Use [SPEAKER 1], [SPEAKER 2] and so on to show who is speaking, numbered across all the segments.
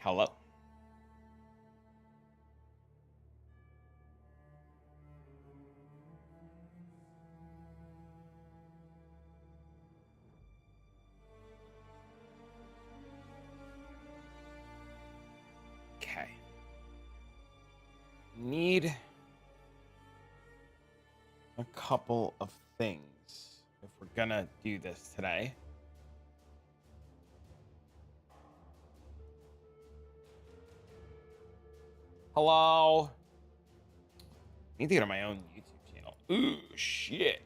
[SPEAKER 1] Hello. Okay. Need a couple of things if we're gonna do this today. Hello. Need to get on my own YouTube channel. Ooh, shit.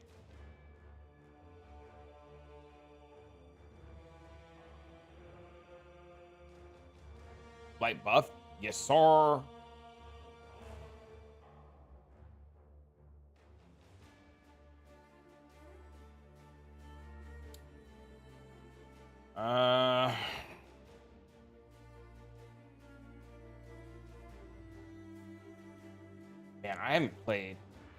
[SPEAKER 1] Blight buff? Yes, sir. Man, I haven't played.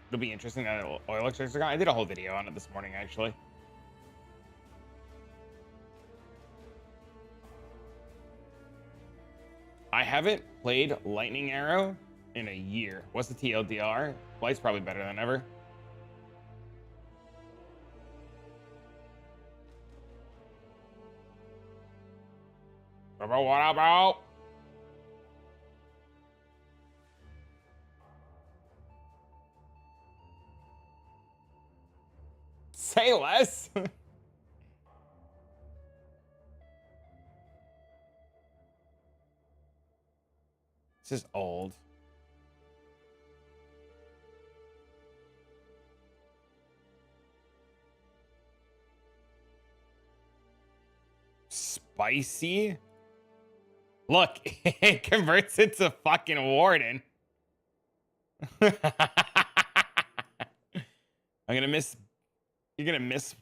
[SPEAKER 1] It'll be interesting that oil extractor. I did a whole video on it this morning, actually. I haven't played Lightning Arrow in a year. What's the TLDR? Blight's probably better than ever. What about? Say less. This is old. Spicy? Look, it converts it to fucking Warden. I'm gonna miss. You're gonna miss.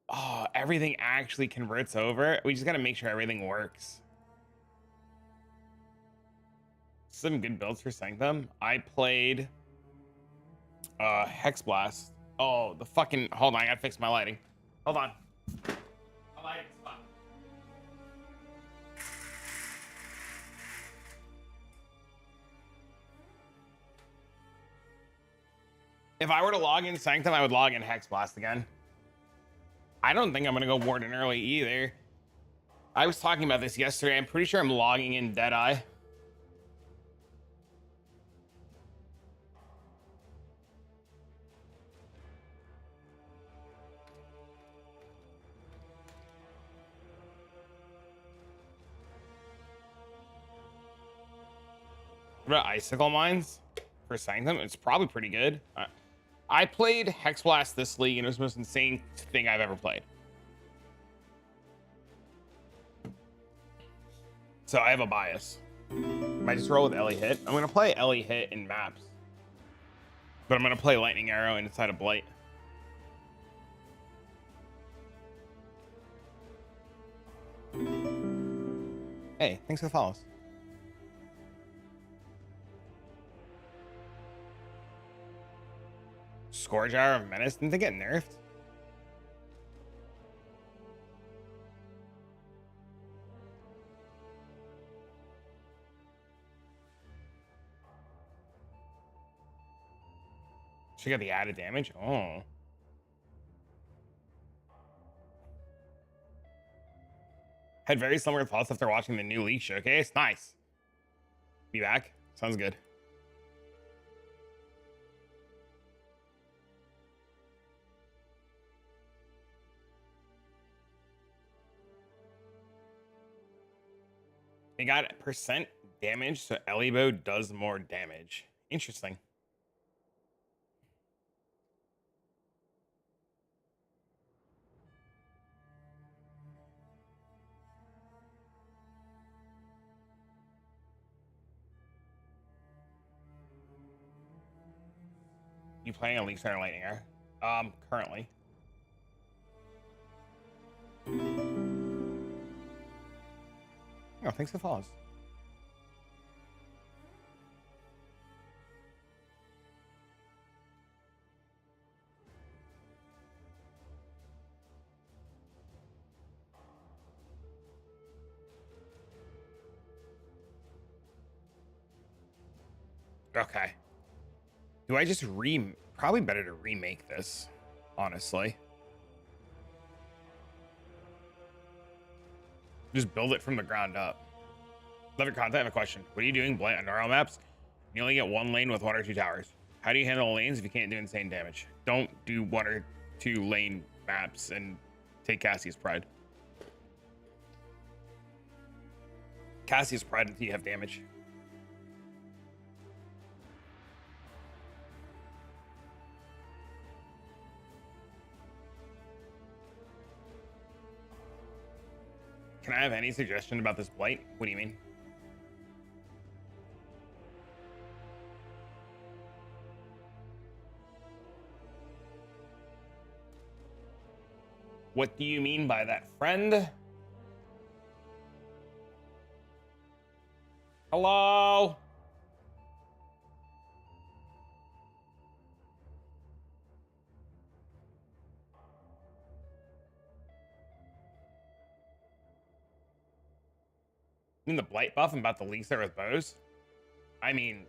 [SPEAKER 1] Oh, everything actually converts over. We just gotta make sure everything works. Some good builds for Sanctum. I played Hex Blast. Oh, the fucking hold on, I gotta fix my lighting. Hold on. My lighting's fucked. If I were to log in Sanctum, I would log in Hex Blast again. I don't think I'm gonna go Warden early either. I was talking about this yesterday. I'm pretty sure I'm logging in Deadeye. What about Icicle Mines for Sanctum? It's probably pretty good. I played Hex Blast this league, and it was the most insane thing I've ever played. So I have a bias. Might just roll with Ellie Hit. I'm gonna play Ellie Hit in maps, but I'm gonna play Lightning Arrow inside of Blight. Hey, thanks for the follows. Scourge Hour of Menace. Didn't they get nerfed? She got the added damage. Oh. Had very similar thoughts after watching the new League showcase. Nice. Be back. Sounds good. They got percent damage, so Elibo does more damage. Interesting. You playing a League Center Lightning Air? Currently. Oh, thanks for the follows. Okay. Do I just probably better to remake this, honestly. Just build it from the ground up. Love your content. I have a question. What are you doing Blight on normal maps? You only get one lane with 1 or 2 towers. How do you handle lanes if you can't do insane damage? Don't do 1 or 2 lane maps and take Cassie's pride. Cassie's pride until you have damage. Can I have any suggestion about this Blight? What do you mean? What do you mean by that, friend? Hello? You mean the Blight buff? I'm about to league start with bows? I mean,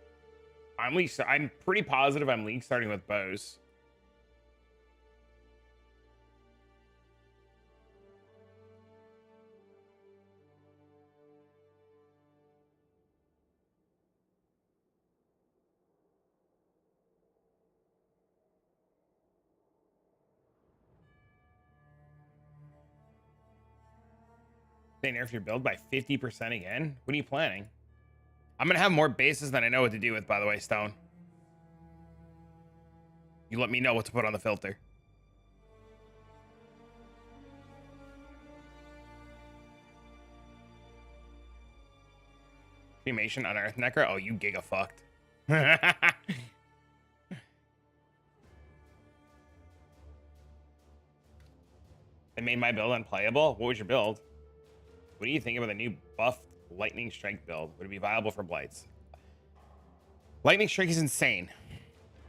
[SPEAKER 1] I'm pretty positive I'm league starting with bows. They nerf your build by 50% again? What are you planning? I'm gonna have more bases than I know what to do with, by the way, Stone. You let me know what to put on the filter. Cremation, unearthed necro? Oh, you giga fucked. They made my build unplayable? What was your build? What do you think about the new buffed Lightning Strike build? Would it be viable for Blights? Lightning Strike is insane.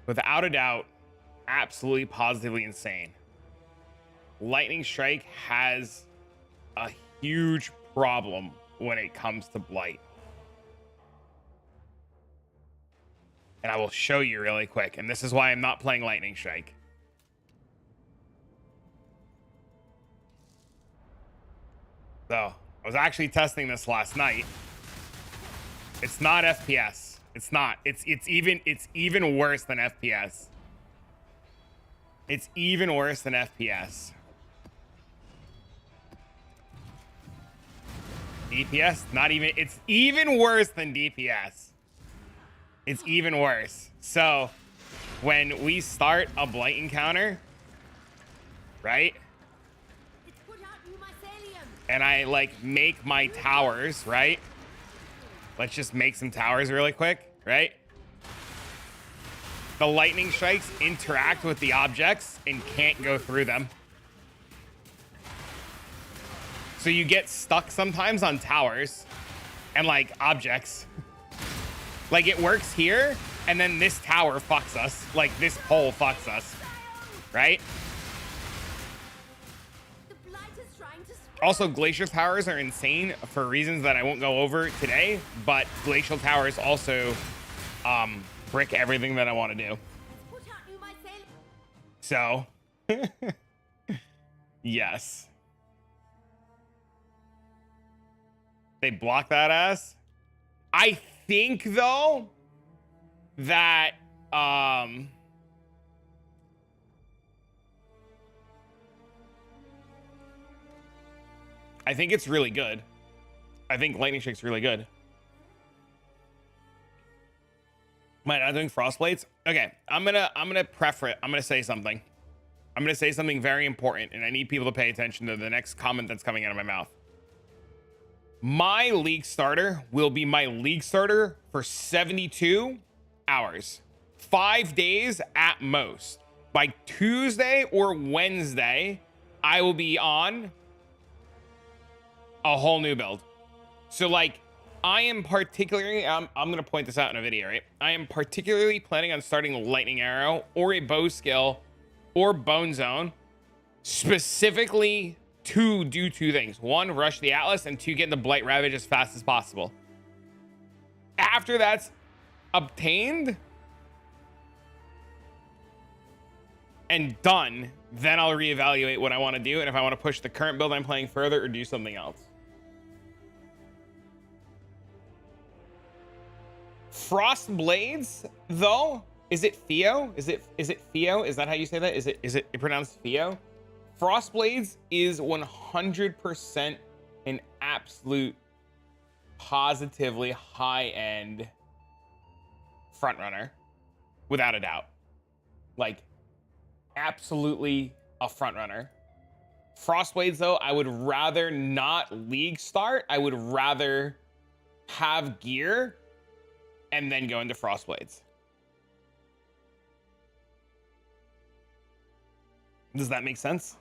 [SPEAKER 1] Without a doubt, absolutely positively insane. Lightning Strike has a huge problem when it comes to Blight. And I will show you really quick. And this is why I'm not playing Lightning Strike. So, I was actually testing this last night. It's not FPS. It's not. It's even worse than FPS. It's even worse than FPS. DPS, not even. It's even worse than DPS. It's even worse. So, when we start a Blight encounter, right? And I like make my towers, right? Let's just make some towers really quick, right? The lightning strikes interact with the objects and can't go through them. So you get stuck sometimes on towers and like objects. Like it works here, and then this tower fucks us. Like this pole fucks us, right? Also, glacier towers are insane for reasons that I won't go over today, but glacial towers also brick everything that I want to do. So, yes. They block that ass. I think, though, that I think it's really good. I think Lightning Strike's really good. Am I not doing Frostblades? Okay, I'm gonna prefer it. I'm gonna say something. I'm gonna say something very important, and I need people to pay attention to the next comment that's coming out of my mouth. My league starter will be my league starter for 72 hours. 5 days at most. By Tuesday or Wednesday, I will be on a whole new build. So like I am particularly, I'm going to point this out in a video, right? I am particularly planning on starting Lightning Arrow or a bow skill or Bone Zone specifically to do 2 things. 1, rush the Atlas, and 2, get the Blight Ravage as fast as possible. After that's obtained and done, then I'll reevaluate what I want to do and if I want to push the current build I'm playing further or do something else. Frost Blades, though, is it Theo? Is it Theo? Is that how you say that? Is it pronounced Theo? Frost Blades is 100% an absolute positively high-end front runner, without a doubt. Like, absolutely a front runner. Frostblades, though, I would rather not league start. I would rather have gear and then go into Frostblades. Does that make sense?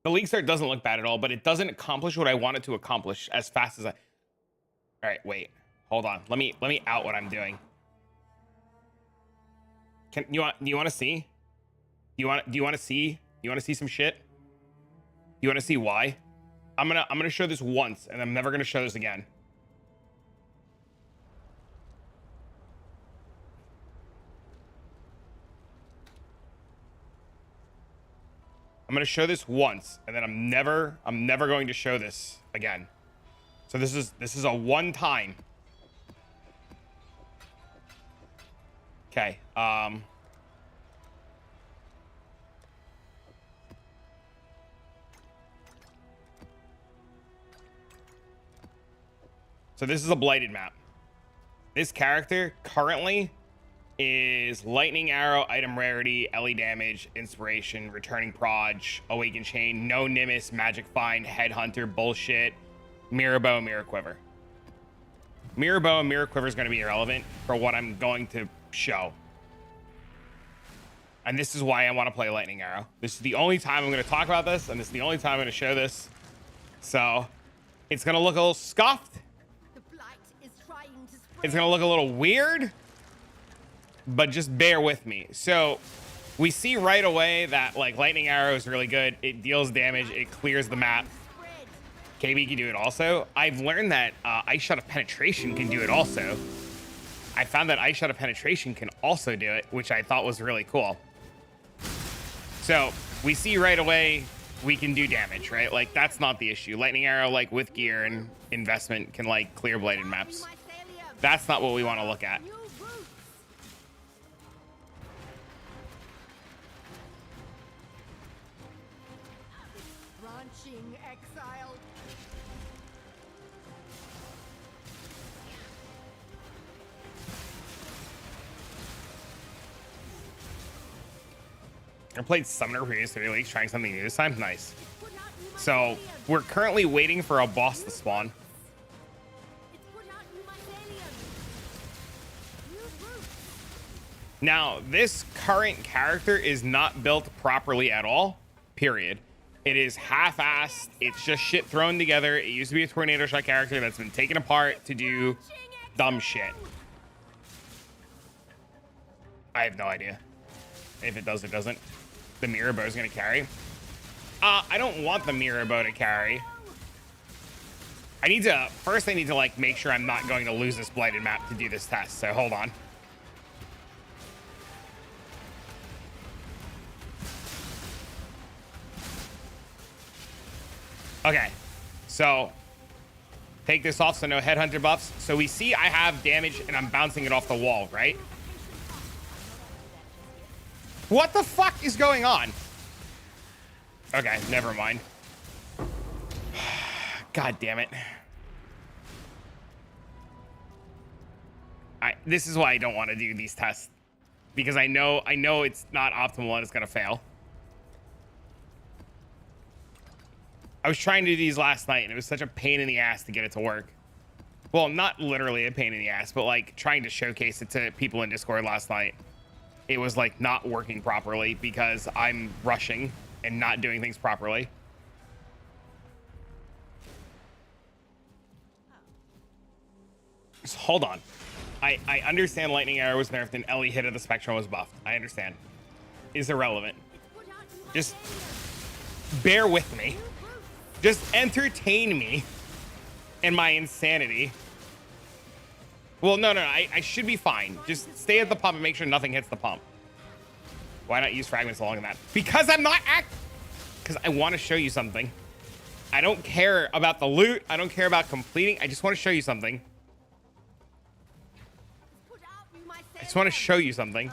[SPEAKER 1] The league start doesn't look bad at all, but it doesn't accomplish what I want it to accomplish as fast as I... All right, wait, hold on. Let me out what I'm doing. Do you want to see? Do you want to see some shit? You want to see why? I'm gonna show this once, and I'm never gonna show this again. I'm gonna show this once, and then I'm never going to show this again. So this is a one time. Okay. So this is a blighted map. This character currently is lightning arrow, item rarity, LE damage, inspiration, returning proj, awaken chain, no nimbus, magic find, headhunter, bullshit, mirror bow, mirror quiver. Mirror bow and mirror quiver is going to be irrelevant for what I'm going to show. And this is why I want to play lightning arrow. This is the only time I'm going to talk about this, and this is the only time I'm going to show this. So it's going to look a little scuffed. It's going to look a little weird, but just bear with me. So we see right away that like lightning arrow is really good. It deals damage. It clears the map. KB can do it also. I've learned that Ice Shot of Penetration can do it also. I found that Ice Shot of Penetration can also do it, which I thought was really cool. So we see right away we can do damage, right? Like that's not the issue. Lightning arrow, like with gear and investment, can like clear bladed maps. That's not what we want to look at. I played Summoner previous 3 leagues, trying something new this time. Nice. So we're currently waiting for a boss to spawn. Now, this current character is not built properly at all, period. It is half-assed. It's just shit thrown together. It used to be a tornado shot character that's been taken apart to do dumb shit. I have no idea. If it does, it doesn't. The mirror bow is going to carry. I don't want the mirror bow to carry. I need to, first I need to like make sure I'm not going to lose this blighted map to do this test. So hold on. Okay, so take this off so no headhunter buffs. So we see I have damage and I'm bouncing it off the wall, right? What the fuck is going on? Okay, never mind. God damn it. This is why I don't want to do these tests, because I know it's not optimal and it's gonna fail. I was trying to do these last night and it was such a pain in the ass to get it to work. Well, not literally a pain in the ass, but like trying to showcase it to people in Discord last night. It was like not working properly because I'm rushing and not doing things properly. So hold on. I understand lightning arrow was nerfed and LE hit of the spectrum was buffed. I understand. It's irrelevant. Just bear with me. Just entertain me and my insanity. Well, no. I should be fine. Just stay at the pump and make sure nothing hits the pump. Why not use fragments along that? Because I'm not because I want to show you something. I don't care about the loot. I don't care about completing. I just want to show you something. I just want to show you something.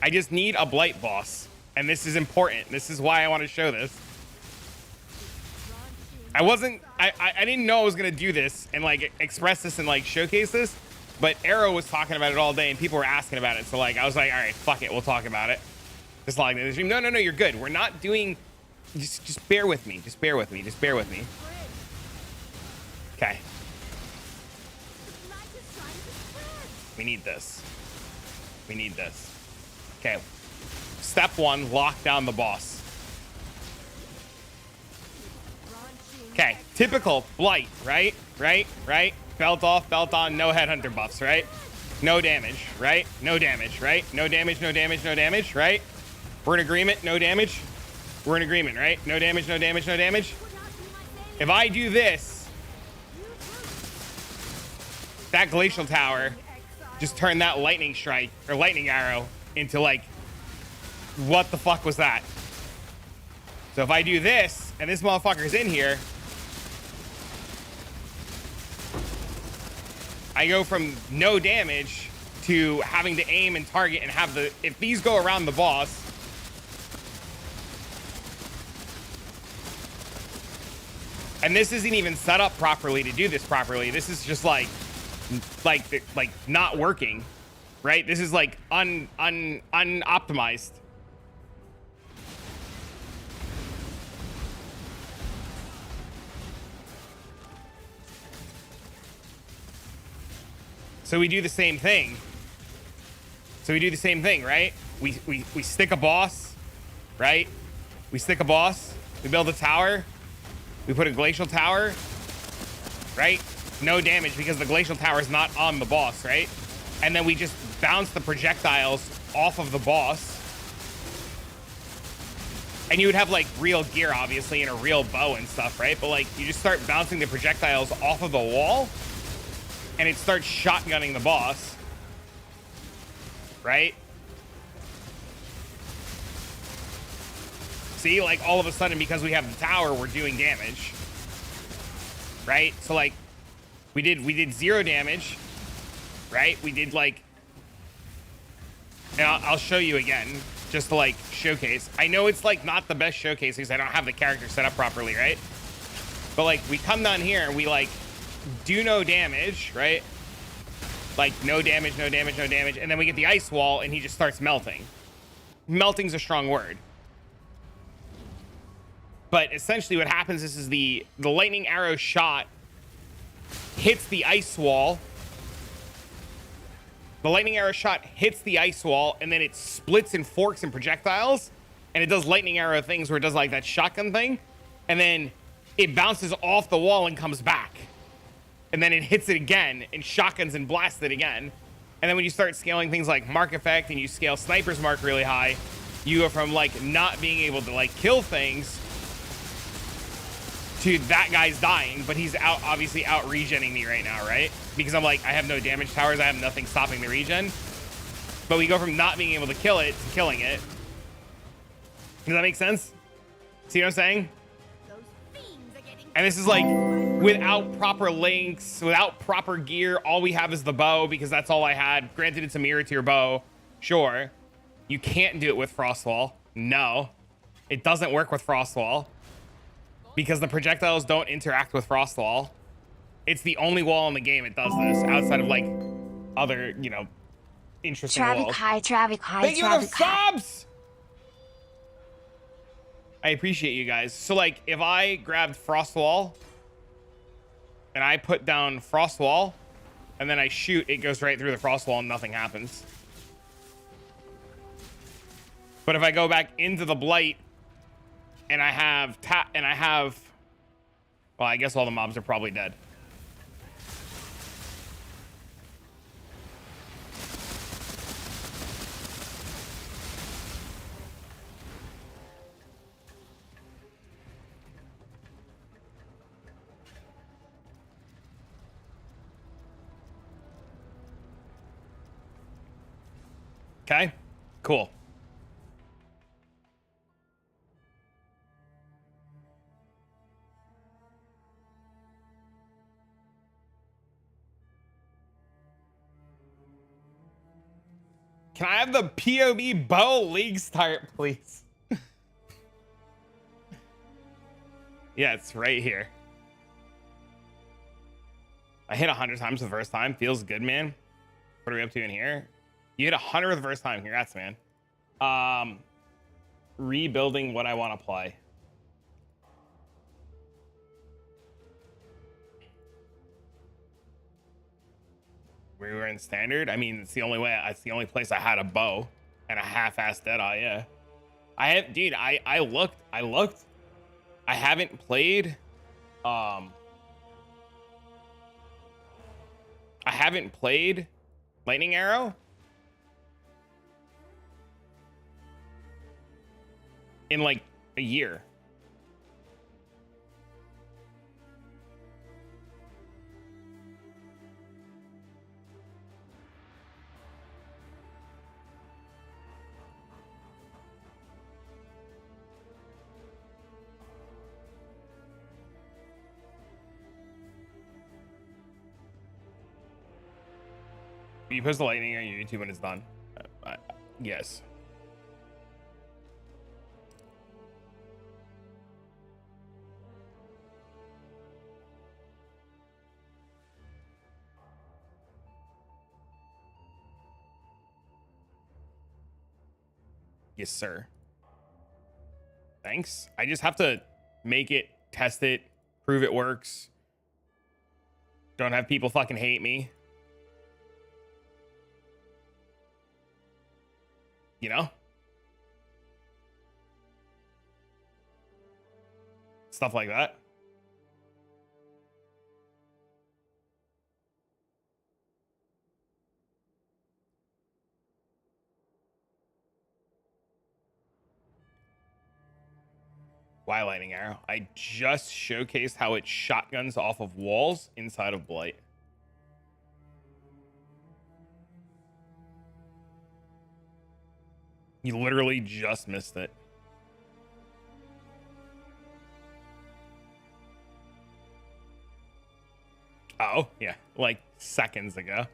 [SPEAKER 1] I just need a Blight boss. And this is important. This is why I want to show this. I didn't know I was going to do this and like express this and like showcase this. But Arrow was talking about it all day and people were asking about it. So like, I was like, all right, fuck it. We'll talk about it. Just like this. No, you're good. We're not doing, just bear with me. Just bear with me. Just bear with me. Okay. We need this. We need this. Okay. Step 1, lock down the boss. Okay. Typical Blight, right? Belt off, belt on, no headhunter buffs, right? No damage, right? No damage, right? No damage, no damage, no damage, right? We're in agreement, no damage. We're in agreement, right? No damage, no damage, no damage. If I do this, that glacial tower just turned that lightning strike or lightning arrow into like, what the fuck was that? So if I do this and this motherfucker's in here, I go from no damage to having to aim and target and have the, if these go around the boss, and this isn't even set up properly to do this properly. This is just like not working, right? This is like unoptimized. So we do the same thing. Right? We stick a boss, right? We stick a boss. We build a tower. We put a glacial tower, right? No damage because the glacial tower is not on the boss, right? And then we just bounce the projectiles off of the boss. And you would have like real gear, obviously, and a real bow and stuff, right? But like you just start bouncing the projectiles off of the wall. And it starts shotgunning the boss, right? See, like all of a sudden, because we have the tower, we're doing damage, right? So like, we did 0 damage, right? We did like, and I'll show you again, just to like showcase. I know it's like not the best showcase because I don't have the character set up properly, right? But like, we come down here and we like, do no damage, right? Like no damage, no damage, no damage. And then we get the ice wall and he just starts melting. Melting's a strong word. But essentially what happens is the lightning arrow shot hits the ice wall. The lightning arrow shot hits the ice wall and then it splits and forks in projectiles. And it does lightning arrow things where it does like that shotgun thing. And then it bounces off the wall and comes back. And then it hits it again and shotguns and blasts it again. And then when you start scaling things like mark effect and you scale sniper's mark really high, you go from like not being able to like kill things to that guy's dying, but he's out, obviously out regenning me right now, right? Because I'm like, I have no damage towers. I have nothing stopping the regen. But we go from not being able to kill it to killing it. Does that make sense? See what I'm saying? And this is like without proper links, without proper gear. All we have is the bow because that's all I had. Granted, it's a mirror to your bow. Sure. You can't do it with Frostwall. No, it doesn't work with Frostwall because the projectiles don't interact with Frostwall. It's the only wall in the game it does this outside of like other, you know, interesting walls. Thank you for the subs! I appreciate you guys. So like if I grabbed Frostwall and I put down Frostwall and then I shoot, it goes right through the Frostwall and nothing happens. But if I go back into the Blight and I have well, I guess all the mobs are probably dead. Okay, cool. Can I have the POB bow league start, please? Yeah, it's right here. I hit 100 times the first time. Feels good, man. What are we up to in here? You hit 100 the first time. Congrats, man. Rebuilding what I want to play. We were in standard. I mean, it's the only way. It's the only place I had a bow and a half-ass Deadeye. Yeah, I have, dude. I looked. I haven't played. I haven't played Lightning Arrow in like a year. You post the lightning on your YouTube when it's done. Yes. Yes, sir. Thanks. I just have to make it, test it, prove it works. Don't have people fucking hate me. You know? Stuff like that. Why lightning arrow? I just showcased how it shotguns off of walls inside of Blight. You literally just missed it. Oh, yeah, like seconds ago.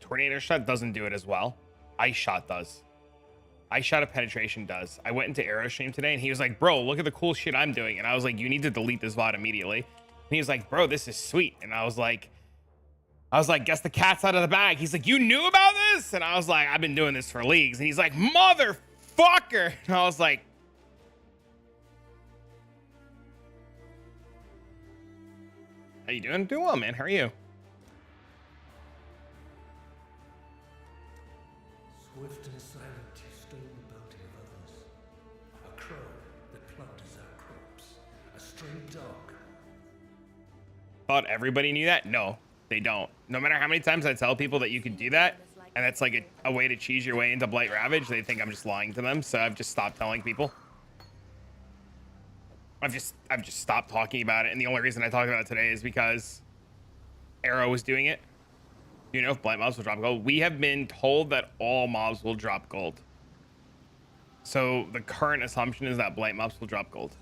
[SPEAKER 1] Tornado shot doesn't do it as well. Ice shot does. Ice shot of penetration does. I went into Arrow stream today and he was like, bro, look at the cool shit I'm doing. And I was like, you need to delete this VOD immediately. And he was like, bro, this is sweet. And I was like, guess the cat's out of the bag. He's like, you knew about this? And I was like, I've been doing this for leagues. And he's like, motherfucker. And I was like, how you doing? Doing well, man. How are you?
[SPEAKER 2] Swift and silent, you stole the bounty of others. A crow that plunders our crops. A stray dog.
[SPEAKER 1] Thought everybody knew that? No, they don't. No matter how many times I tell people that you can do that, and that's like a way to cheese your way into Blight Ravage, they think I'm just lying to them. So I've just stopped telling people. I've just stopped talking about it. And the only reason I talk about it today is because Arrow was doing it. You know if Blight mobs will drop gold? We have been told that all mobs will drop gold. So the current assumption is that Blight mobs will drop gold.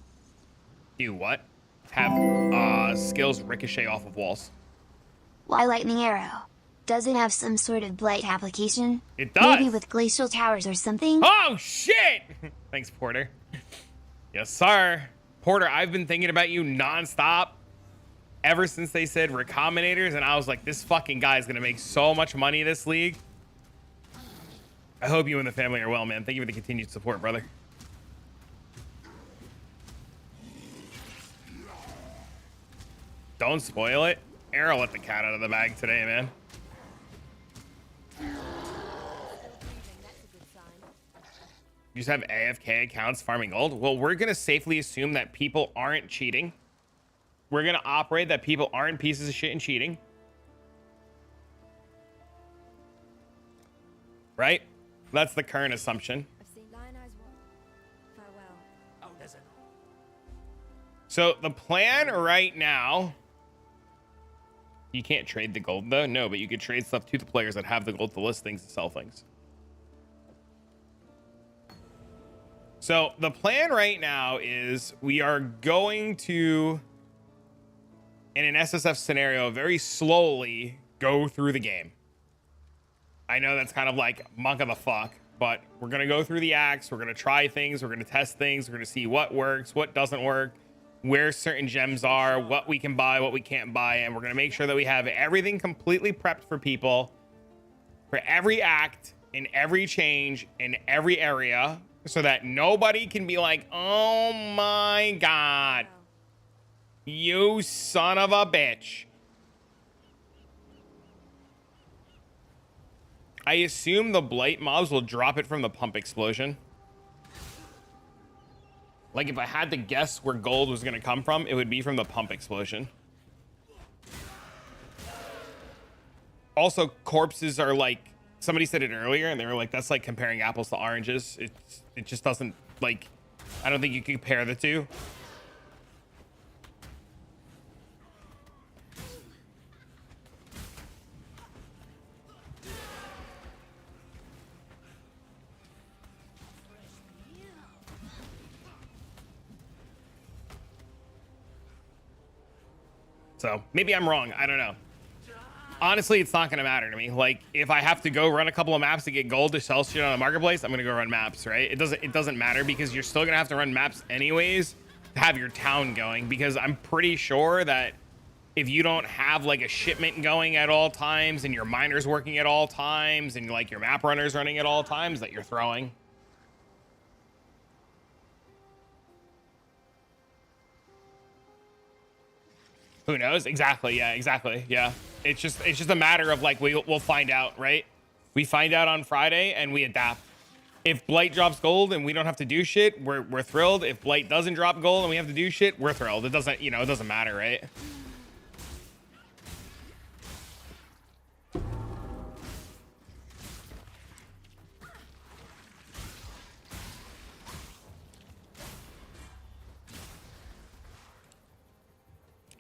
[SPEAKER 1] Do what? Have skills ricochet off of walls.
[SPEAKER 3] Why lightning arrow? Does it have some sort of Blight application?
[SPEAKER 1] It does.
[SPEAKER 3] Maybe with glacial towers or something?
[SPEAKER 1] Oh shit! Thanks, Porter. Yes, sir. Porter, I've been thinking about you nonstop ever since they said recombinators, and I was like, this fucking guy is gonna make so much money this league. I hope you and the family are well, man. Thank you for the continued support, brother. Don't spoil it. Arrow let the cat out of the bag today, man. You just have AFK accounts farming gold? Well, we're gonna safely assume that people aren't cheating. We're gonna operate that people aren't pieces of shit and cheating. right? That's the current assumption.
[SPEAKER 4] I've seen Lion Eyes walk. Farewell.
[SPEAKER 2] Oh, there's a...
[SPEAKER 1] So the plan right now, you can't trade the gold though. No, but you could trade stuff to the players that have the gold to list things and sell things. So the plan right now is we are going to, in an SSF scenario, very slowly go through the game. I know that's kind of like monk of the fuck, but we're going to go through the acts. We're going to try things. We're going to test things. We're going to see what works, what doesn't work, where certain gems are, what we can buy, what we can't buy. And we're going to make sure that we have everything completely prepped for people for every act, in every change, in every area, so that nobody can be like, oh my God, you son of a bitch. I assume the Blight mobs will drop it from the pump explosion. Like if I had to guess where gold was going to come from, it would be from the pump explosion. Also, corpses are like, somebody said it earlier and they were like, that's like comparing apples to oranges. It just doesn't, like, I don't think you can compare the two. So maybe I'm wrong. I don't know. Honestly, it's not going to matter to me. Like, if I have to go run a couple of maps to get gold to sell shit on the marketplace, I'm going to go run maps, right? It doesn't matter because you're still going to have to run maps anyways to have your town going, because I'm pretty sure that if you don't have like a shipment going at all times and your miners working at all times and like your map runners running at all times, that you're throwing. Who knows? Exactly. Yeah, exactly. Yeah. It's just a matter of like, we'll find out, right? We find out on Friday and we adapt. If Blight drops gold and we don't have to do shit, we're thrilled. If Blight doesn't drop gold and we have to do shit, we're thrilled. It doesn't, you know, it doesn't matter, right?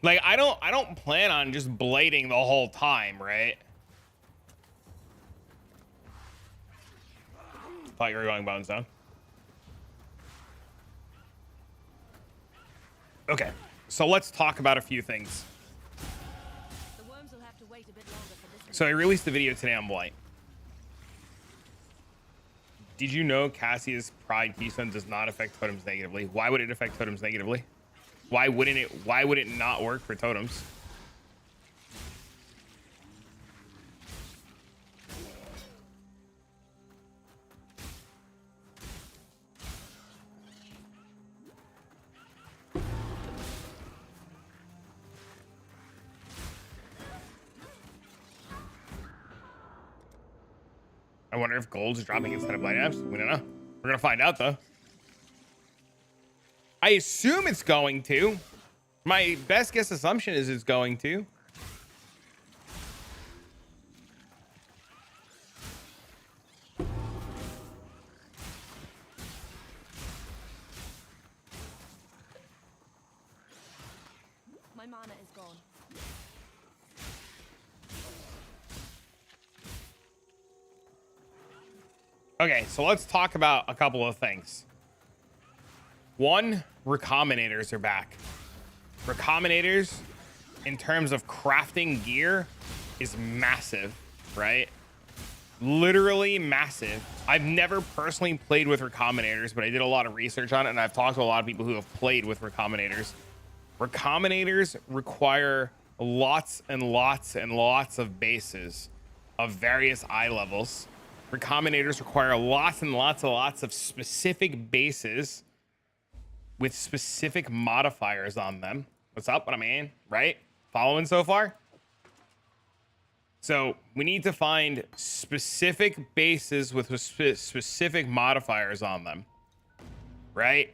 [SPEAKER 1] Like, I don't plan on just blading the whole time, right? Thought you were going Bone Zone. Okay, so let's talk about a few things.
[SPEAKER 4] The worms will have to wait a bit longer for this.
[SPEAKER 1] So I released a video today on Blight. Did you know Cassia's Pride Keystone does not affect totems negatively? Why would it affect totems negatively? Why wouldn't it? Why would it not work for totems? I wonder if gold's dropping instead of blight apps. We don't know. We're gonna find out though. I assume it's going to. My best guess assumption is it's going to.
[SPEAKER 4] My mana is gone.
[SPEAKER 1] Okay, so let's talk about a couple of things. One, recombinators are back. Recombinators, in terms of crafting gear, is massive, right? Literally massive. I've never personally played with recombinators, but I did a lot of research on it, and I've talked to a lot of people who have played with recombinators. Recombinators require lots and lots and lots of bases of various eye levels. Recombinators require lots and lots and lots of specific bases with specific modifiers on them. What's up? What I mean, right? Following so far? So we need to find specific bases with specific modifiers on them, right?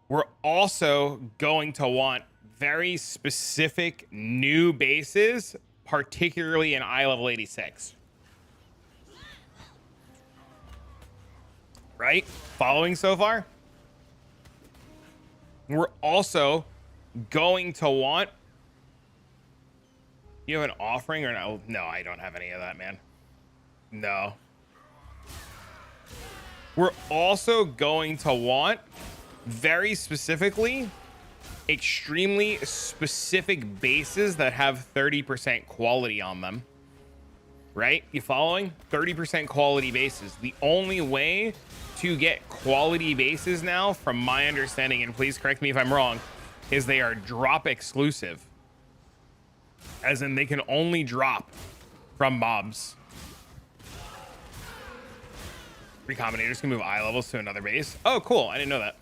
[SPEAKER 1] We're also going to want very specific new bases, particularly in eye level 86. Right? Following so far? We're also going to want... You have an offering or no? No, I don't have any of that, man. No. We're also going to want, very specifically, extremely specific bases that have 30% quality on them. Right? You following? 30% quality bases. The only way to get quality bases now, from my understanding, and please correct me if I'm wrong, is they are drop exclusive. As in, they can only drop from mobs. Recombinators can move eye levels to another base. Oh, cool. I didn't know that.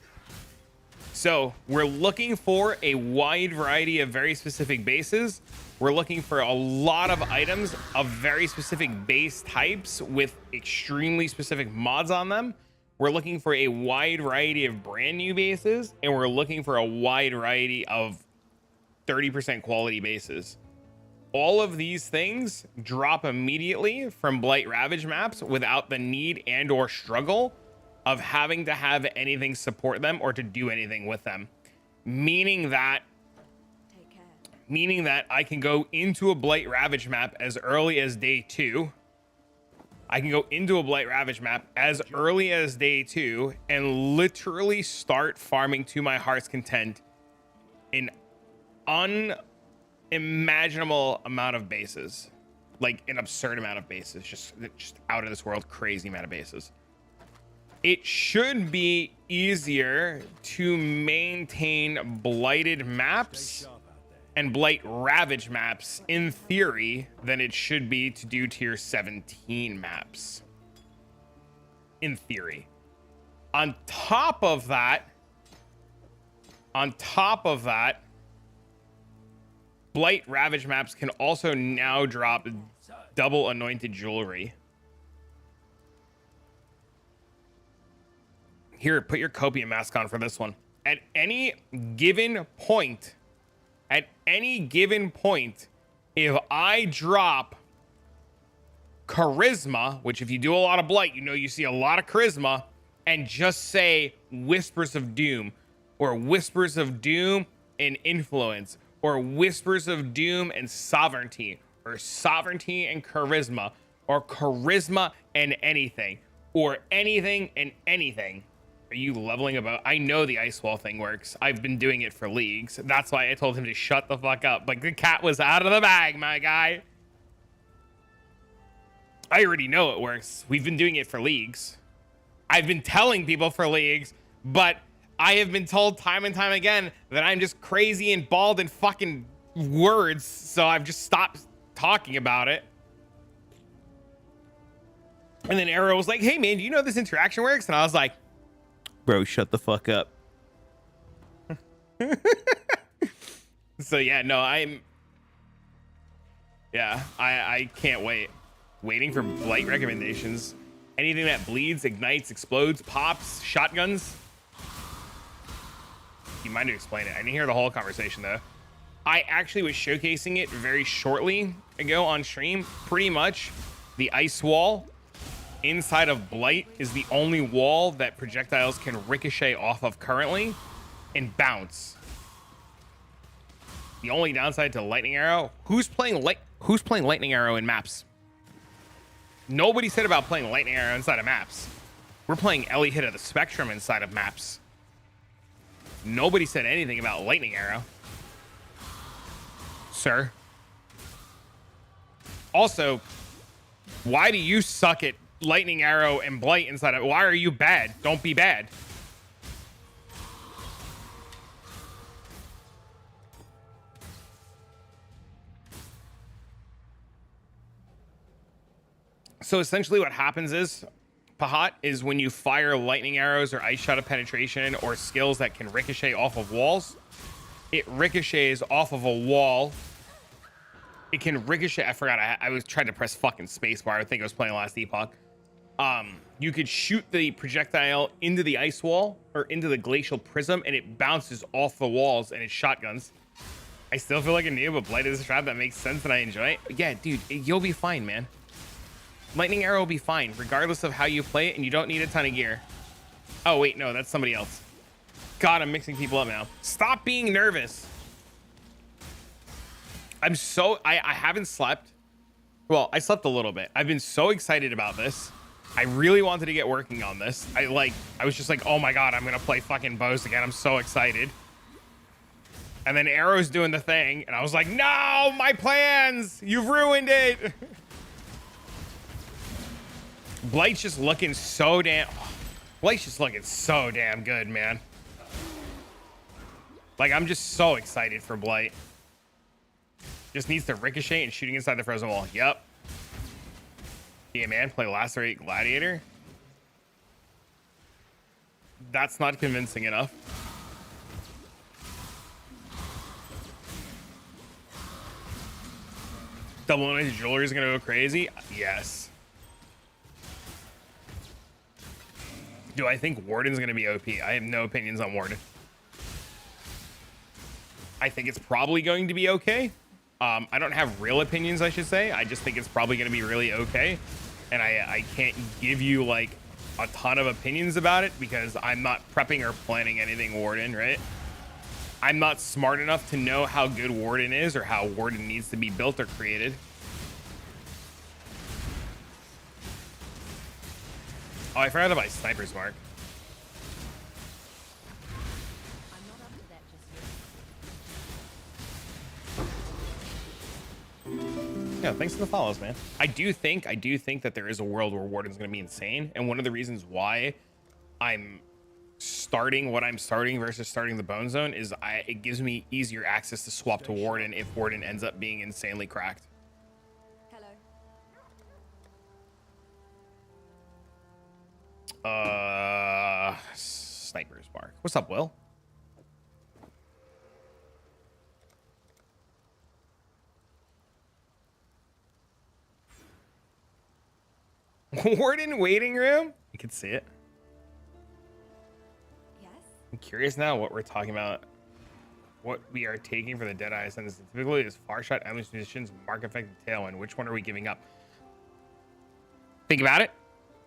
[SPEAKER 1] So we're looking for a wide variety of very specific bases. We're looking for a lot of items of very specific base types with extremely specific mods on them. We're looking for a wide variety of brand new bases, and we're looking for a wide variety of 30% quality bases. All of these things drop immediately from Blight Ravage maps without the need and or struggle of having to have anything support them or to do anything with them. Meaning that I can go into a Blight Ravage map as early as day 2. I can go into a Blight Ravage map as early as day 2 and literally start farming to my heart's content in unimaginable amount of bases. Like an absurd amount of bases. Just out of this world crazy amount of bases. It should be easier to maintain blighted maps and Blight Ravage maps in theory than it should be to do tier 17 maps. In theory. On top of that, Blight Ravage maps can also now drop double anointed jewelry. Here, put your Copium mask on for this one. At any given point, if I drop charisma, which if you do a lot of Blight, you know you see a lot of charisma, and just say Whispers of Doom, or Whispers of Doom and Influence, or Whispers of Doom and Sovereignty, or Sovereignty and Charisma, or Charisma and anything, or anything and anything. Are you leveling about? I know the ice wall thing works. I've been doing it for leagues. That's why I told him to shut the fuck up. But the cat was out of the bag, my guy. I already know it works. We've been doing it for leagues. I've been telling people for leagues, but I have been told time and time again that I'm just crazy and bald in fucking words. So I've just stopped talking about it. And then Arrow was like, hey man, do you know this interaction works? And I was like, bro, shut the fuck up. So yeah, no, I can't wait. Waiting for Blight recommendations. Anything that bleeds, ignites, explodes, pops, shotguns. You mind to explain it? I didn't hear the whole conversation though. I actually was showcasing it very shortly ago on stream. Pretty much the ice wall inside of Blight is the only wall that projectiles can ricochet off of currently and bounce. The only downside to Lightning Arrow, who's playing Lightning Arrow in maps? Nobody said about playing Lightning Arrow inside of maps. We're playing Ellie Hit of the Spectrum inside of maps. Nobody said anything about Lightning Arrow. Sir. Also, why do you suck at Lightning Arrow and Blight inside of it? Why are you bad? Don't be bad. So essentially what happens is, Pahat, is when you fire lightning arrows or ice shot of penetration or skills that can ricochet off of walls, it ricochets off of a wall. It can ricochet. I forgot. I was trying to press fucking spacebar. I think I was playing last Epoch. You could shoot the projectile into the ice wall or into the glacial prism, and it bounces off the walls, and it shotguns. I still feel like a noob, but Blight is a strat that makes sense, and I enjoy it. Yeah, dude, you'll be fine, man. Lightning Arrow will be fine, regardless of how you play it, and you don't need a ton of gear. Oh, wait, no, that's somebody else. God, I'm mixing people up now. Stop being nervous. I'm so, I haven't slept. Well, I slept a little bit. I've been so excited about this. I really wanted to get working on this. I was just like, oh my God, I'm going to play fucking bows again. I'm so excited. And then Arrow's doing the thing. And I was like, no, my plans. You've ruined it. Blight's just looking so damn... Blight's just looking so damn good, man. Like, I'm just so excited for Blight. Just needs to ricochet and shooting inside the frozen wall. Yep. Yeah, man, play Lacerate Gladiator. That's not convincing enough. Double Knight Jewelry is gonna go crazy. Yes. Do I think Warden's gonna be OP? I have no opinions on Warden. I think it's probably going to be okay. I don't have real opinions, I should say. I just think it's probably going to be really okay. And I can't give you like a ton of opinions about it because I'm not prepping or planning anything Warden, right? I'm not smart enough to know how good Warden is or how Warden needs to be built or created. Oh, I forgot to buy Sniper's Mark.
[SPEAKER 4] I'm not up to that just yet.
[SPEAKER 1] Yeah, thanks for the follows, man. I do think that there is a world where Warden's going to be insane. And one of the reasons why I'm starting what I'm starting versus starting the Bone Zone is it gives me easier access to swap to Warden if Warden ends up being insanely cracked.
[SPEAKER 4] Hello.
[SPEAKER 1] Sniper's Mark. What's up, Will? Warden waiting room? You can see it.
[SPEAKER 4] Yes?
[SPEAKER 1] I'm curious now what we're talking about. What we are taking for the Deadeye Ascendants. Typically is Far Shot, Endless Musicians, Mark Effect, Tailwind. Which one are we giving up? Think about it.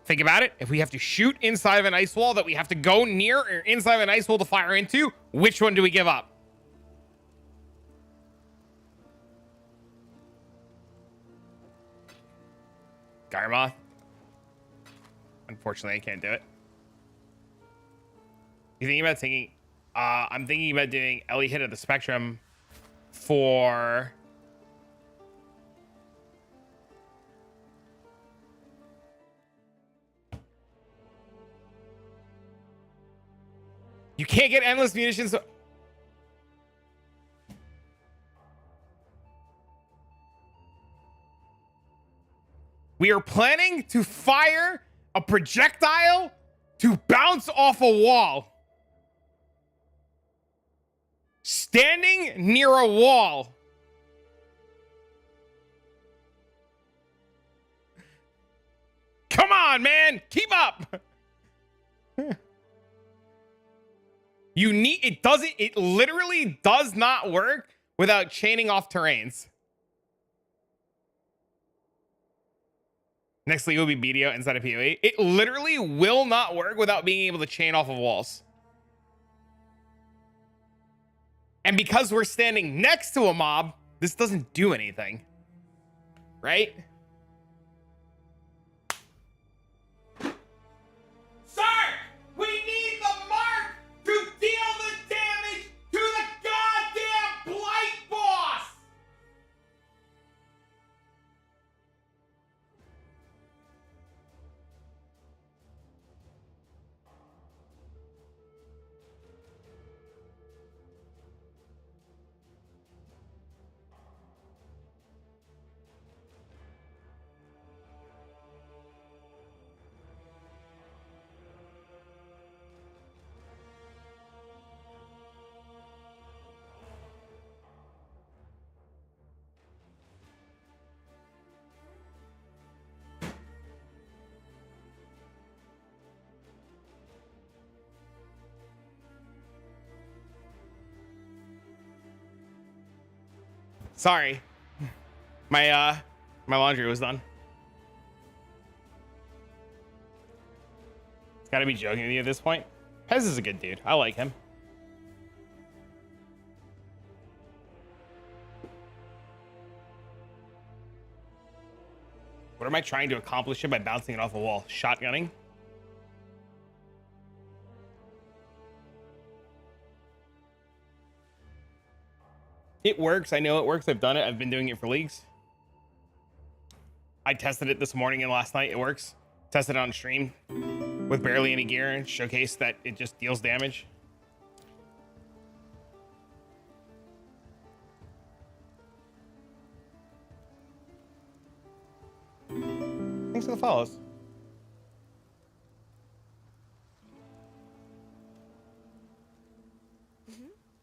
[SPEAKER 1] Think about it. If we have to shoot inside of an ice wall that we have to go near or inside of an ice wall to fire into, which one do we give up? Garmoth. Unfortunately, I can't do it. You thinking about taking... I'm thinking about doing Ellie Hit of the Spectrum for... You can't get endless munitions. We are planning to fire a projectile to bounce off a wall. Standing near a wall. Come on, man. Keep up. It literally does not work without chaining off terrains. Next league will be BDO inside of PoE. It literally will not work without being able to chain off of walls. And because we're standing next to a mob, this doesn't do anything. Right? Sir! We need the mark to deal the damage to the goddamn Blight boss! Sorry. My laundry was done. Gotta be joking with you at this point. Pez is a good dude. I like him. What am I trying to accomplish here by bouncing it off a wall? Shotgunning? It works. I know it works. I've done it. I've been doing it for leagues. I tested it this morning and last night. It works. Tested it on stream with barely any gear and showcased that it just deals damage. Thanks for the follows.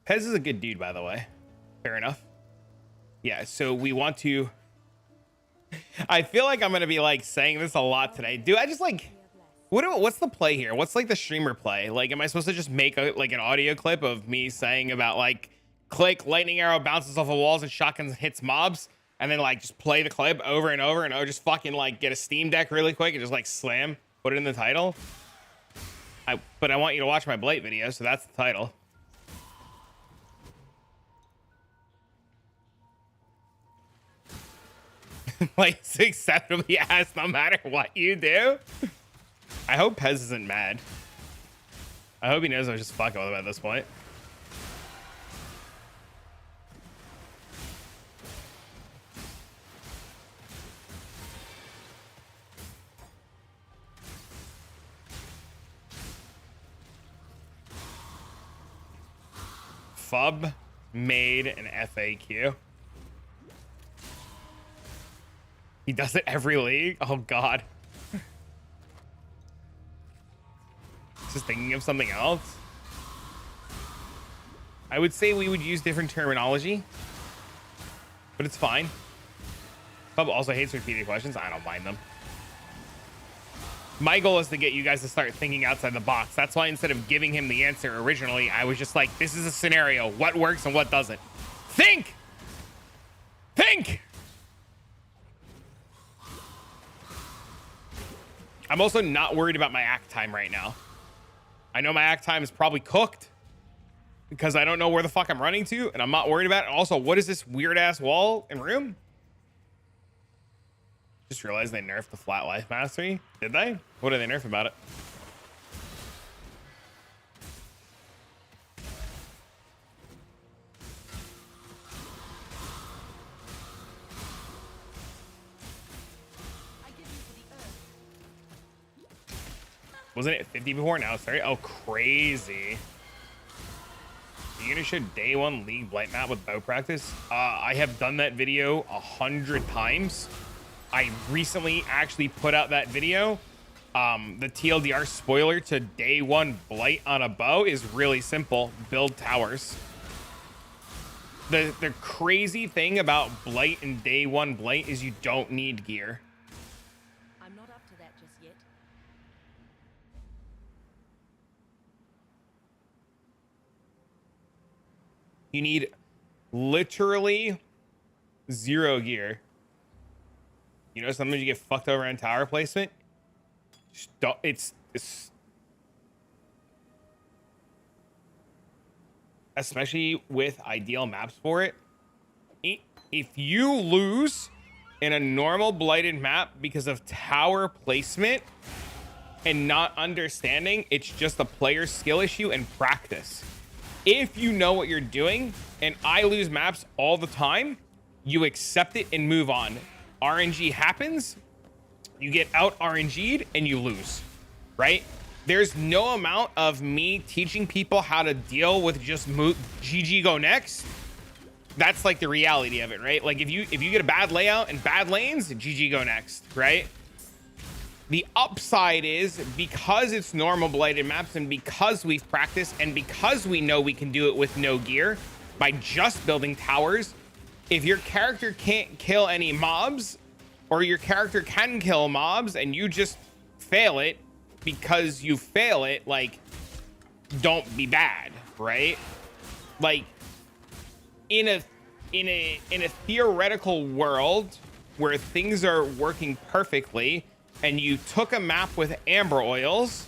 [SPEAKER 1] Pez is a good dude, by the way. Fair enough. Yeah, so we want to... I feel like I'm going to be, like, saying this a lot today. Dude, I just, like... What's the play here? What's, like, the streamer play? Like, am I supposed to just make, like, an audio clip of me saying about, like, click, lightning arrow bounces off of walls and shotguns hits mobs? And then, like, just play the clip over and over and over. Just fucking, like, get a Steam Deck really quick and just, like, slam. Put it in the title. But I want you to watch my Blight video, so that's the title. Like, it's acceptably asked no matter what you do. I hope Pez isn't mad. I hope he knows I was just fucking with him at this point. Fub made an FAQ. He does it every league? Oh, God. Just thinking of something else. I would say we would use different terminology, but it's fine. Fub also hates repeated questions. I don't mind them. My goal is to get you guys to start thinking outside the box. That's why instead of giving him the answer originally, I was just like, this is a scenario. What works and what doesn't? Think! Think! I'm also not worried about my act time right now. I know my act time is probably cooked because I don't know where the fuck I'm running to, and I'm not worried about it. Also, what is this weird ass wall and room? Just realized they nerfed the flat life mastery. Did they? What did they nerf about it? Wasn't it 50 before? Now it's 30. Oh, crazy. You're gonna show day one league blight map with bow practice? I have done that video 100 times. I recently actually put out that video. The TLDR spoiler to day one blight on a bow is really simple. Build towers. The crazy thing about blight and day one blight is you don't need gear.
[SPEAKER 4] I'm not up to that just yet.
[SPEAKER 1] You need literally 0 gear. You know, sometimes you get fucked over on tower placement. Just don't, it's especially with ideal maps for it. If you lose in a normal blighted map because of tower placement and not understanding, it's just a player skill issue and practice. If you know what you're doing, and I lose maps all the time, you accept it and move on. RNG happens, you get out RNG'd and you lose, right? There's no amount of me teaching people how to deal with just GG go next. That's like the reality of it, right? Like if you get a bad layout and bad lanes, GG go next, right? The upside is because it's normal blighted maps and because we've practiced and because we know we can do it with no gear by just building towers, if your character can't kill any mobs or your character can kill mobs and you just fail it because you fail it, like, don't be bad, right? Like in a theoretical world where things are working perfectly and you took a map with amber oils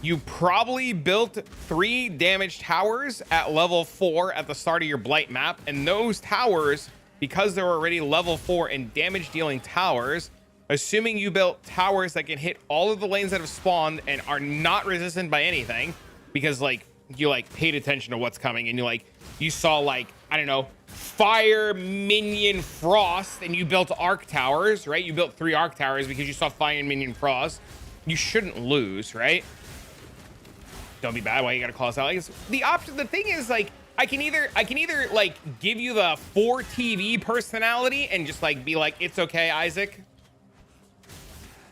[SPEAKER 1] You probably built 3 damage towers at level 4 at the start of your Blight map, and those towers, because they're already level 4 and damage dealing towers, assuming you built towers that can hit all of the lanes that have spawned and are not resistant by anything, because like you like paid attention to what's coming and you saw like, I don't know, fire minion frost, and you built arc towers, right? You built 3 arc towers because you saw fire and minion frost. You shouldn't lose, right? Don't be bad. Why you gotta call us out? Like, the thing is, like, I can either like give you the 4 TV personality and just like be like, it's okay, Isaac,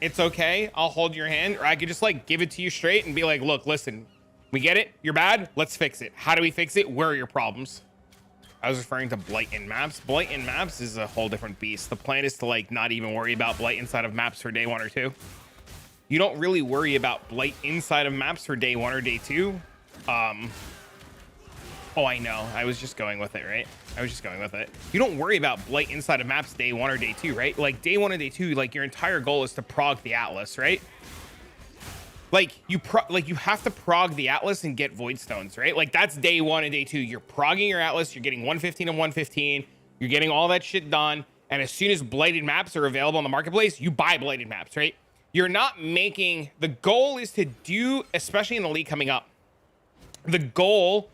[SPEAKER 1] it's okay, I'll hold your hand, or I could just like give it to you straight and be like, look, listen, we get it, you're bad, let's fix it. How do we fix it? Where are your problems? I was referring to Blight in maps. Blight in maps is a whole different beast. The plan is to like not even worry about Blight inside of maps for day 1 or 2. You don't really worry about Blight inside of maps for day 1 or day 2. Oh, I know. I was just going with it, right? I was just going with it. You don't worry about Blight inside of maps day 1 or day 2, right? Like day 1 and day 2, like your entire goal is to prog the Atlas, right? Like you have to prog the Atlas and get Void Stones, right? Like that's day 1 and day 2. You're progging your Atlas. You're getting 115 and 115. You're getting all that shit done. And as soon as Blighted maps are available on the marketplace, you buy Blighted maps, right? You're not making, the goal is to do, especially in the league coming up, the goal,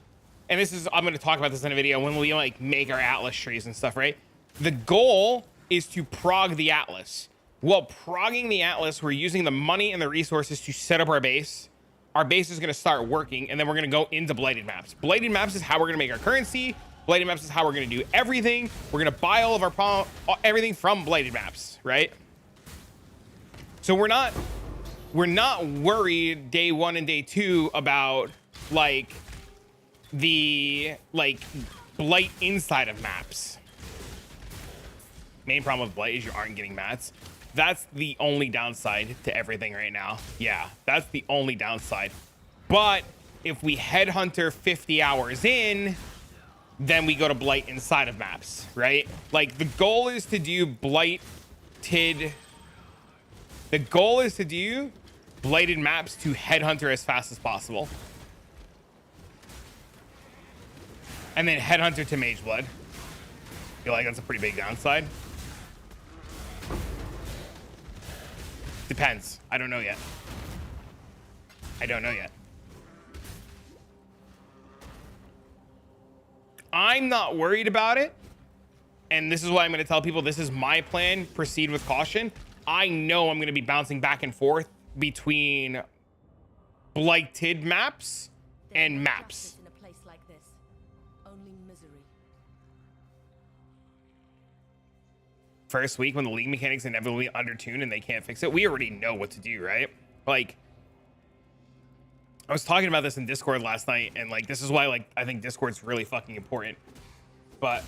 [SPEAKER 1] and this is, I'm going to talk about this in a video when we like make our Atlas trees and stuff, right? The goal is to prog the Atlas. While progging the Atlas, we're using the money and the resources to set up our base. Our base is going to start working, and then we're going to go into Blighted maps. Blighted maps is how we're going to make our currency. Blighted maps is how we're going to do everything. We're going to buy all of our everything from Blighted maps, right? So we're not worried day 1 and day 2 about like the like Blight inside of maps. Main problem with Blight is you aren't getting mats. That's the only downside to everything right now. Yeah, that's the only downside. But if we headhunter 50 hours in, then we go to Blight inside of maps, right? Like the goal is to do Blighted. The goal is to do Blighted maps to headhunter as fast as possible. And then headhunter to Mage Blood. Feel like that's a pretty big downside. Depends. I don't know yet. I don't know yet. I'm not worried about it. And this is why I'm going to tell people this is my plan. Proceed with caution. I know I'm going to be bouncing back and forth between Blighted maps and maps.
[SPEAKER 4] In a place like this, only misery.
[SPEAKER 1] First week when the league mechanics inevitably undertuned and they can't fix it, we already know what to do, right? Like, I was talking about this in Discord last night, and like this is why like I think Discord's really fucking important. But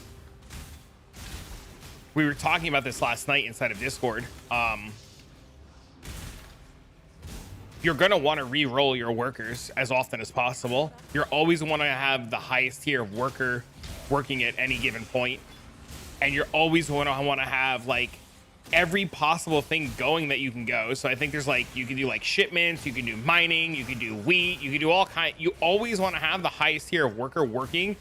[SPEAKER 1] we were talking about this last night inside of Discord. You're gonna want to re-roll your workers as often as possible. You're always want to have the highest tier of worker working at any given point, and you're always want to have like every possible thing going that you can go. So I think there's like, you can do like shipments, you can do mining, you can do wheat, you can do all kind. You always want to have the highest tier of worker working,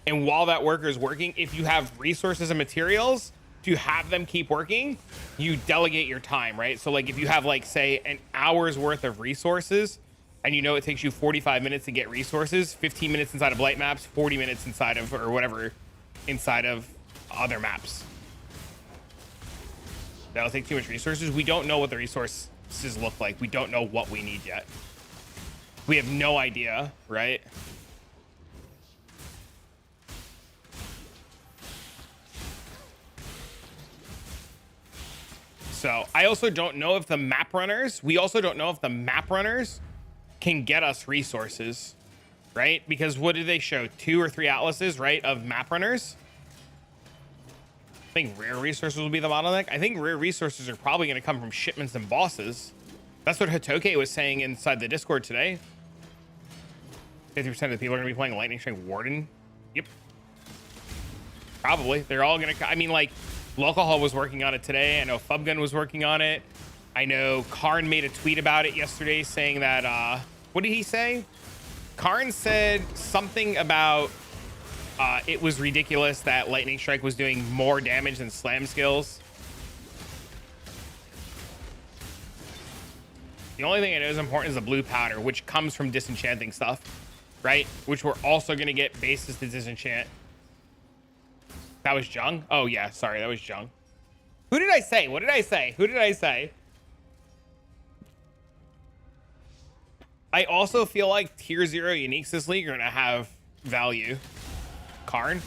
[SPEAKER 1] and while that worker is working, if you have resources and materials to have them keep working, you delegate your time, right? So like if you have like say an hour's worth of resources, and you know it takes you 45 minutes to get resources, 15 minutes inside of Blight maps, 40 minutes inside of, or whatever, inside of other maps. That'll take too much resources. We don't know what the resources look like. We don't know what we need yet. We have no idea, right? So I also don't know if the map runners, we also don't know if the map runners can get us resources, right? Because what did they show? 2 or 3 atlases, right, of map runners? I think rare resources will be the bottleneck. I think rare resources are probably going to come from shipments and bosses. That's what Hitoke was saying inside the Discord today. 50% of the people are going to be playing Lightning Strike Warden. Yep. Probably. They're all going to... I mean, like, Local Hall was working on it today. I know Fubgun was working on it. I know Karn made a tweet about it yesterday saying that What did he say? Karn said something about it was ridiculous that Lightning Strike was doing more damage than slam skills. The only thing I know is important is the blue powder, which comes from disenchanting stuff, right? Which we're also going to get bases to disenchant. That was Jung? Oh, yeah. Sorry, that was Jung. Who did I say? What did I say? Who did I say? I also feel like tier 0 uniques this league are going to have value. Karn?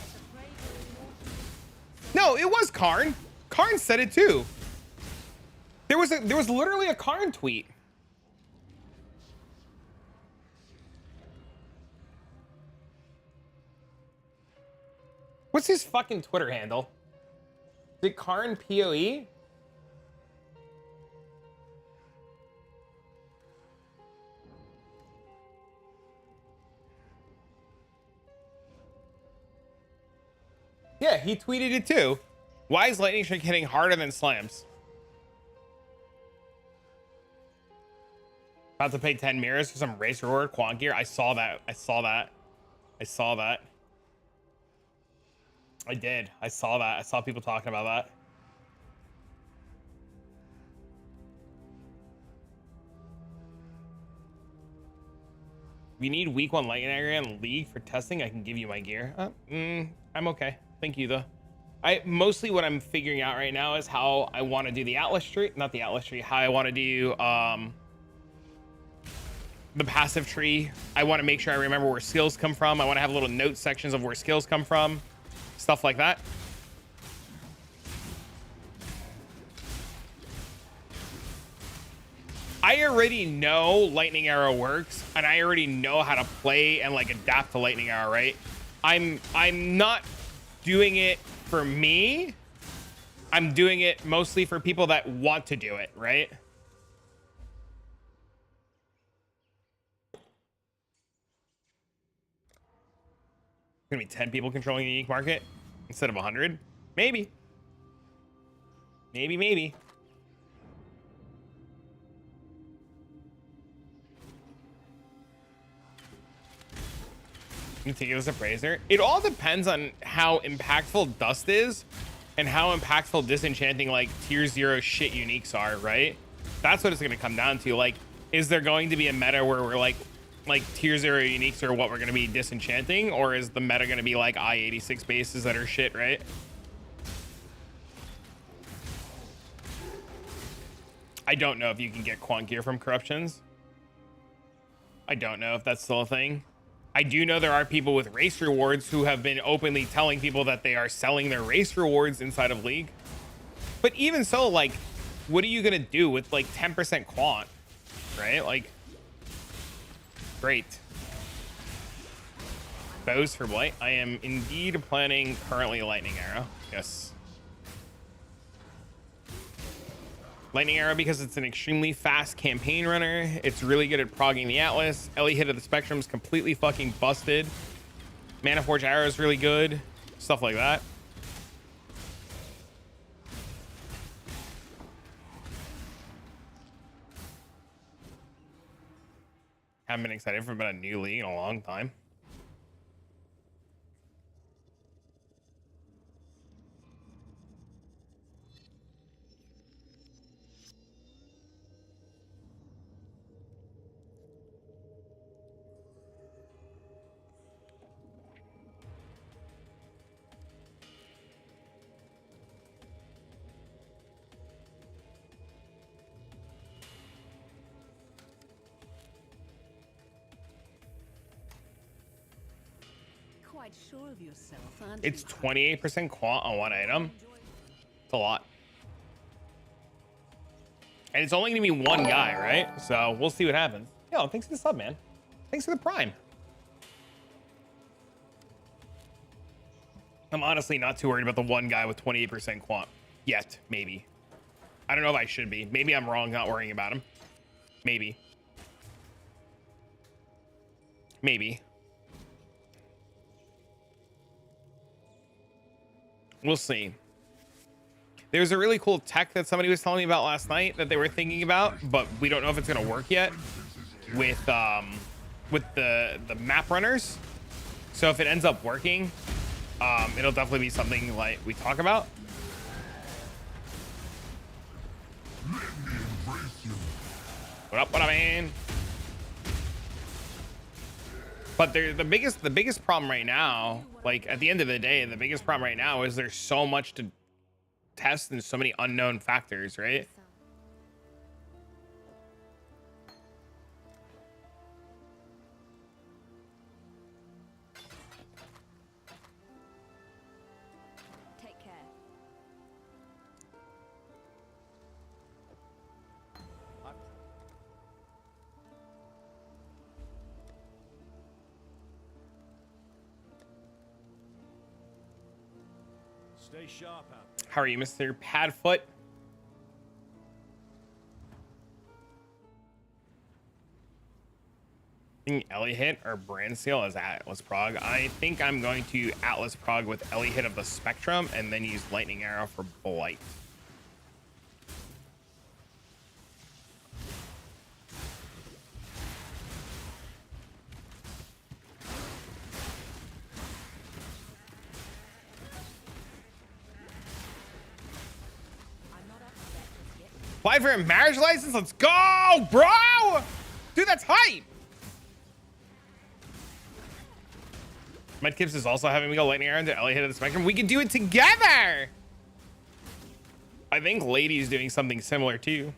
[SPEAKER 1] No, it was Karn. Karn said it too. There was literally a Karn tweet. What's his fucking Twitter handle? Did Karn PoE? Yeah, he tweeted it too. Why is Lightning Strike hitting harder than slams? About to pay 10 mirrors for some race reward quant gear. I saw that. I saw that. I saw that. I did. I saw that. I saw people talking about that. If you need week 1 lightning area in league for testing, I can give you my gear. I'm okay. Thank you though. Mostly what I'm figuring out right now is how I want to do the Atlas tree, not the Atlas tree, how I want to do the passive tree. I want to make sure I remember where skills come from. I want to have little note sections of where skills come from. Stuff like that. I already know Lightning Arrow works, and I already know how to play and like adapt to Lightning Arrow, right? I'm not doing it for me. I'm doing it mostly for people that want to do it, right? Gonna be 10 people controlling the unique market instead of 100. Maybe. Maybe. Meticulous appraiser. It all depends on how impactful dust is and how impactful disenchanting like tier 0 shit uniques are, right? That's what it's gonna come down to. Like, is there going to be a meta where we're like tier 0 uniques are what we're going to be disenchanting, or is the meta going to be like I-86 bases that are shit, right? I don't know if you can get quant gear from corruptions. I don't know if that's still a thing. I do know there are people with race rewards who have been openly telling people that they are selling their race rewards inside of League. But even so, like, what are you going to do with like 10% quant, right? Like, great. Bows for Blight. I am indeed planning currently Lightning Arrow. Yes. Lightning Arrow because it's an extremely fast campaign runner. It's really good at progging the Atlas. Ellie Hit of the Spectrum is completely fucking busted. Mana Forge Arrow is really good. Stuff like that. Haven't been excited for about a new league in a long time.
[SPEAKER 4] Quite sure of yourself, aren't
[SPEAKER 1] It's
[SPEAKER 4] you?
[SPEAKER 1] 28% quant on one item. It's a lot. And it's only gonna be one guy, right? So we'll see what happens. Yo, thanks for the sub, man. Thanks for the prime. I'm honestly not too worried about the one guy with 28% quant yet. Maybe. I don't know if I should be. Maybe I'm wrong not worrying about him. Maybe. Maybe. We'll see. There's a really cool tech that somebody was telling me about last night that they were thinking about, but we don't know if it's going to work yet. with the map runners. So if it ends up working, it'll definitely be something like we talk about. What I mean? But the biggest problem right now, like at the end of the day, the biggest problem right now is there's so much to test and so many unknown factors, right?
[SPEAKER 4] Take care.
[SPEAKER 5] Stay sharp out there.
[SPEAKER 1] How are you, Mr. Padfoot? Ellie hit or brand seal as Atlas Prog. I think I'm going to Atlas Prog with Ellie hit of the Spectrum and then use Lightning Arrow for Blight.
[SPEAKER 4] I'm not up to that just yet.
[SPEAKER 1] Apply for a marriage license? Let's go, bro! Dude, that's hype! Medkips is also having me go Lightning Arrow into Ellie hit of the Spectrum. We can do it together! I think Lady's doing something similar too.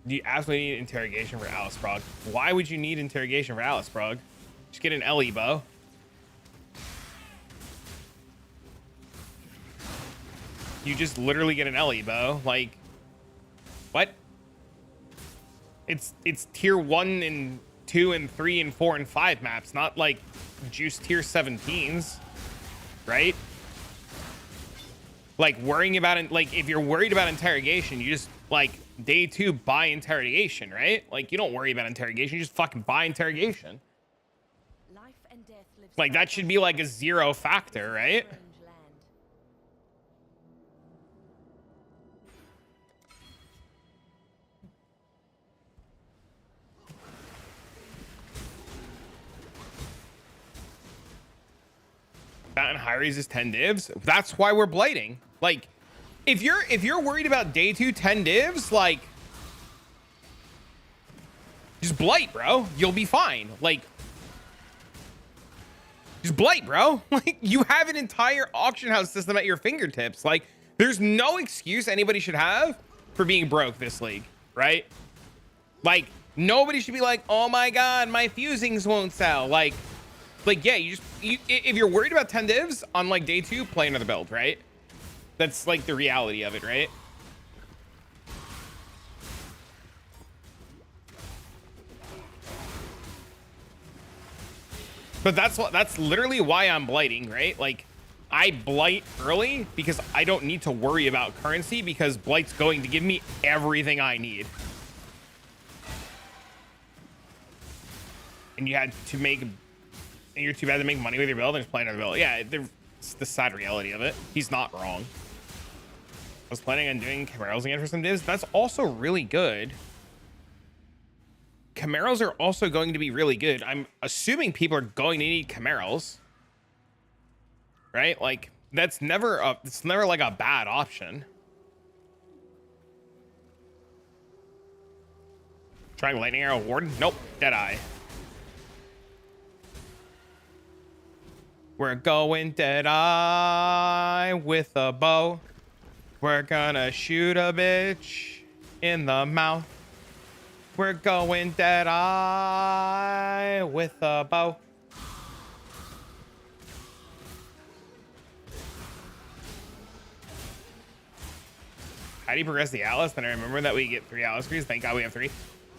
[SPEAKER 1] Do you absolutely need interrogation for Alice Prog? Why would you need interrogation for Alice Prog? Just get an Ellie bow. You just literally get an Ellie bow. Like, what? It's tier 1 and 2 and 3 and 4 and 5 maps, not like juice tier 17s, right? Like worrying about it, like if you're worried about interrogation, you just like day 2 buy interrogation, right? Like you don't worry about interrogation, you just fucking buy interrogation.
[SPEAKER 4] Life and death lives
[SPEAKER 1] Like that should be like a 0 factor, right?
[SPEAKER 4] strange land.
[SPEAKER 1] That and high raise is 10 divs. That's why we're blighting. Like, if you're worried about day 2 10 divs, like, just blight, bro. You'll be fine. Like, just blight, bro. Like, you have an entire auction house system at your fingertips. Like, there's no excuse anybody should have for being broke this league, right? Like, nobody should be like, oh my god, my fusings won't sell. Like, yeah, if you're worried about 10 divs on like day 2, play another build, right? That's like the reality of it, right? But that's literally why I'm blighting, right? Like I blight early because I don't need to worry about currency because blight's going to give me everything I need. And you had to make, and you're too bad to make money with your build and just play another build. Yeah, it's the sad reality of it. He's not wrong. I was planning on doing Camaros again for some divs. That's also really good. Camaros are also going to be really good. I'm assuming people are going to need Camaros, right? Like it's never like a bad option. Trying Lightning Arrow Warden? Nope, Deadeye. We're going Deadeye with a bow. We're gonna shoot a bitch in the mouth. We're going Deadeye with a bow. How do you progress the Atlas? Then I remember that we get 3 Atlas crews. Thank God we have 3.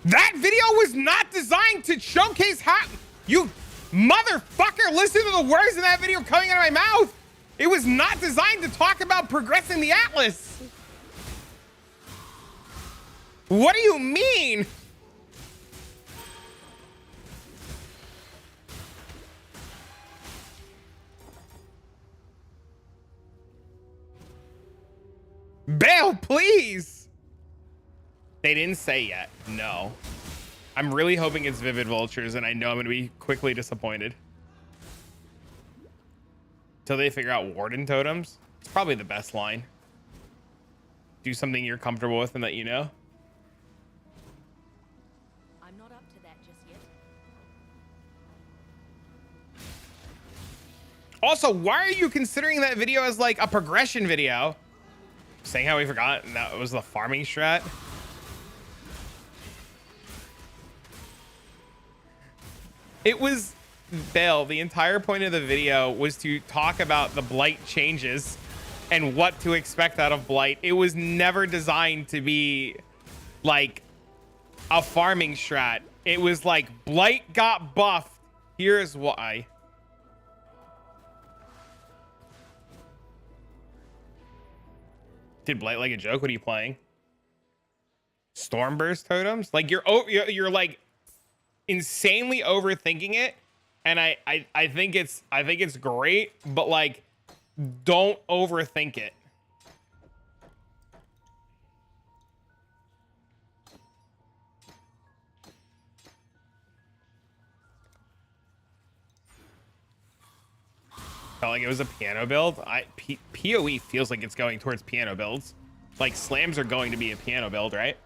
[SPEAKER 1] That video was not designed to showcase how you motherfucker listen to the words in that video coming out of my mouth. It was not designed to talk about progressing the Atlas. What do you mean? Bail, please. They didn't say yet. No. I'm really hoping it's Vivid Vultures, and I know I'm going to be quickly disappointed. Till they figure out Warden Totems. It's probably the best line. Do something you're comfortable with and that you know.
[SPEAKER 4] I'm not up to that just yet.
[SPEAKER 1] Also, why are you considering that video as like a progression video? Saying how we forgot and that was the farming strat. It was Bale. The entire point of the video was to talk about the Blight changes and what to expect out of Blight. It was never designed to be like a farming strat. It was like Blight got buffed. Here's why. Did Blight like a joke? What are you playing? Stormburst totems? Like you're like insanely overthinking it, and I think it's great, but like don't overthink it. Felt like it was a piano build. PoE feels like it's going towards piano builds. Like slams are going to be a piano build, right?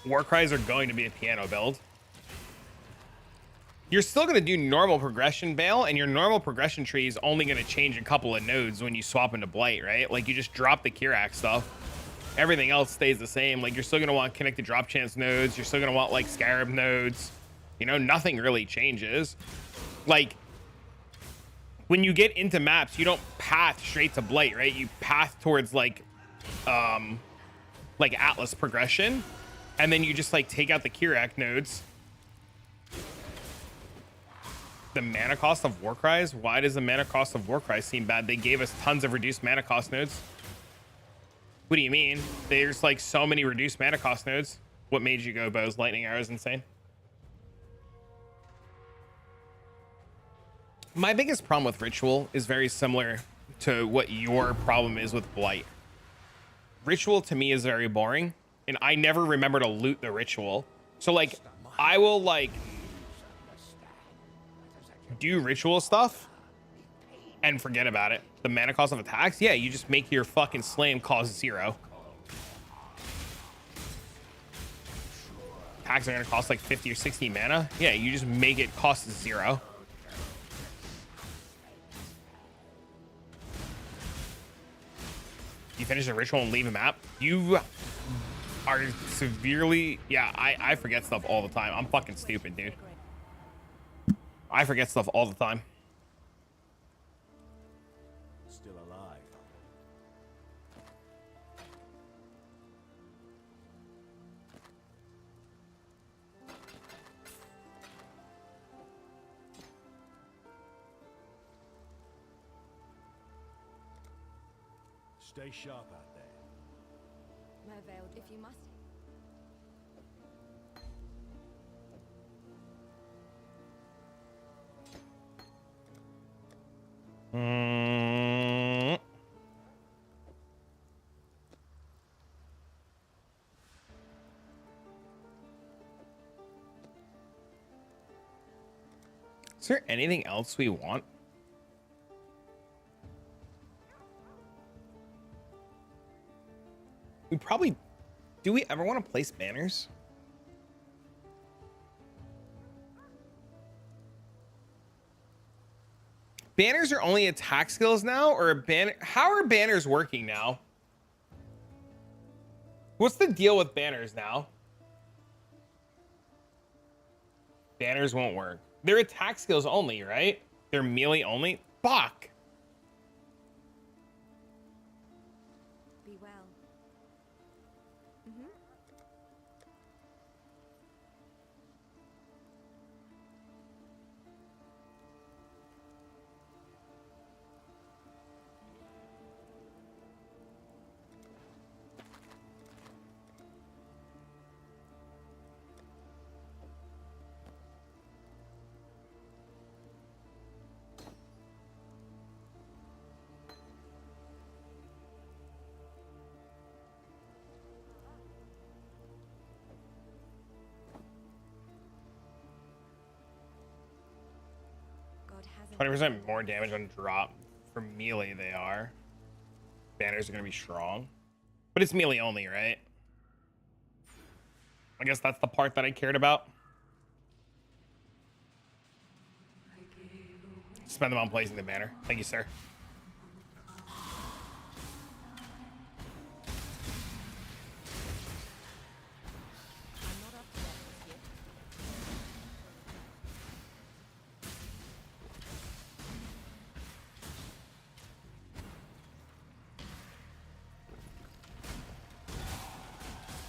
[SPEAKER 1] Warcries are going to be a piano build. You're still going to do normal progression, Bale, and your normal progression tree is only going to change a couple of nodes when you swap into Blight, right? Like you just drop the Kirak stuff. Everything else stays the same. Like you're still going to want connected drop chance nodes. You're still going to want like Scarab nodes. You know, nothing really changes. Like when you get into maps, you don't path straight to Blight, right? You path towards like Atlas progression, and then you just like take out the Kirak nodes. The mana cost of Warcries? Why does the mana cost of Warcries seem bad? They gave us tons of reduced mana cost nodes. What do you mean? There's like so many reduced mana cost nodes. What made you go bows? Lightning arrows insane. My biggest problem with Ritual is very similar to what your problem is with Blight. Ritual to me is very boring, and I never remember to loot the Ritual. So like I will like do Ritual stuff and forget about it. The mana cost of attacks, yeah, you just make your fucking slam cost 0. Attacks are gonna cost like 50 or 60 mana. Yeah, you just make it cost 0. You finish a ritual and leave a map. You are severely, yeah, I forget stuff all the time. I'm fucking stupid, dude. I forget stuff all the time.
[SPEAKER 5] Still alive. Stay sharp out there.
[SPEAKER 4] No veil if you must.
[SPEAKER 1] Is there anything else we want? We probably... Do we ever want to place banners? Banners are only attack skills now, or a banner? How are banners working now? What's the deal with banners now? Banners won't work. They're attack skills only, right? They're melee only? Fuck!
[SPEAKER 4] Be well.
[SPEAKER 1] 20% more damage on drop. For melee, they are. Banners are going to be strong. But it's melee only, right? I guess that's the part that I cared about. Spend them on placing the banner. Thank you, sir.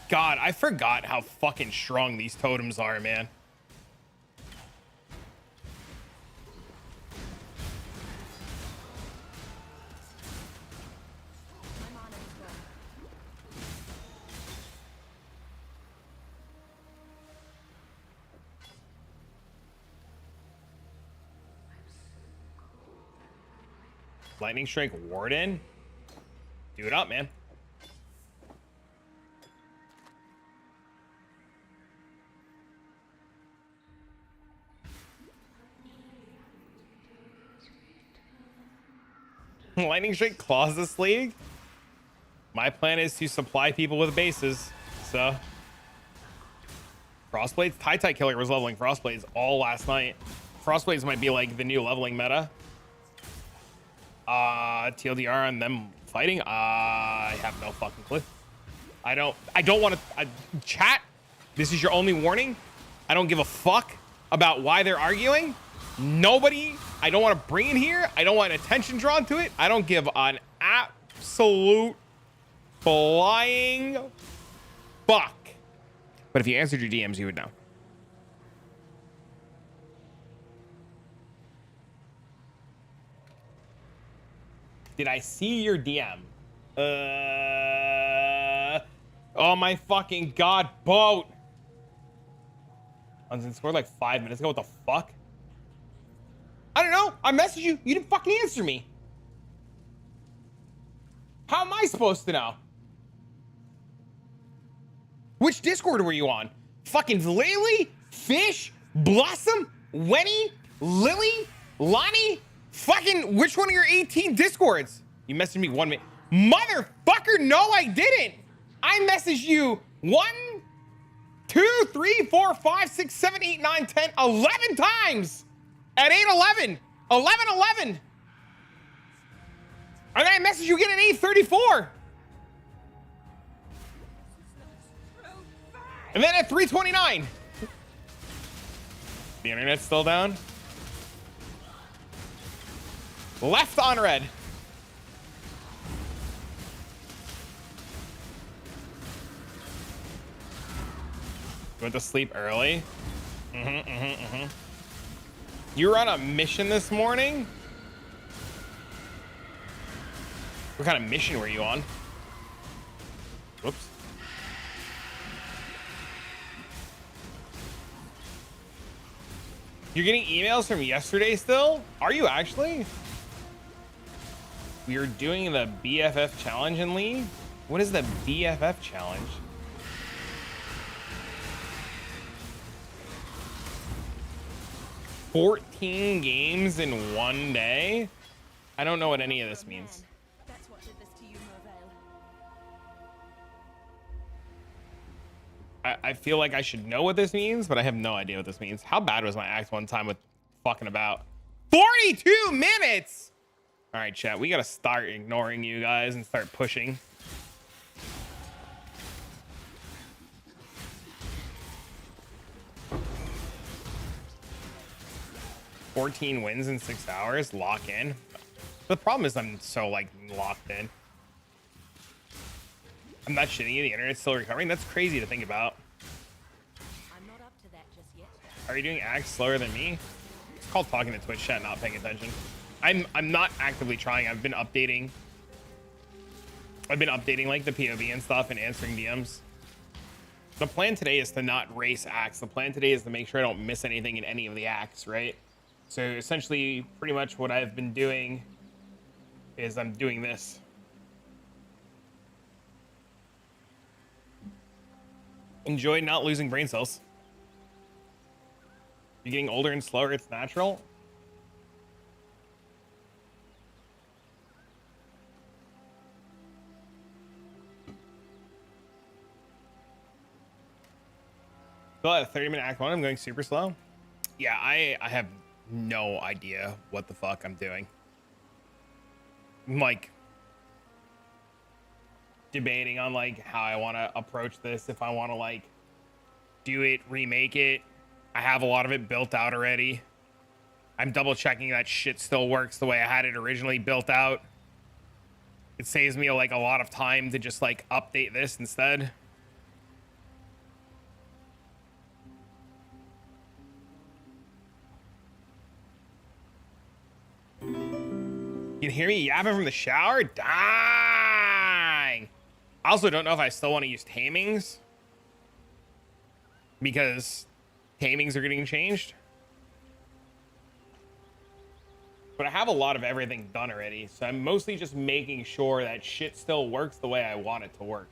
[SPEAKER 1] God, I forgot how fucking strong these totems are, man. Lightning Strike Warden? Do it up, man. Lightning Strike claws this league. My plan is to supply people with bases. So Frostblades, Tai Killer was leveling Frostblades all last night. Frostblades might be like the new leveling meta. TLDR on them fighting. I have no fucking clue. I don't want to chat. This is your only warning. I don't give a fuck about why they're arguing. Nobody, I don't want to bring it here. I don't want attention drawn to it. I don't give an absolute flying fuck. But if you answered your DMs, you would know. Did I see your DM? Oh my fucking god, boat. Unsin scored like 5 minutes ago. What the fuck? I don't know. I messaged you. You didn't fucking answer me. How am I supposed to know? Which Discord were you on? Fucking Lily, Fish, Blossom, Wenny, Lily, Lonnie? Fucking which one of your 18 Discords? You messaged me 1 minute. Motherfucker, no, I didn't. I messaged you 1, 2, 3, 4, 5, 6, 7, 8, 9, 10, 11 times. At 8:11, 11:11, and then I messaged you again at 8:34, and then at 3:29. The internet's still down. Left on red. Went to sleep early. You were on a mission this morning? What kind of mission were you on? Whoops. You're getting emails from yesterday still? Are you actually? We are doing the BFF challenge in League? What is the BFF challenge? $14 games in 1 day? I don't know what any of this means.
[SPEAKER 4] That's what did this to you, Mervale.
[SPEAKER 1] I feel like I should know what this means, but I have no idea what this means. How bad was my act one time with fucking about? 42 minutes! All right, chat, we gotta start ignoring you guys and start pushing. $14 wins in 6 hours, lock in. The problem is I'm so like locked in. I'm not shitting you, the internet's still recovering. That's crazy to think about.
[SPEAKER 4] I'm not up to that just yet.
[SPEAKER 1] Are you doing acts slower than me? It's called talking to Twitch chat, not paying attention. I'm not actively trying. I've been updating like the POV and stuff and answering DMs. The plan today is to not race acts. The plan today is to make sure I don't miss anything in any of the acts, right? So essentially, pretty much what I've been doing is I'm doing this. Enjoy not losing brain cells. You're getting older and slower. It's natural. Still at 30-minute act 1. I'm going super slow. Yeah, I have no idea what the fuck I'm doing. I'm like debating on like how I want to approach this. If I want to like do it, remake it. I have a lot of it built out already. I'm double checking that shit still works the way I had it originally built out. It saves me like a lot of time to just like update this instead. You can hear me yapping from the shower? Dang! I also don't know if I still want to use tamings, because tamings are getting changed. But I have a lot of everything done already, so I'm mostly just making sure that shit still works the way I want it to work.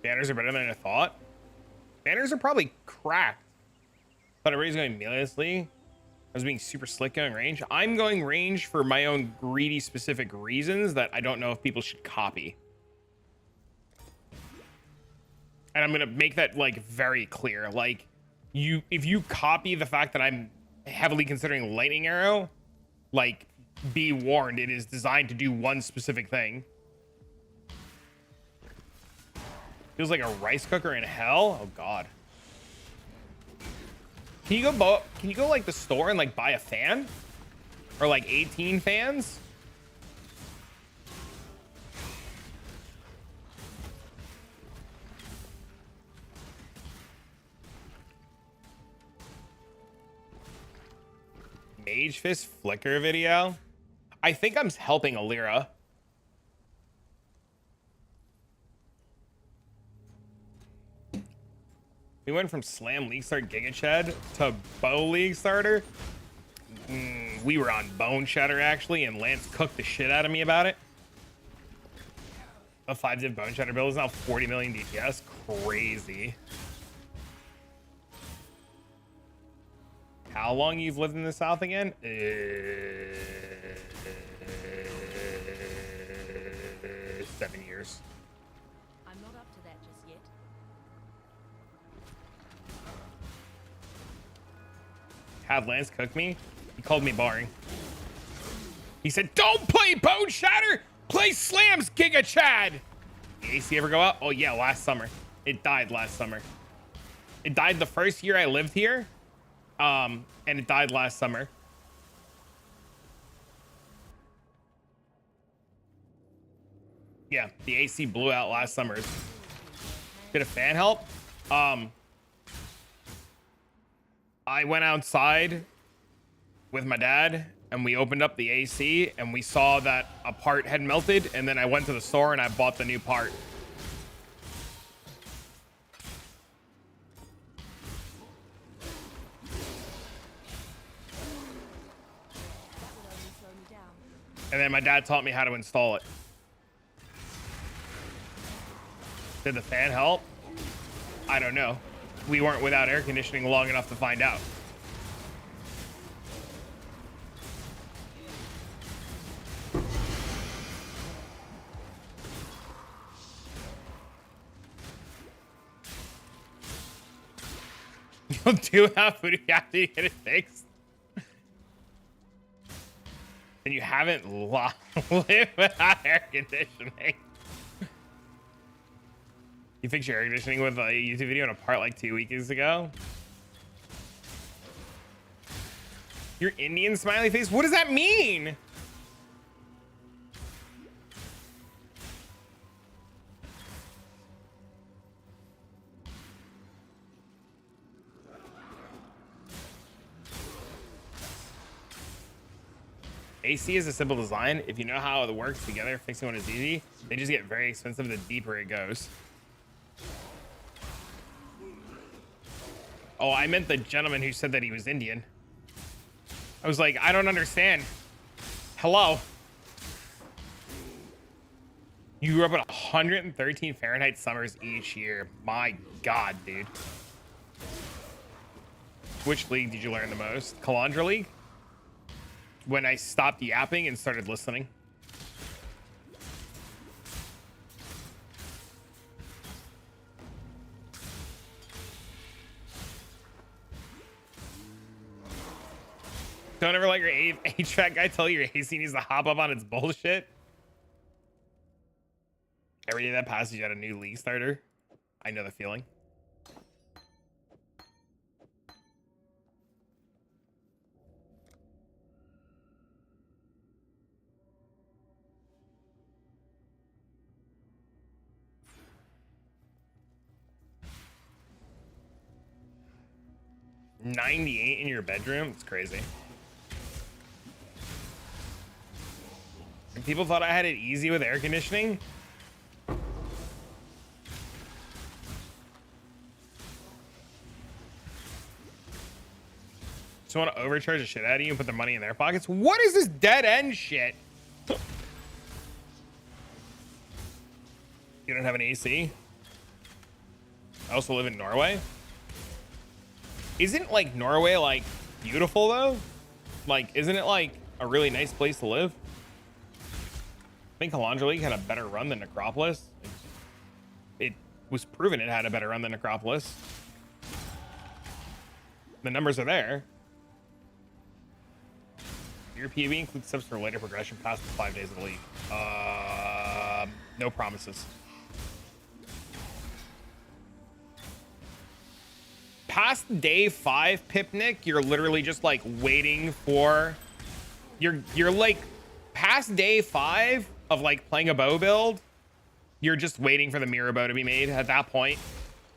[SPEAKER 1] Banners are better than I thought. Banners are probably cracked. But everybody's going melee'lessly. I was being super slick going range. I'm going range for my own greedy specific reasons that I don't know if people should copy. And I'm gonna make that like very clear. Like if you copy the fact that I'm heavily considering lightning arrow, like be warned, it is designed to do one specific thing. Feels like a rice cooker in hell. Oh god. Can you go like the store and like buy a fan? Or like 18 fans? Mage Fist Flicker video? I think I'm helping Alira. We went from Slam League Start Giga Chad to Bow League Starter. We were on Bone Shatter actually, and Lance cooked the shit out of me about it. A 5-zip Bone Shatter build is now 40 million DPS. Crazy. How long you've lived in the South again? 7 years.
[SPEAKER 4] I'm not up to that just yet.
[SPEAKER 1] Had Lance cook me. He called me boring. He said, "Don't play Bone Shatter. Play Slams, Giga Chad." The AC ever go up? Oh yeah, last summer. It died last summer. It died the first year I lived here. And it died last summer. Yeah, the AC blew out last summer. Did a fan help? I went outside with my dad and we opened up the AC and we saw that a part had melted, and then I went to the store and I bought the new part. And then my dad taught me how to install it. Did the fan help? I don't know. We weren't without air conditioning long enough to find out. You'll do have food after you get it fixed. And you haven't lived without air conditioning. You fixed your air conditioning with a YouTube video on a part like 2 weeks ago. Your Indian smiley face? What does that mean? AC is a simple design. If you know how it works together, fixing one is easy. They just get very expensive the deeper it goes. Oh, I meant the gentleman who said that he was Indian. I was like, I don't understand. Hello. You grew up at 113 Fahrenheit summers each year. My God, dude. Which league did you learn the most? Calandra League? when I stopped yapping and started listening. Don't ever let your HVAC guy tell you your AC needs to hop up on its bullshit. Every day that passes, you got a new league starter. I know the feeling. $98 in your bedroom? It's crazy. And people thought I had it easy with air conditioning. Just want to overcharge the shit out of you and put the money in their pockets. What is this dead end shit? You don't have an AC? I also live in Norway. Isn't like Norway like beautiful though? Like, isn't it like a really nice place to live? I think Halandra League had a better run than Necropolis. It was proven it had a better run than Necropolis. The numbers are there. Your PB includes steps for later progression past the 5 days of the league. No promises. Past day 5, Pipnik, you're literally just like waiting for you're like past day 5 of like playing a bow build, you're just waiting for the mirror bow to be made at that point,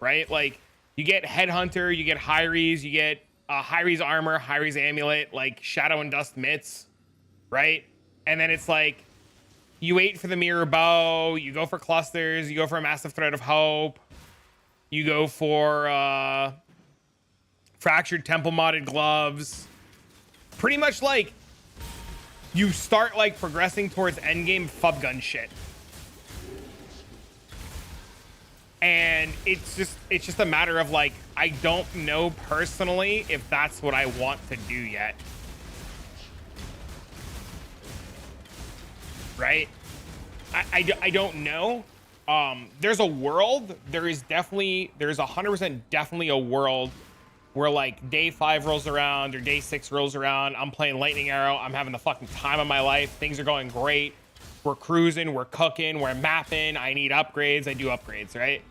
[SPEAKER 1] right? Like you get Headhunter, you get Hyries, you get Hyries armor, Hyries amulet, like Shadow and Dust mitts, right? And then it's like you wait for the mirror bow, you go for clusters, you go for a massive thread of hope, you go for fractured temple modded gloves. Pretty much like you start like progressing towards endgame fub gun shit. And it's just a matter of like, I don't know personally if that's what I want to do yet. Right? I don't know. There's a world, there's 100% definitely a world where like day 5 rolls around or day 6 rolls around. I'm playing Lightning Arrow. I'm having the fucking time of my life. Things are going great. We're cruising, we're cooking, we're mapping. I need upgrades. I do upgrades, right?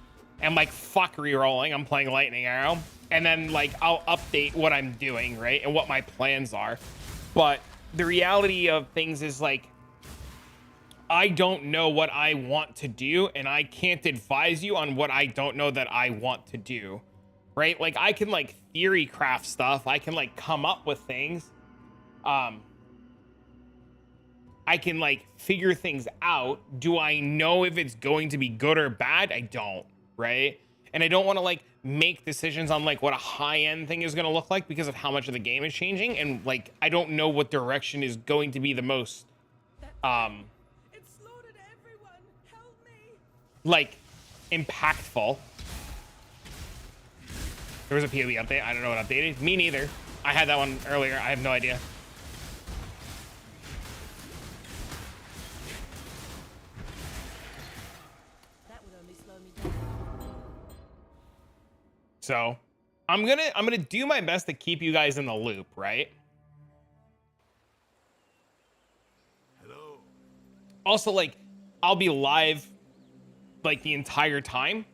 [SPEAKER 1] And like fuck re-rolling. I'm playing Lightning Arrow. And then like I'll update what I'm doing, right? And what my plans are. But the reality of things is like, I don't know what I want to do, and I can't advise you on what I don't know that I want to do. Right? Like I can like theory craft stuff. I can like come up with things. I can like figure things out. Do I know if it's going to be good or bad? I don't, right? And I don't want to like make decisions on like what a high-end thing is going to look like because of how much of the game is changing. And like, I don't know what direction is going to be the most,
[SPEAKER 4] It slaughtered everyone. Help me.
[SPEAKER 1] like impactful. There was a PoE update. I don't know what updated. Me neither. I had that one earlier. I have no idea.
[SPEAKER 4] That would only slow me down.
[SPEAKER 1] So I'm gonna do my best to keep you guys in the loop, right?
[SPEAKER 5] Hello.
[SPEAKER 1] Also, like, I'll be live like the entire time.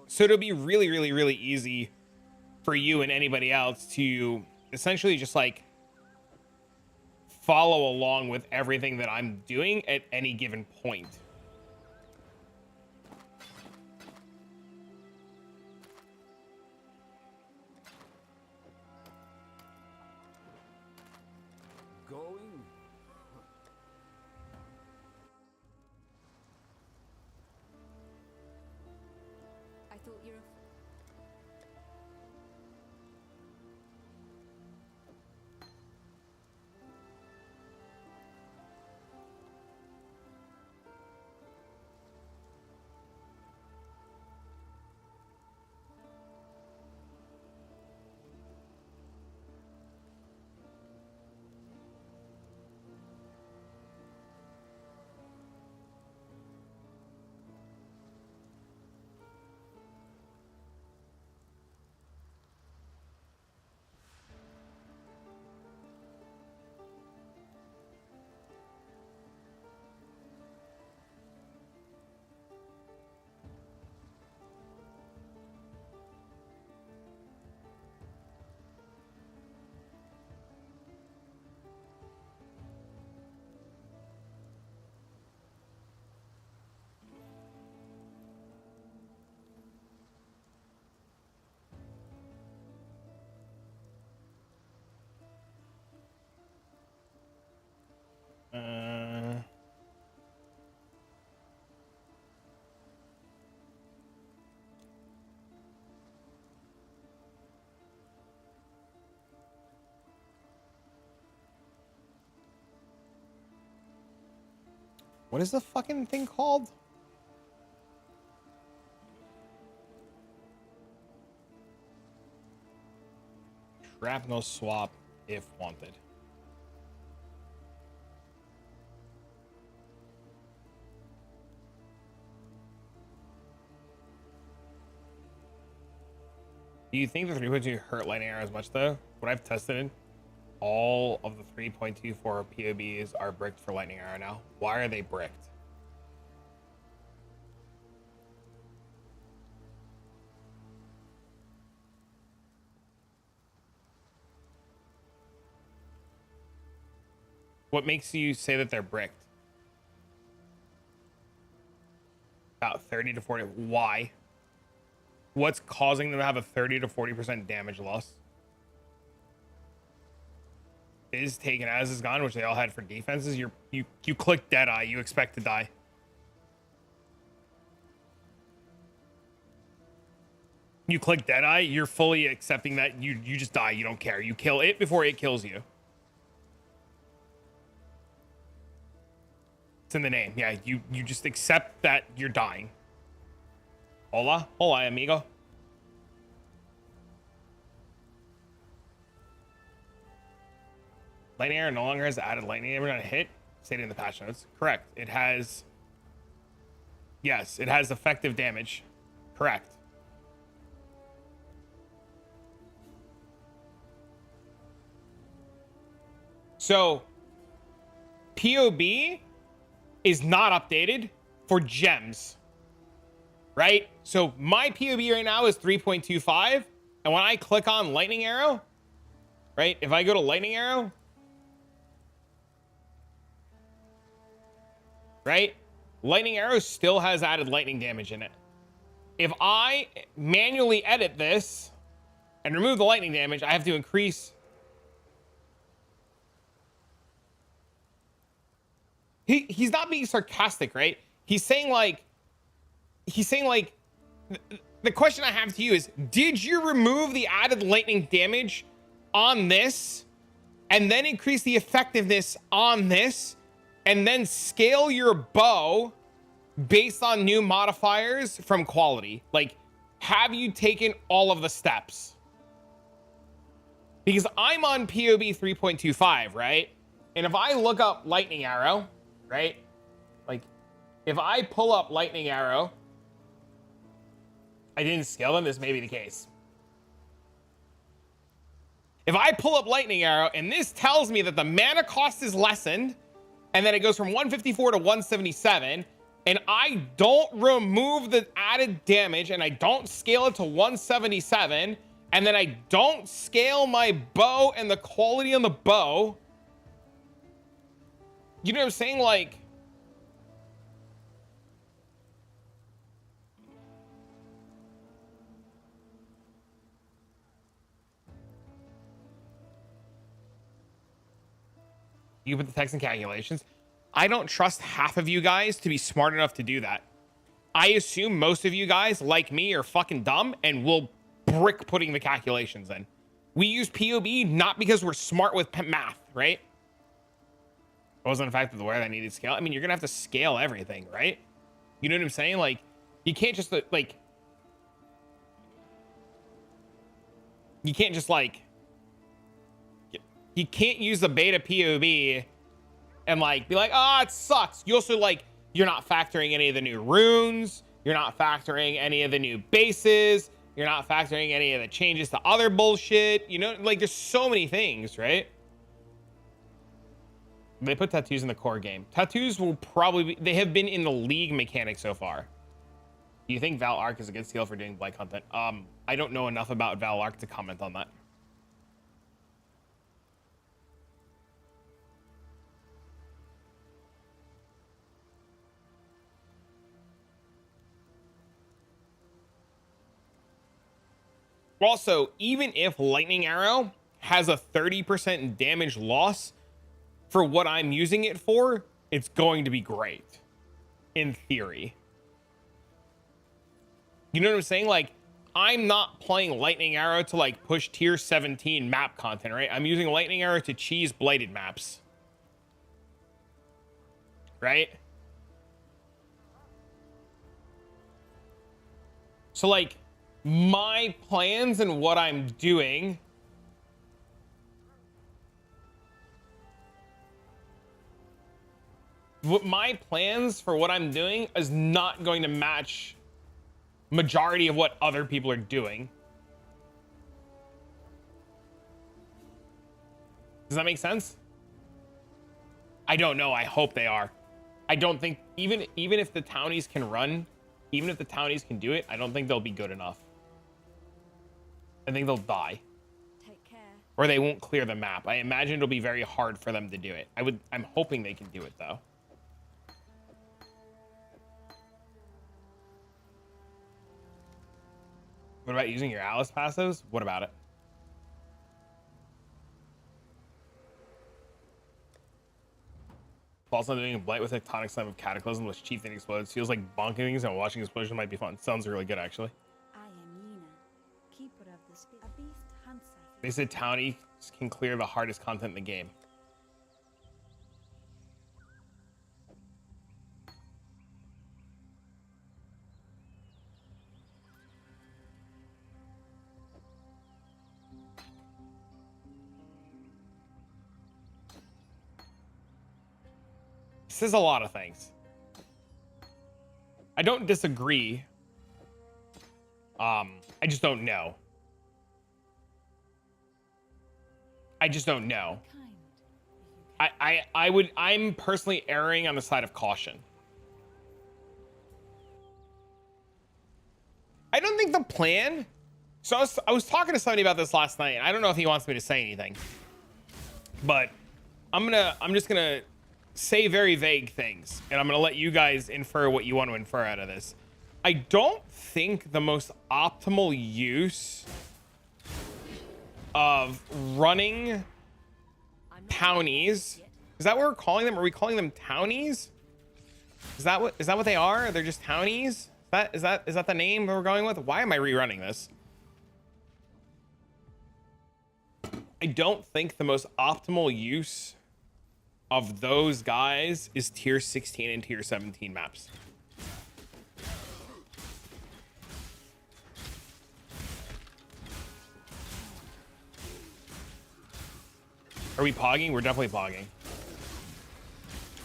[SPEAKER 1] So it'll be really, really, really easy for you and anybody else to essentially just like follow along with everything that I'm doing at any given point.
[SPEAKER 5] Going?
[SPEAKER 4] I thought you're a...
[SPEAKER 1] What is the fucking thing called? Shrapnel swap if wanted. Do you think the 3.2 hurt lightning arrow as much though? What I've tested, all of the 3.24 POBs are bricked for lightning arrow now. Why are they bricked? What makes you say that they're bricked? About 30 to 40. Why? What's causing them to have a 30 to 40% damage loss? Is taken as is gone, which they all had for defenses. You click Deadeye, you expect to die. You click Deadeye, you're fully accepting that you just die. You don't care. You kill it before it kills you. It's in the name. Yeah, you just accept that you're dying. Hola, amigo. Lightning arrow no longer has added lightning damage on a hit. Stated in the patch notes. Correct. It has. Yes, it has effective damage. Correct. So, POB is not updated for gems, right? So my POB right now is 3.25, and when I click on lightning arrow, right? If I go to lightning arrow, right? Lightning arrow still has added lightning damage in it. If I manually edit this and remove the lightning damage, I have to increase. He's not being sarcastic, right? He's saying like the question I have to you is, did you remove the added lightning damage on this and then increase the effectiveness on this and then scale your bow based on new modifiers from quality? Like, have you taken all of the steps? Because I'm on POB 3.25, right? And if I look up lightning arrow, right? Like, if I pull up lightning arrow, I didn't scale them. This may be the case. If I pull up lightning arrow and this tells me that the mana cost is lessened and then it goes from 154 to 177, and I don't remove the added damage and I don't scale it to 177, and then I don't scale my bow and the quality on the bow, you know what I'm saying? Like, you put the text in calculations. I don't trust half of you guys to be smart enough to do that. I assume most of you guys, like me, are fucking dumb and will brick putting the calculations in. We use POB not because we're smart with math, right? It wasn't the fact of the way that needed scale. I mean, you're gonna have to scale everything, right? You know what I'm saying? Like, you can't just like, you can't just like, you can't use the beta POB and like be like, oh, it sucks. You also like, you're not factoring any of the new runes. You're not factoring any of the new bases. You're not factoring any of the changes to other bullshit. You know, like, there's so many things, right? They put tattoos in the core game. Tattoos will probably be, they have been in the league mechanic so far. Do you think Val Arc is a good skill for doing Blight content? I don't know enough about Val Arc to comment on that. Also, even if Lightning Arrow has a 30% damage loss for what I'm using it for, it's going to be great. In theory. You know what I'm saying? Like, I'm not playing Lightning Arrow to like push tier 17 map content, right? I'm using Lightning Arrow to cheese blighted maps. Right? So like my plans and what I'm doing my plans for what I'm doing is not going to match majority of what other people are doing. Does that make sense? I don't know. I hope they are. I don't think even if the townies can run, even if the townies can do it, I don't think they'll be good enough. I think they'll die.
[SPEAKER 4] Take care.
[SPEAKER 1] Or they won't clear the map. I imagine it'll be very hard for them to do it. I'm hoping they can do it though. What about using your Alice passives? What about it? Also doing a Blight with Tectonic Slam of Cataclysm, which chief thing explodes. Feels like bonking things and watching explosions might be fun. Sounds really good, actually.
[SPEAKER 4] I am Yena, keeper of the spirit. A beast hunts like
[SPEAKER 1] They said townies can clear the hardest content in the game. Says a lot of things. I don't disagree. I just don't know. I just don't know. I'm personally erring on the side of caution. I don't think the plan. So I was talking to somebody about this last night. I don't know if he wants me to say anything, but I'm just gonna say very vague things, and I'm gonna let you guys infer what you want to infer out of this. I don't think the most optimal use of running townies, is that what we're calling them? Are we calling them townies? Is that what they are? They're just townies? Is that the name that we're going with? Why am I rerunning this? I don't think the most optimal use of those guys is tier 16 and tier 17 maps. Are we pogging? We're definitely pogging.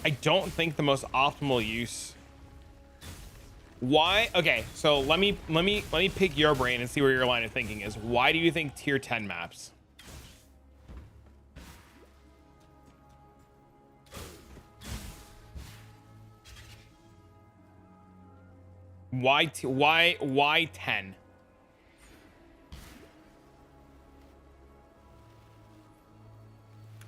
[SPEAKER 1] I don't think the most optimal use. Why? Okay, so let me pick your brain and see where your line of thinking is. Why do you think tier 10 maps? Why 10?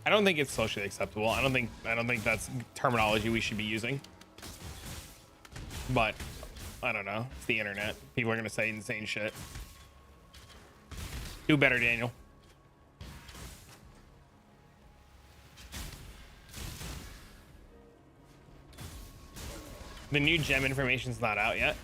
[SPEAKER 1] I don't think it's socially acceptable. I don't think that's terminology we should be using. But I don't know. It's the internet. People are gonna say insane shit. Do better, Daniel. The new gem information's not out yet.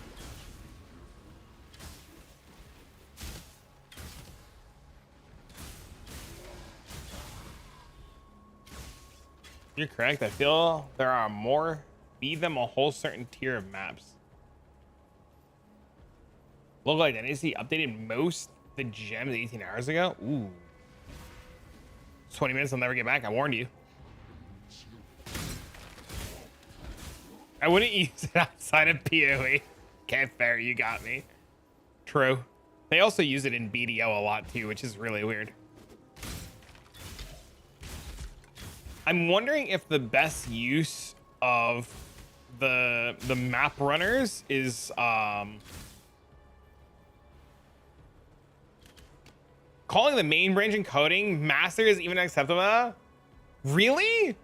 [SPEAKER 1] You're correct. I feel there are more. Feed them a whole certain tier of maps. Local identity updated most the gems 18 hours ago. Ooh. 20 minutes. I'll never get back. I warned you. I wouldn't use it outside of PoE. Okay, fair. You got me. True. They also use it in BDO a lot too, which is really weird. I'm wondering if the best use of the map runners is calling the main branch encoding master is even acceptable. Really?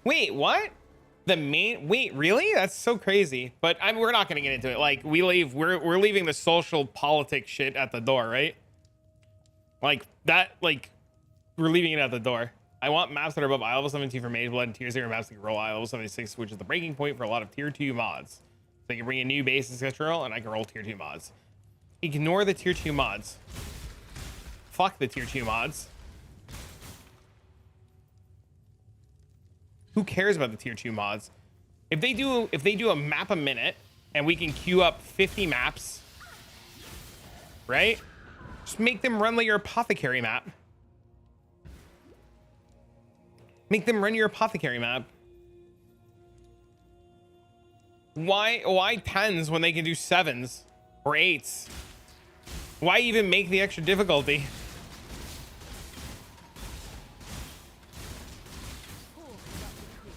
[SPEAKER 1] Wait, what? Wait, really? That's so crazy. But we're not gonna get into it. Like we're leaving the social politics shit at the door, right? Like that, like we're leaving it at the door. I want maps that are above eye level 17 for Mage Blood and tier 0 maps that can roll eye level 76, which is the breaking point for a lot of tier 2 mods. They can bring a new base and roll, and I can roll tier 2 mods. Ignore the tier 2 mods. Fuck the tier 2 mods. Who cares about the tier 2 mods? If they do a map a minute and we can queue up 50 maps right? Just make them run like your apothecary map. Make them run your apothecary map. Why 10s when they can do 7s or 8s? Why even make the extra difficulty?
[SPEAKER 4] Poor corrupted creature.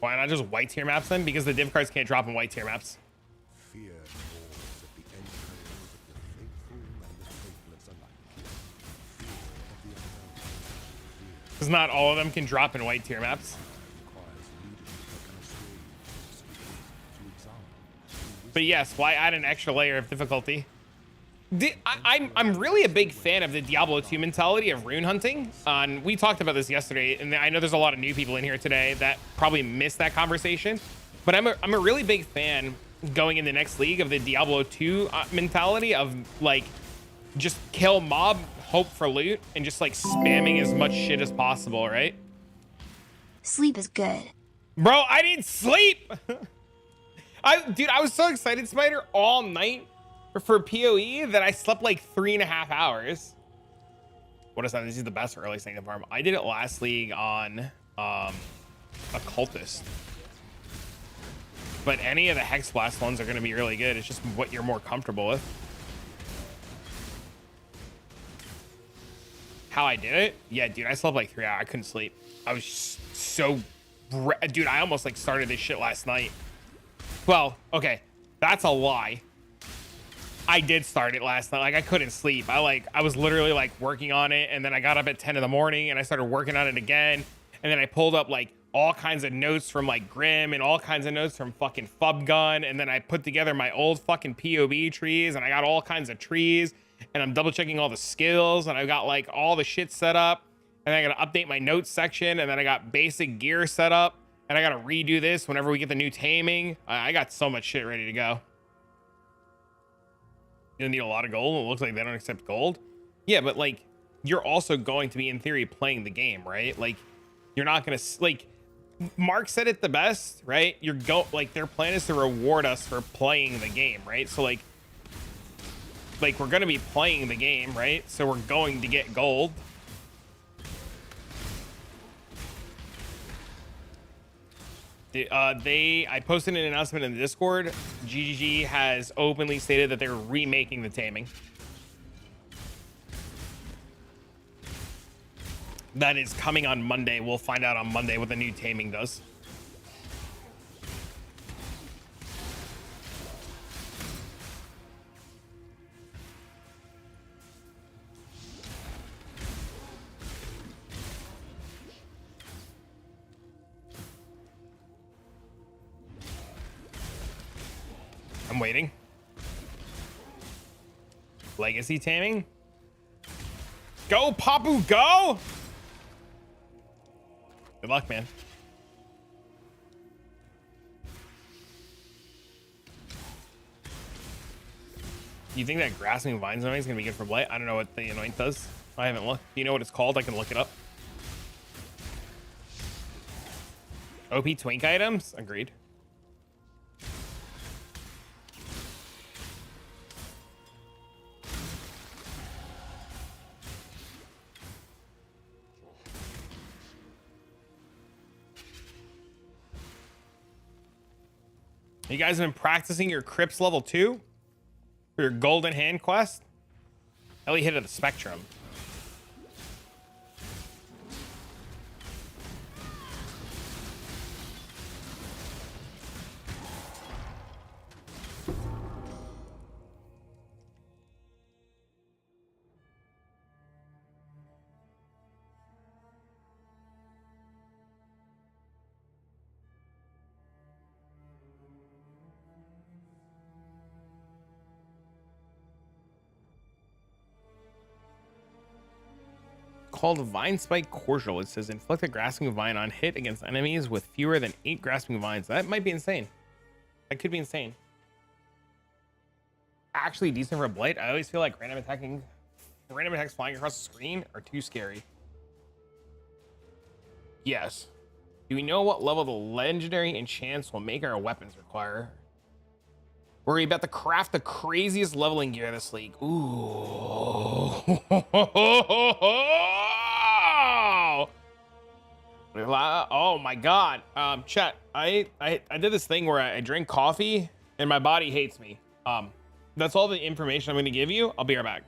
[SPEAKER 1] Why not just white tier maps then? Because the div cards can't drop in white tier maps.
[SPEAKER 5] Fear falls at the entrails of the faithful and the faithless alike. Fear of the unknown.
[SPEAKER 1] Because not all of them can drop in white tier maps.
[SPEAKER 5] Requires leadership that can assuage to example.
[SPEAKER 1] But yes, why add an extra layer of difficulty? I'm really a big fan of the Diablo 2 mentality of rune hunting. We talked about this yesterday, and I know there's a lot of new people in here today that probably missed that conversation. But I'm a really big fan going in the next league of the Diablo 2 mentality of like just kill mob, hope for loot, and just like spamming as much shit as possible, right?
[SPEAKER 3] Sleep is good.
[SPEAKER 1] Bro, I didn't sleep. Dude, I was so excited, Spider, all night for PoE that I slept like 3.5 hours. What is that? This is the best for early Sanctum farm. I did it last league on Occultist. But any of the Hex Blast ones are going to be really good. It's just what you're more comfortable with. How I did it? Yeah, dude, I slept like 3 hours. I couldn't sleep. I was so... Dude, I almost like started this shit last night. Well, okay, that's a lie. I did start it last night. Like, I couldn't sleep. I was literally like working on it, and then I got up at 10 in the morning and I started working on it again. And then I pulled up like all kinds of notes from like Grim and all kinds of notes from fucking Fubgun. And then I put together my old fucking POB trees, and I got all kinds of trees, and I'm double checking all the skills, and I got like all the shit set up, and I got to update my notes section, and then I got basic gear set up, and I got to redo this whenever we get the new taming. I got so much shit ready to go. You don't need a lot of gold. It looks like they don't accept gold. Yeah, but like, you're also going to be in theory playing the game, right? Like, you're not gonna like, Mark said it the best, right? Like, their plan is to reward us for playing the game, right? So like we're gonna be playing the game, right? So we're going to get gold. I posted an announcement in the Discord. GGG has openly stated that they're remaking the taming. That is coming on Monday. We'll find out on Monday what the new taming does. I'm waiting. Legacy taming. Go, Papu, go! Good luck, man. You think that grasping vines anointing is gonna be good for Blight? I don't know what the anoint does. I haven't looked. Do you know what it's called? I can look it up. OP twink items? Agreed. You guys have been practicing your Crypts level 2 for your golden hand quest? Ellie hit at the spectrum. Called Vine Spike Cordial. It says inflict a grasping vine on hit against enemies with fewer than 8 grasping vines. That might be insane. That could be insane. Actually decent for a Blight. I always feel like random attacks flying across the screen are too scary. Yes. Do we know what level the legendary enchants will make our weapons require? Worry about to craft the craziest leveling gear this league. Ooh. Oh my god. Chat, I did this thing where I drink coffee and my body hates me. That's all the information I'm going to give you. I'll be right back.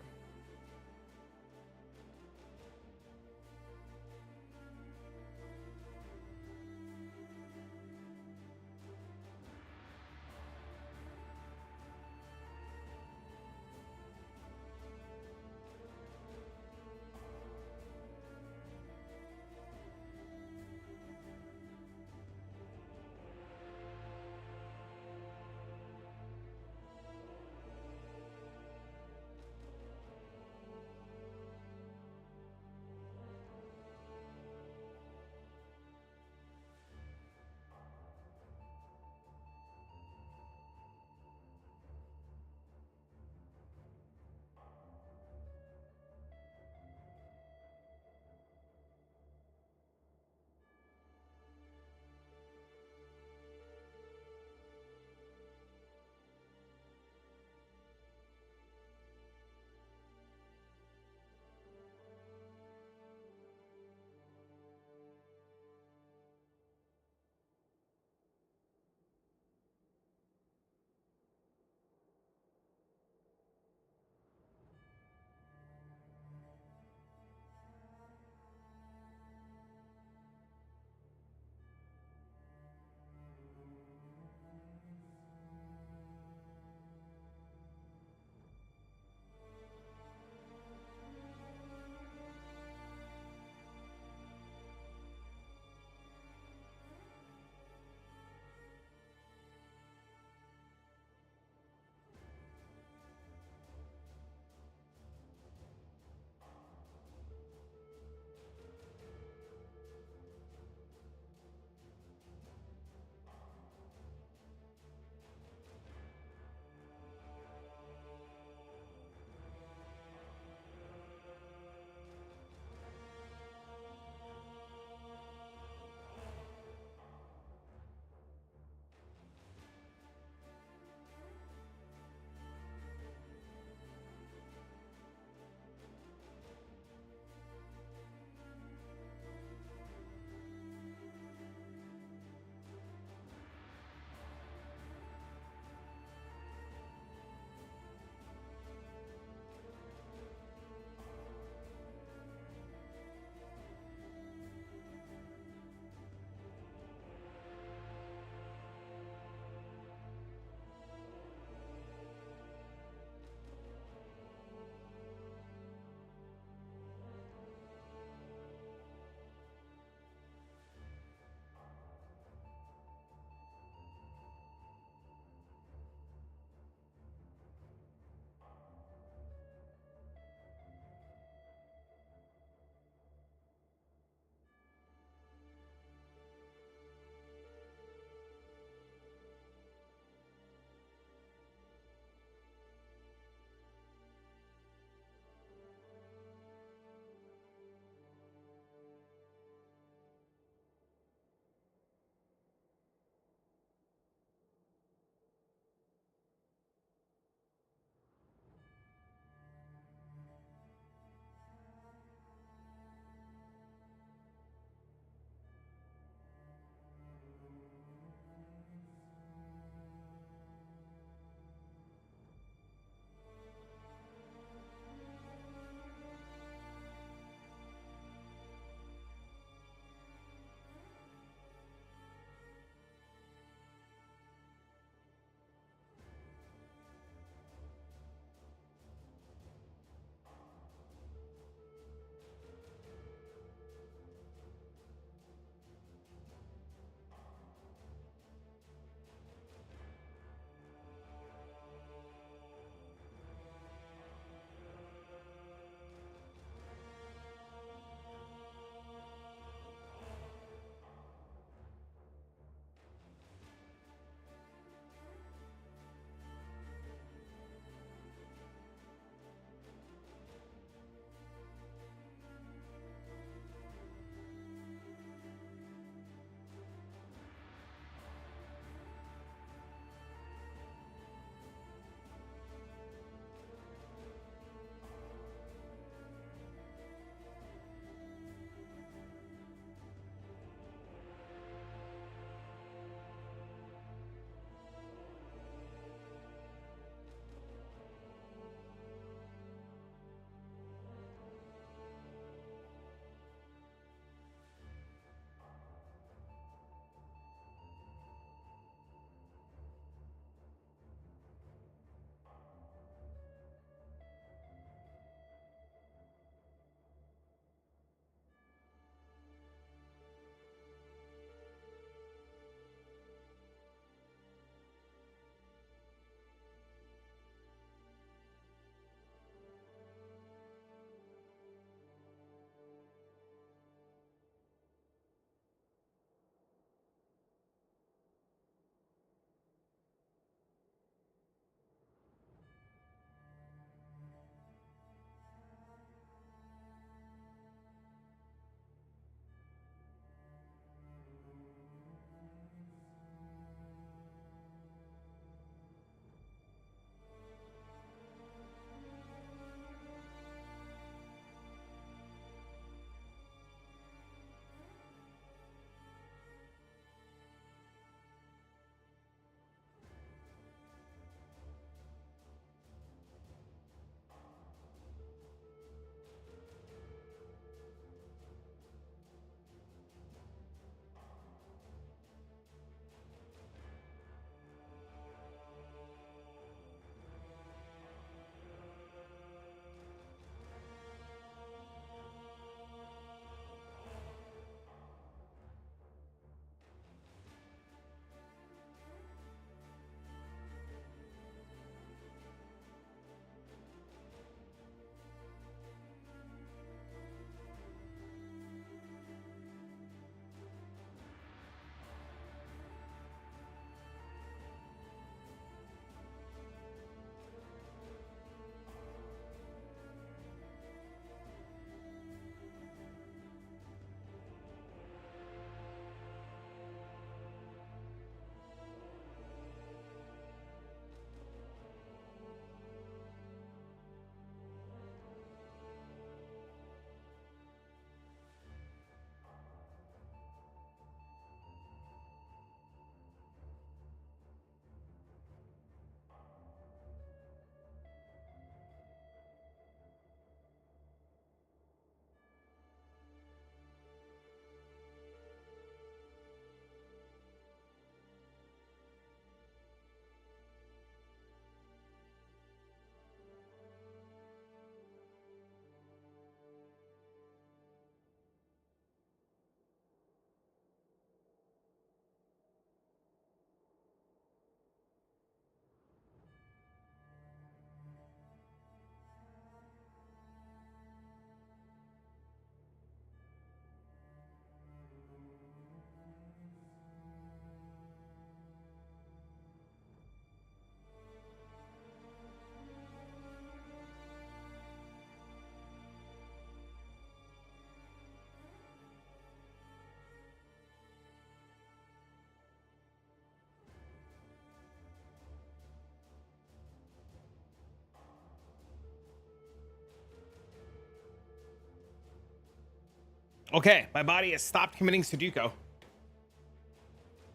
[SPEAKER 1] Okay, my body has stopped committing Sudoku.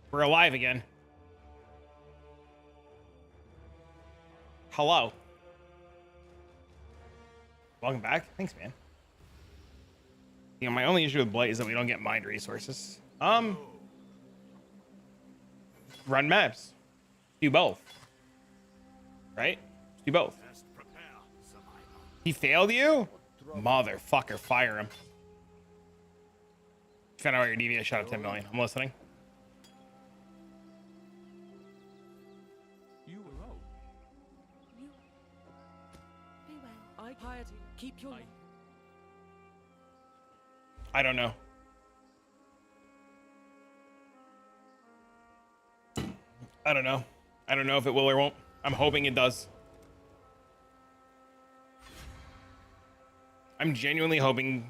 [SPEAKER 1] We're alive again. Hello. Welcome back. Thanks, man. You know, my only issue with Blight is that we don't get mind resources. Run maps. Do both. Right? Do both. He failed you? Motherfucker, fire him. Found out your DVS shot up 10 million. I'm listening.
[SPEAKER 2] You alone.
[SPEAKER 4] You be well. I piety. Keep your.
[SPEAKER 1] I don't know. I don't know. I don't know if it will or won't. I'm hoping it does. I'm genuinely hoping.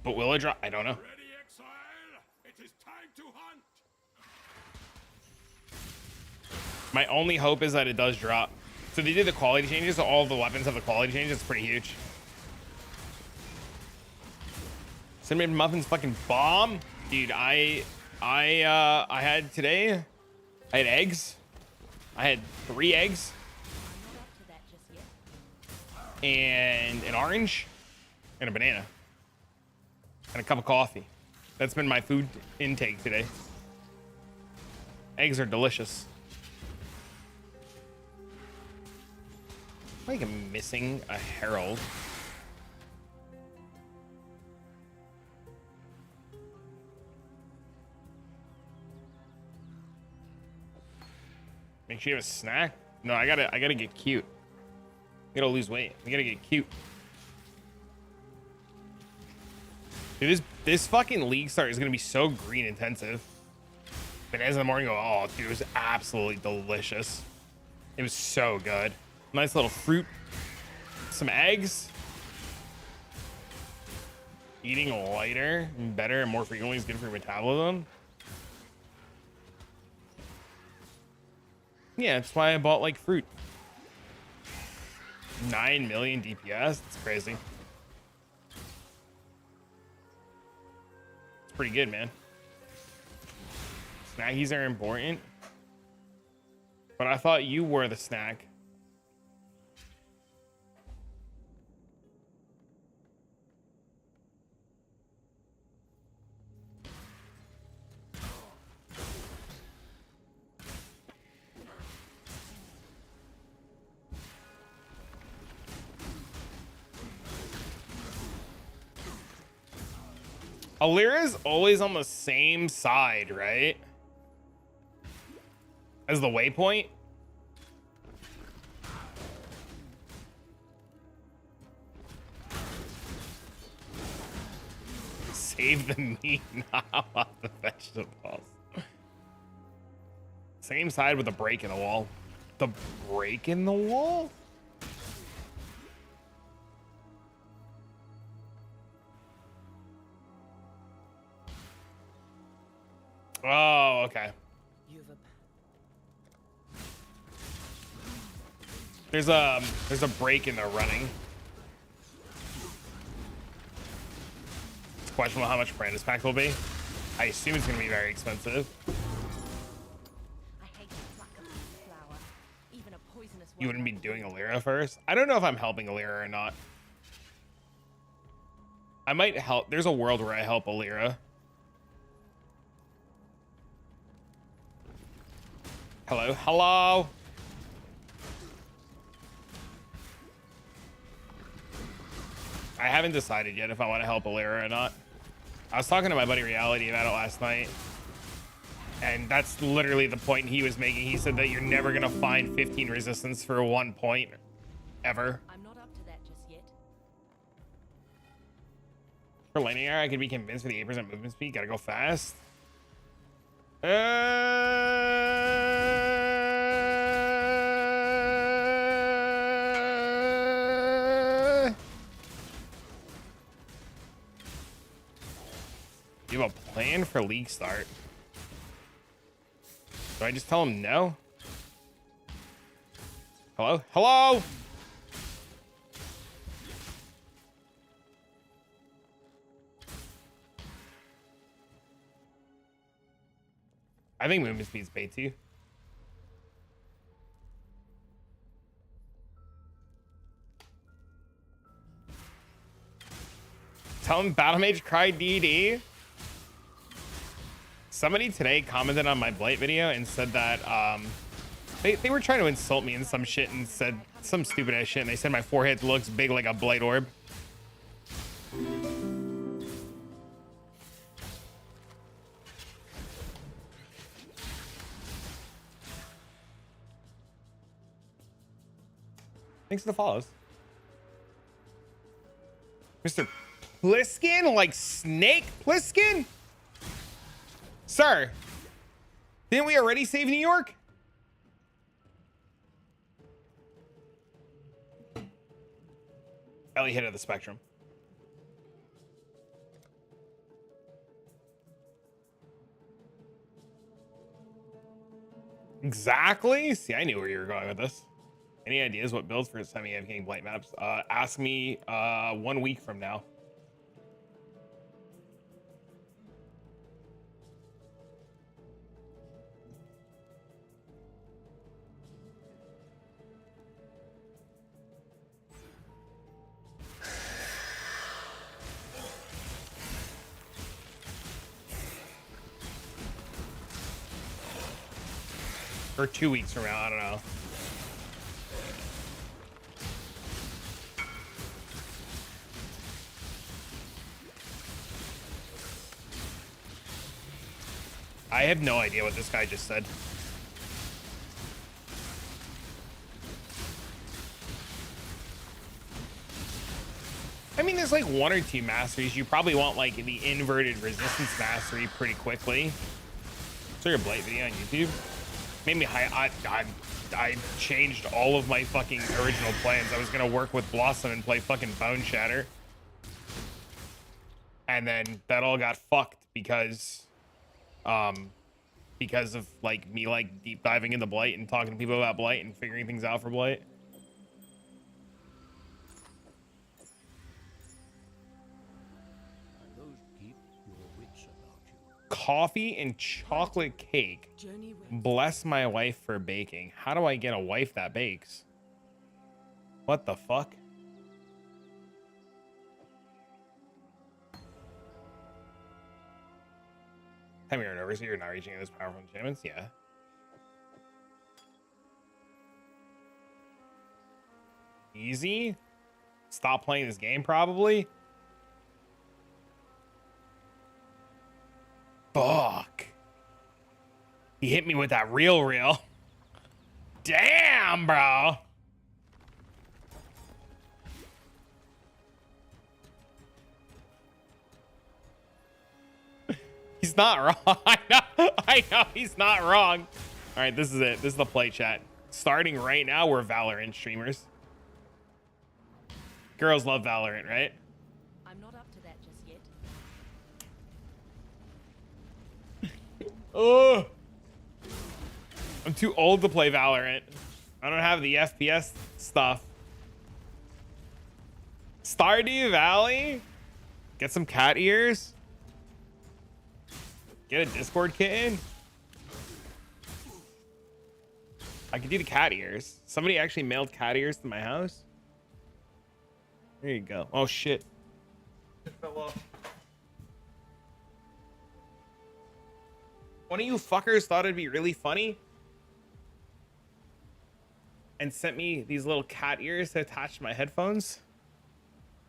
[SPEAKER 1] But will it drop? I don't know.
[SPEAKER 5] Ready, exile? It is time to hunt.
[SPEAKER 1] My only hope is that it does drop. So they did the quality changes, so all the weapons have the quality changes. It's pretty huge. Cinnamon muffins fucking bomb. Dude, I had today, I had eggs. I had 3 eggs.
[SPEAKER 4] I'm not up to that just yet.
[SPEAKER 1] And an orange and a banana and a cup of coffee. That's been my food intake today. Eggs are delicious. I think I'm missing a herald. Make sure you have a snack. No, I gotta get cute. I gotta lose weight. I gotta get cute. Dude, this fucking league start is gonna be so green intensive. Bananas in the morning go, oh, dude, it was absolutely delicious. It was so good. Nice little fruit. Some eggs. Eating lighter and better and more frequently is good for your metabolism. Yeah, that's why I bought like fruit. 9 million DPS. That's crazy. It's pretty good, man. Snackies are important. But I thought you were the snack. Alira's always on the same side, right? As the waypoint? Save the meat, not the vegetables. Same side with a break in the wall. The break in the wall? Oh, okay. There's a break in the running. It's questionable how much Brandis pack will be. I assume it's gonna be very expensive.
[SPEAKER 4] I hate the pluck of this flower. Even a poisonous one.
[SPEAKER 1] You wouldn't be doing Alira first? I don't know if I'm helping Alira or not. I might help. There's a world where I help Alira. Hello, hello. I haven't decided yet if I want to help Alira or not. I was talking to my buddy Reality about it last night. And that's literally the point he was making. He said that you're never going to find 15 resistance for 1 point. Ever.
[SPEAKER 4] I'm not up to that just yet.
[SPEAKER 1] For linear, I could be convinced with the 8% movement speed. Gotta go fast. You have a plan for league start? Do I just tell him no? Hello? Hello? I think movement speed's bait too. Tell him Battle Mage cry DD. Somebody today commented on my Blight video and said that they were trying to insult me and some shit and said some stupid ass shit, and they said my forehead looks big like a Blight orb. Thanks for the follows. Mr. Pliskin? Like Snake Pliskin? Sir, didn't we already save New York? Ellie hit at the spectrum. Exactly. See, I knew where you were going with this. Any ideas what builds for semi-AF King Blight maps? Ask me 1 week from now. Or 2 weeks from now, I don't know. I have no idea what this guy just said. I mean, there's like 1 or 2 masteries. You probably want like the inverted resistance mastery pretty quickly. So your Blight video on YouTube made me I changed all of my fucking original plans. I was gonna work with Blossom and play fucking Bone Shatter, and then that all got fucked because of like me like deep diving into Blight and talking to people about Blight and figuring things out for Blight. Coffee and chocolate cake. Bless my wife for baking. How do I get a wife that bakes? What the fuck? Time you're over, so you're not reaching those powerful enchantments? Yeah. Easy? Stop playing this game, probably? Fuck. He hit me with that real. Damn, bro. He's not wrong. I know he's not wrong. All right, this is it. This is the play chat. Starting right now, we're Valorant streamers. Girls love Valorant, right?
[SPEAKER 4] I'm not up to that just yet.
[SPEAKER 1] Oh, I'm too old to play Valorant. I don't have the FPS stuff. Stardew Valley? Get some cat ears? Get a Discord kitten? I could do the cat ears. Somebody actually mailed cat ears to my house. There you go. Oh shit. It fell off. One of you fuckers thought it'd be really funny and sent me these little cat ears to attach to my headphones.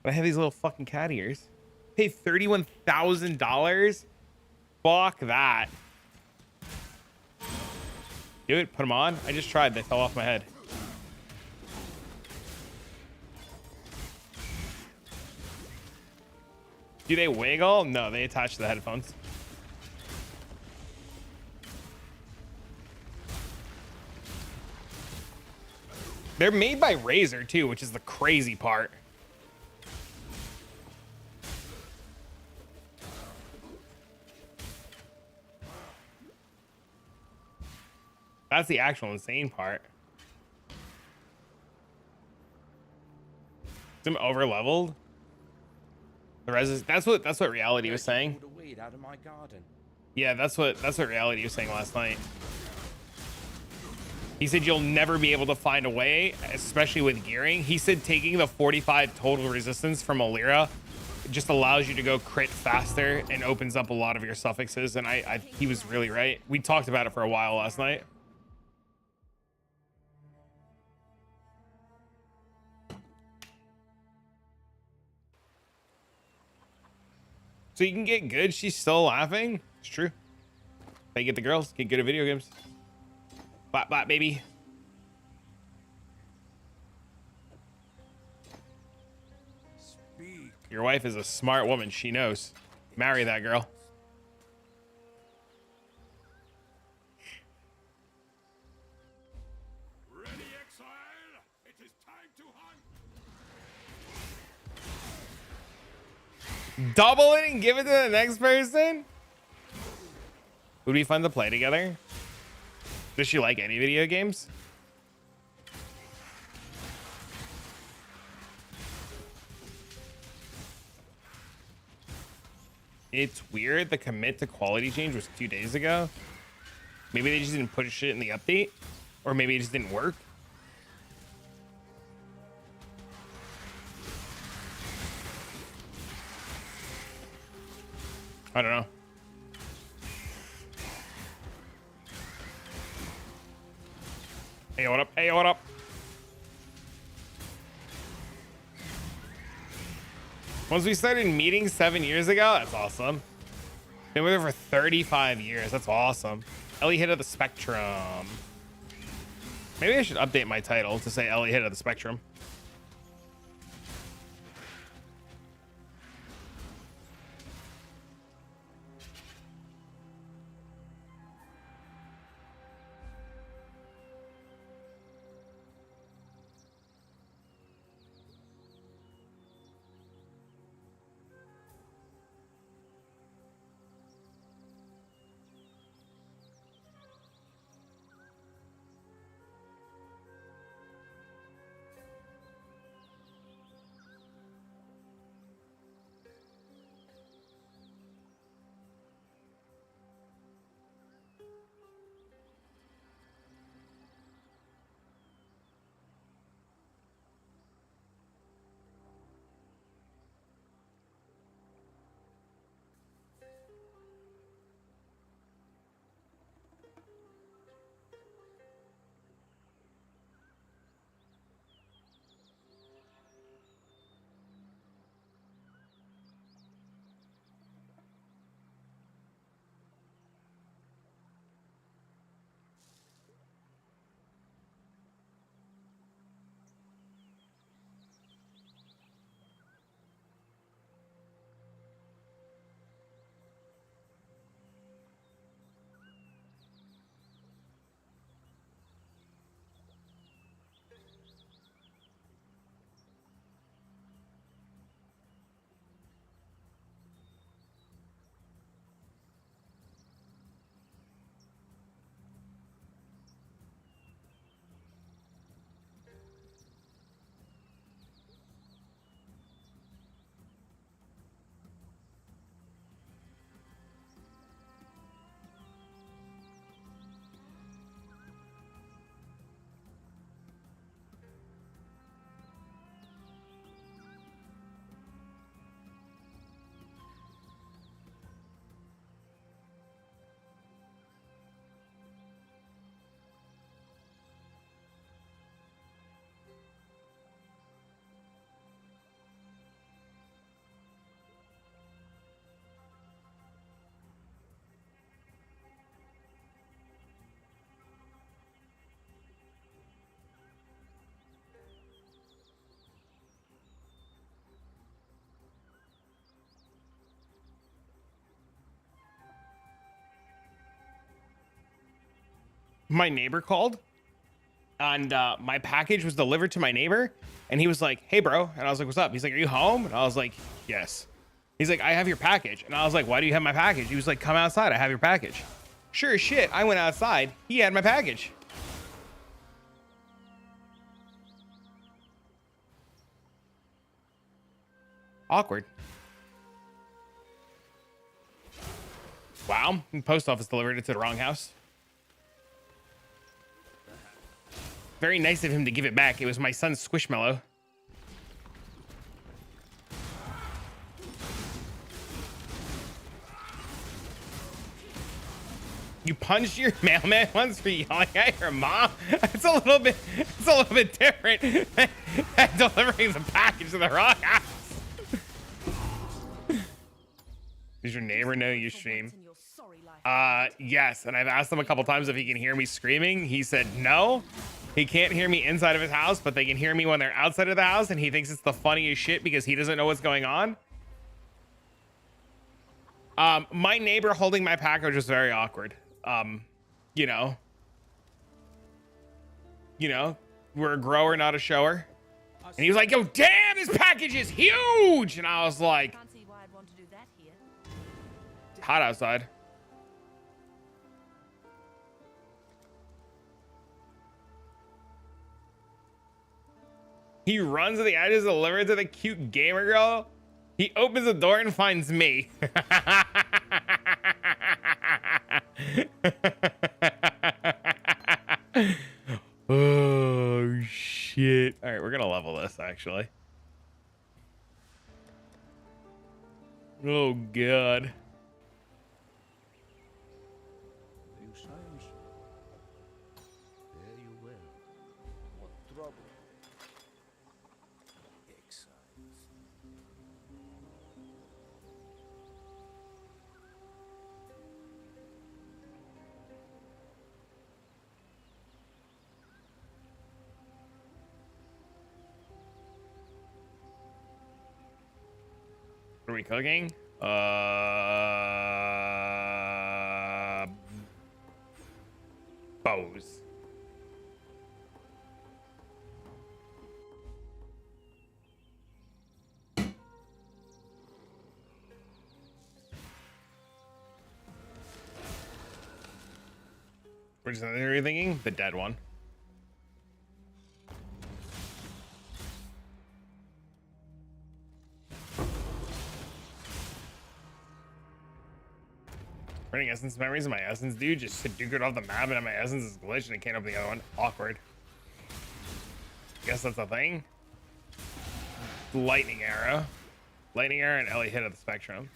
[SPEAKER 1] But I have these little fucking cat ears. Paid $31,000. Fuck that. Do it. Put them on. I just tried. They fell off my head. Do they wiggle? No, they attach to the headphones. They're made by Razer too, which is the crazy part. That's the actual insane part. Some over leveled. The resist. That's what reality was saying.
[SPEAKER 6] The weed out of my garden.
[SPEAKER 1] Yeah, that's what Reality was saying last night. He said you'll never be able to find a way, especially with gearing. He said taking the 45 total resistance from Alira just allows you to go crit faster and opens up a lot of your suffixes. And he was really right. We talked about it for a while last night. So you can get good. She's still laughing. It's true. They get the girls, get good at video games. Blat, baby.
[SPEAKER 5] Speak.
[SPEAKER 1] Your wife is a smart woman. She knows. Marry that girl.
[SPEAKER 5] Ready, exile? It is time to hunt.
[SPEAKER 1] Double it and give it to the next person? Would be fun to play together? Does she like any video games? It's weird. The commit to quality change was 2 days ago. Maybe they just didn't push it in the update, or maybe it just didn't work. I don't know. Hey, what up? Hey, what up? Once we started meeting 7 years ago, that's awesome. Been with her for 35 years. That's awesome. Ellie hit of the spectrum. Maybe I should update my title to say Ellie hit of the spectrum. My neighbor called and my package was delivered to my neighbor and he was like, hey bro. And I was like, what's up? He's like, are you home? And I was like, yes. He's like, I have your package. And I was like, why do you have my package? He was like, come outside, I have your package. Sure as shit, I went outside, he had my package. Awkward. Wow, post office delivered it to the wrong house. Very nice of him to give it back. It was my son's Squishmallow. You punched your mailman once for yelling at your mom? It's a little bit different than delivering the package to the wrong house. Does your neighbor know you stream? Yes, and I've asked him a couple times if he can hear me screaming. He said no. He can't hear me inside of his house, but they can hear me when they're outside of the house, and he thinks it's the funniest shit because he doesn't know what's going on. My neighbor holding my package was very awkward. You know, we're a grower, not a shower. And he was like, yo, damn, this package is huge. And I was like,
[SPEAKER 4] Can't see why I'd want to do that here.
[SPEAKER 1] it's hot outside. He runs to the edges, delivered to the cute gamer girl. He opens the door and finds me. Oh shit. All right, we're gonna level this actually. Oh god.
[SPEAKER 5] New signs? Fare you well. What trouble? Exiles.
[SPEAKER 1] What are we cooking? Bows. Which one are you thinking? The dead one. Running essence memories of my essence dude just Hadouken it off the map and my essence is glitched and it can't open the other one. Awkward. Guess that's a thing. Lightning arrow. Lightning arrow and Ellie hit at the spectrum.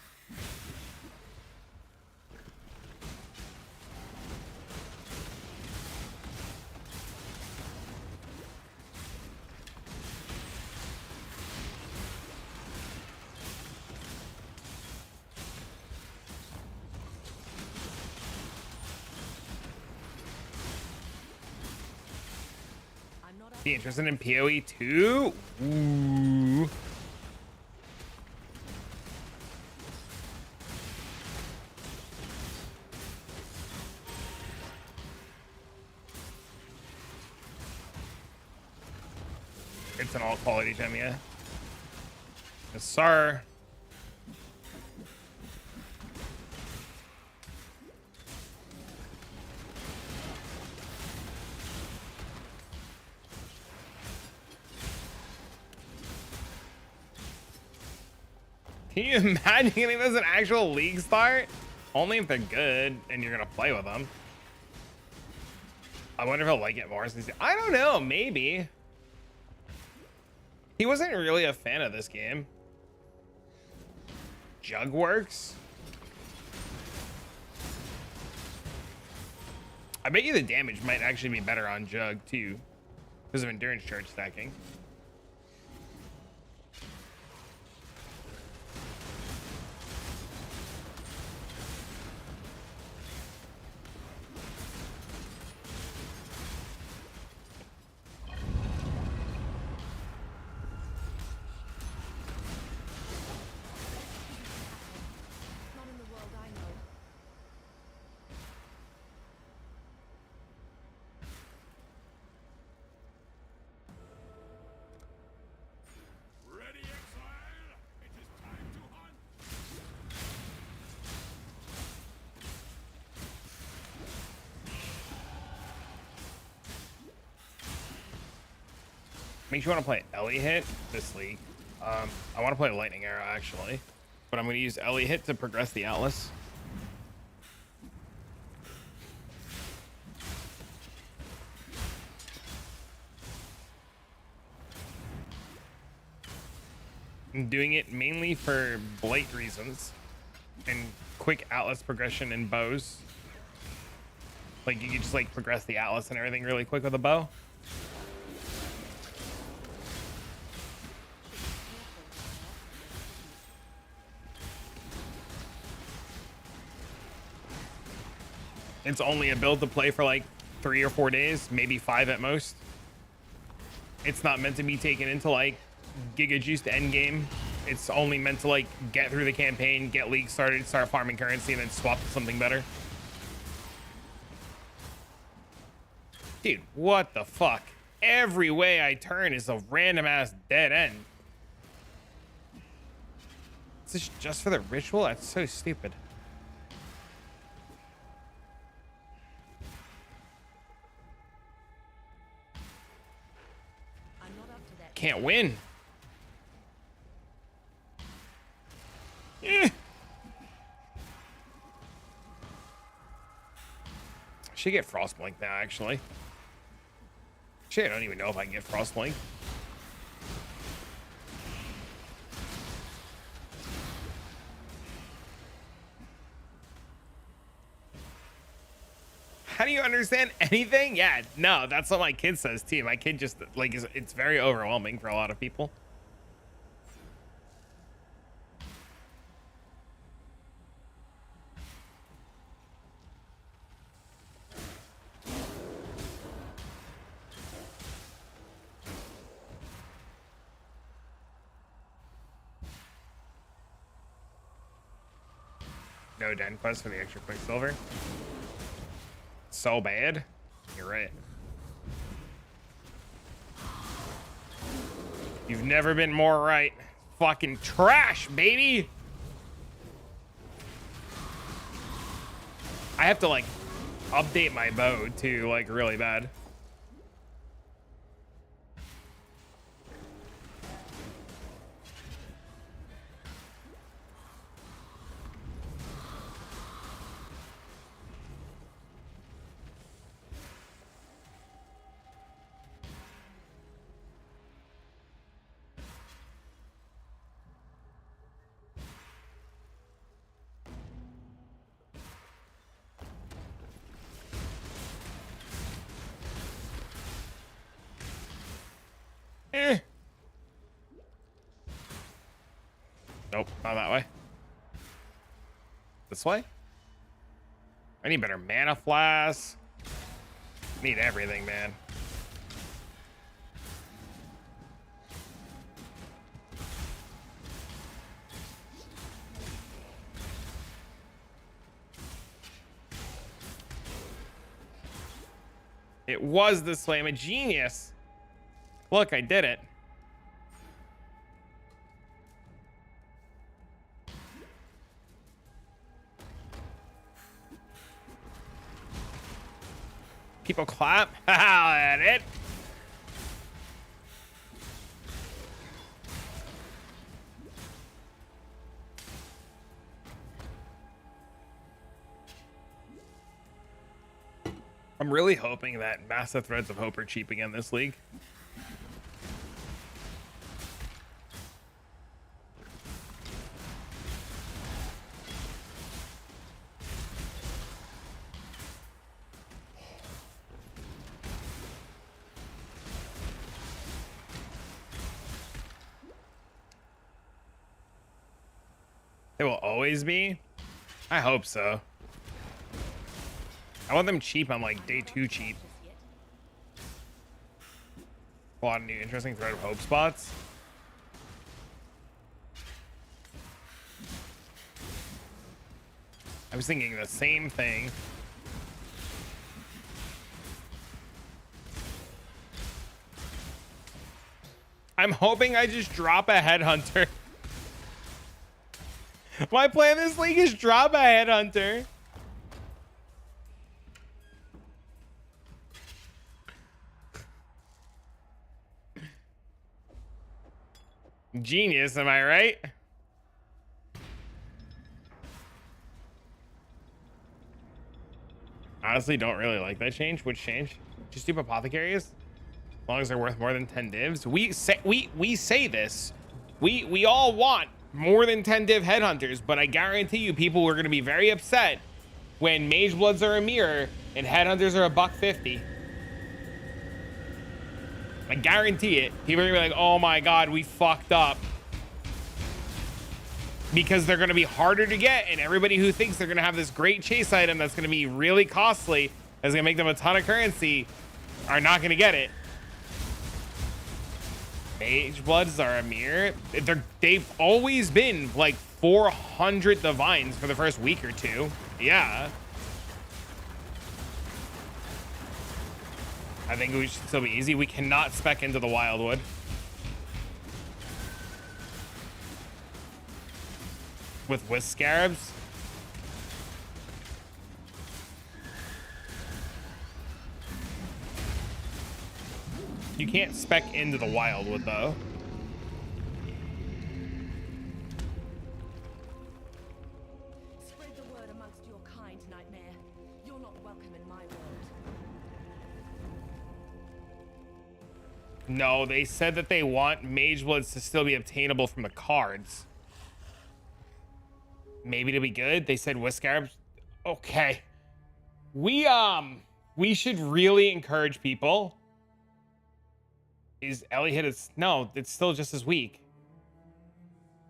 [SPEAKER 1] Be interested in PoE 2? Ooh. It's an all quality gem, yeah. Yes, sir. Can you imagine getting this an actual league start? Only if they're good and you're gonna play with them. I wonder if he'll like it more. I don't know, maybe. He wasn't really a fan of this game. Jug works. I bet you the damage might actually be better on Jug too, because of endurance charge stacking.
[SPEAKER 4] Not in the world I know.
[SPEAKER 2] Ready, exile? It is time to hunt.
[SPEAKER 1] Makes you want to play Ellie hit this league. I want to play Lightning Arrow actually, but I'm going to use Ellie hit to progress the Atlas. I'm doing it mainly for Blight reasons and quick Atlas progression in bows. Like you can just like progress the Atlas and everything really quick with a bow. It's only a build to play for like 3 or 4 days, maybe 5 at most. It's not meant to be taken into like Giga Juiced endgame. It's only meant to like get through the campaign, get league started, start farming currency, and then swap to something better. Dude, what the fuck? Every way I turn is a random ass dead end. Is this just for the ritual? That's so stupid.
[SPEAKER 4] I'm not up to that.
[SPEAKER 1] Can't win. Eh. Should get Frostblink now, actually. Shit, I don't even know if I can get Frostblink. How do you understand anything? Yeah, no, that's what my kid says too. My kid just like it's very overwhelming for a lot of people. No den quest for the extra quicksilver. So bad. You're right. You've never been more right. Fucking trash, baby. I have to like update my bow too, like really bad. Nope, not that way. This way? I need better mana flasks. Need everything, man. It was this way. I'm a genius. Look, I did it. People clap. Haha, that it. I'm really hoping that Massive Threads of Hope are cheap again this league. It will always be? I hope so. I want them cheap on like day 2 cheap. A lot of new interesting Thread of Hope spots. I was thinking the same thing. I'm hoping I just drop a headhunter. My plan this league is drop a headhunter. Genius, am I right? Honestly, don't really like that change. Which change? Just do apothecaries? As long as they're worth more than 10 divs. We say this We all want more than 10 div headhunters, but I guarantee you people are going to be very upset when mage bloods are a mirror and headhunters are $150. I guarantee it. People are gonna be like, oh my god, we fucked up. Because they're gonna be harder to get, and everybody who thinks they're gonna have this great chase item that's gonna be really costly, that's gonna make them a ton of currency, are not gonna get it. Mage bloods are a mirror. They've always been like 400 divines for the first week or two. Yeah. I think we should still be easy. We cannot spec into the Wildwood. With scarabs. You can't spec into the Wildwood though.
[SPEAKER 4] Spread the word amongst your kind, Nightmare. You're not welcome in my world.
[SPEAKER 1] No, they said that they want mage bloods to still be obtainable from the cards. Maybe to be good. They said with scarabs. Okay. We should really encourage people. Is Ellie hit its... No, it's still just as weak.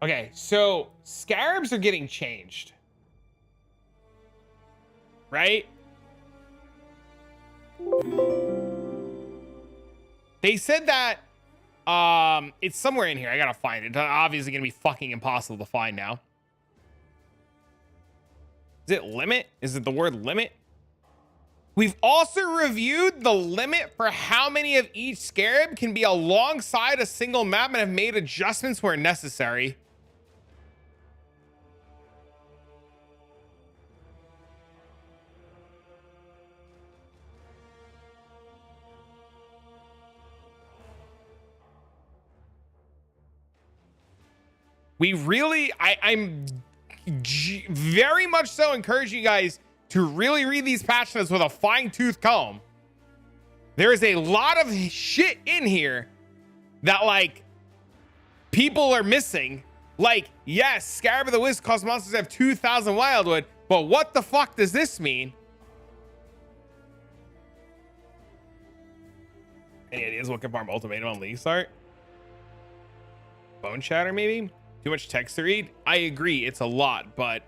[SPEAKER 1] Okay, so scarabs are getting changed. Right? They said that it's somewhere in here. I gotta find it. It's obviously gonna be fucking impossible to find now. Is it limit? Is it the word limit? We've also reviewed the limit for how many of each scarab can be alongside a single map and have made adjustments where necessary. We really, I'm very much so encouraging you guys to really read these patch notes with a fine-tooth comb. There is a lot of shit in here that, like, people are missing. Like, yes, Scarab of the Wisp cost monsters to have 2,000 Wildwood, but what the fuck does this mean? Any ideas what can farm ultimatum on League Start? Bone Shatter, maybe? Too much text to read? I agree, it's a lot, but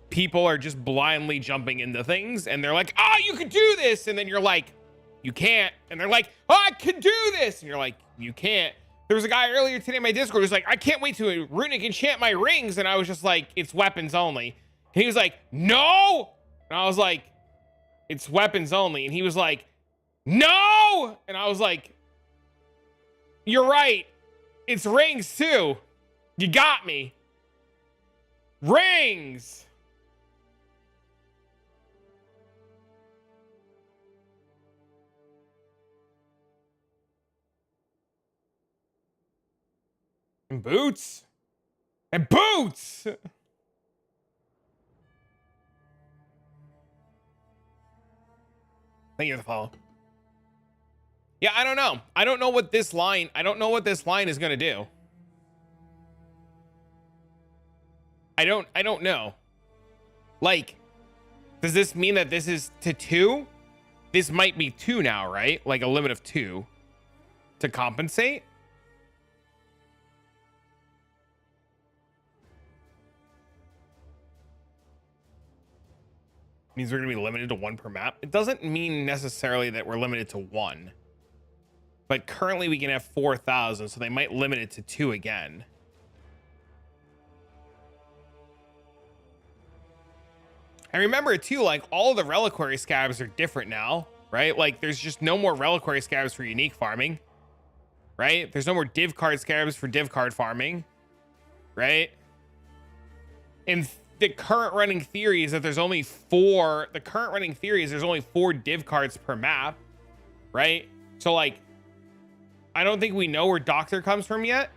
[SPEAKER 1] people are just blindly jumping into things and they're like, oh, you could do this. And then you're like, you can't. And they're like, oh, I could do this. And you're like, you can't. There was a guy earlier today in my Discord who's like, I can't wait to runic enchant my rings. And I was just like, it's weapons only. And he was like, no. And I was like, it's weapons only. And he was like, no. And I was like, you're right. It's rings too. You got me. Rings. And boots. And boots. Thank you for the follow. Yeah, I don't know. I don't know what this line is going to do. I don't know. Like, does this mean that this is to 2? This might be 2 now, right? Like a limit of 2 to compensate. Means we're going to be limited to 1 per map. It doesn't mean necessarily that we're limited to 1. But currently we can have 4,000, so they might limit it to 2 again. And remember too, like, all the reliquary scabs are different now, right? Like, there's just no more reliquary scabs for unique farming, right? There's no more div card scabs for div card farming, right? And the current running theory is that there's only 4 div cards per map, right? So, like, I don't think we know where Doctor comes from yet.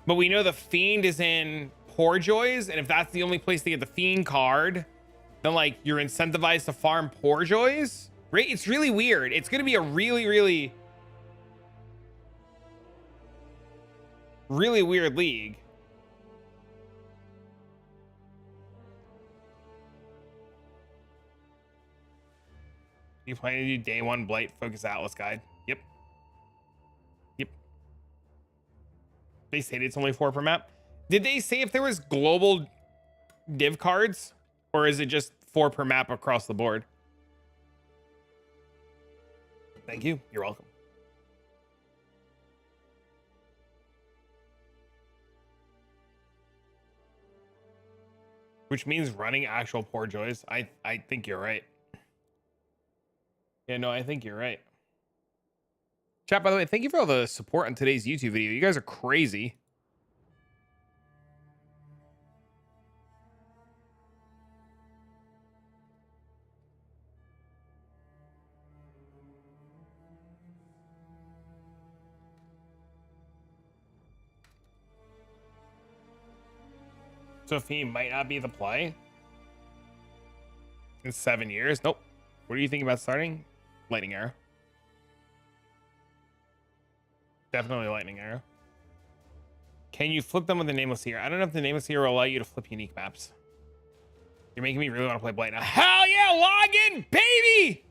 [SPEAKER 1] But we know the Fiend is in Poor Joys, and if that's the only place to get the Fiend card, then, like, you're incentivized to farm Poor Joys, right? It's really weird. It's going to be a really, really Really weird league. You plan to do day one Blight Focus Atlas guide? Yep. Yep. They said it's only 4 per map. Did they say if there was global div cards, or is it just 4 per map across the board? Thank you. You're welcome. Which means running actual poor joys. I think you're right. Yeah, no, I think you're right. Chat, by the way, thank you for all the support on today's YouTube video. You guys are crazy. Sophie might not be the play in 7 years. Nope. What do you think about starting? Lightning arrow. Definitely lightning arrow. Can you flip them with the nameless hero? I don't know if the nameless hero will allow you to flip unique maps. You're making me really want to play Blight now. Hell yeah, log in, baby!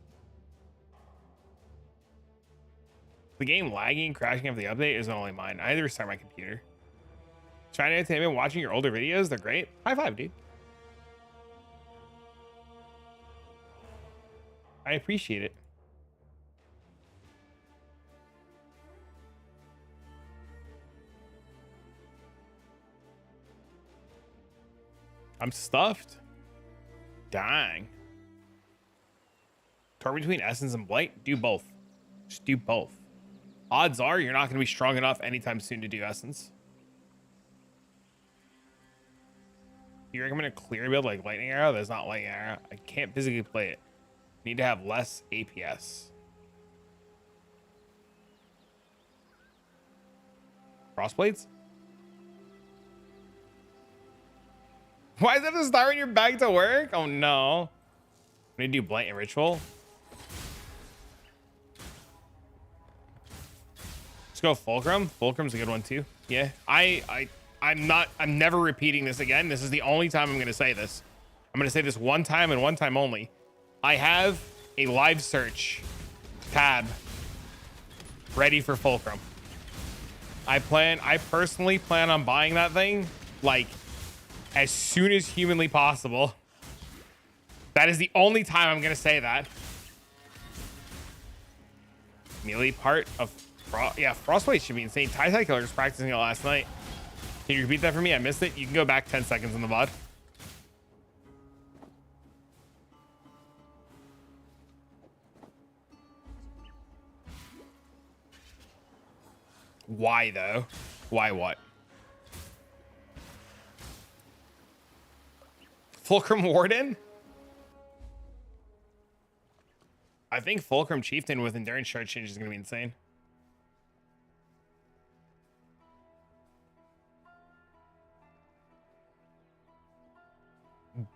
[SPEAKER 1] The game lagging and crashing after the update isn't only mine. I had to restart my computer. Trying to entertain watching your older videos, they're great. High five, dude. I appreciate it. I'm stuffed. Dang. Torn between Essence and Blight? Do both. Just do both. Odds are you're not going to be strong enough anytime soon to do Essence. You recommend a clear build like Lightning Arrow? That's not Lightning Arrow. I can't physically play it. Need to have less APS. Crossblades? Why is that the start when you're back to work? Oh no. I'm gonna do Blight and Ritual. Let's go Fulcrum. Fulcrum's a good one too. Yeah. I'm never repeating this again. This is the only time I'm gonna say this. I'm gonna say this one time and one time only. I have a live search tab ready for Fulcrum. I personally plan on buying that thing like as soon as humanly possible. That is the only time I'm gonna say that. Melee part of Frostblade should be insane. Tie Killer was practicing it last night. Can you repeat that for me? I missed it. You can go back 10 seconds in the VOD. Why though? Why what? Fulcrum Warden? I think Fulcrum Chieftain with Endurance Charge change is going to be insane.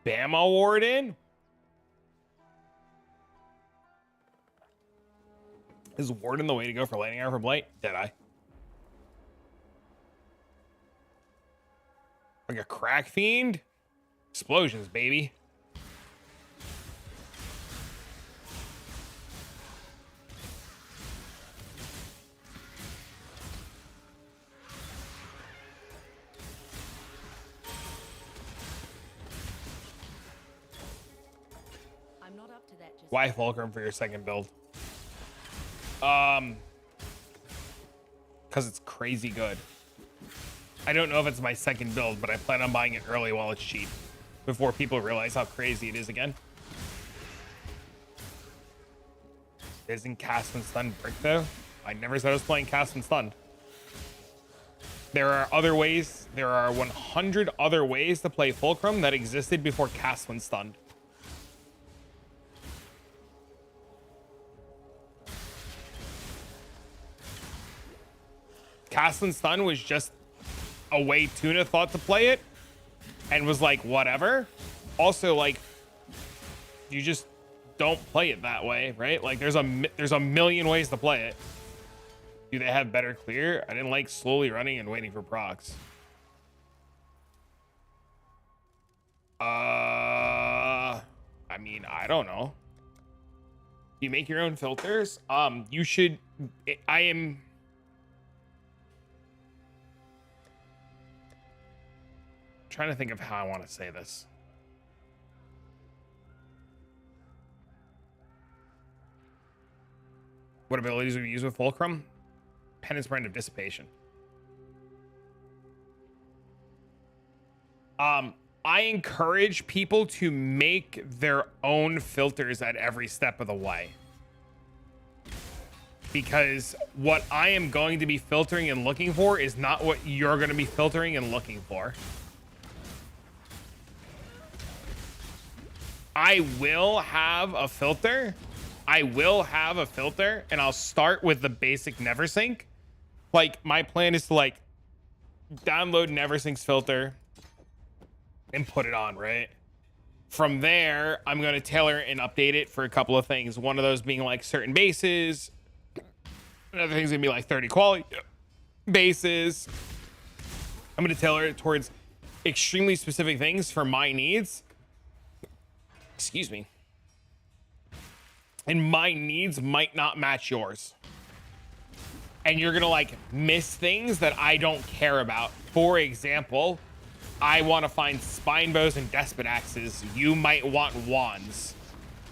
[SPEAKER 1] Bama Warden? Is Warden the way to go for Lightning Arrow for Blight? Deadeye. Like a Crack Fiend? Explosions, baby.
[SPEAKER 4] I'm not up to that just
[SPEAKER 1] Why Fulcrum for your second build? Because it's crazy good. I don't know if it's my second build, but I plan on buying it early while it's cheap, before people realize how crazy it is again. Isn't Cast and Stun brick though? I never said I was playing Cast and Stun. There are other ways. There are 100 other ways to play Fulcrum that existed before Cast when Stunned. Cast and Stun was just a way Tuna thought to play it and was like, whatever. Also, like, you just don't play it that way, right? Like, there's a million ways to play it. Do they have better clear? I didn't like slowly running and waiting for procs. I mean, I don't know. You make your own filters? You should. I am. Trying to think of how I want to say this. What abilities would we use with Fulcrum? Penance Brand of Dissipation. I encourage people to make their own filters at every step of the way. Because what I am going to be filtering and looking for is not what you're going to be filtering and looking for. I will have a filter. And I'll start with the basic NeverSync. Like, my plan is to, like, download NeverSync's filter and put it on, right? From there, I'm going to tailor and update it for a couple of things. One of those being, like, certain bases. Another thing's going to be, like, 30 quality bases. I'm going to tailor it towards extremely specific things for my needs. Excuse me. And my needs might not match yours. And you're gonna like miss things that I don't care about. For example, I want to find spine bows and despot axes. You might want wands,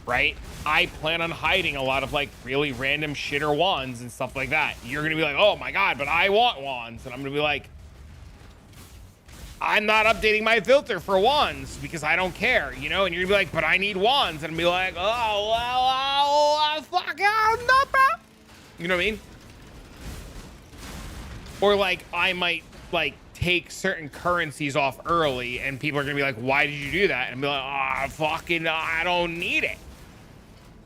[SPEAKER 1] right? I plan on hiding a lot of like really random shitter wands and stuff like that. You're gonna be like, oh my god, but I want wands. And I'm gonna be like, I'm not updating my filter for wands because I don't care, you know? And you're gonna be like, but I need wands. And I'll be like, oh, well, fuck out, no, bro. You know what I mean? Or like, I might like take certain currencies off early and people are gonna be like, why did you do that? And I'll be like, oh, fucking, I don't need it.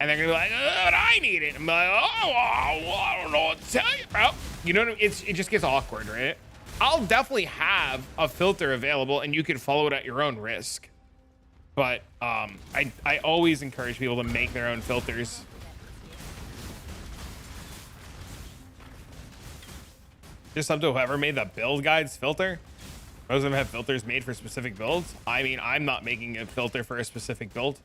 [SPEAKER 1] And they're gonna be like, oh, but I need it. And I'm like, oh, well, I don't know what to tell you, bro. You know what I mean? It just gets awkward, right? I'll definitely have a filter available and you can follow it at your own risk. But I always encourage people to make their own filters. Just up to whoever made the build guides filter. Most of them have filters made for specific builds. I mean, I'm not making a filter for a specific build.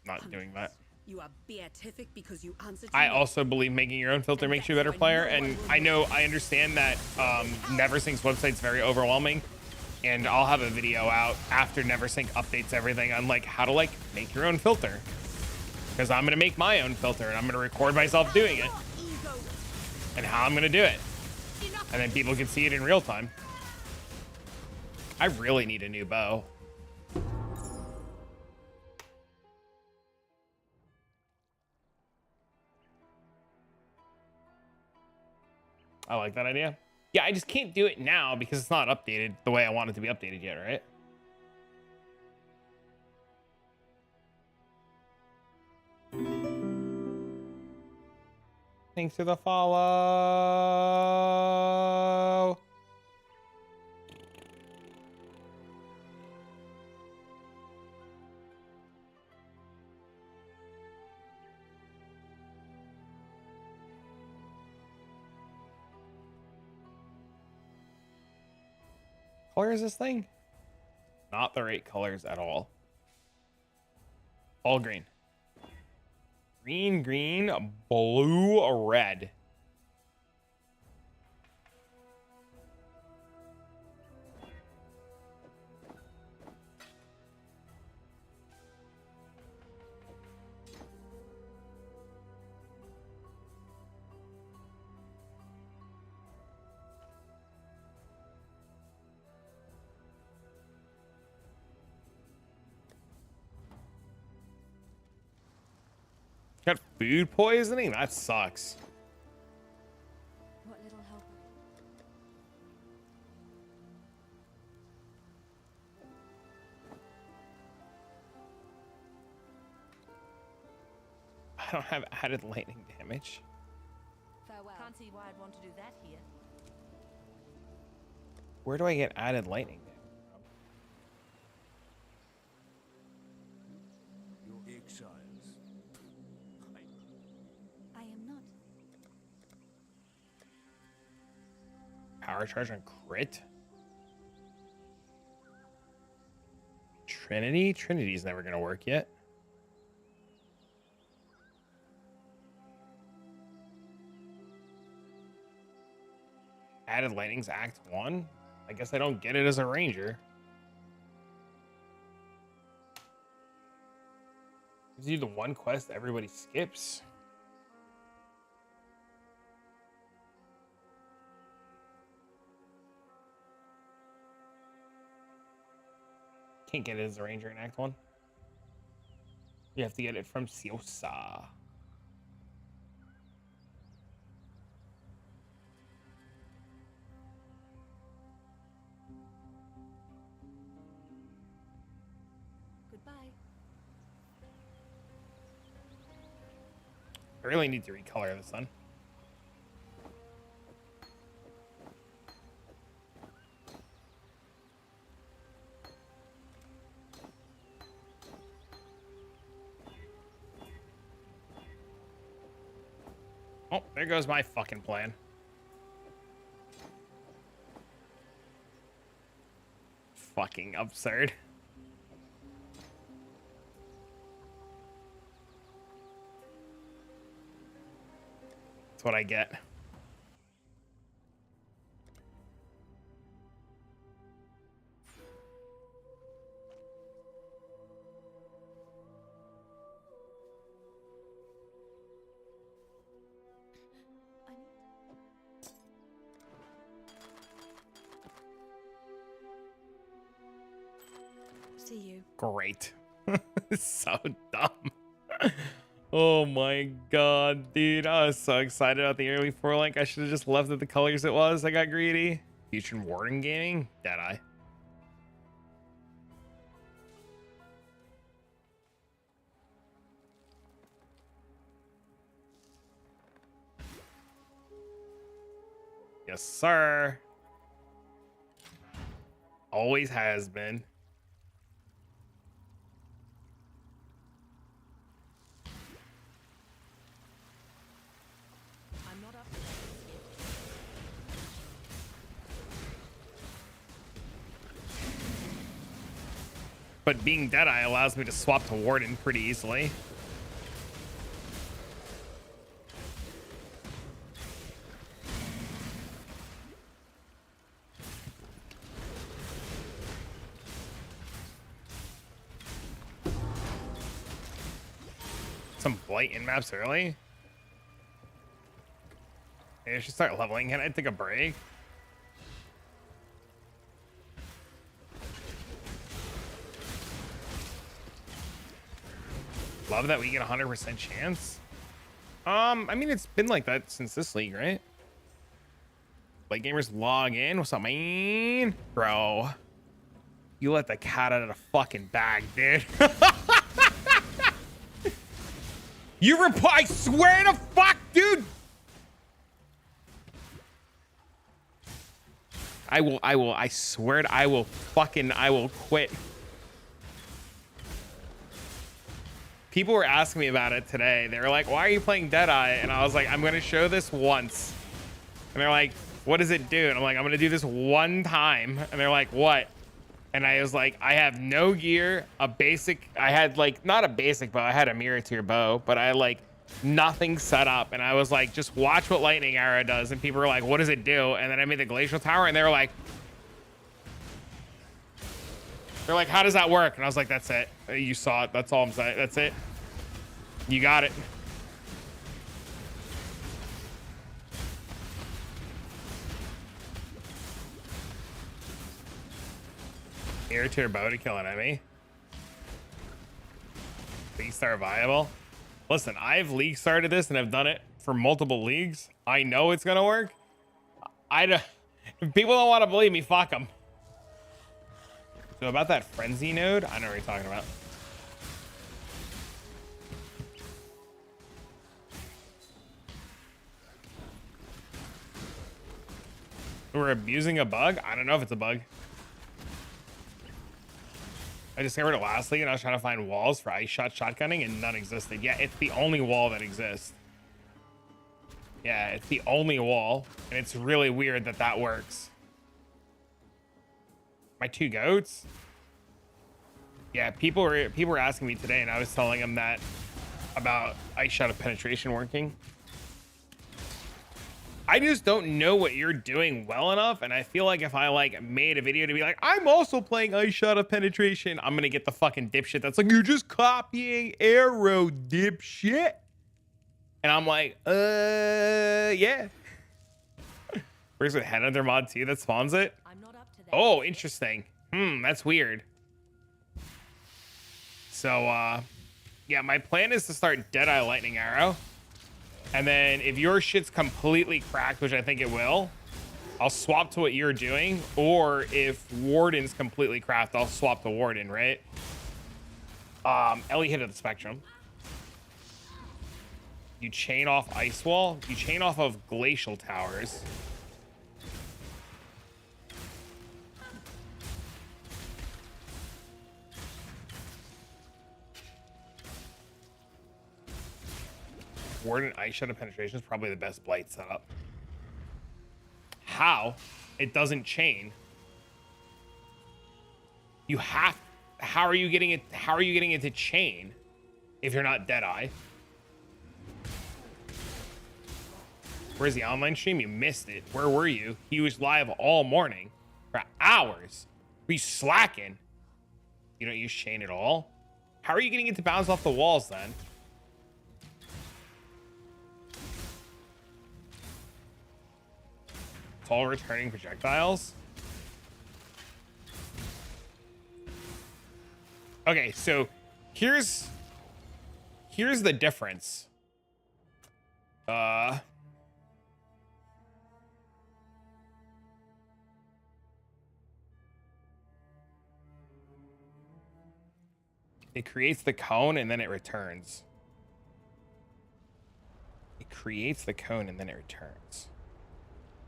[SPEAKER 1] Not doing that.
[SPEAKER 6] You are beatific because you answer to
[SPEAKER 1] I
[SPEAKER 6] me.
[SPEAKER 1] also believe making your own filter makes you a better player, and I understand that NeverSync's website's very overwhelming, and I'll have a video out after NeverSync updates everything on like how to like make your own filter, because I'm gonna make my own filter and I'm gonna record myself doing it and how I'm gonna do it, and then people can see it in real time. I really need a new bow. I like that idea. Yeah, I just can't do it now because it's not updated the way I want it to be updated yet, right? Thanks for the follow. Color is this thing? Not the right colors at all. All green. Green, green, blue, red. Got food poisoning? That sucks.
[SPEAKER 4] What little help?
[SPEAKER 1] I don't have added lightning damage.
[SPEAKER 4] Farewell. Can't see why I'd want to do that here.
[SPEAKER 1] Where do I get added lightning from?
[SPEAKER 5] Your exiles.
[SPEAKER 4] I am not.
[SPEAKER 1] Power charge on crit? Trinity? Trinity's never gonna work yet. Added lightning's act 1? I guess I don't get it as a ranger. Gives you the one quest everybody skips. Can't get it as a ranger in act 1. You have to get it from Siosa.
[SPEAKER 4] Goodbye.
[SPEAKER 1] I really need to recolor the sun. Oh, there goes my fucking plan. Fucking absurd. That's what I get.
[SPEAKER 4] I need.
[SPEAKER 6] See you.
[SPEAKER 1] Great. So dumb. Oh my god, dude. I was so excited about the early 4-link. I should have just left it the colors it was. I got greedy. Future Warden Gaming? Deadeye. Yes, sir. Always has been.
[SPEAKER 4] I'm not up to that yet.
[SPEAKER 1] But being Deadeye allows me to swap to Warden pretty easily. Some Blight in maps early. Maybe I should start leveling. Can I take a break? Love that we get a 100% chance. I mean, it's been like that since this league, right? Like gamers log in. What's up, man? Bro, you let the cat out of the fucking bag, dude. You reply, I swear to fuck, dude. I swear to, I will quit. People were asking me about it today. They were like, why are you playing Deadeye? And I was like, I'm going to show this once. And they're like, what does it do? And I'm like, I'm going to do this one time. And they're like, what? And I was like, I have no gear, a basic, I had like, not a basic bow, I had a mirror tier bow, but I had like nothing set up. And I was like, just watch what lightning arrow does. And people were like, what does it do? And then I made the glacial tower and they were like, how does that work? And I was like, that's it. You saw it. That's all I'm saying. That's it. You got it. Air tier bow to kill an enemy. League star viable. Listen, I've league started this and I've done it for multiple leagues. I know it's gonna work. If people don't want to believe me, fuck them. So about that frenzy node, I know what you're talking about. We're abusing a bug? I don't know if it's a bug. I discovered it last league and I was trying to find walls for ice shot shotgunning and none existed. Yeah, it's the only wall that exists. Yeah, it's the only wall. And it's really weird that that works. My 2 goats? Yeah, people were asking me today and I was telling them that about ice shot of penetration working. I just don't know what you're doing well enough, and I feel like if I like made a video to be like, I'm also playing ice shot of penetration, I'm gonna get the fucking dipshit that's like, you're just copying arrow, dipshit. And I'm like, yeah. Where's the headhunter mod 2 that spawns it?
[SPEAKER 4] I'm not up to that.
[SPEAKER 1] Oh, interesting. That's weird. So yeah, my plan is to start Deadeye Lightning Arrow. And then if your shit's completely cracked, which I think it will, I'll swap to what you're doing. Or if Warden's completely cracked, I'll swap to Warden, right? Ellie hit at the spectrum. You chain off Ice Wall. You chain off of Glacial Towers. Warden Ice Shot of Penetration is probably the best Blight setup. How? It doesn't chain. You have. How are you getting it? How are you getting it to chain if you're not Deadeye? Where's the online stream? You missed it. Where were you? He was live all morning for hours. Were you slacking? You don't use chain at all? How are you getting it to bounce off the walls then? All returning projectiles. Okay, so here's the difference. It creates the cone and then it returns. It creates the cone and then it returns.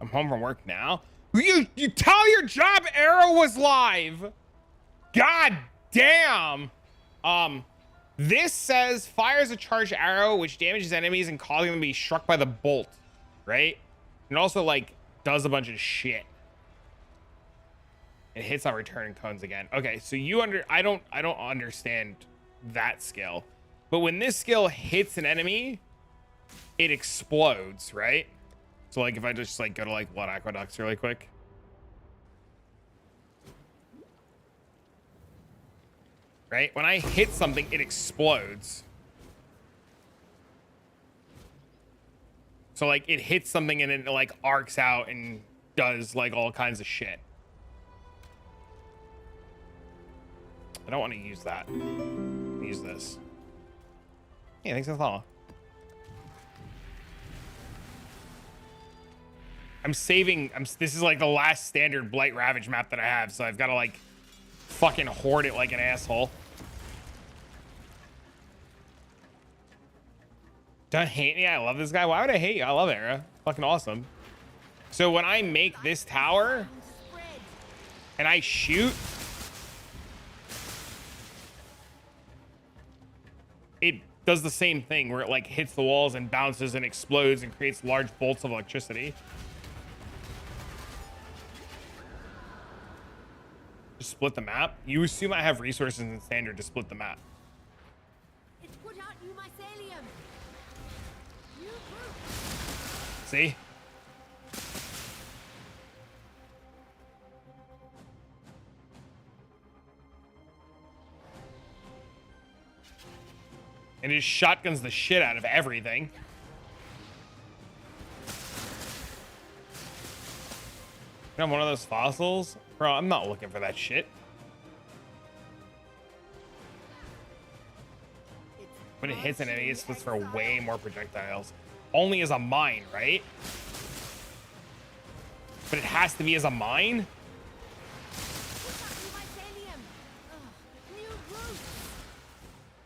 [SPEAKER 1] I'm home from work now. You tell your job Arrow was live. God damn. This says fires a charged arrow which damages enemies and causing them to be struck by the bolt, right? And also like does a bunch of shit. It hits on returning cones again. Okay, so I don't understand that skill. But when this skill hits an enemy, it explodes, right? So like if I just like go to like Blood Aqueducts really quick. Right? When I hit something, it explodes. So like it hits something and it like arcs out and does like all kinds of shit. I don't want to use that. Use this. Yeah, thanks for the follow. I'm saving. This is like the last standard Blight Ravage map that I have, so I've got to like fucking hoard it like an asshole. Don't hate me. I love this guy. Why would I hate you? I love Era. Fucking awesome. So when I make this tower and I shoot, it does the same thing where it like hits the walls and bounces and explodes and creates large bolts of electricity. Just split the map. You assume I have resources in standard to split the map.
[SPEAKER 4] It's put out new mycelium. New group.
[SPEAKER 1] See? And it shotguns the shit out of everything. I'm one of those fossils? Bro, I'm not looking for that shit. When it hits an enemy, it splits for way more projectiles. Only as a mine, right? But it has to be as a mine?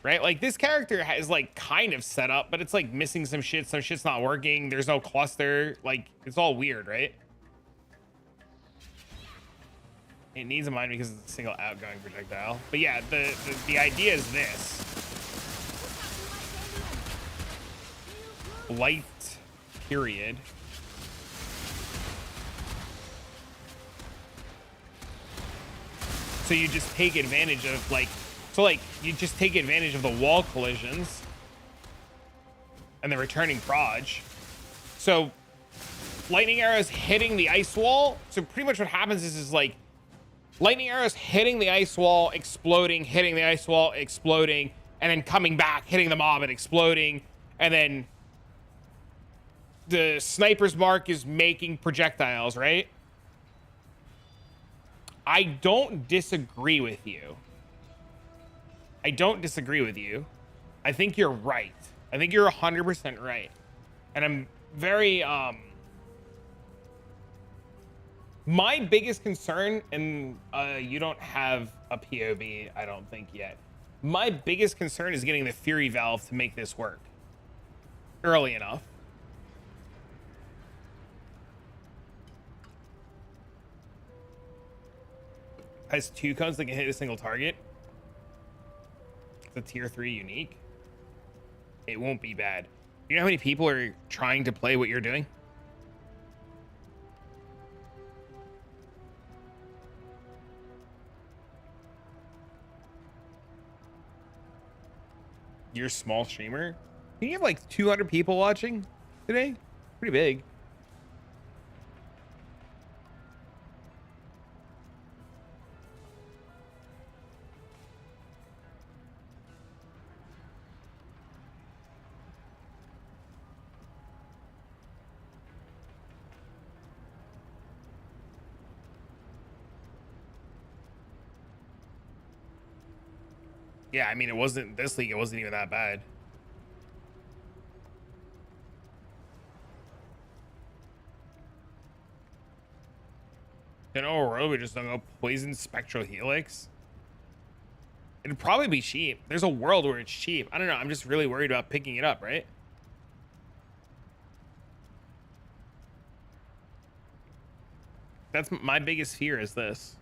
[SPEAKER 1] Right? Like this character is like kind of set up, but it's like missing some shit's not working. There's no cluster. Like it's all weird, right? It needs a mine because it's a single outgoing projectile. But yeah, the idea is this. Blight, period. So you just take advantage of like, you just take advantage of the wall collisions and the returning proj. So lightning arrows hitting the ice wall. So pretty much what happens is like lightning arrows hitting the ice wall, exploding, hitting the ice wall, exploding, and then coming back, hitting the mob and exploding. And then the sniper's mark is making projectiles, right? I don't disagree with you. I don't disagree with you. I think you're right. I think you're 100% right. And I'm very, my biggest concern, and you don't have a POB, I don't think yet. My biggest concern is getting the Fury Valve to make this work early enough. Has 2 cones that can hit a single target. It's a tier 3 unique. It won't be bad. You know how many people are trying to play what you're doing? You're a small streamer. You have like 200 people watching today. Pretty big. Yeah, I mean, it wasn't this league. It wasn't even that bad. Then Aurora, we just don't go poison spectral helix. It'd probably be cheap. There's a world where it's cheap. I don't know. I'm just really worried about picking it up, right? That's my biggest fear is this.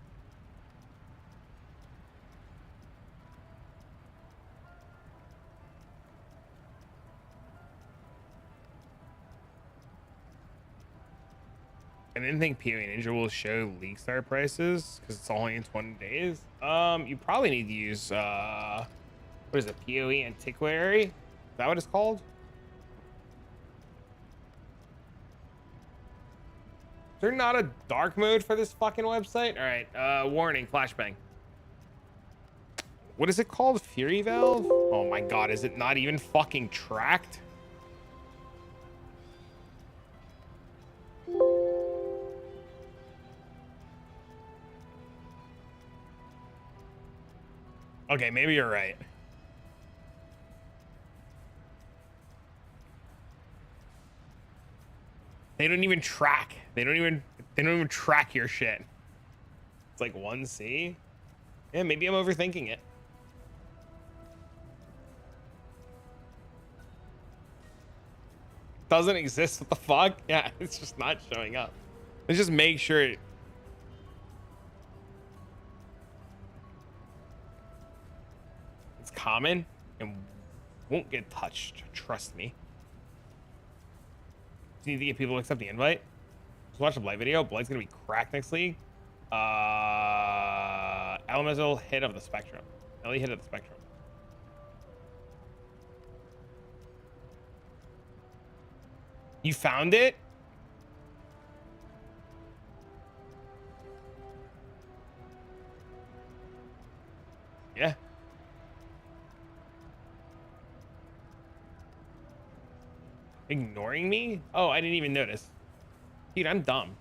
[SPEAKER 1] I didn't think PoE Ninja will show League Star prices because it's only in 20 days. You probably need to use what is it, PoE Antiquary? Is that what it's called? Is there not a dark mode for this fucking website? All right, warning, flashbang. What is it called? Fury Valve? Oh my god, is it not even fucking tracked? Okay, maybe you're right. They don't even track. They don't even track your shit. It's like 1C. Yeah, maybe I'm overthinking it. Doesn't exist. What the fuck? Yeah, it's just not showing up. Let's just make sure it's common and won't get touched. Trust me. Do you need to get people to accept the invite? Just watch the Blight video. Blight's gonna be cracked next league. Elemental hit of the spectrum. LE hit of the spectrum. You found it? Yeah. Ignoring me? Oh, I didn't even notice. Dude, I'm dumb.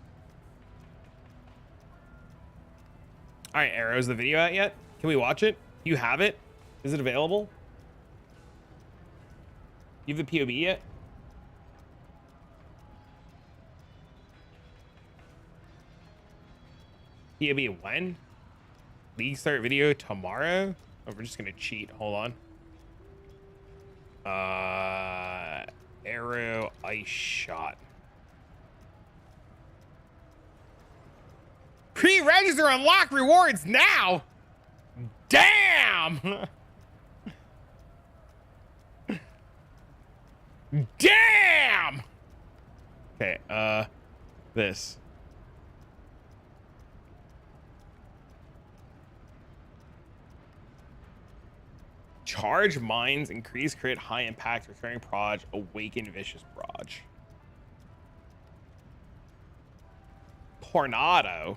[SPEAKER 1] All right, Arrow, is the video out yet? Can we watch it? You have it? Is it available? You have the POB yet? POB when? League start video tomorrow? Oh, we're just gonna cheat. Hold on. Arrow ice shot. Pre-reg register unlock rewards now. Damn. Damn. Okay, this. Charge mines, increase crit, high impact, recurring proj, awaken vicious proj. Tornado.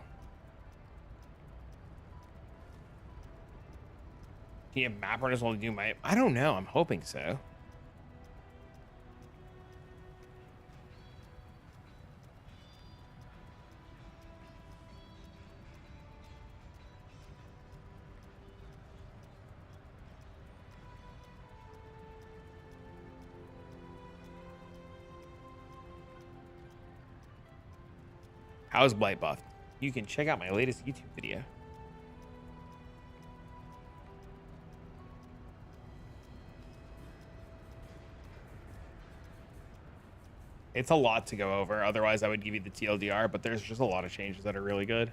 [SPEAKER 1] Can you have map runners while do my? I don't know. I'm hoping so. How's Blight buffed? You can check out my latest YouTube video. It's a lot to go over. Otherwise, I would give you the TLDR, but there's just a lot of changes that are really good.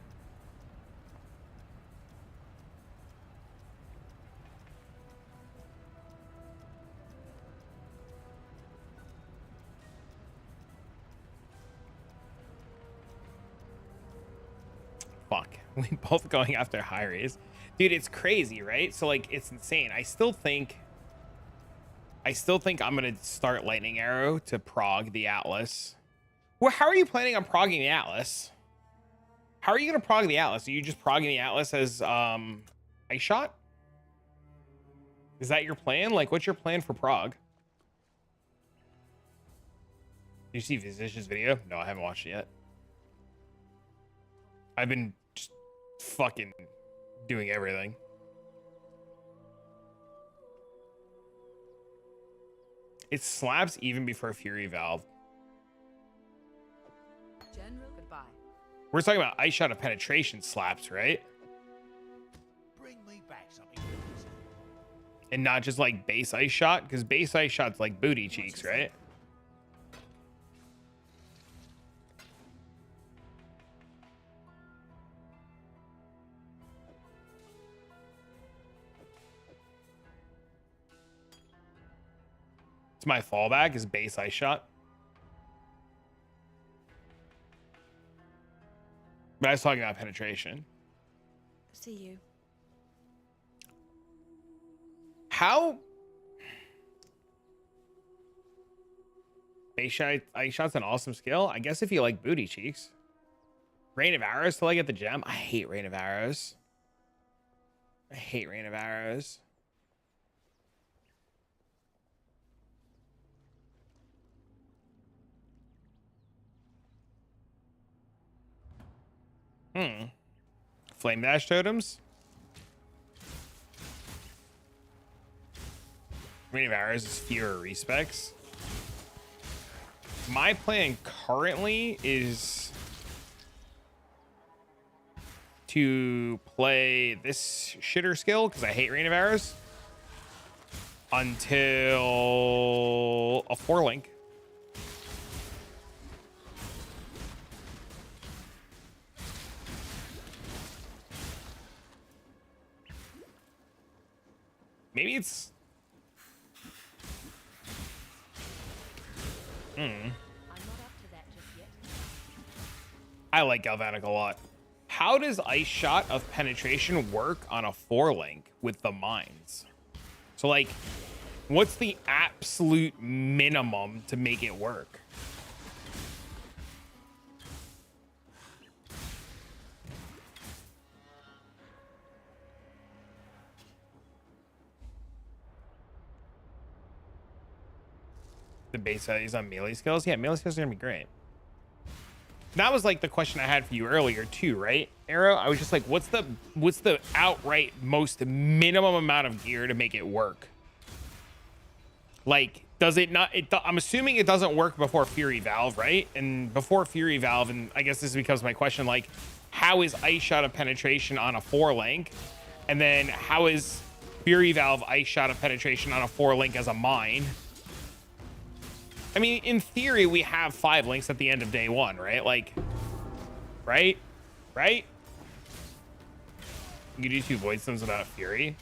[SPEAKER 1] Fuck. We both going after high raise. Dude, it's crazy, right? So, like, it's insane. I still think I'm gonna start Lightning Arrow to prog the Atlas. Well, how are you planning on progging the Atlas? How are you gonna prog the Atlas? Are you just progging the Atlas as Ice Shot? Is that your plan? Like, what's your plan for prog? Did you see Vizish's video? No, I haven't watched it yet. I've been just fucking doing everything. It slaps even before Fury Valve.
[SPEAKER 4] General, goodbye.
[SPEAKER 1] We're talking about Ice Shot of Penetration slaps, right?
[SPEAKER 2] Bring me back something good.
[SPEAKER 1] And not just like base Ice Shot, because base Ice Shot's like booty cheeks, right? It's my fallback is base Ice Shot. But I was talking about penetration.
[SPEAKER 6] See you.
[SPEAKER 1] How base shot Ice Shot's an awesome skill. I guess if you like booty cheeks. Rain of Arrows till I get the gem. I hate Rain of Arrows. I hate Rain of Arrows. Flame Dash totems. Rain of Arrows is fewer respecs. My plan currently is to play this shitter skill because I hate Rain of Arrows until a 4-link. Maybe it's...
[SPEAKER 4] I'm not up to that just yet.
[SPEAKER 1] I like Galvanic a lot. How does Ice Shot of Penetration work on a 4-link with the mines? So, like, what's the absolute minimum to make it work? The base values on melee skills? Yeah, melee skills are gonna be great. That was like the question I had for you earlier too, right, Arrow? I was just like, what's the outright most minimum amount of gear to make it work? Like, does it not? I'm assuming it doesn't work before Fury Valve, right? And before Fury Valve, and I guess this becomes my question, like, how is Ice Shot of Penetration on a 4-link? And then how is Fury Valve Ice Shot of Penetration on a 4-link as a mine? I mean, in theory, we have 5 links at the end of day 1, right? Like, right? You do 2 void stones without fury.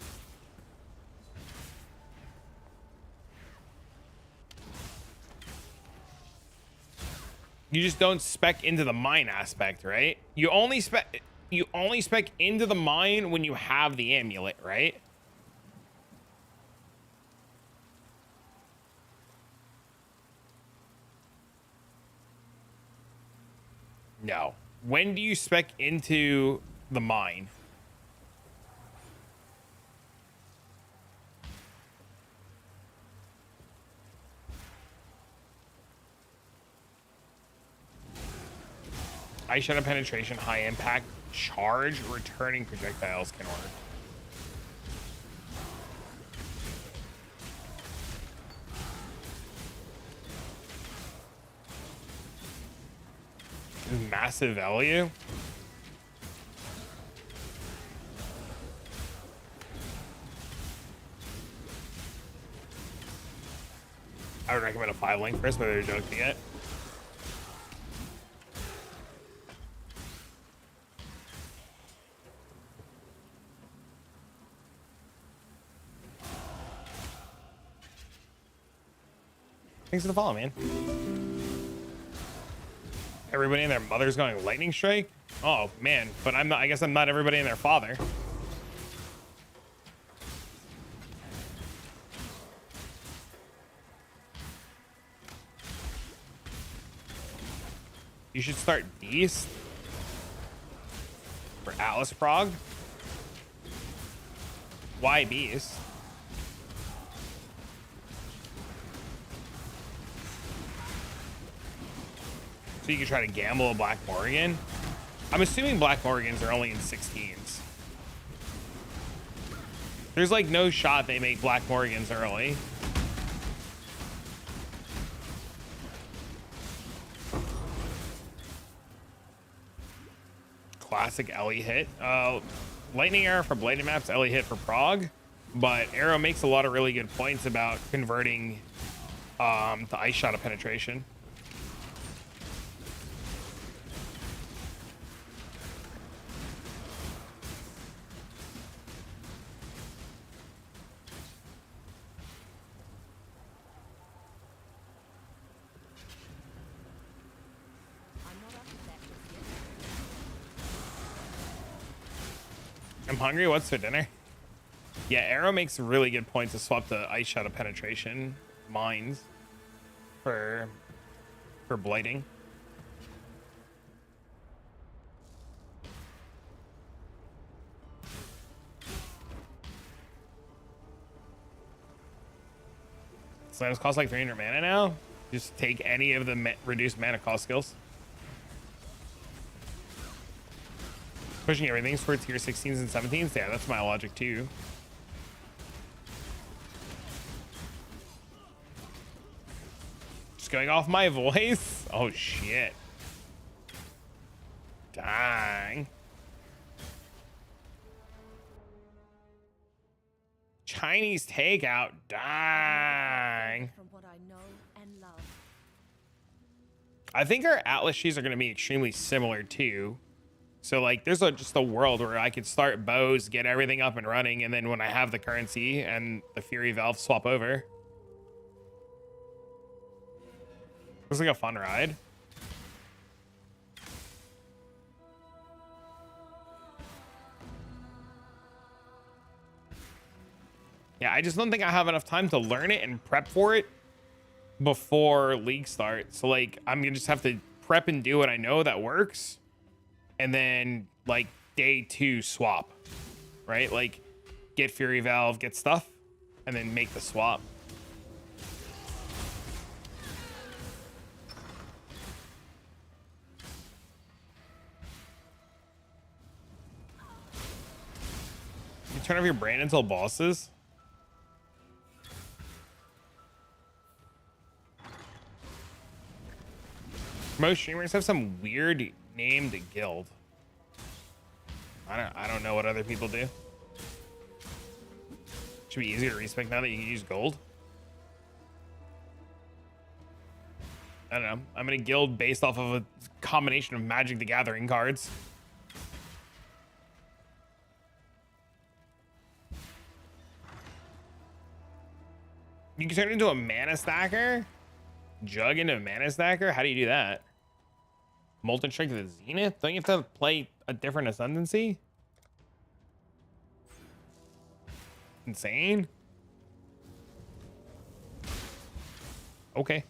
[SPEAKER 1] You just don't spec into the mine aspect, right? You only spec into the mine when you have the amulet, right? No. When do you spec into the mine? Ice Shadow Penetration, high impact, charge, returning projectiles can work. Massive value. I would recommend a 5 link first, but they're a joke to get. Thanks for the follow, man. Everybody and their mother's going lightning strike. Oh man, but I'm not. I guess I'm not everybody and their father. You should start Beast for Atlas Prog. Why Beast? So you can try to gamble a Black Morgan. I'm assuming Black Morgans are only in 16s. There's like no shot they make Black Morgans early. Classic Ellie hit. Lightning Arrow for Blighted maps, Ellie hit for Prog. But Arrow makes a lot of really good points about converting the Ice Shot of Penetration. I'm hungry. What's for dinner? Yeah, Arrow makes a really good point to swap the Ice Shot of Penetration mines for blighting. Slams cost like 300 mana now. Just take any of the reduced mana cost skills. Pushing everything for tier 16s and 17s. Yeah, that's my logic too. Just going off my voice. Oh shit. Dang. Chinese takeout. Dang.
[SPEAKER 4] From what I know and love.
[SPEAKER 1] I think our Atlas Shees are going to be extremely similar too. So like there's just a world where I could start bows, get everything up and running, and then when I have the currency and the Fury Valve, swap over. Looks like a fun ride. Yeah, I just don't think I have enough time to learn it and prep for it before League starts. So like I'm gonna just have to prep and do what I know that works. And then like day 2 swap, right? Like get Fury Valve, get stuff, and then make the swap. You turn off your brain until bosses. Most streamers have some weird named guild. I don't know what other people do. Should be easier to respec now that you can use gold. I don't know. I'm in a guild based off of a combination of Magic the Gathering cards. You can turn it into a mana stacker? Jug into a mana stacker? How do you do that? Molten Strength of the Zenith? Don't you have to play a different Ascendancy? Insane. Okay.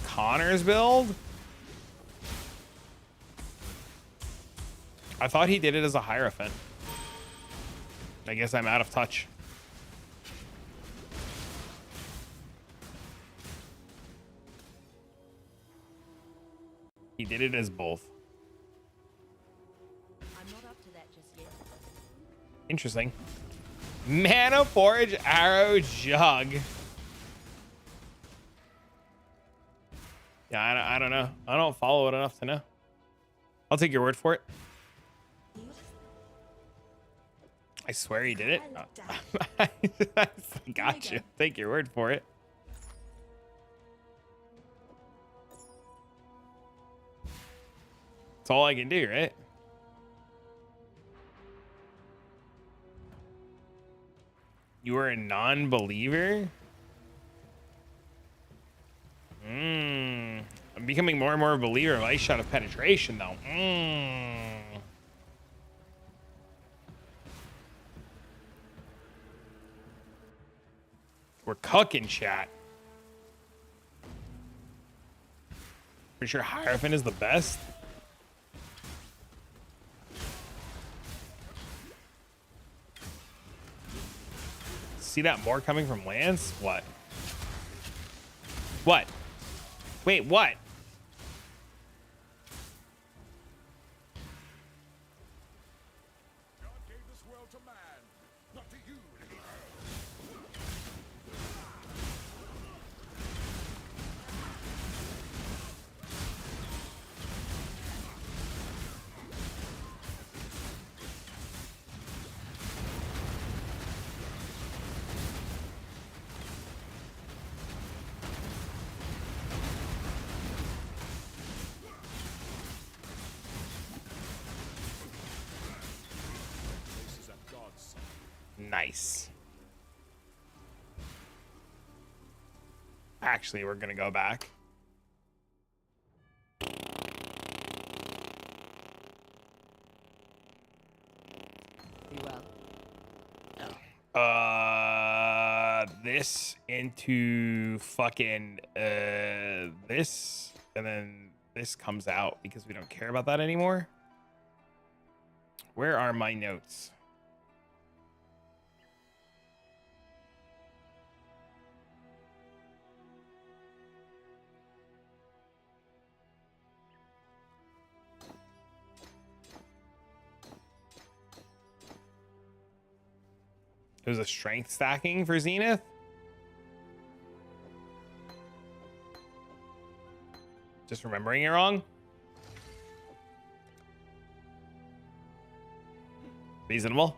[SPEAKER 1] Connor's build? I thought he did it as a Hierophant. I guess I'm out of touch. He did it as both.
[SPEAKER 4] I'm not up to that just yet.
[SPEAKER 1] Interesting. Mana Forge Arrow Jug. Yeah, I don't know. I don't follow it enough to know. I'll take your word for it. I swear he did it. I got you. Take your word for it. That's all I can do, right? You are a non-believer? I'm becoming more and more a believer of Ice Shot of Penetration, though. We're cooking, chat. Pretty sure Hierophant is the best. See that more coming from Lance? What? What? Wait, what?
[SPEAKER 5] God gave this world to man, not to you. This is a god's
[SPEAKER 1] Nice. Actually, we're gonna go back.
[SPEAKER 4] Be well.
[SPEAKER 1] This into fucking this, and then this comes out because we don't care about that anymore. Where are my notes? It was a strength stacking for Zenith. Just remembering it wrong. Reasonable.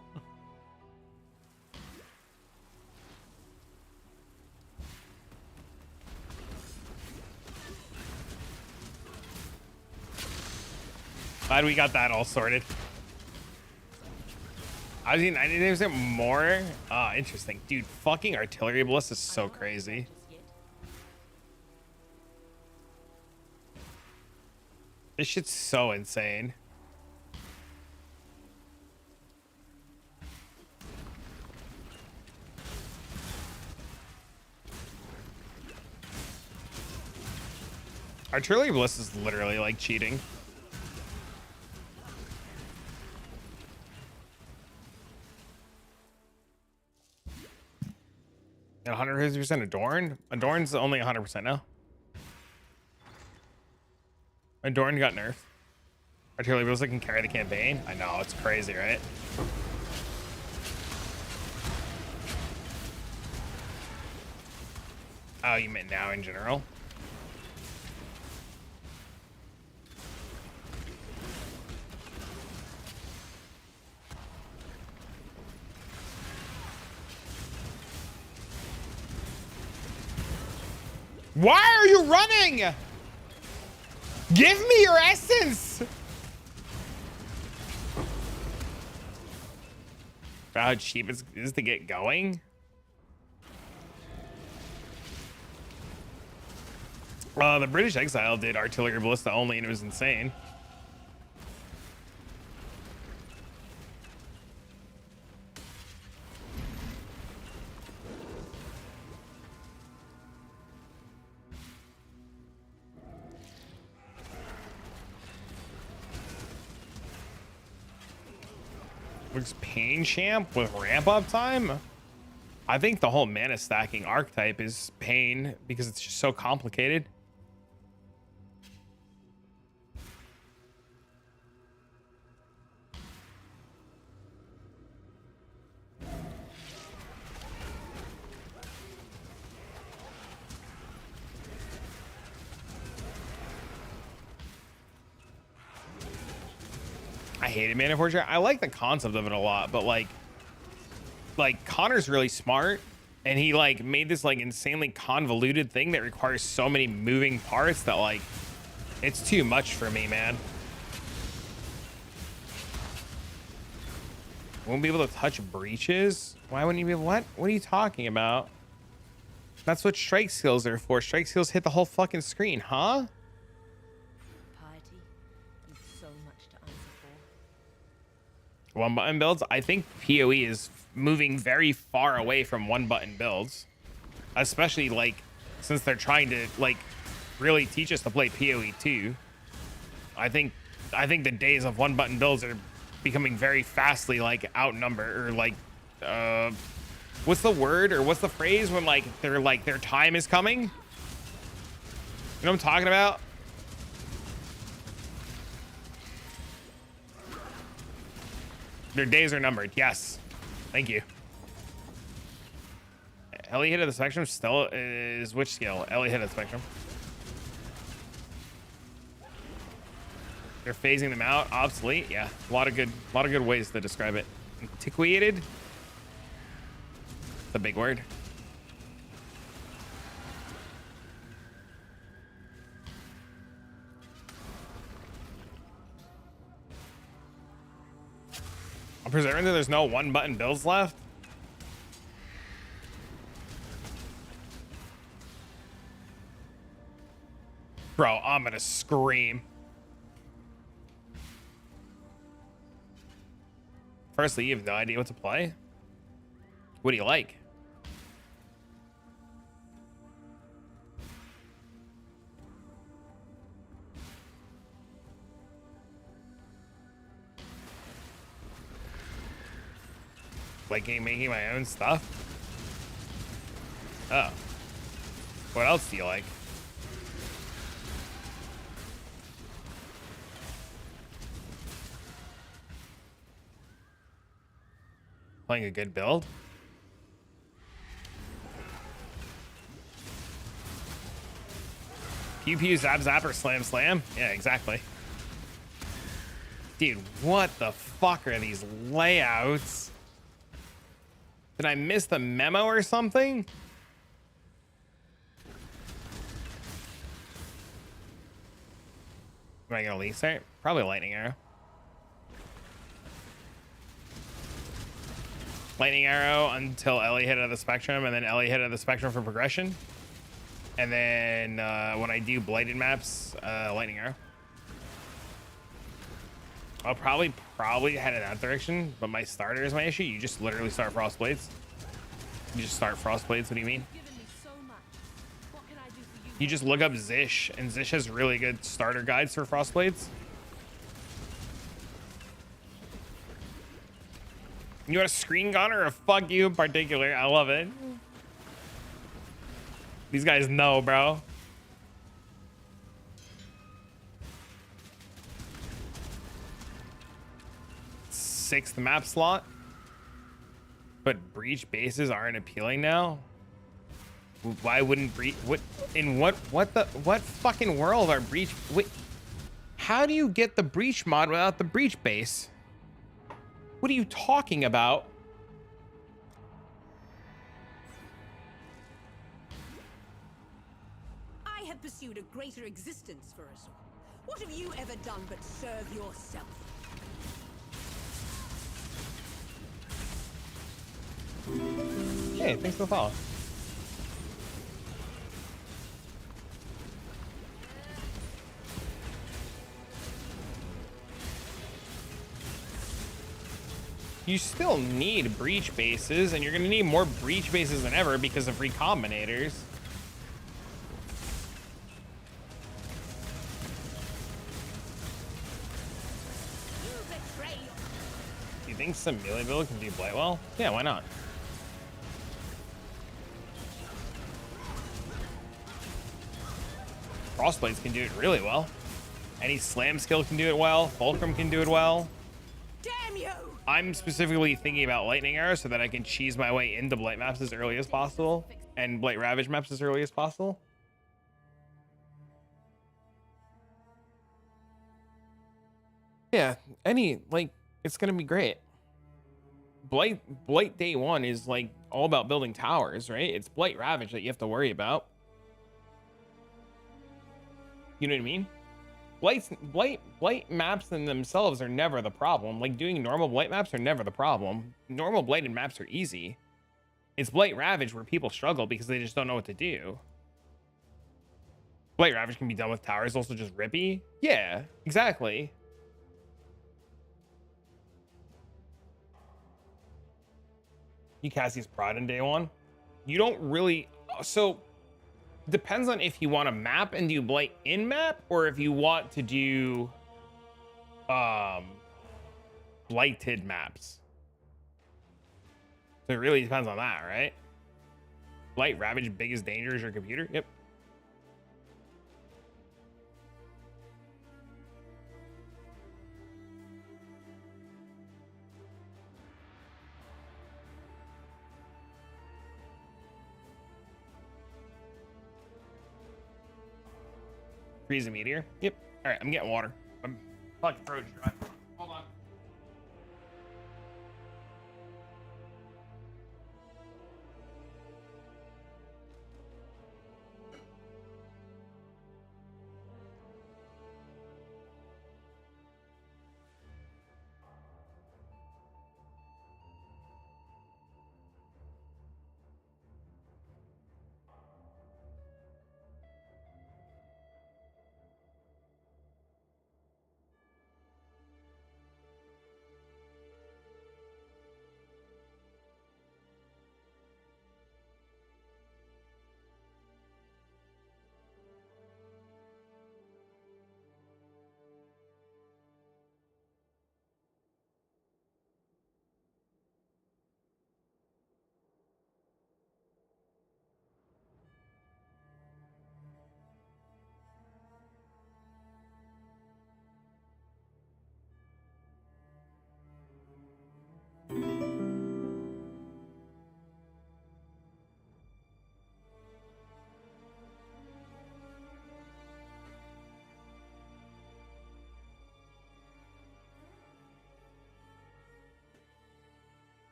[SPEAKER 1] Glad we got that all sorted. I was 90% more. Ah, interesting. Dude, fucking artillery bliss is so crazy. This shit's so insane. Artillery bliss is literally like cheating. And 150% Adorn? Adorn's only 100% now. Adorn got nerfed. Artillery Bliss can carry the campaign. I know, it's crazy, right? Oh, you meant now in general? Why are you running? Give me your essence. How cheap is to get going? The British Exile did artillery ballista only, and it was insane. Looks Pain Champ with ramp up time. I think the whole mana stacking archetype is Pain because it's just so complicated. I hated Mana Forger. I like the concept of it a lot, but like Connor's really smart, and he like made this like insanely convoluted thing that requires so many moving parts that like it's too much for me, man. Won't be able to touch breaches? Why wouldn't you be able? What are you talking about? That's what strike skills are for. Strike skills hit the whole fucking screen, huh?
[SPEAKER 4] Piety, you've so much to answer for.
[SPEAKER 1] One button builds. I think PoE is moving very far away from one button builds, especially like since they're trying to like really teach us to play PoE too. I think the days of one button builds are becoming very fastly like outnumbered, or like what's the word or what's the phrase when like their time is coming? You know what I'm talking about? Their days are numbered. Yes. Thank you. Ellie hit of the spectrum still is which skill? Ellie hit of the spectrum. They're phasing them out. Obsolete. Yeah. A lot of good ways to describe it. Antiquated. It's a big word. I'm presuming that there's no one button builds left. Bro, I'm gonna scream. Firstly, you have no idea what to play. What do you like? Making my own stuff. Oh. What else do you like? Playing a good build? Pew pew zap zapper slam slam? Yeah, exactly. Dude, what the fuck are these layouts? Did I miss the memo or something? Am I gonna lease it? Probably lightning arrow. Lightning arrow until Ellie hit out of the spectrum, and then Ellie hit out of the spectrum for progression. And then when I do blighted maps, lightning arrow. I'll probably head in that direction, but my starter is my issue. You just literally start frost blades. You just start frost blades. What do you mean? You just look up Zish, and Zish has really good starter guides for frost blades. You want a screen gun or a fuck you in particular? I love it. These guys know, bro. Sixth map slot, but breach bases aren't appealing now. Why wouldn't breach? What fucking world are breach? Wait, how do you get the breach mod without the breach base? What are you talking about?
[SPEAKER 7] I have pursued a greater existence for us all. What have you ever done but serve yourself?
[SPEAKER 1] Hey, thanks for the follow. You still need breach bases, and you're going to need more breach bases than ever because of recombinators. Do you think some melee build can do Blight well? Yeah, why not? Frostblades can do it really well. Any slam skill can do it well. Fulcrum can do it well.
[SPEAKER 7] Damn you!
[SPEAKER 1] I'm specifically thinking about lightning arrows so that I can cheese my way into Blight maps as early as possible and Blight Ravage maps as early as possible. Yeah, it's gonna be great. Blight day one is like all about building towers, right? It's Blight Ravage that you have to worry about. You know what I mean? Blight maps in themselves are never the problem. Like doing normal Blight maps are never the problem. Normal blighted maps are easy. It's Blight Ravage where people struggle because they just don't know what to do. Blight Ravage can be done with towers, also just rippy. Yeah, exactly. You Cassie's Prod in day one. You don't really, so depends on if you want to map and do Blight in map or if you want to do blighted maps. So it really depends on that, right? Blight Ravage biggest danger is your computer. Yep. Freeze a meteor. Yep. All right, I'm getting water. I'm fucking throat dry. Hold on.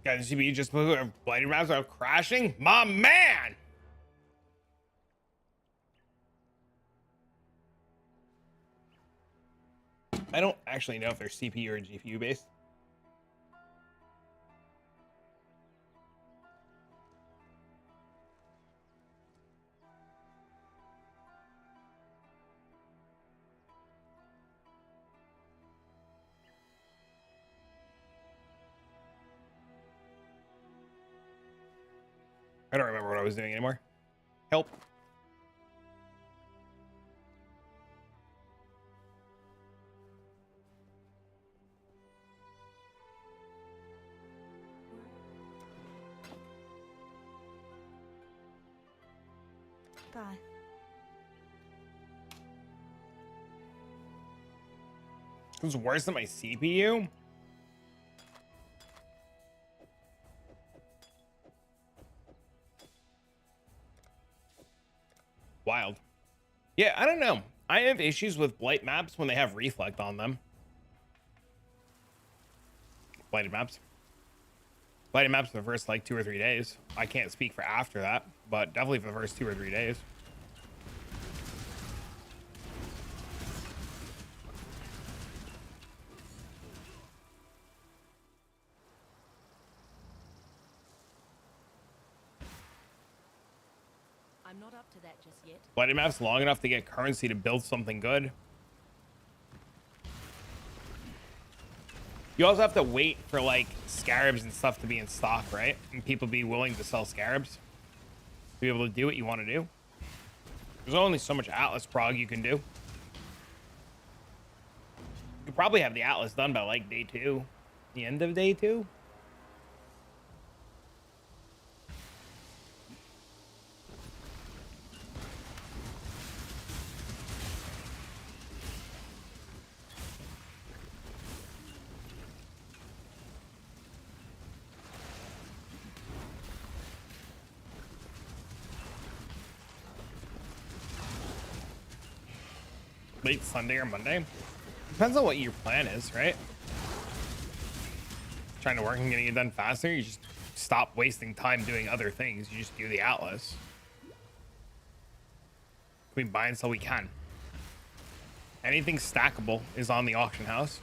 [SPEAKER 1] Guys, the CPU just blighted maps are crashing. My man. I don't actually know if they're CPU or GPU based. I don't remember what I was doing anymore. Help.
[SPEAKER 6] Bye.
[SPEAKER 1] It was worse than my CPU. Wild. Yeah, I don't know. I have issues with blight maps when they have reflect on them. Blighted maps. Blighted maps for the first like 2 or 3 days. I can't speak for after that, but definitely for the first 2 or 3 days.
[SPEAKER 4] I'm not up to that just yet.
[SPEAKER 1] Blighted maps long enough to get currency to build something good. You also have to wait for like scarabs and stuff to be in stock, right? And people be willing to sell scarabs to be able to do what you want to do. There's only so much Atlas prog you can do. You could probably have the Atlas done by like day 2, the end of day 2. Late Sunday or Monday. Depends on what your plan is, right? Trying to work and getting it done faster. You just stop wasting time doing other things. You just do the Atlas. We buy and sell we can. Anything stackable is on the auction house.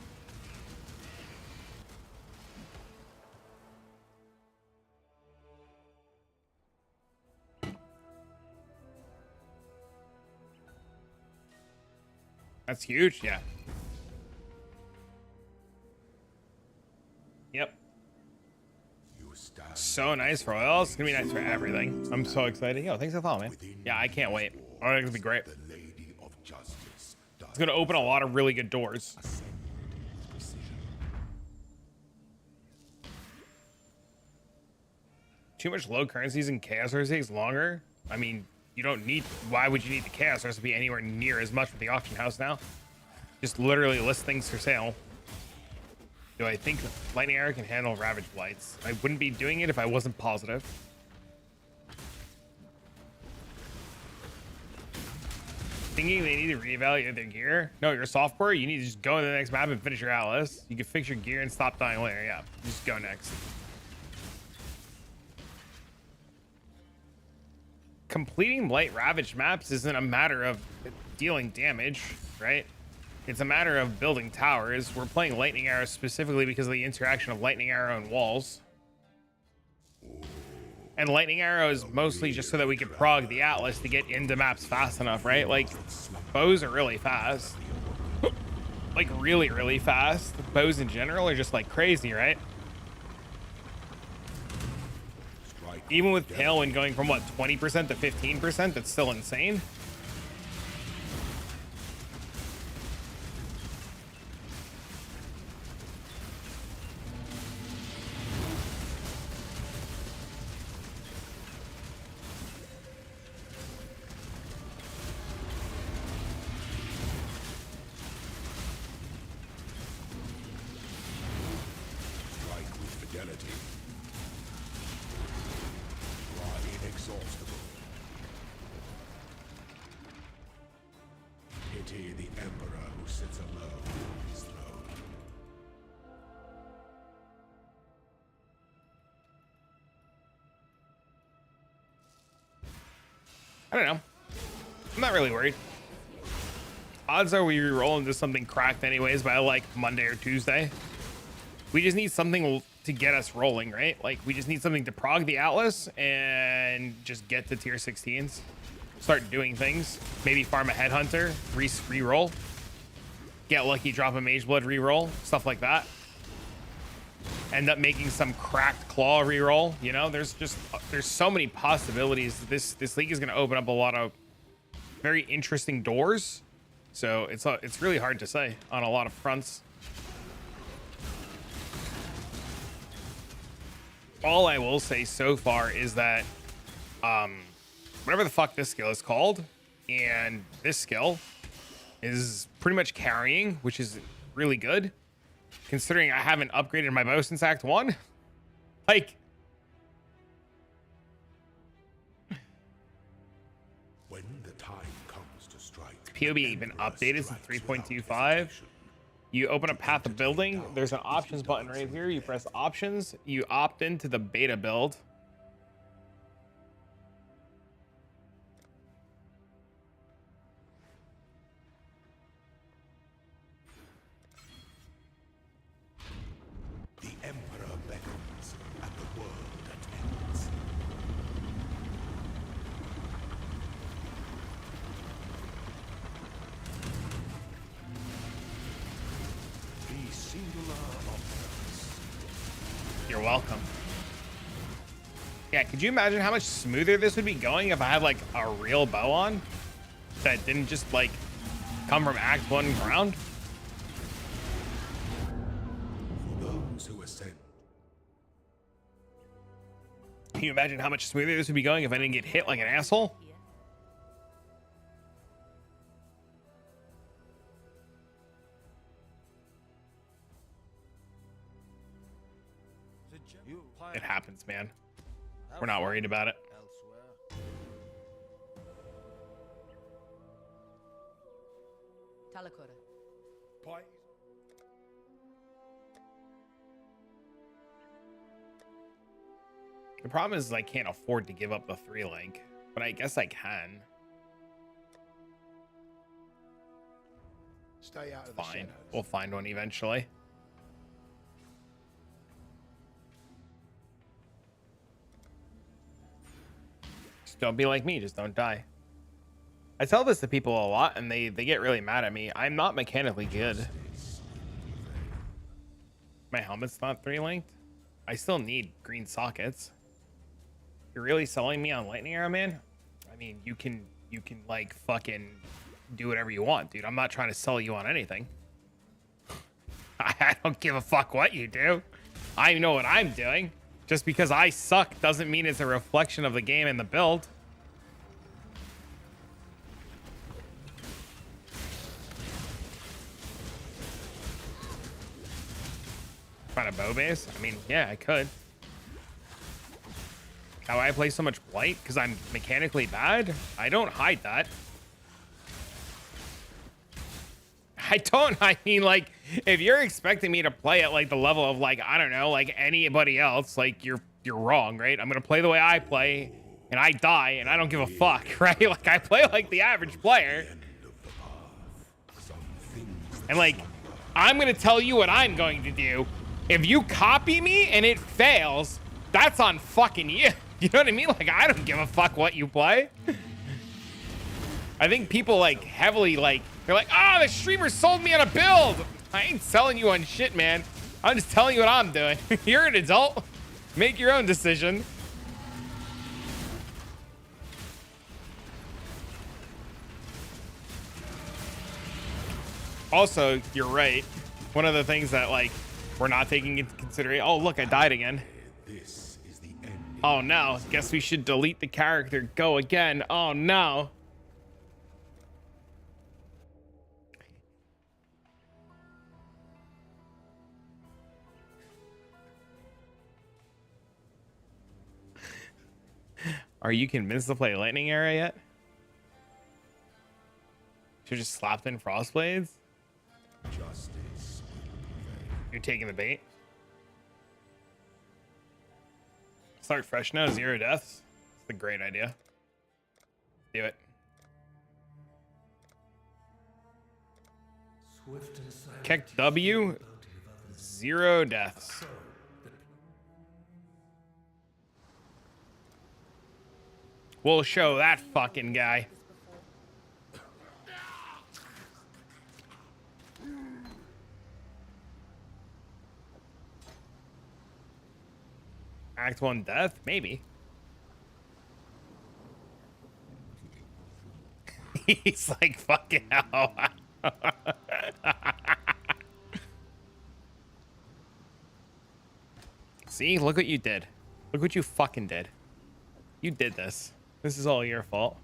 [SPEAKER 1] That's huge, yeah. Yep. So nice for oil. It's gonna be nice for everything. I'm so excited. Yo, thanks for following, man. Yeah, I can't wait. I think it's gonna be great. It's gonna open a lot of really good doors. Too much low currencies and chaos takes longer. I mean, you don't need, why would you need the chaos recipe anywhere near as much with the auction house now? Just literally list things for sale. Do I think Lightning Arrow can handle Ravage Blights? I wouldn't be doing it if I wasn't positive. Thinking they need to reevaluate their gear? No, you're a software. You need to just go to the next map and finish your Atlas. You can fix your gear and stop dying later. Yeah, just go next. Completing Blight Ravage maps isn't a matter of dealing damage, right? It's a matter of building towers. We're playing Lightning Arrow specifically because of the interaction of Lightning Arrow and walls. And Lightning Arrow is mostly just so that we can prog the Atlas to get into maps fast enough, right? Like, bows are really fast. Like, really, really fast. Bows in general are just, like, crazy, right? Even with Tailwind going from, what, 20% to 15%, that's still insane. I don't know. I'm not really worried. Odds are we re-roll into something cracked anyways by like Monday or Tuesday. We just need something to get us rolling, right? Like we just need something to prog the Atlas and just get to tier 16s. Start doing things. Maybe farm a headhunter, re-roll. Get lucky, drop a mage blood, re-roll, stuff like that. End up making some cracked claw re-roll. You know, there's so many possibilities. This league is going to open up a lot of very interesting doors. So it's really hard to say on a lot of fronts. All I will say so far is that whatever the fuck this skill is called, and this skill is pretty much carrying, which is really good considering I haven't upgraded my bow since Act 1. Like,
[SPEAKER 5] When the time comes to strike,
[SPEAKER 1] POB been updated since 3.25. You open up Path of Building. There's an options button right here. You press options. You opt into the beta build.
[SPEAKER 5] the Emperor beckons and the world attends. The singular opulence.
[SPEAKER 1] You're welcome. Yeah, could you imagine how much smoother this would be going if I had like a real bow on that didn't just like come from Act 1 ground?
[SPEAKER 5] For those who ascend,
[SPEAKER 1] Can you imagine how much smoother this would be going if I didn't get hit like an asshole? It happens, man. We're not worried about it.
[SPEAKER 7] Talakura.
[SPEAKER 1] The problem is I can't afford to give up the 3 link, but I guess I can.
[SPEAKER 8] Stay out of the
[SPEAKER 1] Fine.
[SPEAKER 8] shadows.
[SPEAKER 1] We'll find one eventually. Just don't be like me. Just don't die. I tell this to people a lot and they get really mad at me. I'm not mechanically good. My helmet's not 3 linked. I still need green sockets. You're really selling me on lightning arrow, man? I mean, you can like fucking do whatever you want, dude. I'm not trying to sell you on anything. I don't give a fuck what you do. I know what I'm doing. Just because I suck doesn't mean it's a reflection of the game and the build. Find a bow base? I mean, yeah, I could. How I play so much Blight? Because I'm mechanically bad? I don't hide that. I mean, like, if you're expecting me to play at like the level of like, I don't know, like anybody else, like you're wrong, right? I'm gonna play the way I play and I die and I don't give a fuck, right? Like I play like the average player. And like, I'm gonna tell you what I'm going to do. If you copy me and it fails, that's on fucking you. You know what I mean? Like, I don't give a fuck what you play. I think people like heavily like, they're like, oh, the streamer sold me on a build. I ain't selling you on shit, man. I'm just telling you what I'm doing. You're an adult. Make your own decision. Also, you're right. One of the things that like we're not taking into consideration. Oh, look, I died again.
[SPEAKER 5] this is the end.
[SPEAKER 1] Oh no, guess we should delete the character. Go again. Oh no. Are you convinced to play Lightning Era yet? Should just slapped in Frostblades?
[SPEAKER 5] Justice.
[SPEAKER 1] You're taking the bait? Start fresh now, 0 deaths. It's a great idea. Do it.
[SPEAKER 2] Swift and silent
[SPEAKER 1] Kick
[SPEAKER 2] is
[SPEAKER 1] W.
[SPEAKER 2] the bounty of others.
[SPEAKER 1] 0 deaths.
[SPEAKER 2] Crow that
[SPEAKER 1] We'll show that fucking guy. Act 1 death? Maybe. He's like, fucking hell. See, look what you did. Look what you fucking did. You did this. This is all your fault.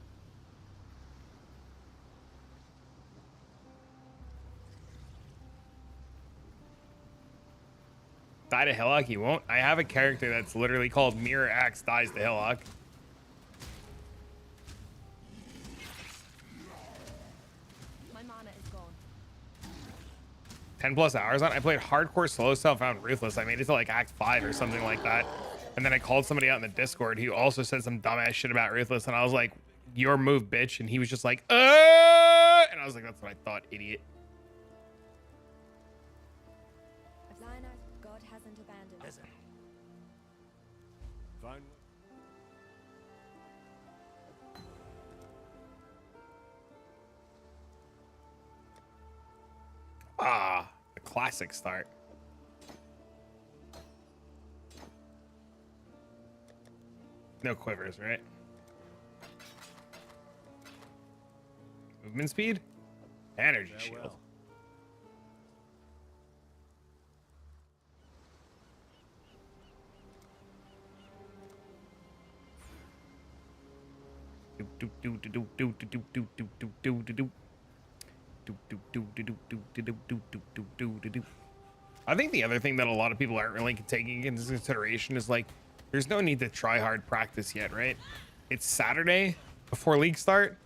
[SPEAKER 1] Die to Hillock? You won't? I have a character that's literally called Mirror Axe Dies to Hillock.
[SPEAKER 4] My mana is gone.
[SPEAKER 1] 10+ hours on. I played hardcore slow stuff, found Ruthless. I made it to like Act 5 or something like that. And then I called somebody out in the Discord who also said some dumbass shit about Ruthless. And I was like, your move, bitch. And he was just like, and I was like, that's what I thought, idiot.
[SPEAKER 6] Lionel, God hasn't abandoned us.
[SPEAKER 5] Fine.
[SPEAKER 1] Ah, a classic start. No quivers, right? Movement speed? Energy shield. I think the other thing that a lot of people aren't really taking into consideration is like, there's no need to try hard practice yet, right? It's Saturday before league start.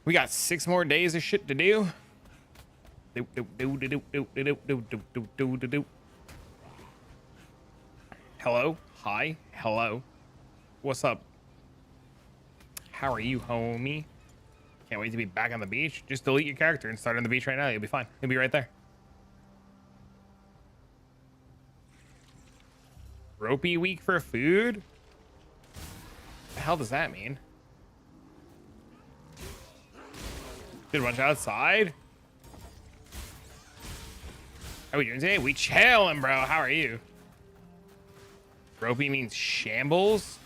[SPEAKER 1] We got 6 more days of shit to do. Hello? Hi? Hello? What's up? How are you, homie? Can't wait to be back on the beach. Just delete your character and start on the beach right now. You'll be fine. You'll be right there. Ropey week for food? What the hell does that mean? Did a bunch outside? How are we doing today? We chillin', bro. How are you? Ropey means shambles?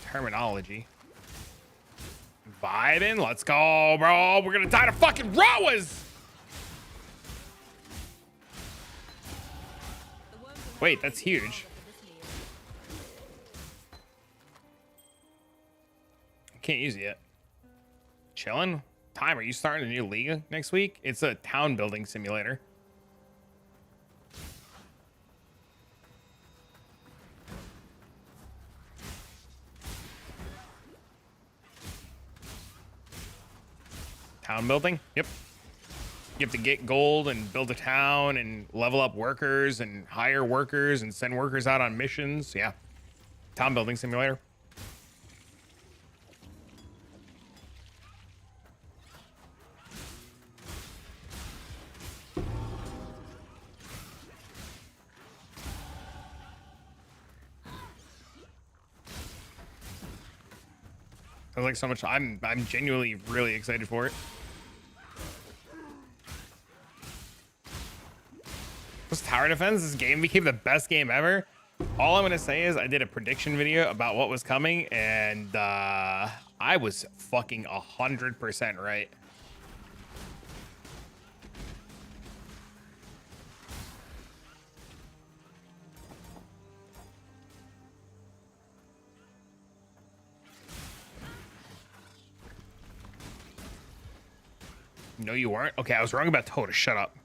[SPEAKER 1] Terminology. Vibing. Let's go, bro. We're gonna die to fucking rowers. Wait, that's huge. I can't use it yet. Chillin'? Time, are you starting a new league next week? It's a town building simulator. Town building? Yep. You have to get gold and build a town and level up workers and hire workers and send workers out on missions. Yeah. Town building simulator. I like so much. I'm genuinely really excited for it. This tower defense, this game became the best game ever. All I'm gonna say is I did a prediction video about what was coming, and I was fucking 100% right. No, you weren't. Okay, I was wrong about Toda. Shut up.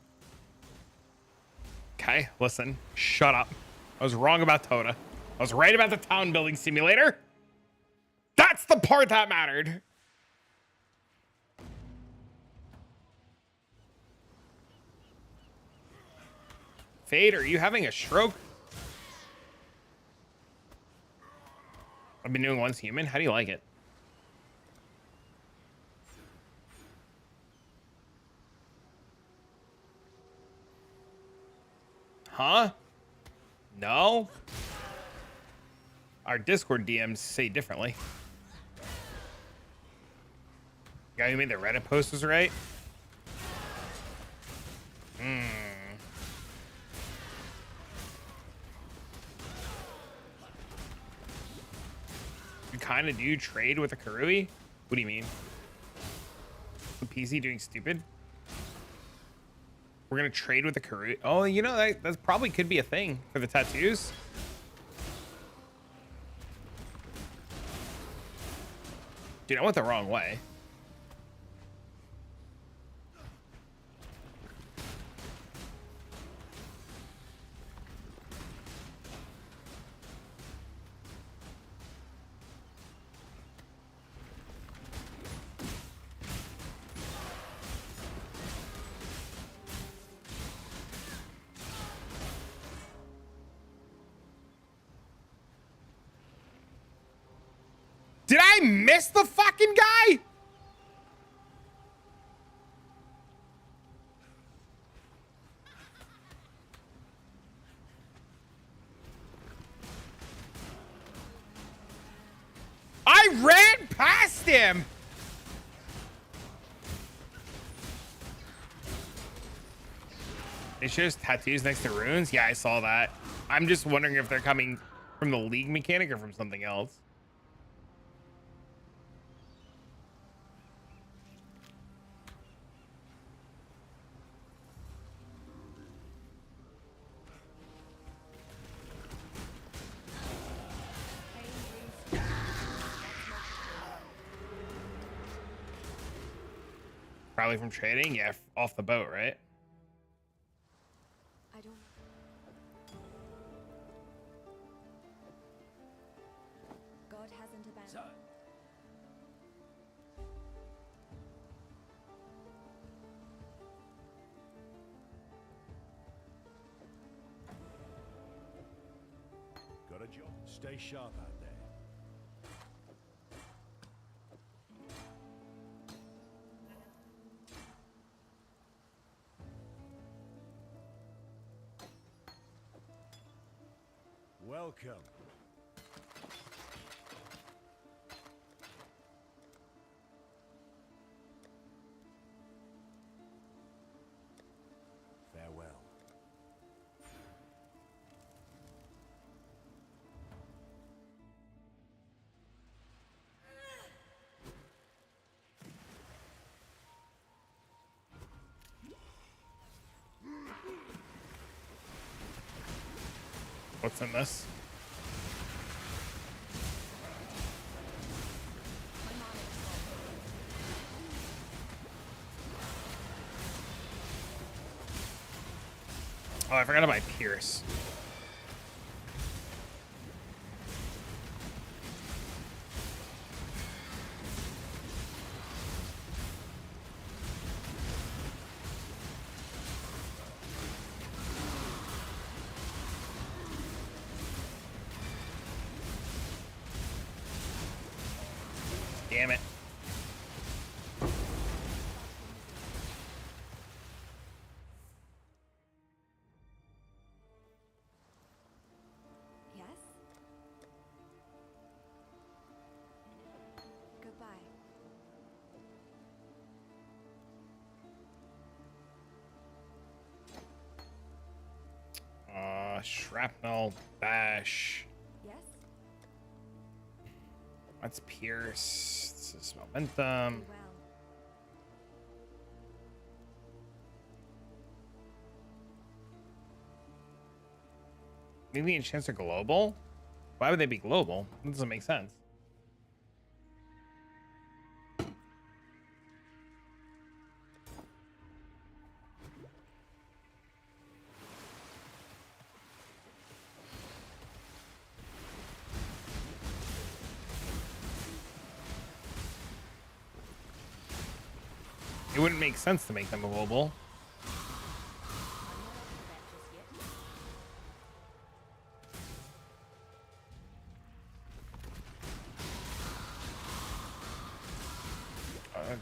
[SPEAKER 1] Okay, listen. Shut up. I was wrong about Toda. I was right about the town building simulator. That's the part that mattered. Fade, are you having a stroke? I've been doing once human. How do you like it? Huh? No? Our Discord DMs say differently. Guy who made the Reddit post was right. You kind of do trade with a Karui? What do you mean? The PC doing stupid? We're gonna trade with a Karui. Oh, you know, that probably could be a thing for the tattoos. Dude, I went the wrong way. Did I miss the fucking guy? I ran past him. It shows tattoos next to runes. Yeah, I saw that. I'm just wondering if they're coming from the league mechanic or from something else. Probably from trading. Yeah, off the boat, right?
[SPEAKER 6] I don't. God hasn't abandoned.
[SPEAKER 5] Got a job. Stay sharp out there. Welcome. Farewell.
[SPEAKER 1] What's in this? Oh, I forgot about Pierce. Damn it.
[SPEAKER 6] Yes? Goodbye.
[SPEAKER 1] Shrapnel bash.
[SPEAKER 6] Yes?
[SPEAKER 1] That's Pierce. This is momentum.
[SPEAKER 6] Well.
[SPEAKER 1] Maybe enchants are global? Why would they be global? That doesn't make sense. It wouldn't make sense to make them global.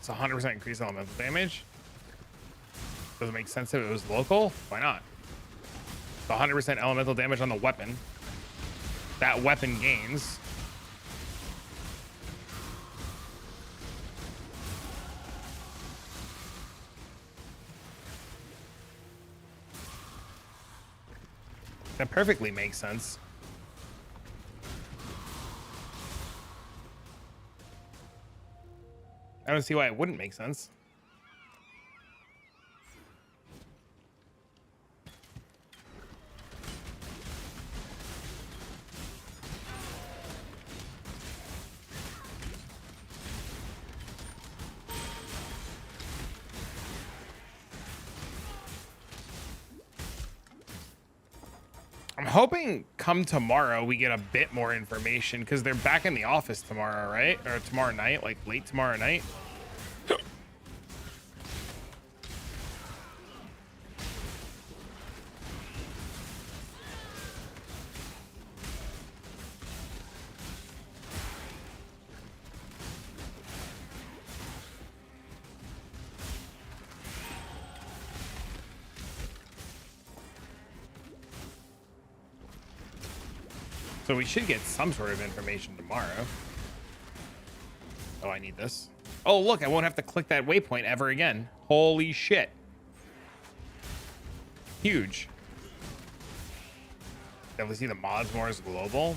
[SPEAKER 1] It's 100% increased elemental damage. Doesn't make sense if it was local. Why not? It's 100% elemental damage on the weapon. That weapon gains. That perfectly makes sense. I don't see why it wouldn't make sense. I'm hoping come tomorrow we get a bit more information because they're back in the office tomorrow, right? Or tomorrow night, like late tomorrow night. So we should get some sort of information tomorrow. Oh, I need this. Oh, look, I won't have to click that waypoint ever again. Holy shit. Huge. Definitely see the mods more as global.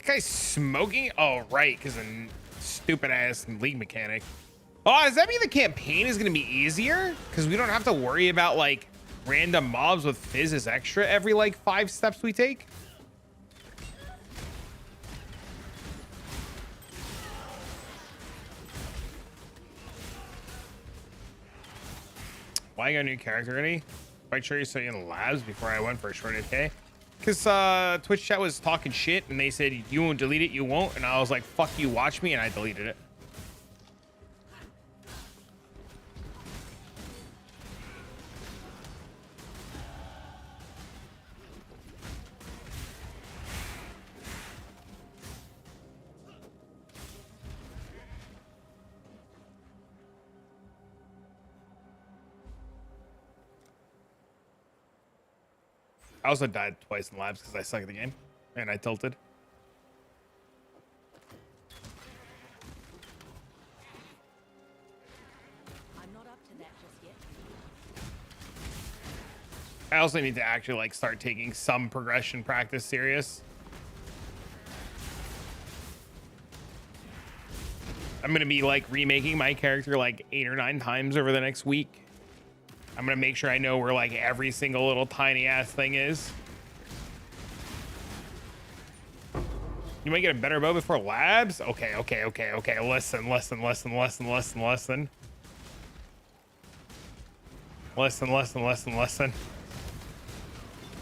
[SPEAKER 1] Guy's smoking? Oh, right, because a stupid ass league mechanic. Oh, does that mean the campaign is going to be easier? Because we don't have to worry about like random mobs with fizz as extra every like 5 steps we take? Why got a new character ready? Quite sure you're studying the labs before I went for a short day. Because Twitch chat was talking shit and they said, you won't delete it, you won't. And I was like, fuck you, watch me. And I deleted it. I also died twice in labs because I suck at the game and I tilted.
[SPEAKER 4] I'm not up to that just yet.
[SPEAKER 1] I also need to actually like start taking some progression practice serious. I'm going to be like remaking my character like 8 or 9 times over the next week. I'm gonna make sure I know where like every single little tiny ass thing is. You might get a better bow before labs? Okay. Listen. Listen.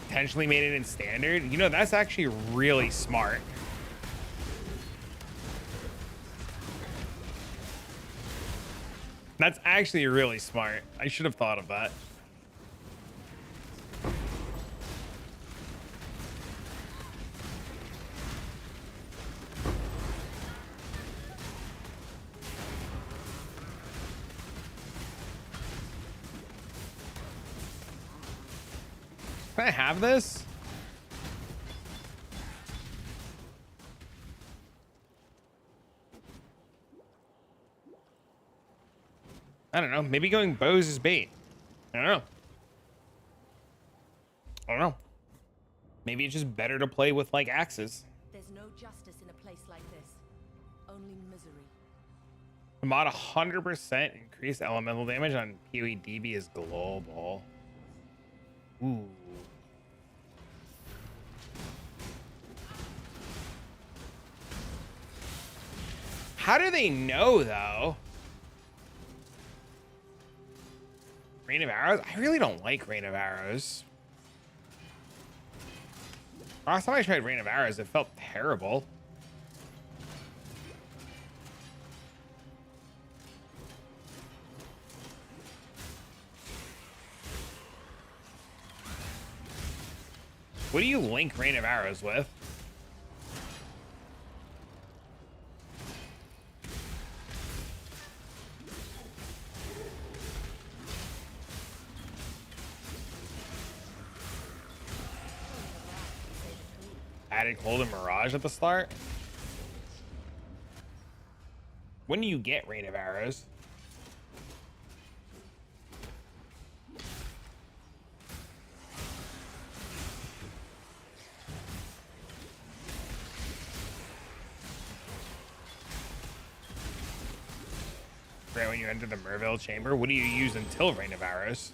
[SPEAKER 1] Potentially made it in standard. You know, that's actually really smart. That's actually really smart. I should have thought of that. Can I have this? I don't know. Maybe going bows is bait. I don't know. Maybe it's just better to play with like axes.
[SPEAKER 4] There's no justice in a place like this. Only misery.
[SPEAKER 1] The mod 100% increased elemental damage on PoE DB is global. Ooh. How do they know though? Rain of Arrows? I really don't like Rain of Arrows. Last time I tried Rain of Arrows, it felt terrible. What do you link Rain of Arrows with? Added Cold and Mirage at the start? When do you get Rain of Arrows? Right when you enter the Merville chamber? What do you use until Rain of Arrows?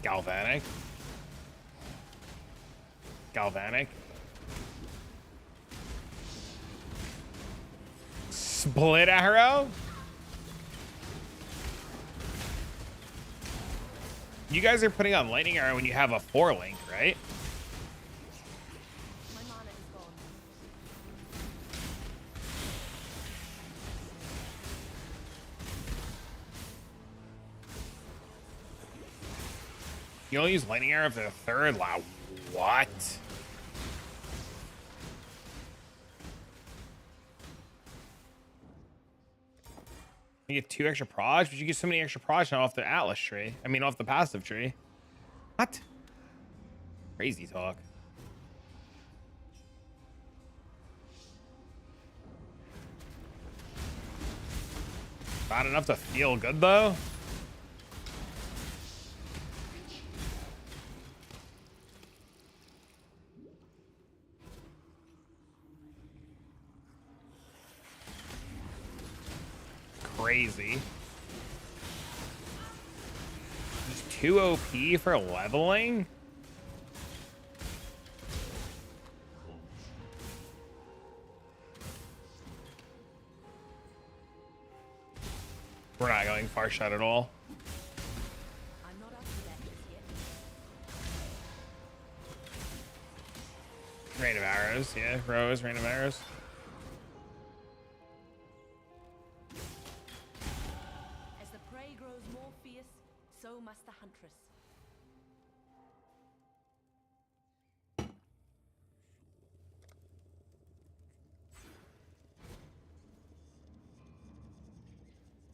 [SPEAKER 1] Galvanic. Galvanic. Split arrow? You guys are putting on lightning arrow when you have a 4-link, right?
[SPEAKER 4] My mana is gone.
[SPEAKER 1] You only use lightning arrow for the 3rd? Wow. What? You get 2 extra proj, but you get so many extra proj now off the Atlas tree. I mean, off the passive tree. What? Crazy talk. Not enough to feel good, though? Crazy. Just 2 OP for leveling? We're not going far shot at all.
[SPEAKER 4] I'm not up to that just yet.
[SPEAKER 1] Rain of arrows, yeah. Rose, rain of arrows.
[SPEAKER 4] As the prey grows more fierce, so must the huntress.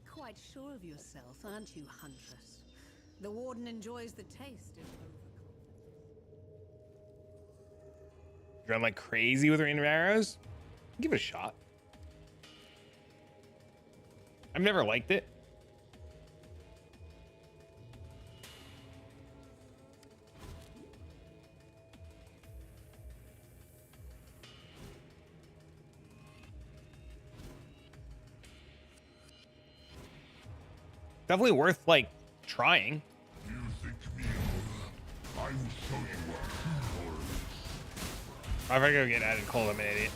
[SPEAKER 7] Quite sure of yourself, aren't you, Huntress? The Warden enjoys the taste of
[SPEAKER 1] You're going like crazy with rain of arrows? Give it a shot. I've never liked it. Definitely worth like trying.
[SPEAKER 5] You think me over? I will show you what true horror is.
[SPEAKER 1] If I go get added cold, I'm an idiot.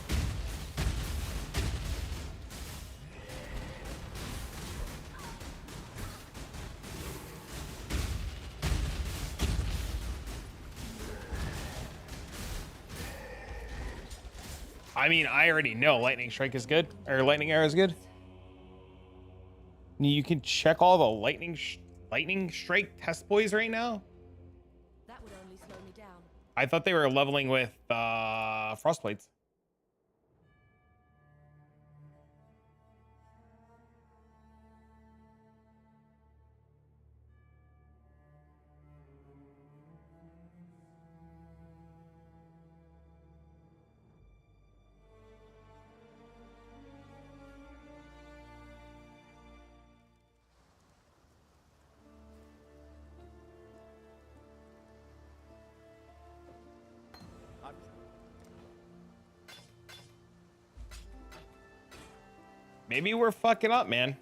[SPEAKER 1] I mean, I already know lightning strike is good, or lightning arrow is good. You can check all the lightning strike test boys right now.
[SPEAKER 4] That would only slow me down.
[SPEAKER 1] I thought they were leveling with frostblades. Maybe we're fucking up, man.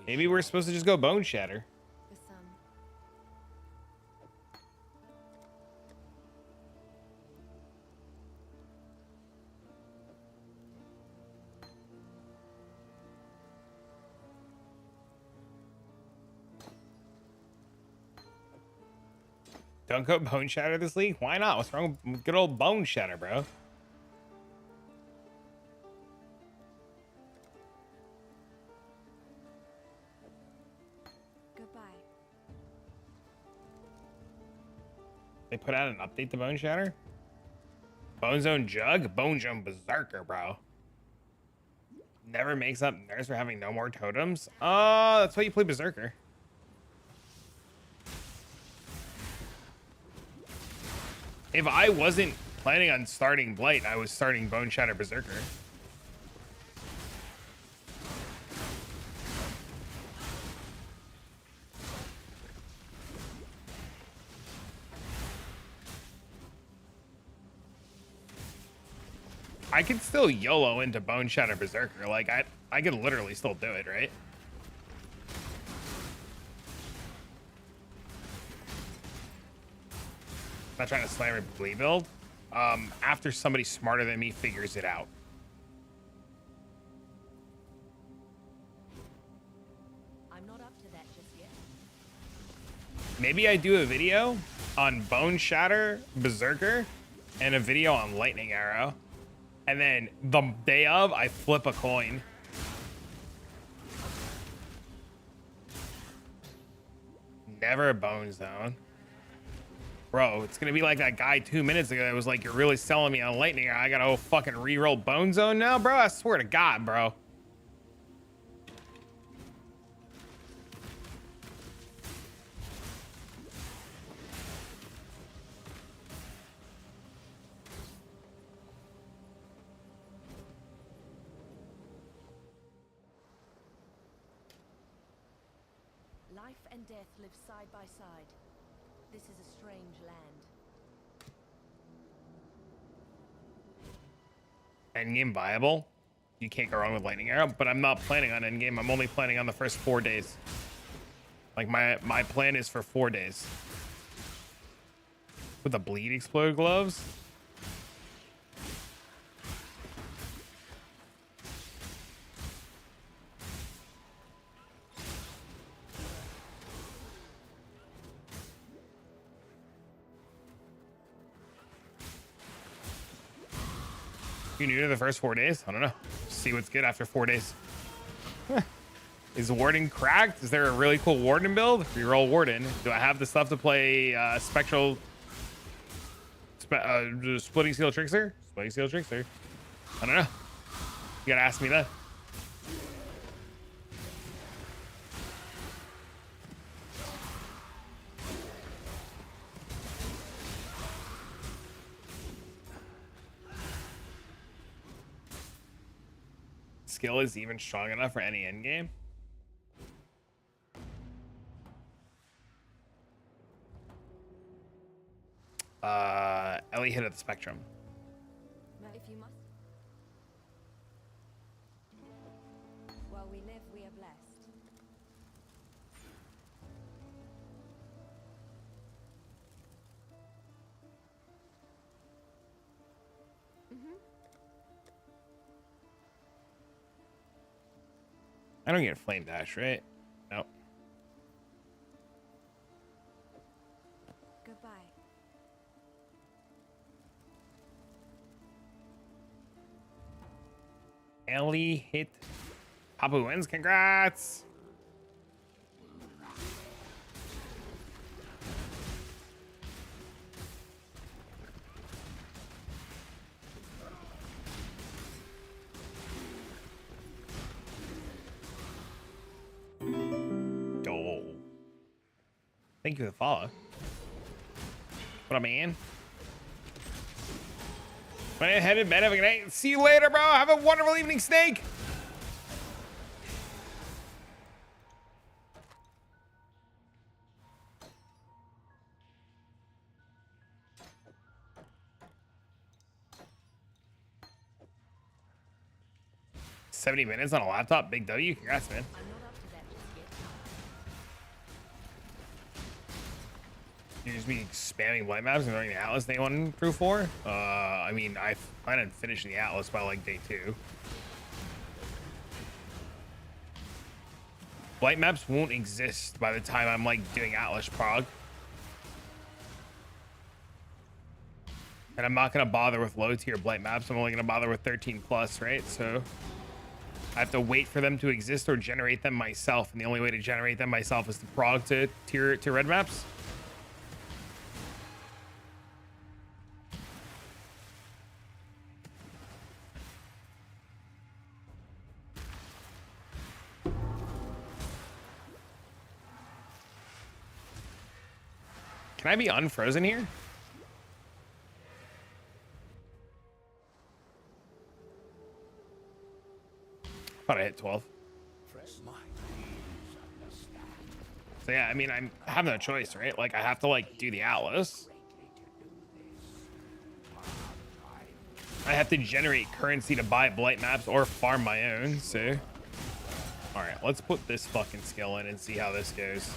[SPEAKER 1] Maybe we're supposed to just go bone shatter.
[SPEAKER 6] The sun.
[SPEAKER 1] Don't go bone shatter this league? Why not? What's wrong with good old bone shatter, bro? They put out an update to Bone Shatter? Bone Zone Jug? Bone Zone Berserker, bro. Never makes up nerfs for having no more totems? Oh, that's why you play Berserker. If I wasn't planning on starting Blight, I was starting Bone Shatter Berserker. I could still YOLO into Bone Shatter Berserker. Like, I could literally still do it, right? Not trying to slam a Bleed build. After somebody smarter than me figures it out.
[SPEAKER 4] I'm not up to that just yet.
[SPEAKER 1] Maybe I do a video on Bone Shatter Berserker and a video on Lightning Arrow. And then the day of, I flip a coin. Never a Bone Zone. Bro, it's gonna be like that guy 2 minutes ago that was like, you're really selling me on Lightning Arrow. I gotta fucking re-roll Bone Zone now, bro? I swear to God, bro.
[SPEAKER 4] Life and death live side by side. This is a strange land.
[SPEAKER 1] Endgame viable. You can't go wrong with Lightning Arrow, but I'm not planning on endgame. I'm only planning on the first 4 days. Like my plan is for 4 days. With the Bleed Explode gloves. You new to the first 4 days? I don't know. See what's good after 4 days. Is Warden cracked? Is there a really cool Warden build? Reroll Warden. Do I have the stuff to play Spectral... Splitting Steel Trickster? Splitting Steel Trickster. I don't know. You gotta ask me that. Skill is even strong enough for any endgame. Ellie hit at the spectrum.
[SPEAKER 6] Now, if you must. While we live, we are blessed.
[SPEAKER 1] I don't get flame dash, right? Nope.
[SPEAKER 6] Goodbye.
[SPEAKER 1] Ellie hit Papa wins. Congrats. Oh. Thank you for the follow. What up, man? Went ahead and bed. Have a good night. See you later, bro. Have a wonderful evening, Snake. $70 on a laptop. Big W. Congrats, man.
[SPEAKER 4] I'm not up to that just yet.
[SPEAKER 1] You just be spamming Blight maps and running the Atlas day 1 through 4? I mean, I plan on finishing the Atlas by like day 2. Blight maps won't exist by the time I'm like doing Atlas prog. And I'm not gonna bother with low tier Blight maps. I'm only gonna bother with 13 plus, right? So I have to wait for them to exist or generate them myself. And the only way to generate them myself is to prog to red maps. Can I be unfrozen here? Thought I hit 12. So yeah, I mean, I have no choice, right? Like, I have to like do the Atlas. I have to generate currency to buy blight maps or farm my own. So, all right, let's put this fucking skill in and see how this goes.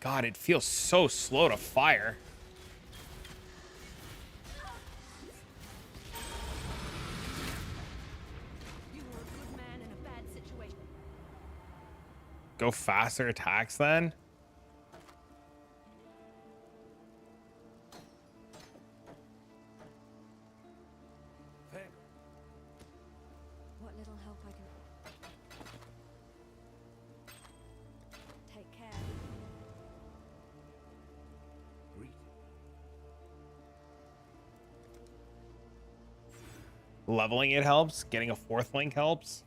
[SPEAKER 1] God, it feels so slow to fire.
[SPEAKER 4] You were a good man in a bad situation.
[SPEAKER 1] Go faster attacks then.
[SPEAKER 6] What little help I can. Take care.
[SPEAKER 1] Leveling it helps. Getting a 4th link helps.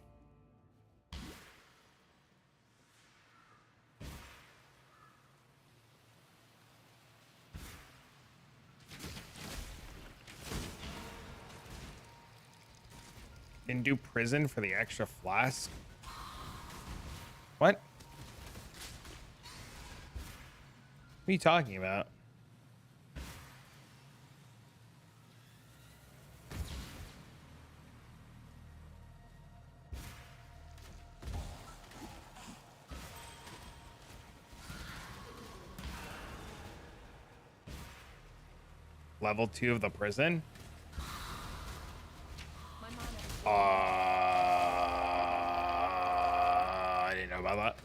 [SPEAKER 1] Didn't do prison for the extra flask. What? What are you talking about? Level 2 of the prison? I didn't know about that.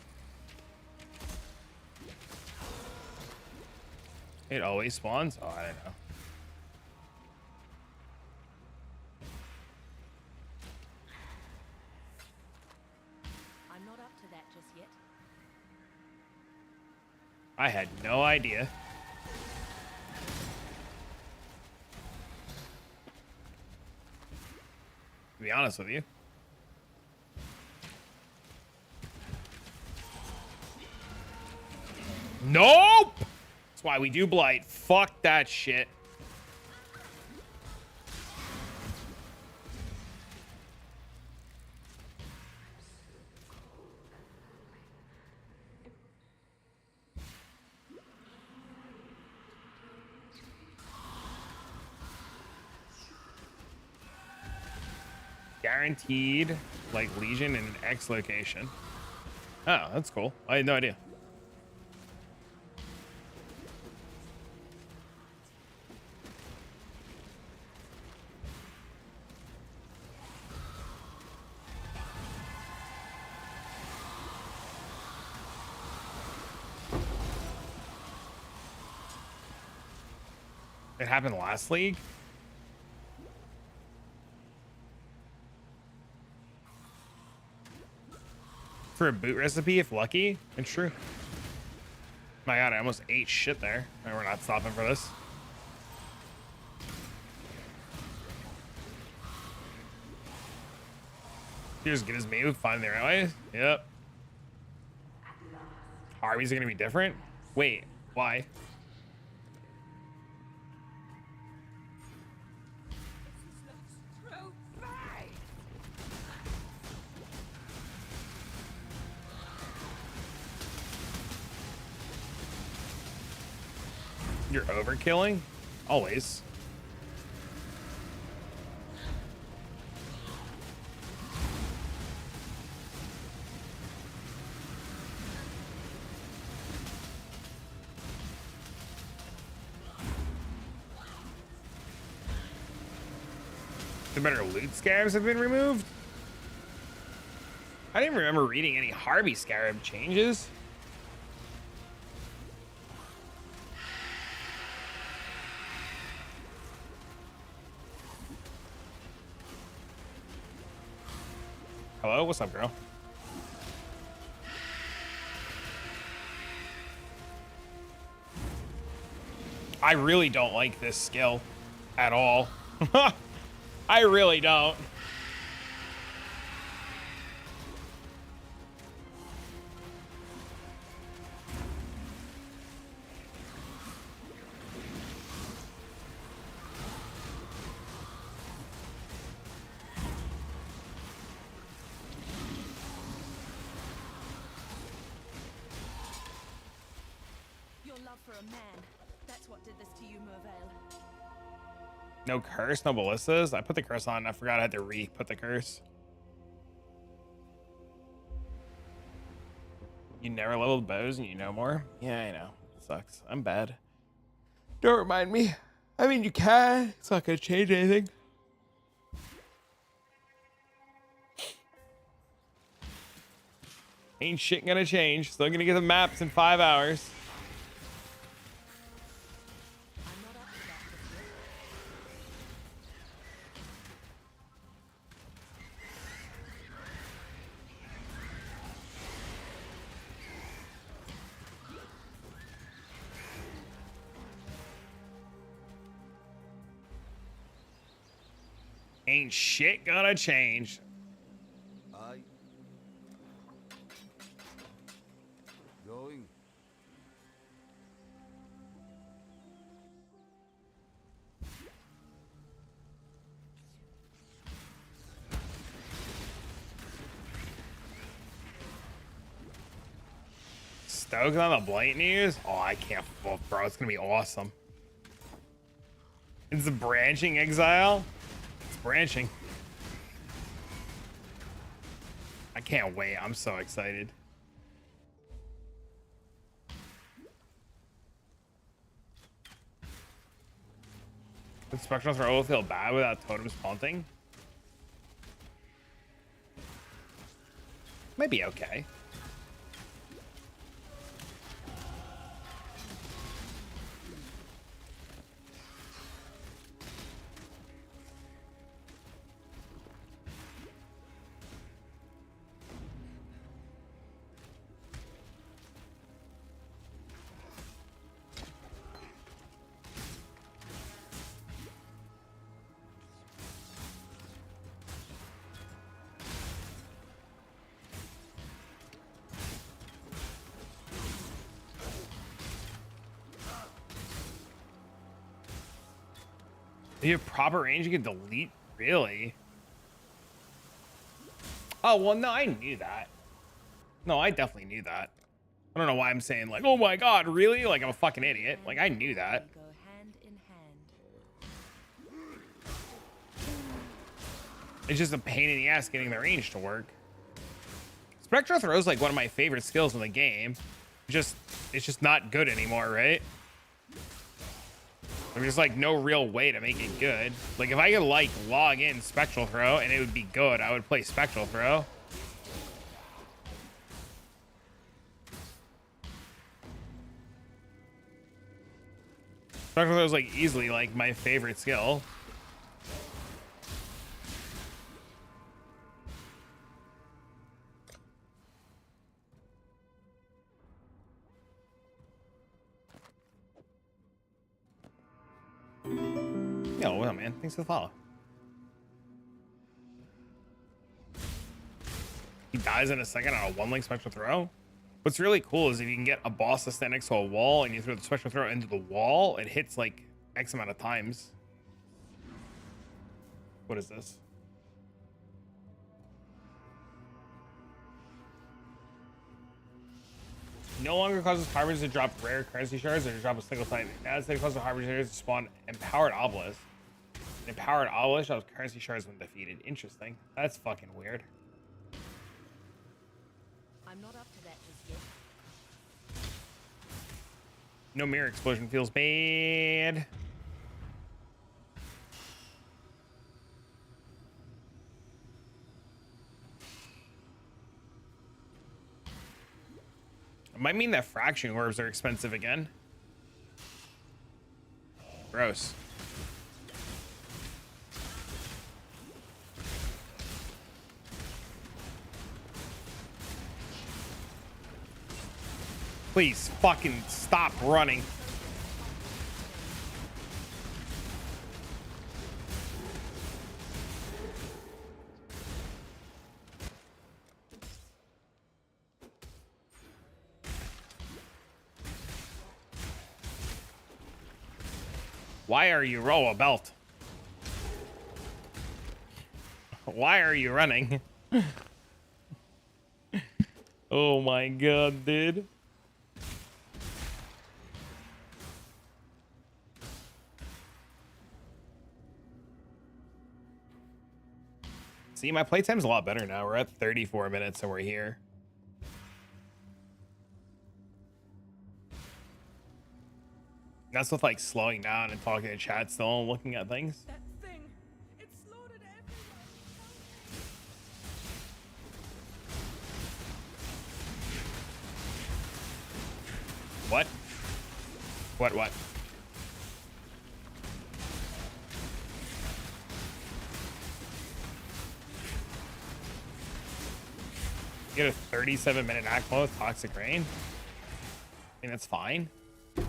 [SPEAKER 1] It always spawns? Oh, I don't know.
[SPEAKER 4] I'm not up to that just yet.
[SPEAKER 1] I had no idea. To be honest with you. Nope! That's why we do Blight. Fuck that shit. Guaranteed, like, Legion in an X location. Oh, that's cool. I had no idea. It happened last league? For a boot recipe, if lucky. It's true. My god, I almost ate shit there. And we're not stopping for this. You're as good as me with finding the right way? Yep. Harvey's are gonna be different? Wait, why? You're overkilling? Always. The better loot scarabs have been removed? I didn't remember reading any Harvey scarab changes. Hello, what's up, girl? I really don't like this skill at all. I really don't.
[SPEAKER 4] for a man. That's what did this to you, Mervale.
[SPEAKER 1] No curse, no ballistas. I put the curse on. I forgot I had to re-put the curse. You never leveled bows and you know more? Yeah, I know. It sucks. I'm bad. Don't remind me. I mean, you can. It's not gonna change anything. Ain't shit gonna change. Still gonna get the maps in 5 hours.
[SPEAKER 4] I'm not up to that just yet.
[SPEAKER 1] Ain't shit gonna change.
[SPEAKER 5] Aye. Going.
[SPEAKER 1] Stoked on the Blight news? Oh, I can't. Oh, bro, it's gonna be awesome. It's the branching exile. It's branching. I can't wait. I'm so excited. Does Spectral Throw feel bad without totems haunting? Might be okay. You have proper range, you can delete? Really? Oh, well, no, I knew that. No, I definitely knew that. I don't know why I'm saying, like, oh my god, really? Like, I'm a fucking idiot. Like, I knew that.
[SPEAKER 4] They go hand in hand.
[SPEAKER 1] It's just a pain in the ass getting the range to work. Spectral Throw is like one of my favorite skills in the game. It's just not good anymore, right? There's like no real way to make it good. Like if I could like log in Spectral Throw and it would be good, I would play Spectral Throw. Spectral Throw is like easily like my favorite skill. Yo, well, man. Thanks for the follow. He dies in a second on a one-link Spectral Throw. What's really cool is if you can get a boss to stand next to a wall and you throw the Spectral Throw into the wall, it hits like X amount of times. What is this? No longer causes Harbingers to drop rare currency shards or to drop a single time. Now instead it causes Harbingers to spawn empowered obelisks. An empowered obelisk drops currency shards when defeated. Interesting. That's fucking weird.
[SPEAKER 4] I'm not up to that just yet.
[SPEAKER 1] No mirror explosion feels bad. It might mean that fracturing orbs are expensive again. Gross. Please fucking stop running. Why are you roll a belt? Why are you running? Oh my god, dude. See, my playtime's a lot better now. We're at 34 minutes and we're here. That's with like slowing down and talking to chat still and looking at things.
[SPEAKER 8] That thing, it slaughtered everyone.
[SPEAKER 1] What? What? You get a 37-minute act mode with Toxic Rain? I mean, that's fine. What's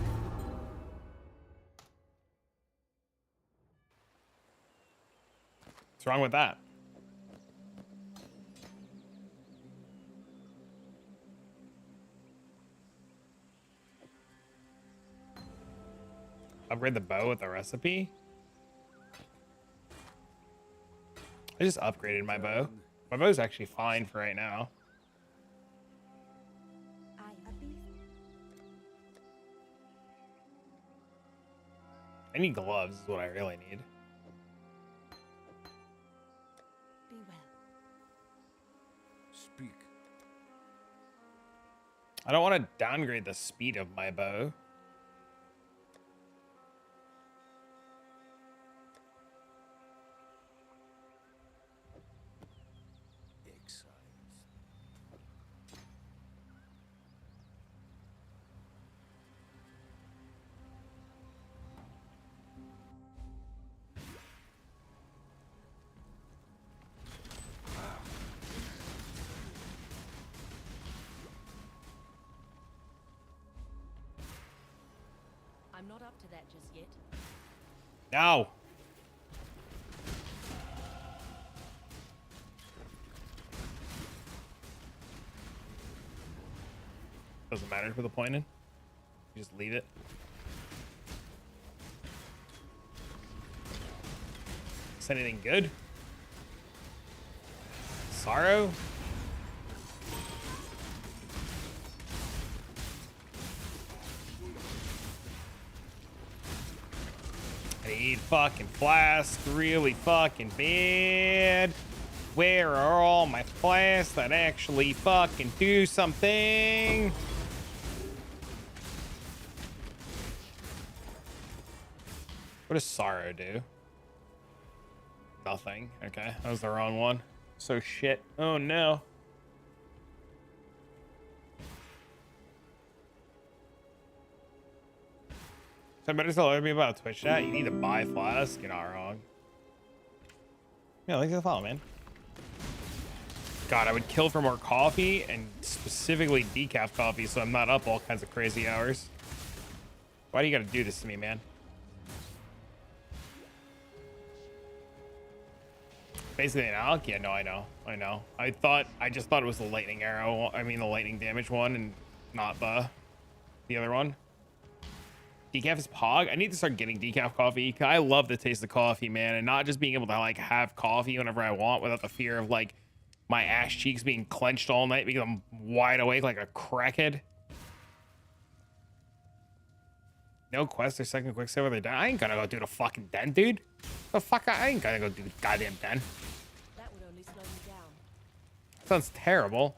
[SPEAKER 1] wrong with that? Upgrade the bow with the recipe? I just upgraded my bow. My bow's actually fine for right now. I need gloves is what I really need.
[SPEAKER 4] Be well.
[SPEAKER 5] Speak.
[SPEAKER 1] I don't want to downgrade the speed of my bow.
[SPEAKER 5] Exiles.
[SPEAKER 4] I'm not up to that just yet.
[SPEAKER 1] No. Doesn't matter for the pointing. You just leave it. Is anything good? Sorrow? I need fucking flasks really fucking bad. Where are all my flasks that actually fucking do something? What does Sorrow do? Nothing. Okay, that was the wrong one. So shit. Oh no. So I better tell everybody about Twitch chat. You need to buy flask. You're not wrong. Yeah, thanks for the follow, man. God, I would kill for more coffee and specifically decaf coffee so I'm not up all kinds of crazy hours. Why do you gotta do this to me, man? Basically an alk? Yeah, no, I know. I just thought it was the lightning arrow. I mean the lightning damage one and not the other one. Decaf is pog. I need to start getting decaf coffee. I love the taste of coffee, man, and not just being able to like have coffee whenever I want without the fear of like my ass cheeks being clenched all night because I'm wide awake like a crackhead. No quest or second quick save where they're done. I ain't gonna go do the fucking den, dude. The fuck, I ain't gonna go do the goddamn den.
[SPEAKER 4] That would only slow me down.
[SPEAKER 1] Sounds terrible.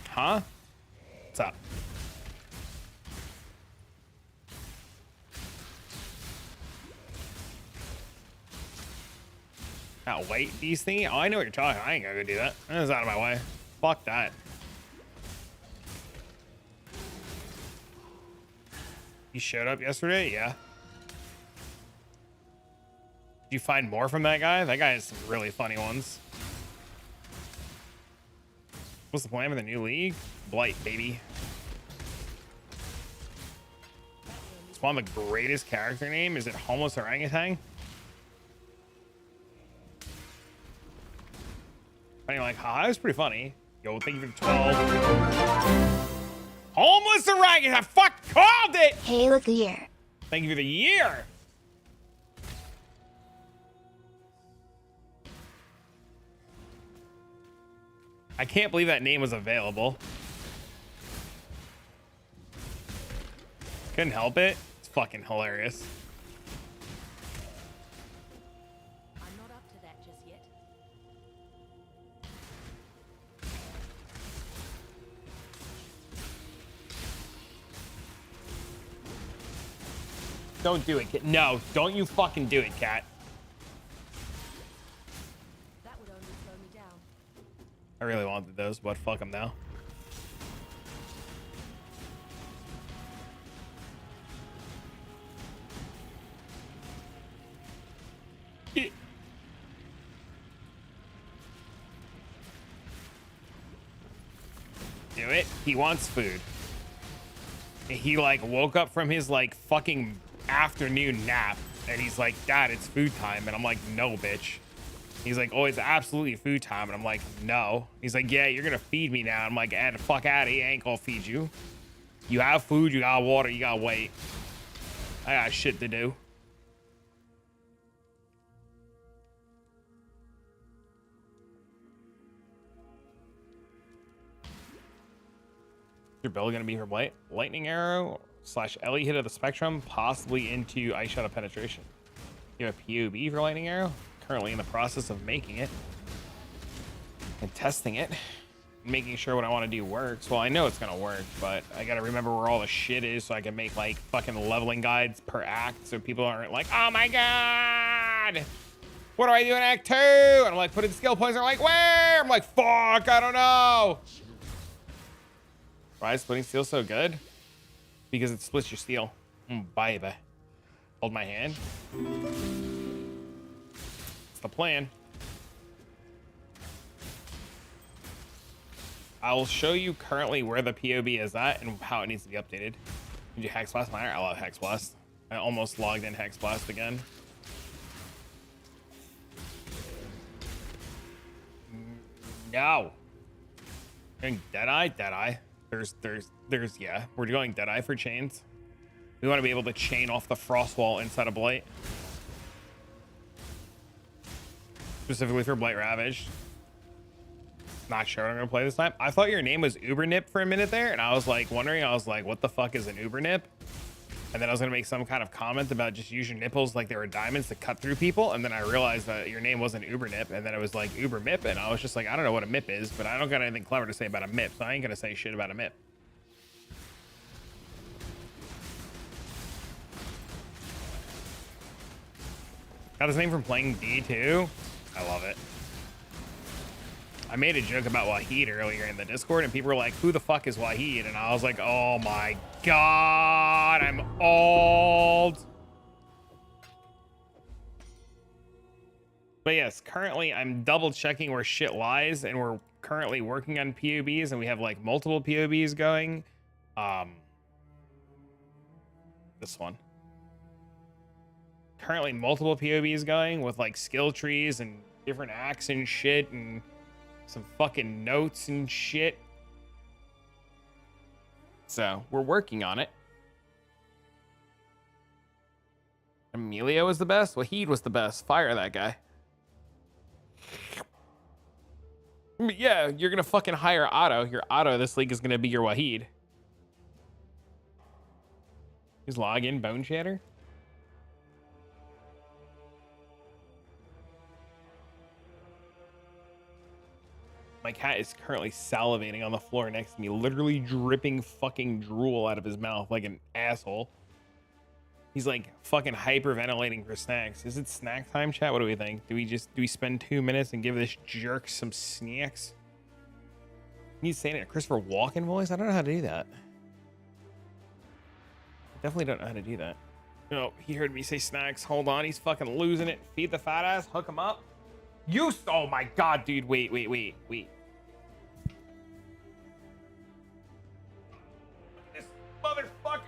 [SPEAKER 1] Huh? What's up? Not wait, these thingy? Oh, I know what you're talking. I ain't gonna go do that. That's out of my way. Fuck that. You showed up yesterday? Yeah. Did you find more from that guy? That guy has some really funny ones. What's the plan for the new league? Blight, baby. Spawn the greatest character name? Is it Homeless Orangutan? Funny, like, haha, that was pretty funny. Yo, thank you for the 12. Homeless Orangutan! I fuck called it!
[SPEAKER 3] Hey, look here.
[SPEAKER 1] Thank you for the year. I can't believe that name was available. Couldn't help it. It's fucking hilarious.
[SPEAKER 4] I'm not up to
[SPEAKER 1] Don't do it, Cat. No, don't you fucking do it, Cat.
[SPEAKER 4] That would only slow me down.
[SPEAKER 1] I really wanted those, but fuck them now. Do it. He wants food. He like woke up from his like fucking afternoon nap and he's like, Dad, it's food time. And I'm like, no, bitch. He's like, oh, it's absolutely food time. And I'm like, no. He's like, yeah, you're gonna feed me now. I'm like, the fuck out of here. I ain't gonna feed you. You have food, you got water, you gotta wait. I got shit to do. Your build gonna be her Blight? Lightning arrow / Ellie hit of the spectrum, possibly into ice shot of penetration. You have a POB for lightning arrow. Currently in the process of making it and testing it, making sure what I want to do works. Well, I know it's gonna work, but I gotta remember where all the shit is so I can make like fucking leveling guides per act, so people aren't like, oh my god, what do I do in Act 2? And I'm like, put in skill points. They're like, where? I'm like, fuck, I don't know. Why is splitting steel so good? Because it splits your steel. Baby. Hold my hand. It's the plan. I will show you currently where the POB is at and how it needs to be updated. Did you Hex Blast Miner? I love Hex Blast. I almost logged in Hex Blast again. No. Going Deadeye? Deadeye. There's yeah, we're going Deadeye for chains. We want to be able to chain off the frost wall inside of Blight. Specifically for Blight Ravaged. Not sure what I'm gonna play this time. I thought your name was Ubernip for a minute there, and I was like wondering, I was like, what the fuck is an Ubernip? And then I was gonna make some kind of comment about just use your nipples like they were diamonds to cut through people, and then I realized that your name wasn't Ubernip, and then it was like Ubermip, and I was just like, I don't know what a MIP is, but I don't got anything clever to say about a MIP, so I ain't gonna say shit about a MIP. Got his name from playing D2. I love it. I made a joke about Wahid earlier in the Discord, and people were like, who the fuck is Wahid? And I was like, oh my god, I'm old. But yes, currently I'm double checking where shit lies, and we're currently working on POBs, and we have like multiple POBs going. This one. Currently multiple POBs going with like skill trees and different acts and shit and some fucking notes and shit. So we're working on it. Emilio was the best. Wahid was the best. Fire that guy. Yeah, you're gonna fucking hire Otto. Your Otto this league is gonna be your Wahid. His login Bone Shatter. My cat is currently salivating on the floor next to me, literally dripping fucking drool out of his mouth like an asshole. He's like fucking hyperventilating for snacks. Is it snack time, chat? What do we think? Do we spend 2 minutes and give this jerk some snacks? He's saying it in a Christopher Walken voice? I don't know how to do that. Definitely don't know how to do that. No, he heard me say snacks. Hold on, he's fucking losing it. Feed the fat ass, hook him up. Oh my god, dude, wait. This motherfucker.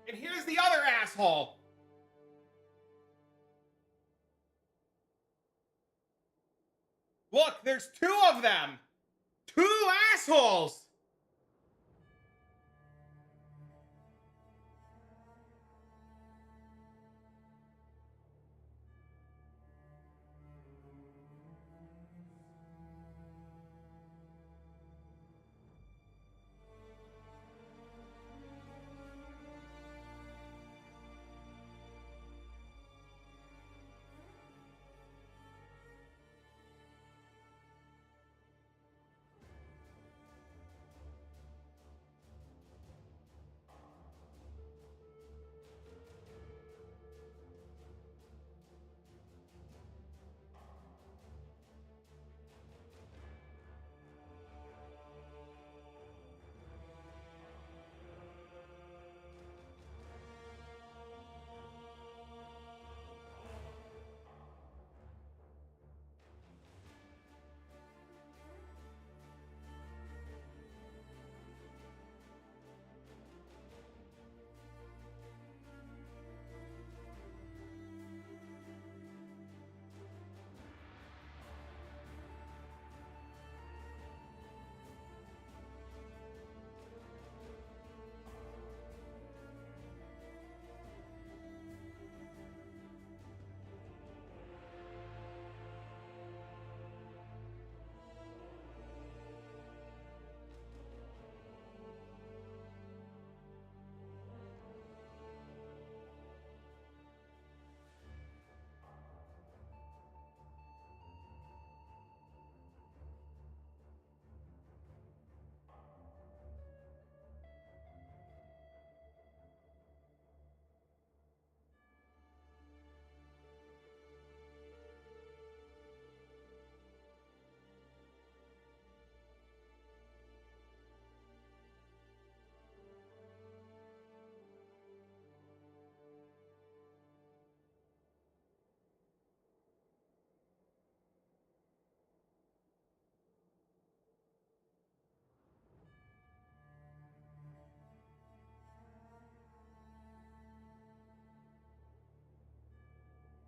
[SPEAKER 1] And here's the other asshole. Look, there's 2 of them. Two assholes.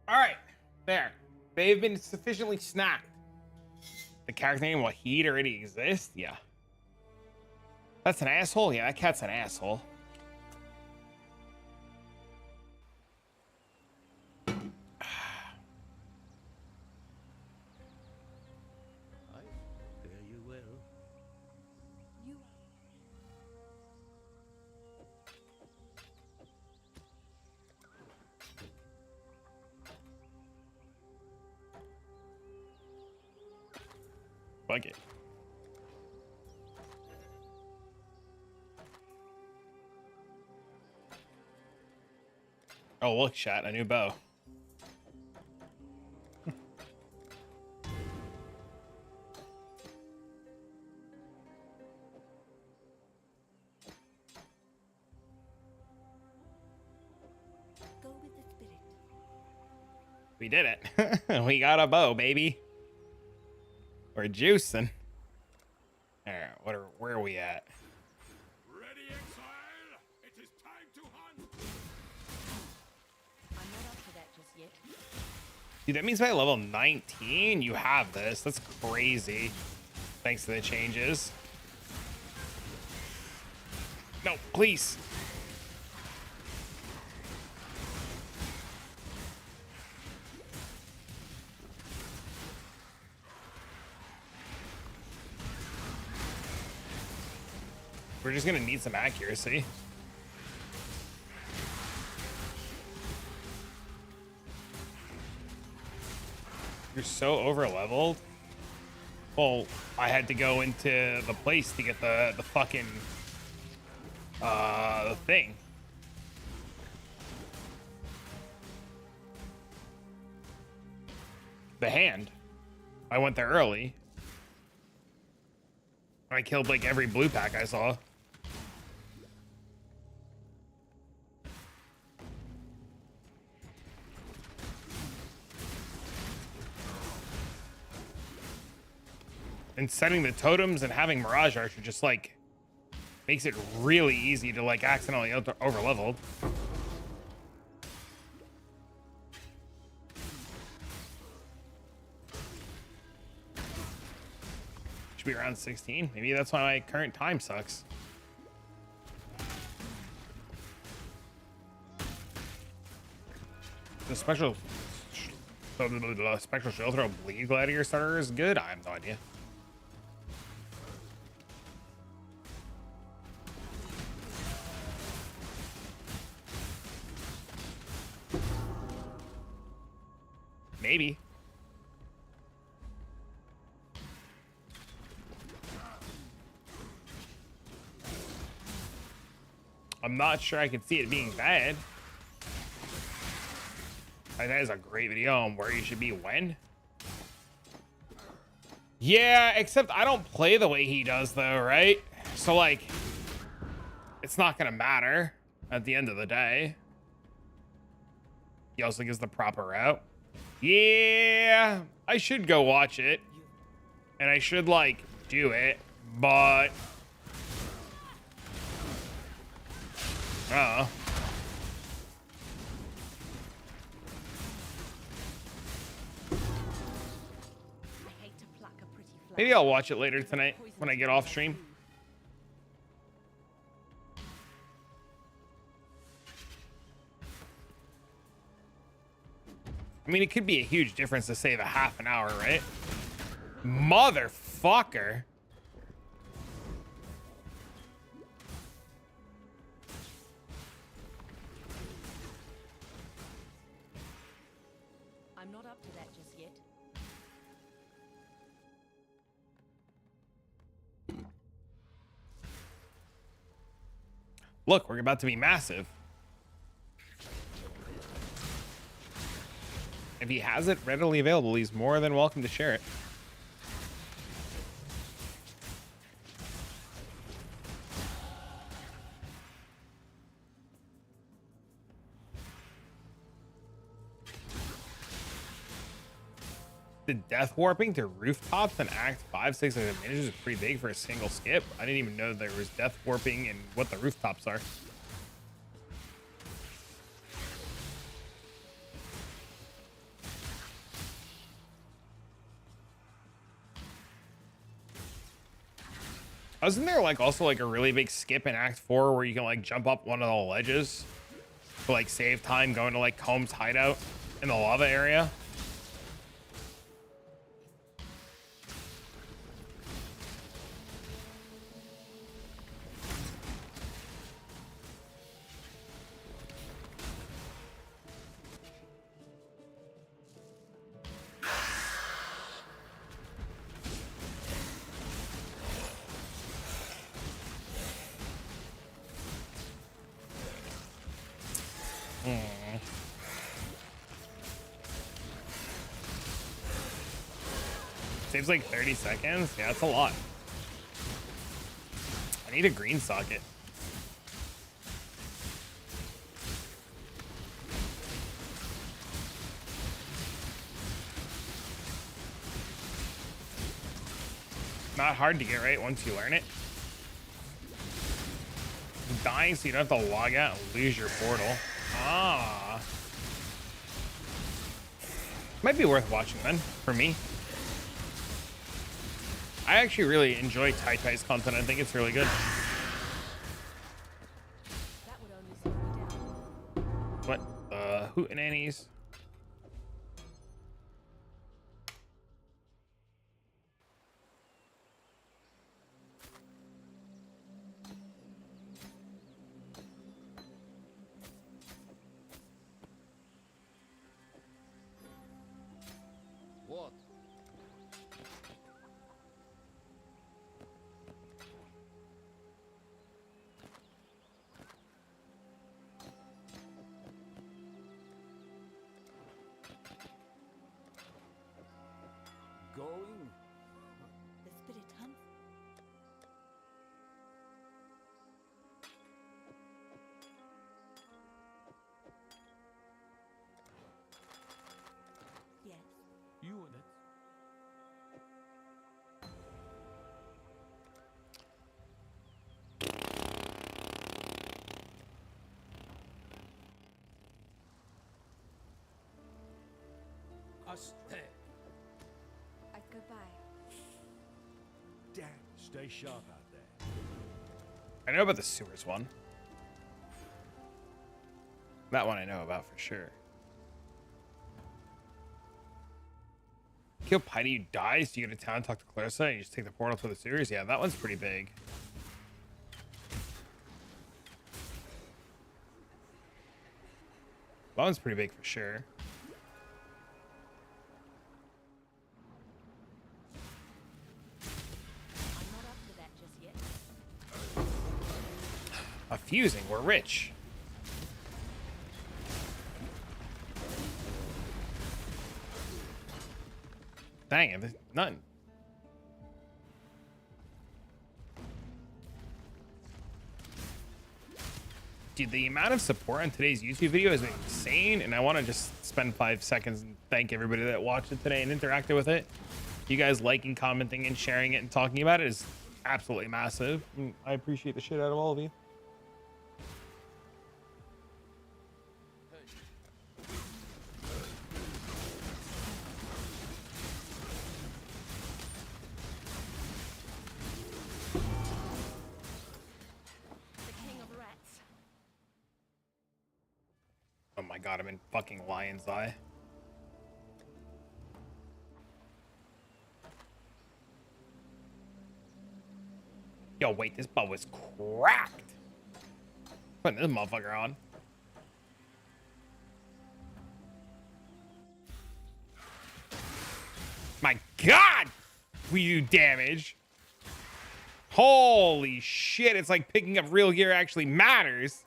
[SPEAKER 1] All right, there. They've been sufficiently snacked. The character name Wahid already exists? Yeah. That's an asshole? Yeah, that cat's an asshole.
[SPEAKER 2] Fare you well.
[SPEAKER 6] You
[SPEAKER 1] Fuck it. Oh, look, chat, a new bow.
[SPEAKER 6] go with the spirit.
[SPEAKER 1] We did it. We got a bow, baby. We're juicing. All right, where are we at?
[SPEAKER 5] Ready, exile? It is time to hunt!
[SPEAKER 4] I'm not up to that just yet.
[SPEAKER 1] Dude, that means by level 19, you have this. That's crazy. Thanks to the changes. No, please. We're just gonna need some accuracy. You're so over leveled. Well, I had to go into the place to get the fucking the thing. The hand. I went there early. I killed like every blue pack I saw. And setting the totems and having Mirage Archer just like makes it really easy to like accidentally over leveled. should be around 16. Maybe that's why my current time sucks. The spectral shield throw bleed gladiator starter is good. I have no idea. Maybe. I'm not sure I can see it being bad. That is a great video on where you should be when. Yeah, except I don't play the way he does though, right? So like, it's not gonna matter at the end of the day. He also gives the proper route. Yeah, I should go watch it. And I should like do it, but maybe I'll watch it later tonight when I get off stream. I mean, it could be a huge difference to save a half an hour, right? Motherfucker.
[SPEAKER 4] I'm not up to that just yet.
[SPEAKER 1] Look, we're about to be massive. If he has it readily available, he's more than welcome to share it. The death warping to rooftops in Act 5, 6 of the miniatures is pretty big for a single skip. I didn't even know there was death warping and what the rooftops are. Wasn't there like also like a really big skip in Act 4 where you can like jump up one of the ledges to like save time going to like Combs' hideout in the lava area? Saves like 30 seconds. Yeah, that's a lot. I need a green socket. Not hard to get right once you learn it. Dying so you don't have to log out and lose your portal. Ah. Might be worth watching then, for me. I actually really enjoy Tai Tai's content. I think it's really good.
[SPEAKER 4] That would only slow me down.
[SPEAKER 1] What? Hootenannies?
[SPEAKER 5] What? Going?
[SPEAKER 6] The spirit hunt? Yes.
[SPEAKER 2] You and it. Us there.
[SPEAKER 6] I'd go by.
[SPEAKER 5] death. Stay sharp out there.
[SPEAKER 1] I know about the sewers one. That one I know about for sure. Kill Piety, you die, so you go to town, talk to Clarissa, and you just take the portal to the sewers. Yeah, that one's pretty big. That one's pretty big for sure.
[SPEAKER 4] I'm not up to that just yet.
[SPEAKER 1] A fusing, we're rich. Dang it, there's none. Dude, the amount of support on today's YouTube video is insane, and I want to just spend 5 seconds and thank everybody that watched it today and interacted with it. You guys liking, commenting, and sharing it and talking about it is absolutely massive. I appreciate the shit out of all of you.
[SPEAKER 4] The king of rats.
[SPEAKER 1] Oh my god, I'm in fucking Lion's Eye. Yo, wait, this bow is cracked. Putting this motherfucker on. My god! We do damage. Holy shit, it's like picking up real gear actually matters.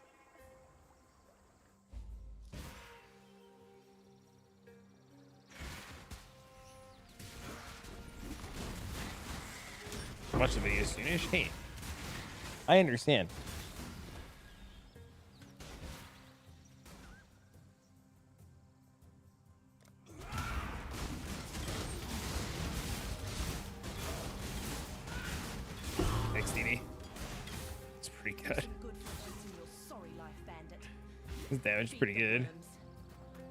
[SPEAKER 1] Watch the video soonish. Hey, I understand. Thanks, DD. It's pretty good.
[SPEAKER 4] Good for once in your sorry life, bandit.
[SPEAKER 1] This damage is pretty good.
[SPEAKER 4] Worms.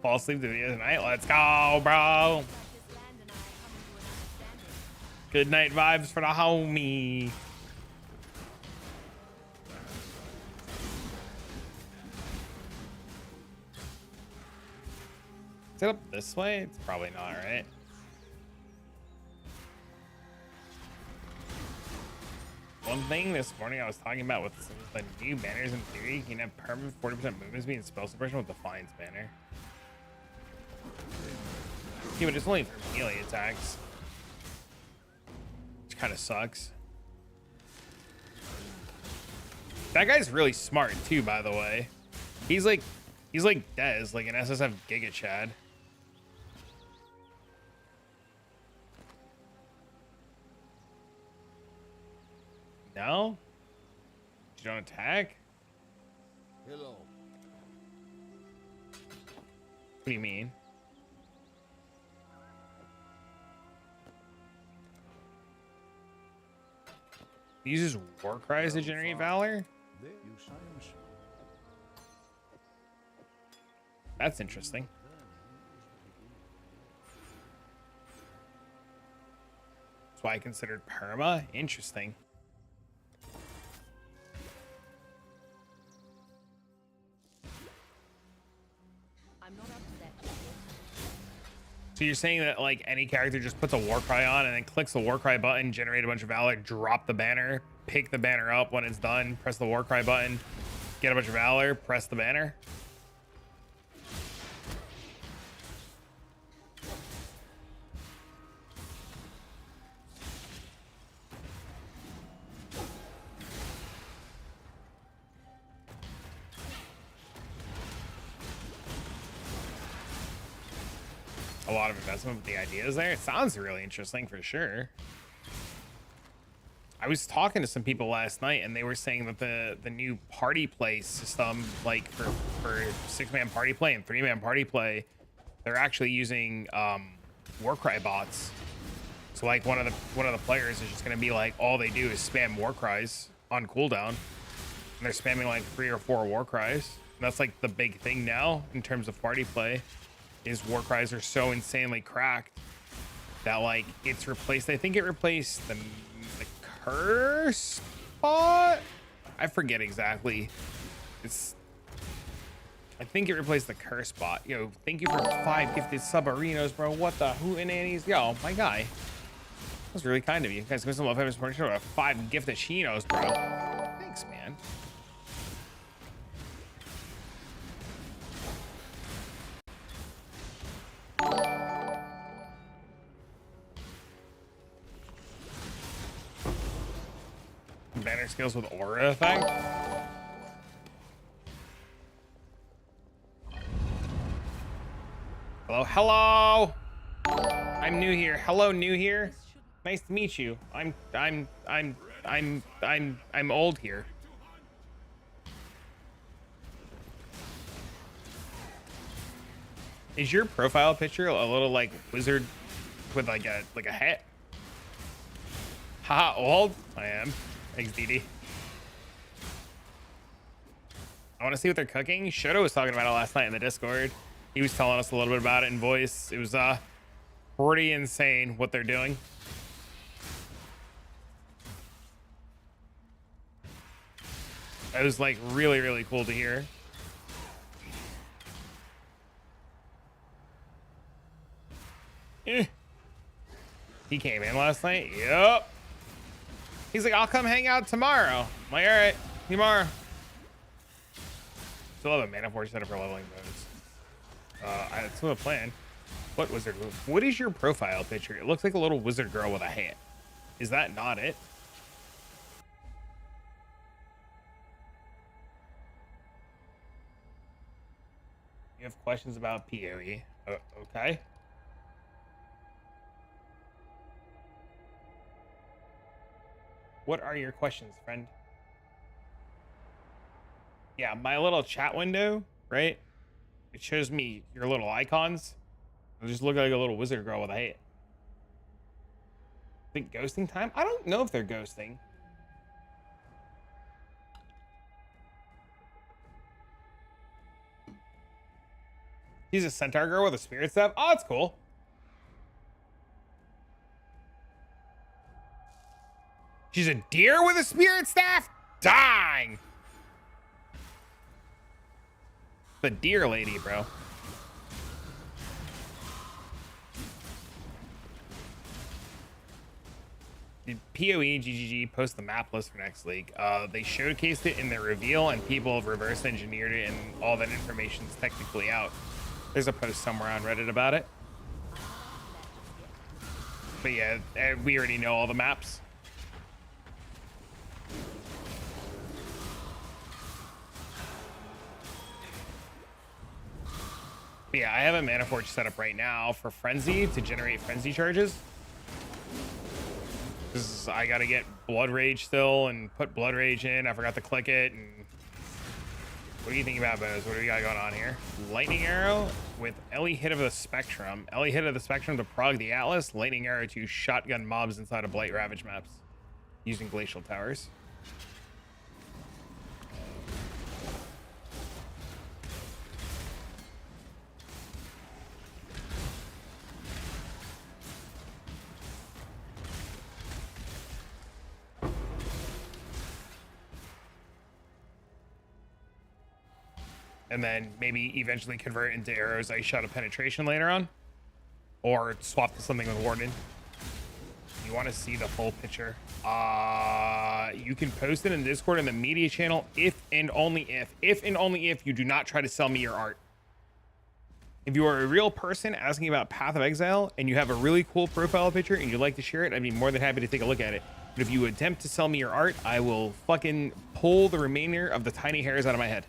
[SPEAKER 1] Fall asleep to the video tonight. Let's go, bro.
[SPEAKER 4] This land and I come to an understanding.
[SPEAKER 1] Good night vibes for the homie. Is it up this way? It's probably not, right? One thing this morning I was talking about with some of the new banners in theory, you can have permanent 40% movement speed and spell suppression with Defiance banner. Yeah, but it's only for melee attacks. Which kind of sucks. That guy's really smart too, by the way. He's like Dez, like an SSF Giga Chad. No? You don't attack?
[SPEAKER 5] Hello.
[SPEAKER 1] What do you mean? He uses war cries to generate valor?
[SPEAKER 5] There you science.
[SPEAKER 1] That's interesting. That's why I considered perma interesting.
[SPEAKER 4] I'm not up to that just yet.
[SPEAKER 1] So you're saying that like any character just puts a war cry on and then clicks the war cry button, generate a bunch of valor, drop the banner, pick the banner up when it's done, press the war cry button, get a bunch of valor, press the banner? A lot of investment with the ideas there. It sounds really interesting for sure. I was talking to some people last night and they were saying that the new party play system, like for 6-man party play and 3-man party play, they're actually using warcry bots. So like one of the players is just gonna be like, all they do is spam war cries on cooldown, and they're spamming like 3 or 4 war cries. And that's like the big thing now in terms of party play. Is war cries are so insanely cracked that like it's replaced. I think it replaced the curse spot. I forget exactly. I think it replaced the curse spot. Yo, thank you for 5 gifted subarinos, bro. What the hootenannies? Yo, my guy. That was really kind of you. Guys, give some love, support, 5 gifted chinos, bro. Thanks, man. Banner skills with aura effect. Hello, hello. I'm new here. Hello, new here. Nice to meet you. I'm old here. Is your profile picture a little like wizard with like a hat? Haha, old? I am. Thanks, DD. I want to see what they're cooking. Shoto was talking about it last night in the Discord. He was telling us a little bit about it in voice. It was pretty insane what they're doing. It was like really, really cool to hear. He came in last night. Yep. He's like, I'll come hang out tomorrow. I'm like, all right, tomorrow. Still have a mana forge set up for leveling modes. I still have a plan. What wizard? What is your profile picture? It looks like a little wizard girl with a hat. Is that not it? You have questions about PoE? Okay. What are your questions, friend? Yeah, my little chat window, right? It shows me your little icons. I just look like a little wizard girl with a hat. Think ghosting time? I don't know if they're ghosting. She's a centaur girl with a spirit staff. Oh, that's cool. She's a deer with a spirit staff? Dang. The deer lady, bro. Did PoE GGG post the map list for next league? They showcased it in their reveal and people have reverse engineered it and all that information's technically out. There's a post somewhere on Reddit about it. But yeah, we already know all the maps. But yeah, I have a mana forge set up right now for frenzy to generate frenzy charges. I gotta get blood rage still and put blood rage in. I forgot to click it. And what do you think about those? What do we got going on here? Lightning arrow with Ellie hit of the spectrum. Ellie hit of the spectrum to prog the Atlas. Lightning arrow to shotgun mobs inside of Blight Ravage maps using glacial towers. And then maybe eventually convert into arrows ice shot of penetration later on, or swap to something with Warden. You want to see the full picture? You can post it in Discord in the media channel if and only if you do not try to sell me your art. If you are a real person asking about Path of Exile and you have a really cool profile picture and you'd like to share it, I'd be more than happy to take a look at it. But if you attempt to sell me your art, I will fucking pull the remainder of the tiny hairs out of my head.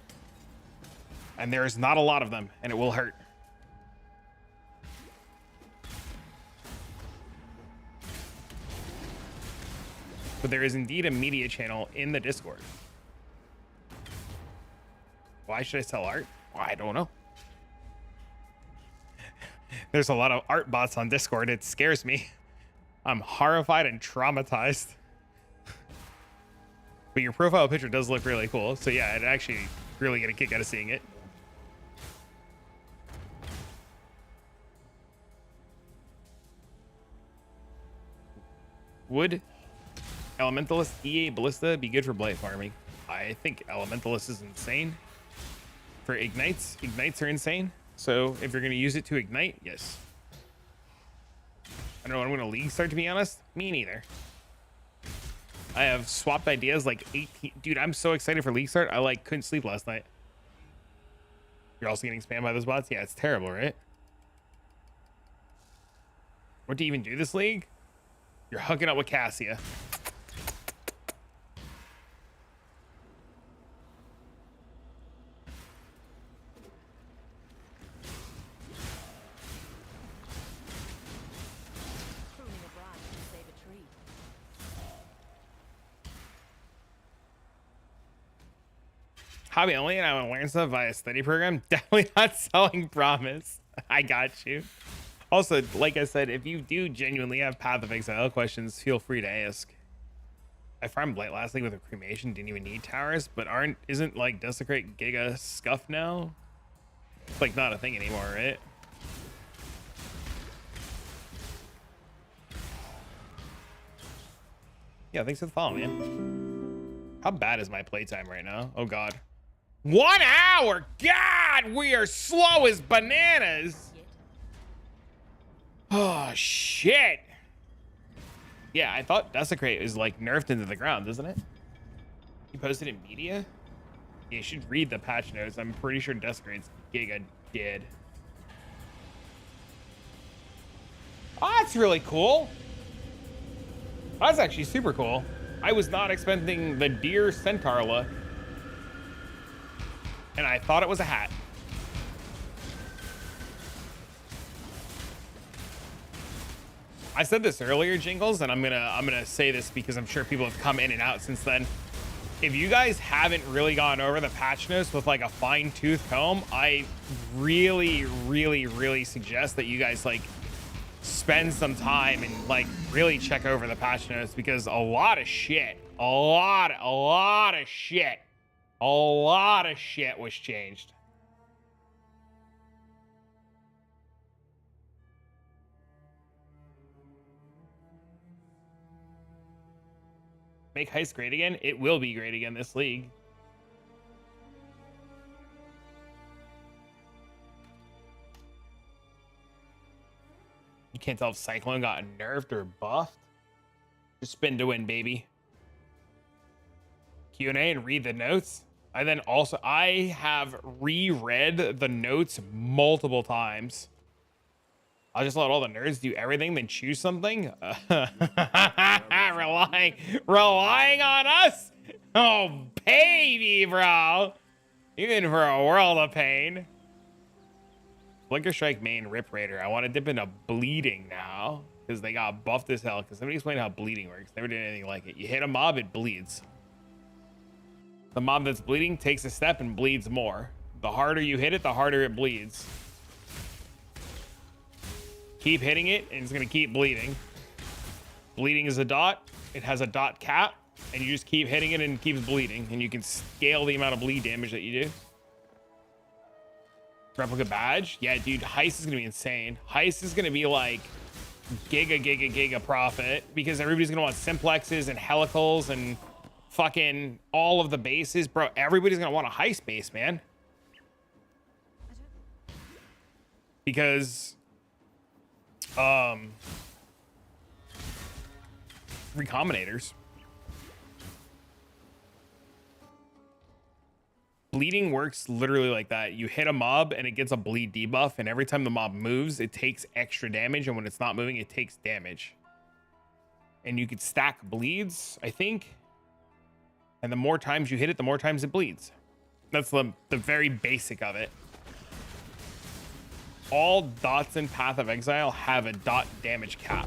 [SPEAKER 1] And there is not a lot of them, and it will hurt. But there is indeed a media channel in the Discord. Why should I sell art? Well, I don't know. There's a lot of art bots on Discord. It scares me. I'm horrified and traumatized. But your profile picture does look really cool. So yeah, I'd actually really get a kick out of seeing it. Would Elementalist EA Ballista be good for Blight farming. I think Elementalist is insane. For ignites are insane. So if you're going to use it to ignite, yes. I don't know when I'm going to league start, to be honest. Me neither. I have swapped ideas like 18. Dude, I'm so excited for league start. I like couldn't sleep last night. You're also getting spammed by those bots? Yeah, it's terrible, right? What do you even do this league? You're hooking up with Cassia.
[SPEAKER 4] Pruning a branch to save a tree.
[SPEAKER 1] Hobby only, and I want to learn stuff via study program. Definitely not selling promise. I got you. Also, like I said, if you do genuinely have Path of Exile questions, feel free to ask. I farmed Blight last league with a cremation, didn't even need towers, but isn't like Desecrate Giga scuff now? It's like not a thing anymore, right? Yeah, thanks for the follow, man. How bad is my playtime right now? Oh god. 1 hour! God, we are slow as bananas! Oh, shit. Yeah, I thought Desecrate is like nerfed into the ground, doesn't it? You posted in media? Yeah, you should read the patch notes. I'm pretty sure Desecrate's Giga dead. Oh, that's really cool. That's actually super cool. I was not expecting the deer Centaurla. And I thought it was a hat. I said this earlier, Jingles, and I'm gonna say this because I'm sure people have come in and out since then. If you guys haven't really gone over the patch notes with like a fine-tooth comb, I really, really, really suggest that you guys like spend some time and like really check over the patch notes, because a lot of shit was changed. Make Heist great again? It will be great again this league. You can't tell if Cyclone got nerfed or buffed. Just spin to win, baby. Q&A and read the notes. I have reread the notes multiple times. I'll just let all the nerds do everything, then choose something. Relying on us? Oh, baby, bro. You're in for a world of pain. Blinker Strike main Rip Raider. I want to dip into bleeding now, because they got buffed as hell. Because somebody explained how bleeding works. Never did anything like it. You hit a mob, it bleeds. The mob that's bleeding takes a step and bleeds more. The harder you hit it, the harder it bleeds. Keep hitting it, and it's going to keep bleeding. Bleeding is a dot. It has a dot cap, and you just keep hitting it and it keeps bleeding, and you can scale the amount of bleed damage that you do. Replica badge. Yeah, dude, Heist is going to be insane. Heist is going to be like giga profit, because everybody's going to want simplexes and helicals and fucking all of the bases. Bro, everybody's going to want a Heist base, man. Because recombinators. Bleeding works literally like that. You hit a mob and it gets a bleed debuff, and every time the mob moves, it takes extra damage, and when it's not moving, it takes damage. And you could stack bleeds, I think. And the more times you hit it, the more times it bleeds. That's the very basic of it. All dots in Path of Exile have a dot damage cap.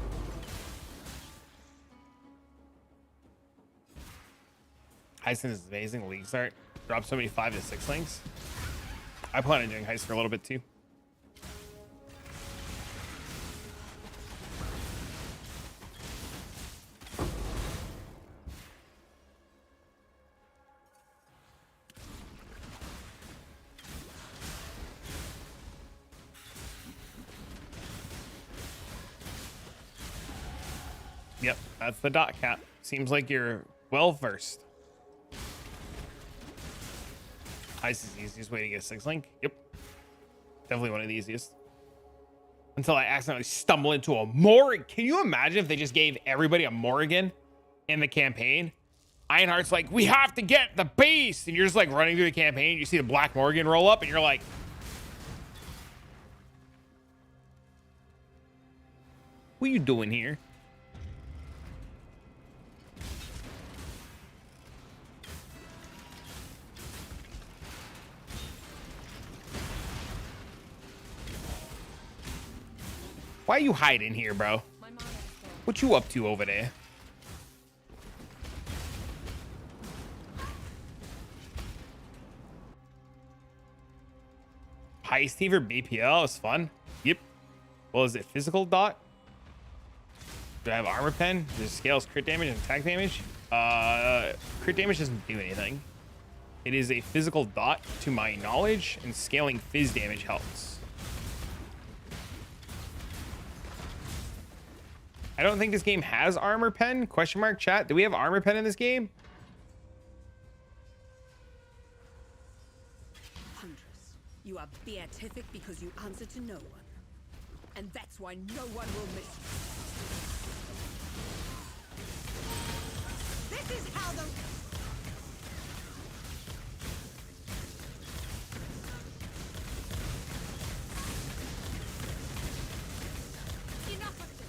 [SPEAKER 1] Heist is amazing. League start. Drop so many 5 to 6 links. I plan on doing Heist for a little bit too. Yep, that's the dot cap. Seems like you're well versed. Ice is the easiest way to get a 6-link. Yep. Definitely one of the easiest. Until I accidentally stumble into a Morrigan. Can you imagine if they just gave everybody a Morrigan in the campaign? Ironheart's like, we have to get the beast. And you're just like running through the campaign. You see the Black Morrigan roll up and you're like, what are you doing here? Why are you hiding here, bro? What you up to over there? Heist Fever BPL is fun. Yep. Well, is it physical dot? Do I have armor pen? Does it scales crit damage and attack damage? Crit damage doesn't do anything. It is a physical dot to my knowledge, and scaling fizz damage helps. I don't think this game has armor pen. Question mark chat. Do we have armor pen in this game?
[SPEAKER 7] Huntress, you are beatific because you answer to no one. And that's why no one will miss you. This is how the... Enough of this!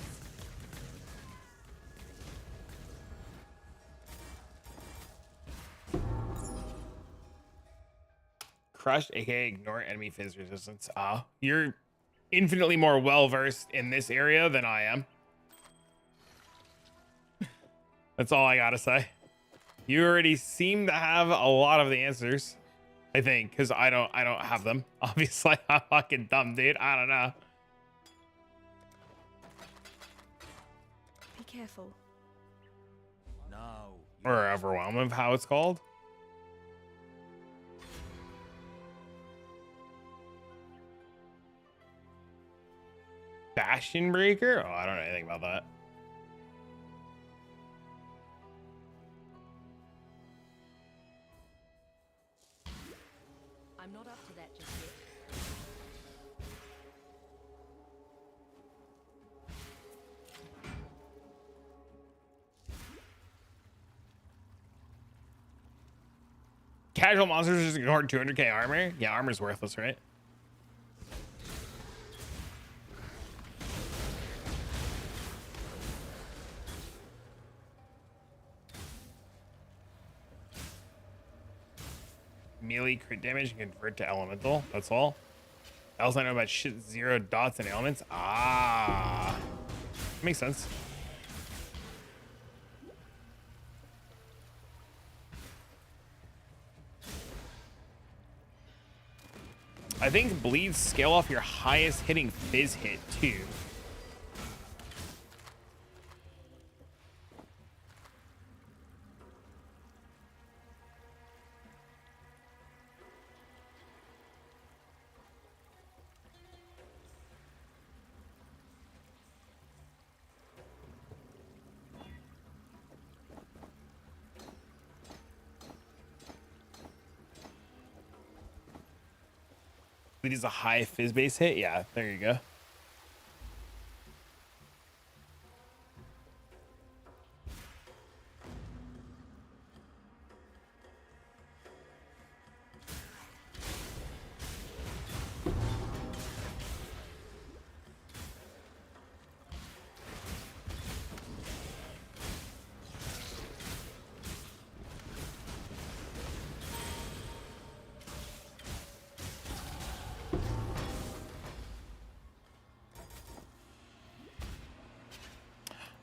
[SPEAKER 1] Crushed, aka ignore enemy fizz resistance. You're infinitely more well versed in this area than I am. That's all I gotta say. You already seem to have a lot of the answers, I think, because I don't have them. Obviously, I'm fucking dumb, dude. I don't know.
[SPEAKER 6] Be careful.
[SPEAKER 5] Now,
[SPEAKER 1] Or overwhelming, how it's called. Bastion Breaker? Oh, I don't know anything about that.
[SPEAKER 4] I'm not up to that just yet.
[SPEAKER 1] Casual monsters just ignored 200k armor? Yeah, armor's worthless, right? Melee crit damage and convert to elemental. That's all. Else I know about shit 0 dots and elements. Ah, makes sense. I think bleeds scale off your highest hitting fizz hit too. Bleed is a high fizz base hit. Yeah, there you go.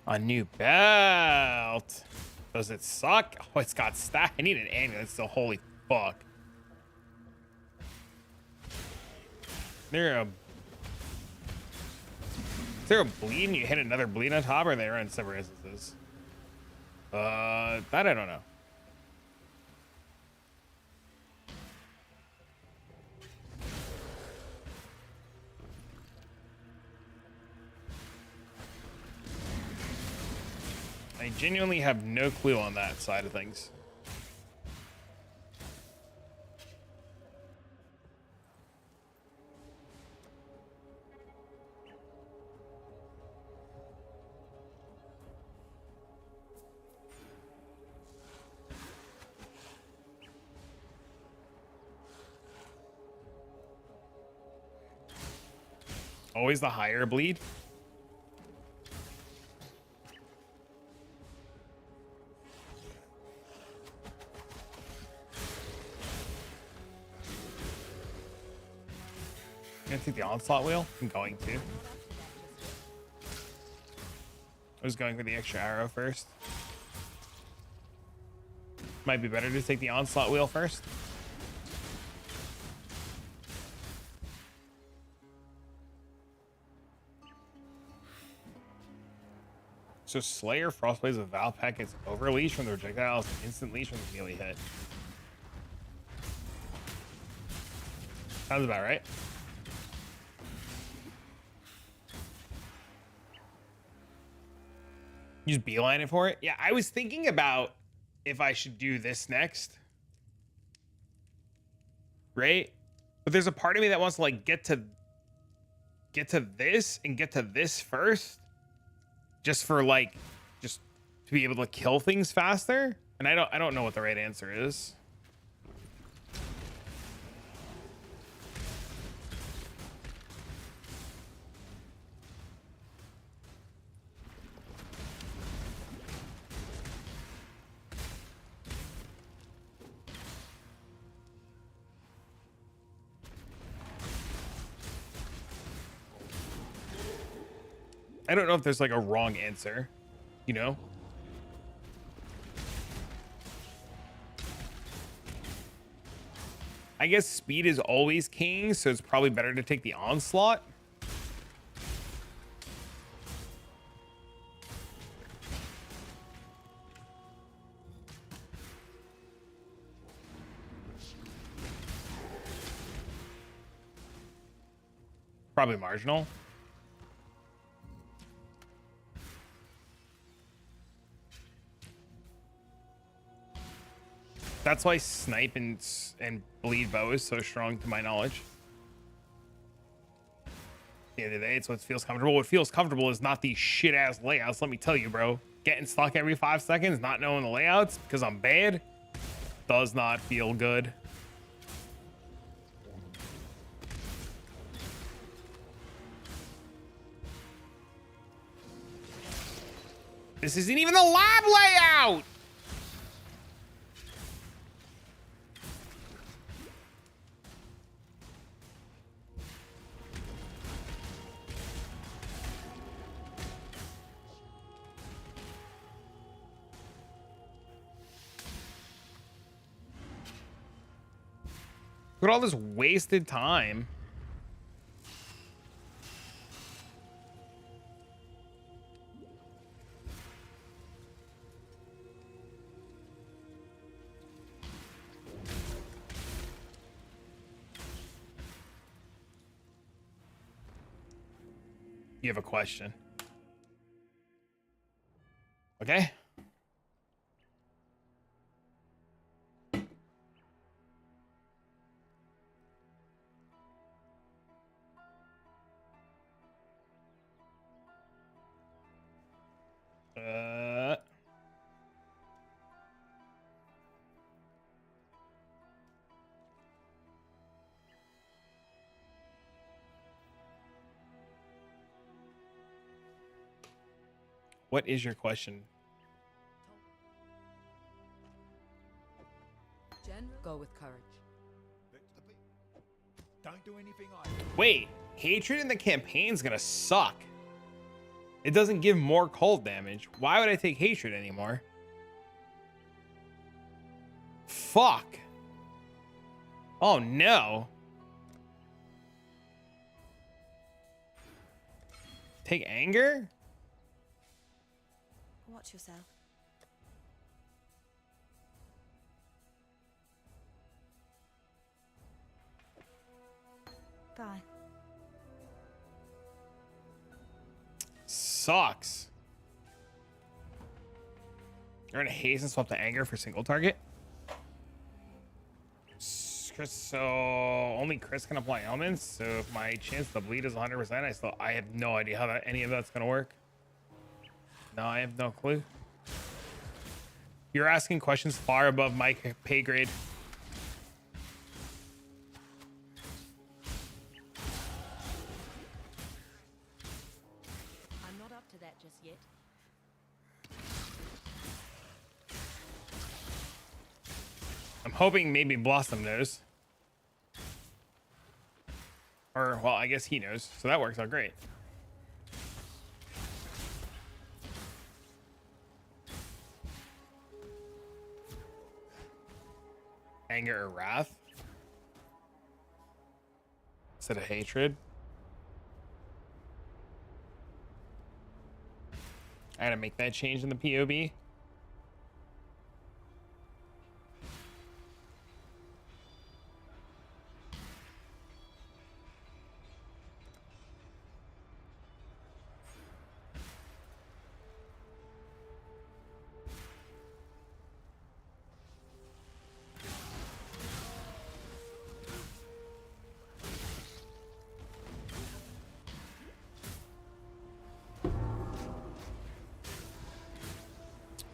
[SPEAKER 1] A new belt. Does it suck? Oh, it's got stack. I need an amulet. So holy fuck. Is there a bleed and you hit another bleed on top, or are they run separate instances? That I don't know. genuinely have no clue on that side of things. Always the higher bleed. I'm gonna take the onslaught wheel. I'm going to. I was going for the extra arrow first. Might be better to take the onslaught wheel first. So Slayer Frostblaze with Val Pack gets over leash from the projectiles and instant leash from the melee hit. Sounds about right. Use beeline it for it. Yeah, I was thinking about if I should do this next. Right? But there's a part of me that wants to like get to this and get to this first. Just for like, just to be able to kill things faster. And I don't know what the right answer is. I don't know if there's like a wrong answer, you know? I guess speed is always king, so it's probably better to take the onslaught. Probably marginal. That's why snipe and bleed bow is so strong to my knowledge. At the end of the day, it's what feels comfortable. What feels comfortable is not these shit ass layouts. Let me tell you, bro. Getting stuck every 5 seconds, not knowing the layouts because I'm bad, does not feel good. This isn't even the lab layout. Look at all this wasted time. You have a question. Okay. What is your question?
[SPEAKER 7] General, go with courage.
[SPEAKER 2] Don't do anything
[SPEAKER 1] Wait, hatred in the campaign is gonna suck. It doesn't give more cold damage. Why would I take hatred anymore? Fuck. Oh no. Take anger?
[SPEAKER 6] Watch yourself. Bye.
[SPEAKER 1] Sucks. You're gonna haste and swap to anger for single target. Chris, so only Chris can apply elements. So if my chance to bleed is 100%, I have no idea how any of that's gonna work. No, I have no clue. You're asking questions far above my pay grade.
[SPEAKER 4] I'm not up to that just yet.
[SPEAKER 1] I'm hoping maybe Blossom knows. Or, well, I guess he knows. So that works out great. Anger or wrath instead of hatred. I gotta make that change in the POB.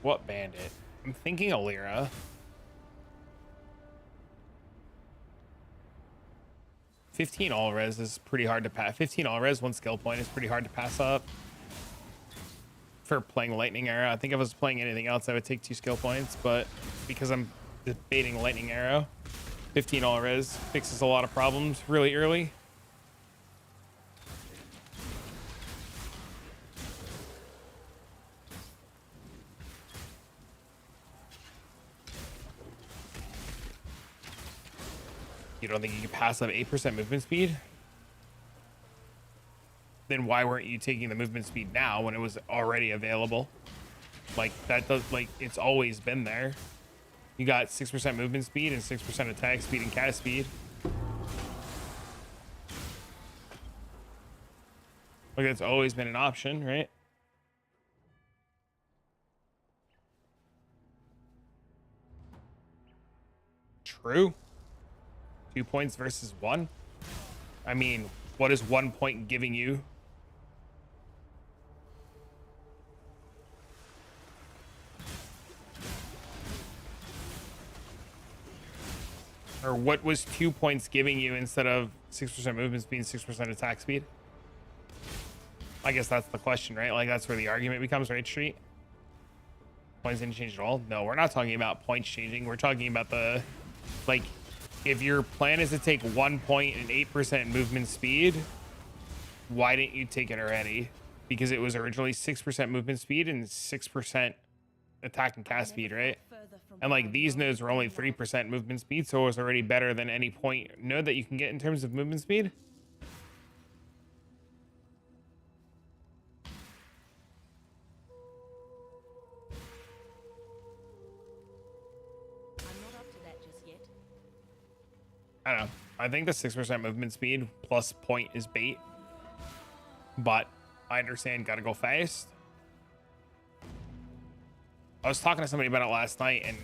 [SPEAKER 1] What bandit? I'm thinking Alira. $15 all res is pretty hard to pass. 15 all res, 1 skill point is pretty hard to pass up. For playing Lightning Arrow. I think if I was playing anything else, I would take 2 skill points, but because I'm debating Lightning Arrow, 15 all res fixes a lot of problems really early. You don't think you can pass up 8% movement speed? Then why weren't you taking the movement speed now when it was already available? Like that does, like, it's always been there. You got 6% movement speed and 6% attack speed and cast speed. Like that's always been an option, right? True. 2 points versus 1. I mean, what is 1 point giving you? Or what was 2 points giving you instead of 6% movement speed and 6% attack speed? I guess that's the question, right? Like that's where the argument becomes, right, Street? Points didn't change at all? No, we're not talking about points changing. We're talking about the, like, if your plan is to take 1 point and 8% movement speed, why didn't you take it already? Because it was originally 6% movement speed and 6% attack and cast speed, right? And like these nodes were only 3% movement speed, so it was already better than any point node that you can get in terms of movement speed. I don't know. I think the 6% movement speed plus point is bait. But I understand gotta go fast. I was talking to somebody about it last night, and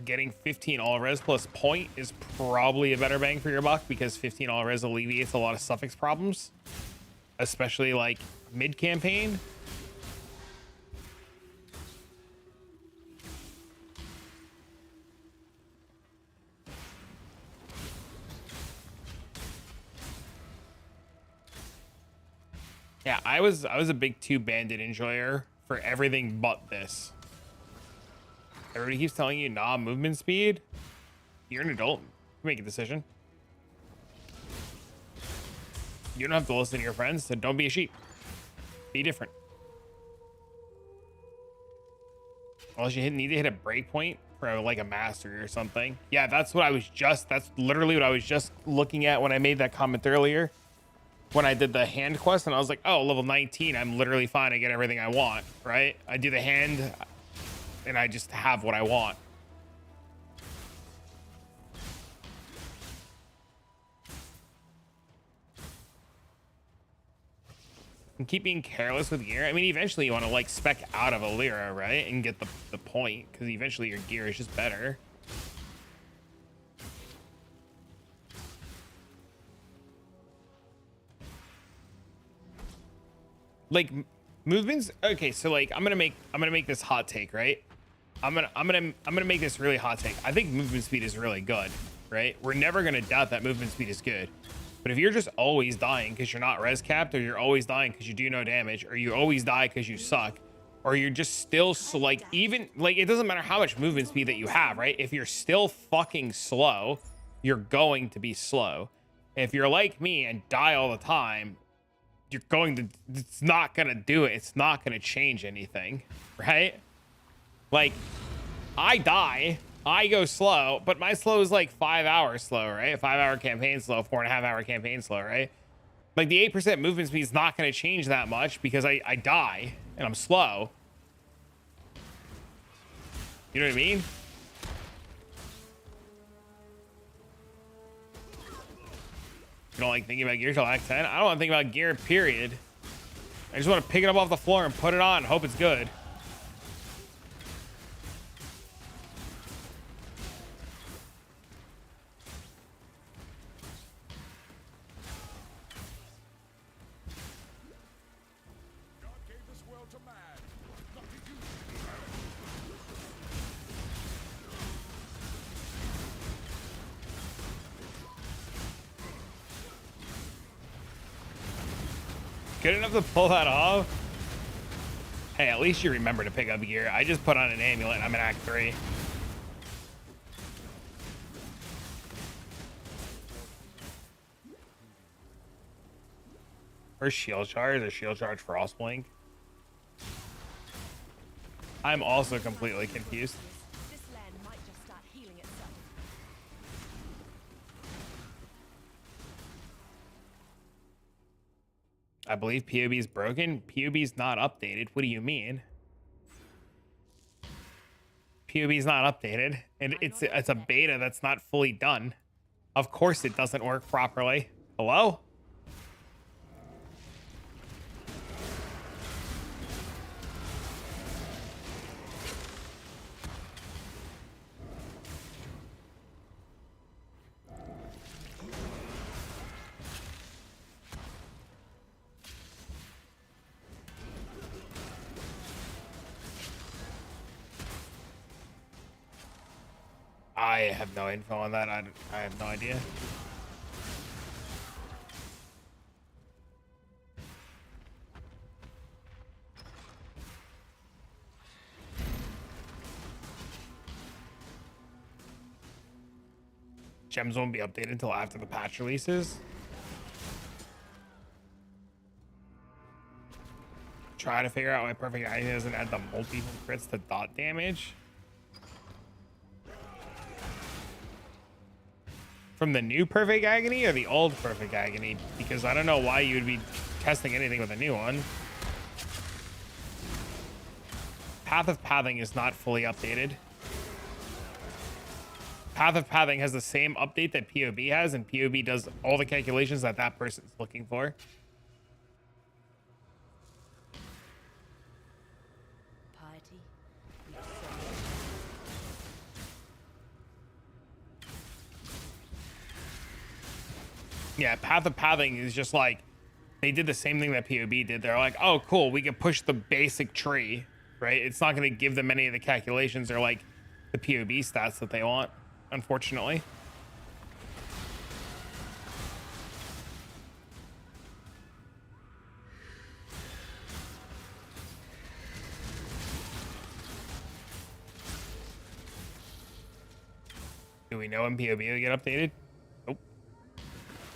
[SPEAKER 1] getting 15 all res plus point is probably a better bang for your buck because 15 all res alleviates a lot of suffix problems, especially like mid campaign. Yeah, I was a big 2 bandit enjoyer for everything but this. Everybody keeps telling you, nah, movement speed. You're an adult. Make a decision. You don't have to listen to your friends, so don't be a sheep. Be different. Unless you need to hit a breakpoint for like a mastery or something. Yeah, that's literally what I was just looking at when I made that comment earlier. When I did the hand quest, and I was like, oh, level 19, I'm literally fine. I get everything I want, right? I do the hand, and I just have what I want. and keep being careless with gear. I mean, eventually you want to like spec out of a Lyra, right? And get the point, because eventually your gear is just better. Like movements. Okay, so like I'm gonna make this hot take, right? I'm gonna make this really hot take. I think movement speed is really good, right? We're never gonna doubt that movement speed is good. But if you're just always dying because you're not res capped, or you're always dying because you do no damage, or you always die because you suck, or you're just still like, even like, it doesn't matter how much movement speed that you have, right? If you're still fucking slow, you're going to be slow. If you're like me and die all the time, you're going to, it's not gonna do it. It's not gonna change anything, right? Like, I die, I go slow, but my slow is like 5 hours slow, right? 5 hour campaign slow, 4.5 hour campaign slow, right? Like the 8% movement speed is not going to change that much because I die and I'm slow. You know what I mean? You don't like thinking about gear till Act 10? I don't want to think about gear, period. I just want to pick it up off the floor and put it on and hope it's good. Good enough to pull that off? Hey, at least you remember to pick up gear. I just put on an amulet and I'm in Act 3. Where's shield charge? Or shield charge Frostblink? I'm also completely confused.
[SPEAKER 4] This land might just start healing itself.
[SPEAKER 1] I believe POB is broken. POB is not updated. What do you mean? POB is not updated, and it's a beta that's not fully done. Of course it doesn't work properly. Hello? I have no info on that. I have no idea. Gems won't be updated until after the patch releases. Try to figure out why Perfect Agony doesn't add the multi crits to dot damage. From the new Perfect Agony or the old Perfect Agony? Because I don't know why you would be testing anything with a new one. Path of Pathing is not fully updated. Path of Pathing has the same update that POB has, and POB does all the calculations that that person's looking for.
[SPEAKER 4] Piety.
[SPEAKER 1] Yeah, Path of Pathing is just like, they did the same thing that POB did. They're like, oh, cool, we can push the basic tree, right? It's not going to give them any of the calculations or like the POB stats that they want, unfortunately. Do we know when POB will get updated? Nope.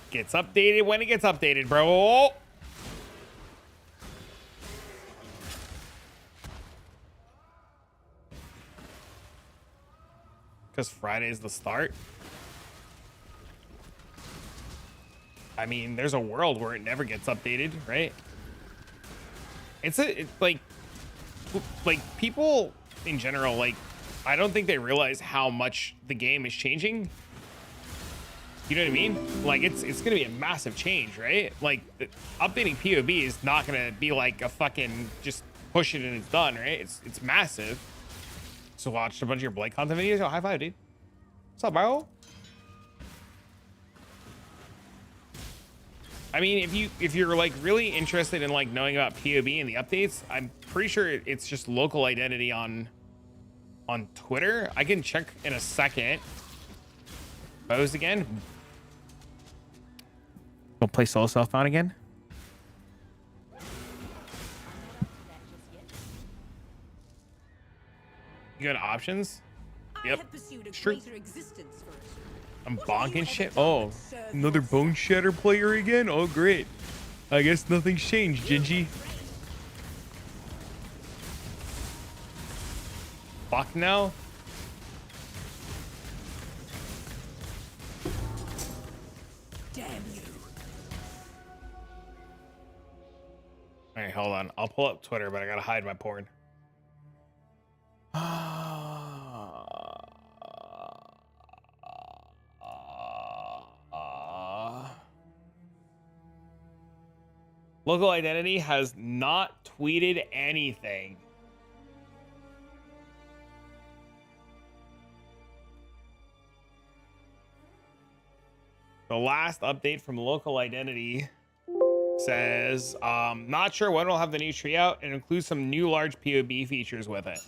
[SPEAKER 1] Gets updated when it gets updated, bro. Because Friday's the start. I mean, there's a world where it never gets updated, right? It's like people in general, like, I don't think they realize how much the game is changing. You know what I mean? Like it's gonna be a massive change, right? Like updating POB is not gonna be like a fucking just push it and it's done, right? It's massive. So watched a bunch of your Blight content videos. Oh, high five, dude. What's up, bro? I mean, if you're like really interested in like knowing about POB and the updates, I'm pretty sure it's just local identity on Twitter. I can check in a second. Pose again. Go play solo self-found again. You got options?
[SPEAKER 7] I
[SPEAKER 1] Yep.
[SPEAKER 7] have pursued a
[SPEAKER 1] Sure.
[SPEAKER 7] greater existence first.
[SPEAKER 1] I'm
[SPEAKER 7] What have you
[SPEAKER 1] bonking
[SPEAKER 7] ever
[SPEAKER 1] shit.
[SPEAKER 7] done
[SPEAKER 1] Oh,
[SPEAKER 7] but serve
[SPEAKER 1] another
[SPEAKER 7] yourself?
[SPEAKER 1] bone shatter player again? Oh, great. I guess nothing's changed, Gingy. Fuck now.
[SPEAKER 7] Damn you.
[SPEAKER 1] All right, hold on. I'll pull up Twitter, but I gotta hide my porn. Local identity has not tweeted anything. The last update from local identity says, not sure when we'll have the new tree out and includes some new large POB features with it.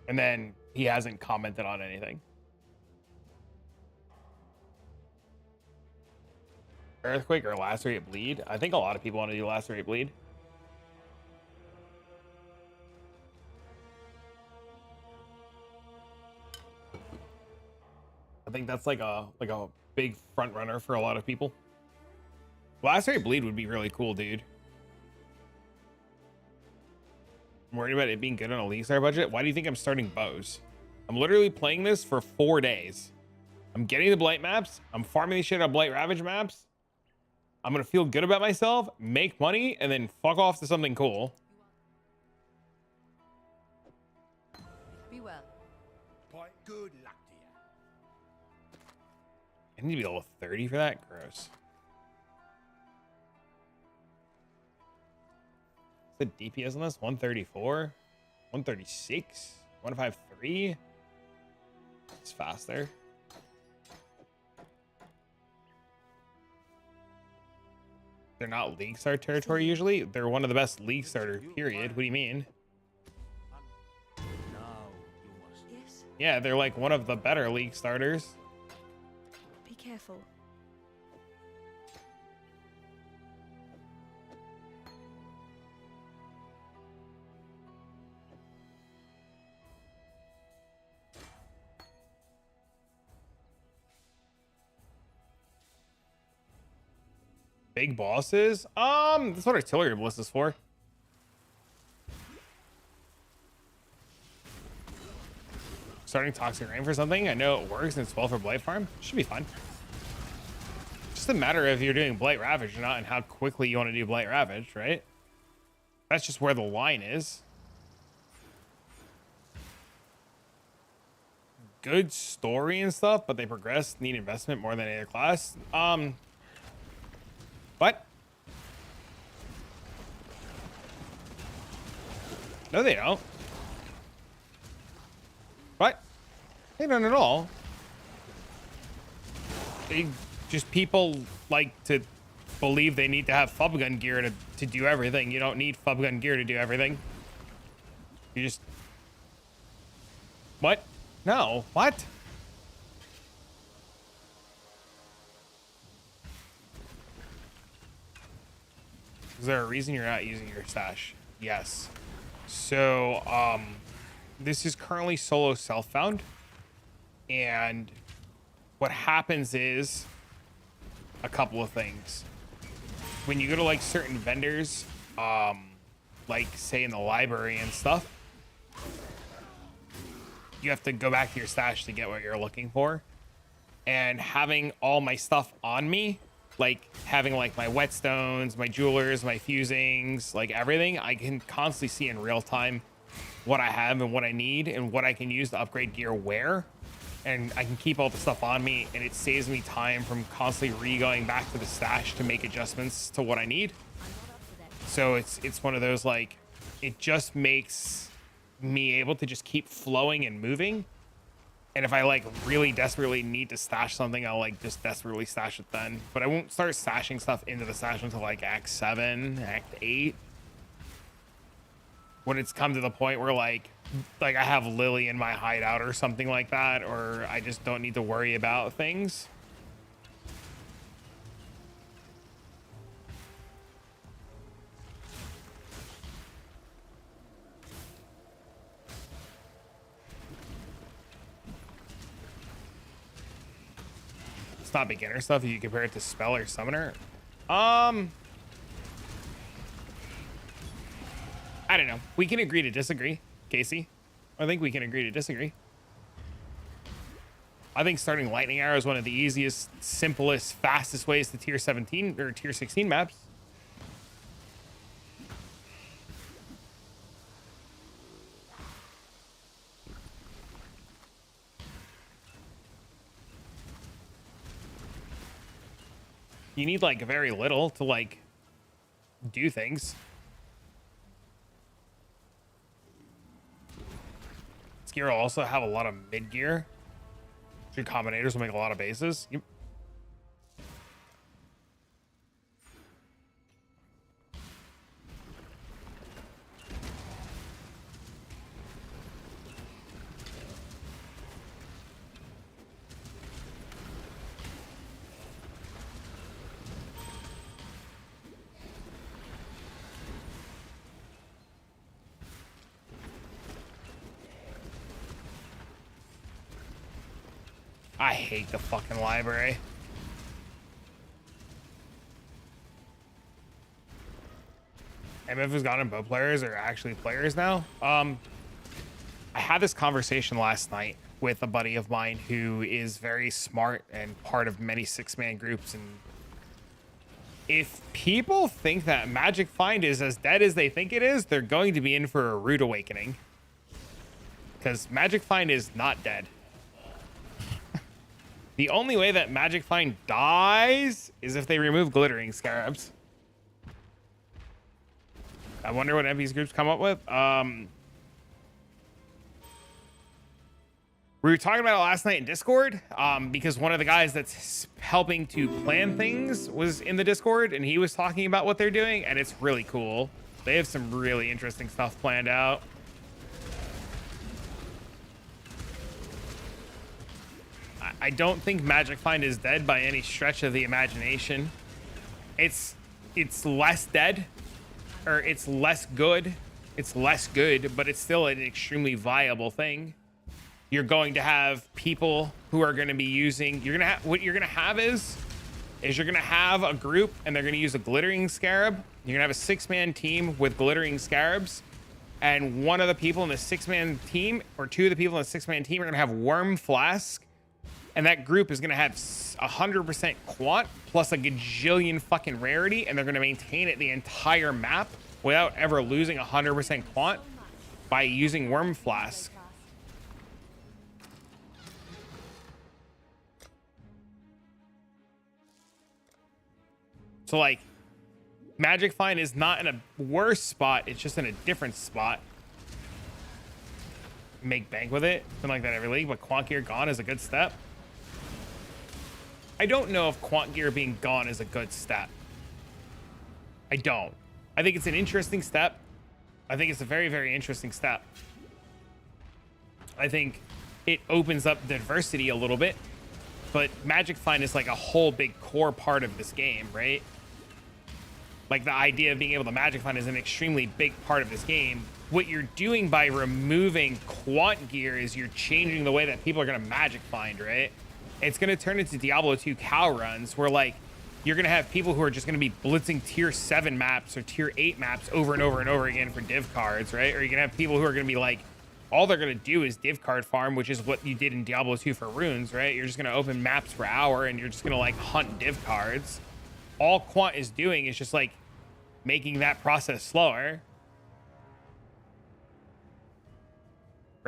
[SPEAKER 1] And then he hasn't commented on anything. Earthquake or lacerate bleed? I think a lot of people want to do lacerate bleed. I think that's like a big front runner for a lot of people. Lacerate bleed would be really cool, dude. I'm worried about it being good on a League Star budget. Why do you think I'm starting bows? I'm literally playing this for 4 days. I'm getting the Blight maps. I'm farming the shit on Blight Ravage maps. I'm gonna feel good about myself, make money, and then fuck off to something cool.
[SPEAKER 7] Be well.
[SPEAKER 5] Quite good luck to you.
[SPEAKER 1] I need to be level 30 for that. Gross. What's the DPS on this? 134, 136, 153. It's faster. They're not League Star territory usually. They're one of the best League Starter, period. What do you mean?
[SPEAKER 6] Yes,
[SPEAKER 1] Yeah, they're like one of the better League Starters.
[SPEAKER 6] be careful.
[SPEAKER 1] Big bosses? That's what Artillery Bliss is for. Starting Toxic Rain for something? I know it works and it's well for Blight Farm. Should be fun. Just a matter of if you're doing Blight Ravage or not and how quickly you want to do Blight Ravage, right? That's just where the line is. Good story and stuff, but they progress, need investment more than any other class. What? No, they don't. What? They don't at all. They just, people like to believe they need to have FUB gun gear to do everything. You don't need FUB gun gear to do everything. You just... What? No. What? Is there a reason you're not using your stash? Yes. So, this is currently solo self-found. And what happens is a couple of things. When you go to like certain vendors, like say in the library and stuff, you have to go back to your stash to get what you're looking for. And having all my stuff on me, like having like my whetstones, my jewelers, my fusings, like everything, I can constantly see in real time what I have and what I need and what I can use to upgrade gear where. and I can keep all the stuff on me, and it saves me time from constantly going back to the stash to make adjustments to what I need. So it's one of those, like, it just makes me able to just keep flowing and moving. And if I like really desperately need to stash something, I'll like just desperately stash it then. But I won't start stashing stuff into the stash until like Act 7, Act 8. When it's come to the point where like I have Lily in my hideout or something like that, or I just don't need to worry about things. It's not beginner stuff if you compare it to spell or summoner. I don't know. We can agree to disagree, Casey. I think we can agree to disagree. I think starting lightning arrow is one of the easiest, simplest, fastest ways to tier 17 or tier 16 maps. You need like very little to like do things. This gear will also have a lot of mid gear. Your combinators will make a lot of bases. Yep. I hate the fucking library. MF has gone and bow players are actually players now. I had this conversation last night with a buddy of mine who is very smart and part of many 6-man groups. And if people think that Magic Find is as dead as they think it is, they're going to be in for a rude awakening. Because Magic Find is not dead. The only way that Magic Find dies is if they remove glittering scarabs. I wonder what MP's groups come up with. We were talking about it last night in Discord, because one of the guys that's helping to plan things was in the Discord, and he was talking about what they're doing, and it's really cool. They have some really interesting stuff planned out. I don't think Magic Find is dead by any stretch of the imagination. It's less dead, or it's less good. It's less good, but it's still an extremely viable thing. You're going to have people who are going to be using. What you're gonna have is you're gonna have a group, and they're gonna use a glittering scarab. You're gonna have a 6-man team with glittering scarabs, and one of the people in the 6-man team, or two of the people in the 6-man team, are gonna have worm flask. And that group is going to have 100% quant plus a gajillion fucking rarity, and they're going to maintain it the entire map without ever losing 100% quant by using Worm Flask. So, like, Magic Find is not in a worse spot, it's just in a different spot. Make bank with it, something like that every league, but Quant Gear gone is a good step. I don't know if Quant Gear being gone is a good step. I don't. I think it's an interesting step. I think it's a very, very interesting step. I think it opens up diversity a little bit, but Magic Find is like a whole big core part of this game, right? Like the idea of being able to Magic Find is an extremely big part of this game. What you're doing by removing Quant Gear is you're changing the way that people are going to Magic Find, right? It's going to turn into Diablo 2 cow runs where like you're going to have people who are just going to be blitzing tier 7 maps or tier 8 maps over and over and over again for div cards, right? Or you're going to have people who are going to be like, all they're going to do is div card farm, which is what you did in Diablo 2 for runes, right? You're just going to open maps per hour and you're just going to like hunt div cards. All Quant is doing is just like making that process slower.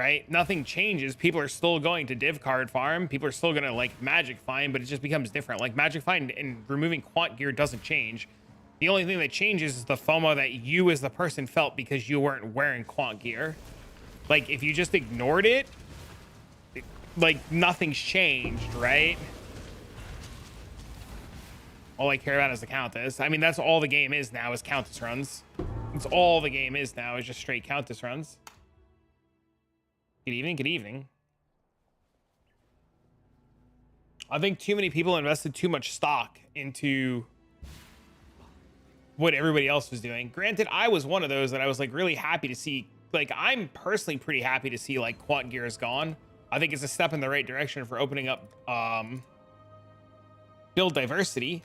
[SPEAKER 1] right? Nothing changes. People are still going to div card farm. People are still going to like magic find, but it just becomes different. Like magic find and removing quant gear doesn't change. The only thing that changes is the FOMO that you as the person felt because you weren't wearing quant gear. Like if you just ignored it, like nothing's changed, right? All I care about is the Countess. I mean, that's all the game is now is Countess runs. That's all the game is now is just straight Countess runs. Good evening, good evening. I think too many people invested too much stock into what everybody else was doing. Granted, I was one of those that I was like really happy to see. Like, I'm personally pretty happy to see like quant gear is gone. I think it's a step in the right direction for opening up build diversity.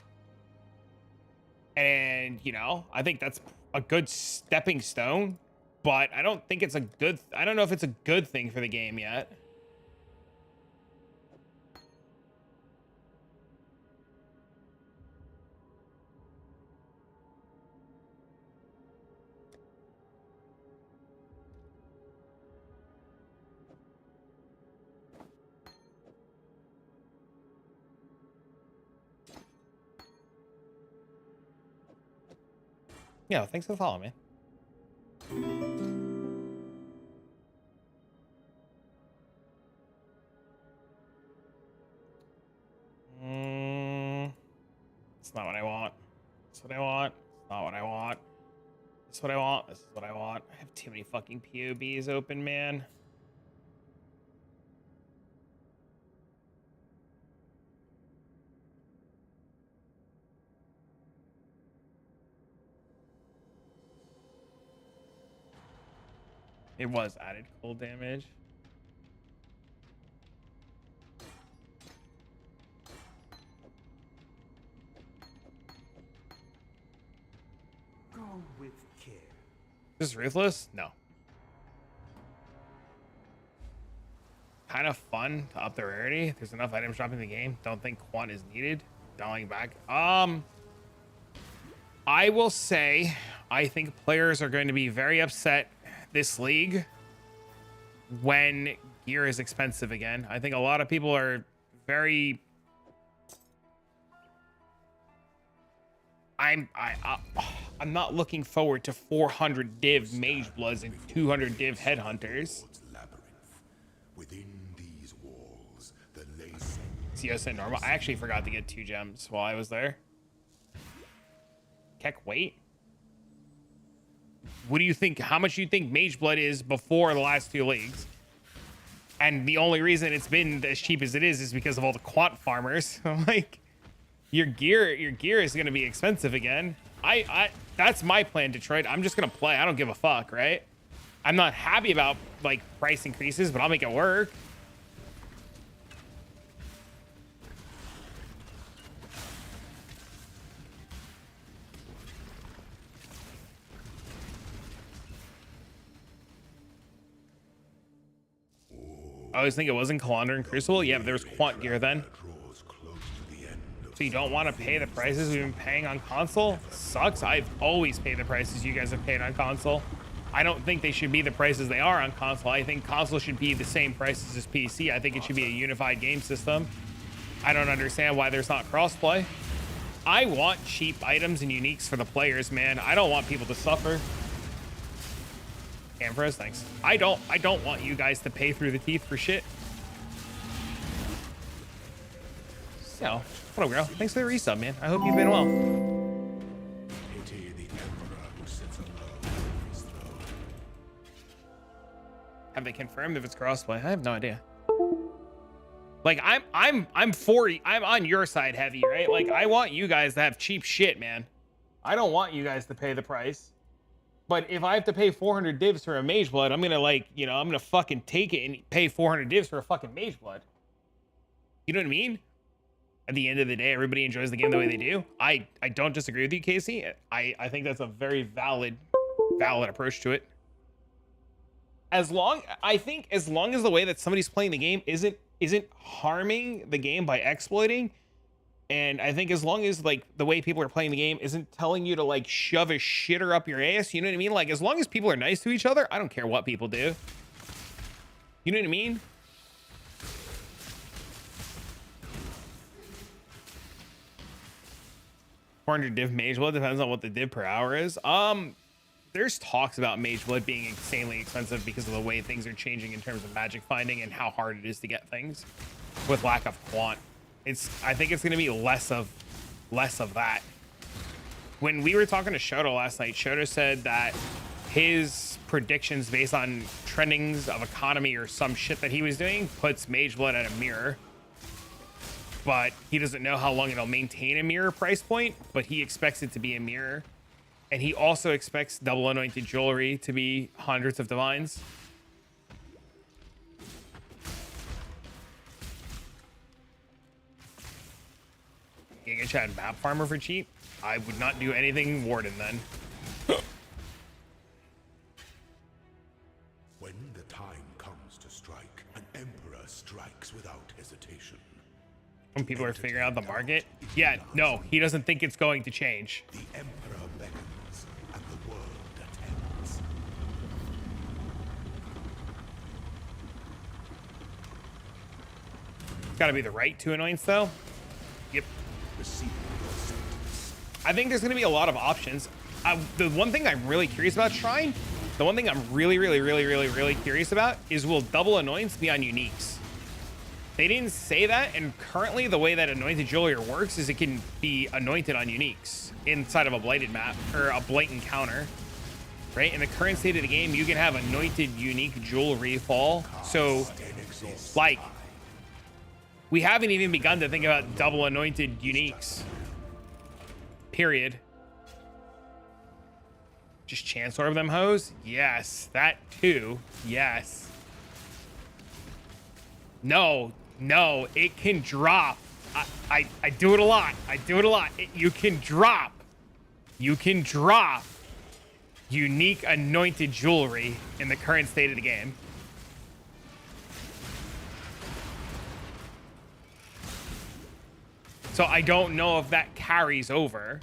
[SPEAKER 1] And, you know, I think that's a good stepping stone, but I don't think it's a good, I don't know if it's a good thing for the game yet. Yeah, thanks for the follow, man. It's not what I want. It's what I want. It's not what I want. It's what I want. This is what I want. I have too many fucking POBs open, man. It was added cold damage.
[SPEAKER 2] Go with care.
[SPEAKER 1] Is this ruthless? No. Kind of fun to up the rarity. There's enough items dropping in the game. Don't think quant is needed. Dialing back. I will say I think players are going to be very upset this league when gear is expensive again. I think a lot of people are very I'm not looking forward to 400 div mage bloods and 200 div headhunters.
[SPEAKER 5] Within these walls, the
[SPEAKER 1] CS and normal. I actually forgot to get 2 gems while I was there. Keck, wait. What do you think? How much do you think Mage Blood is before the last 2 leagues? And the only reason it's been as cheap as it is because of all the quant farmers. Like, your gear is going to be expensive again. That's my plan, Detroit. I'm just going to play. I don't give a fuck, right? I'm not happy about like price increases, but I'll make it work. I always think it wasn't Calandra and Crucible. Yeah, but there was quant gear then. So you don't want to pay the prices we've been paying on console? Sucks. I've always paid the prices you guys have paid on console. I don't think they should be the prices they are on console. I think console should be the same prices as PC. I think it should be a unified game system. I don't understand why there's not crossplay. I want cheap items and uniques for the players, man. I don't want people to suffer. Ambrose, thanks. I don't want you guys to pay through the teeth for shit. So, what up, girl? Thanks for the resub, man. I hope you've been well.
[SPEAKER 5] pity the emperor who sits alone on his throne.
[SPEAKER 1] Have they confirmed if it's crossplay? I have no idea. Like, I'm on your side heavy, right? Like, I want you guys to have cheap shit, man. I don't want you guys to pay the price. But if I have to pay 400 divs for a Mage Blood, I'm gonna like, you know, I'm gonna fucking take it and pay 400 divs for a fucking Mage Blood. You know what I mean? At the end of the day, everybody enjoys the game the way they do. I don't disagree with you, Casey. I think that's a very valid approach to it. As long as the way that somebody's playing the game isn't harming the game by exploiting, and I think as long as like the way people are playing the game isn't telling you to like shove a shitter up your ass, you know what I mean? Like, as long as people are nice to each other, I don't care what people do. You know what I mean? $400 div mage blood depends on what the div per hour is. There's talks about mage blood being insanely expensive because of the way things are changing in terms of magic finding and how hard it is to get things with lack of quant. I think it's going to be less of that. When we were talking to Shoto last night, Shoto said that his predictions based on trendings of economy or some shit that he was doing puts mage blood at a mirror, but he doesn't know how long it'll maintain a mirror price point, but he expects it to be a mirror. And he also expects double anointed jewelry to be hundreds of divines. Giga Chad map farmer for cheap? I would not do anything Warden then.
[SPEAKER 5] When the time comes to strike, an emperor strikes without hesitation.
[SPEAKER 1] When people are figuring out the market? Yeah, no, he doesn't think it's going to change.
[SPEAKER 5] The emperor beckons, and the world attends.
[SPEAKER 1] It's gotta be the right 2 annoyance though. Yep.
[SPEAKER 5] Receive your sentence.
[SPEAKER 1] I think there's going to be a lot of options. The one thing I'm really curious about Shrine, the one thing I'm really curious about is, will double annoyance be on uniques? They didn't say that, and currently the way that anointed jewelry works is it can be anointed on uniques inside of a blighted map or a blight encounter, right? In the current state of the game, you can have anointed unique jewelry fall. So, like, we haven't even begun to think about double anointed uniques. Period. Just chance orb them hoes? Yes, that too. Yes. No, it can drop. I do it a lot. You can drop unique anointed jewelry in the current state of the game. So I don't know if that carries over.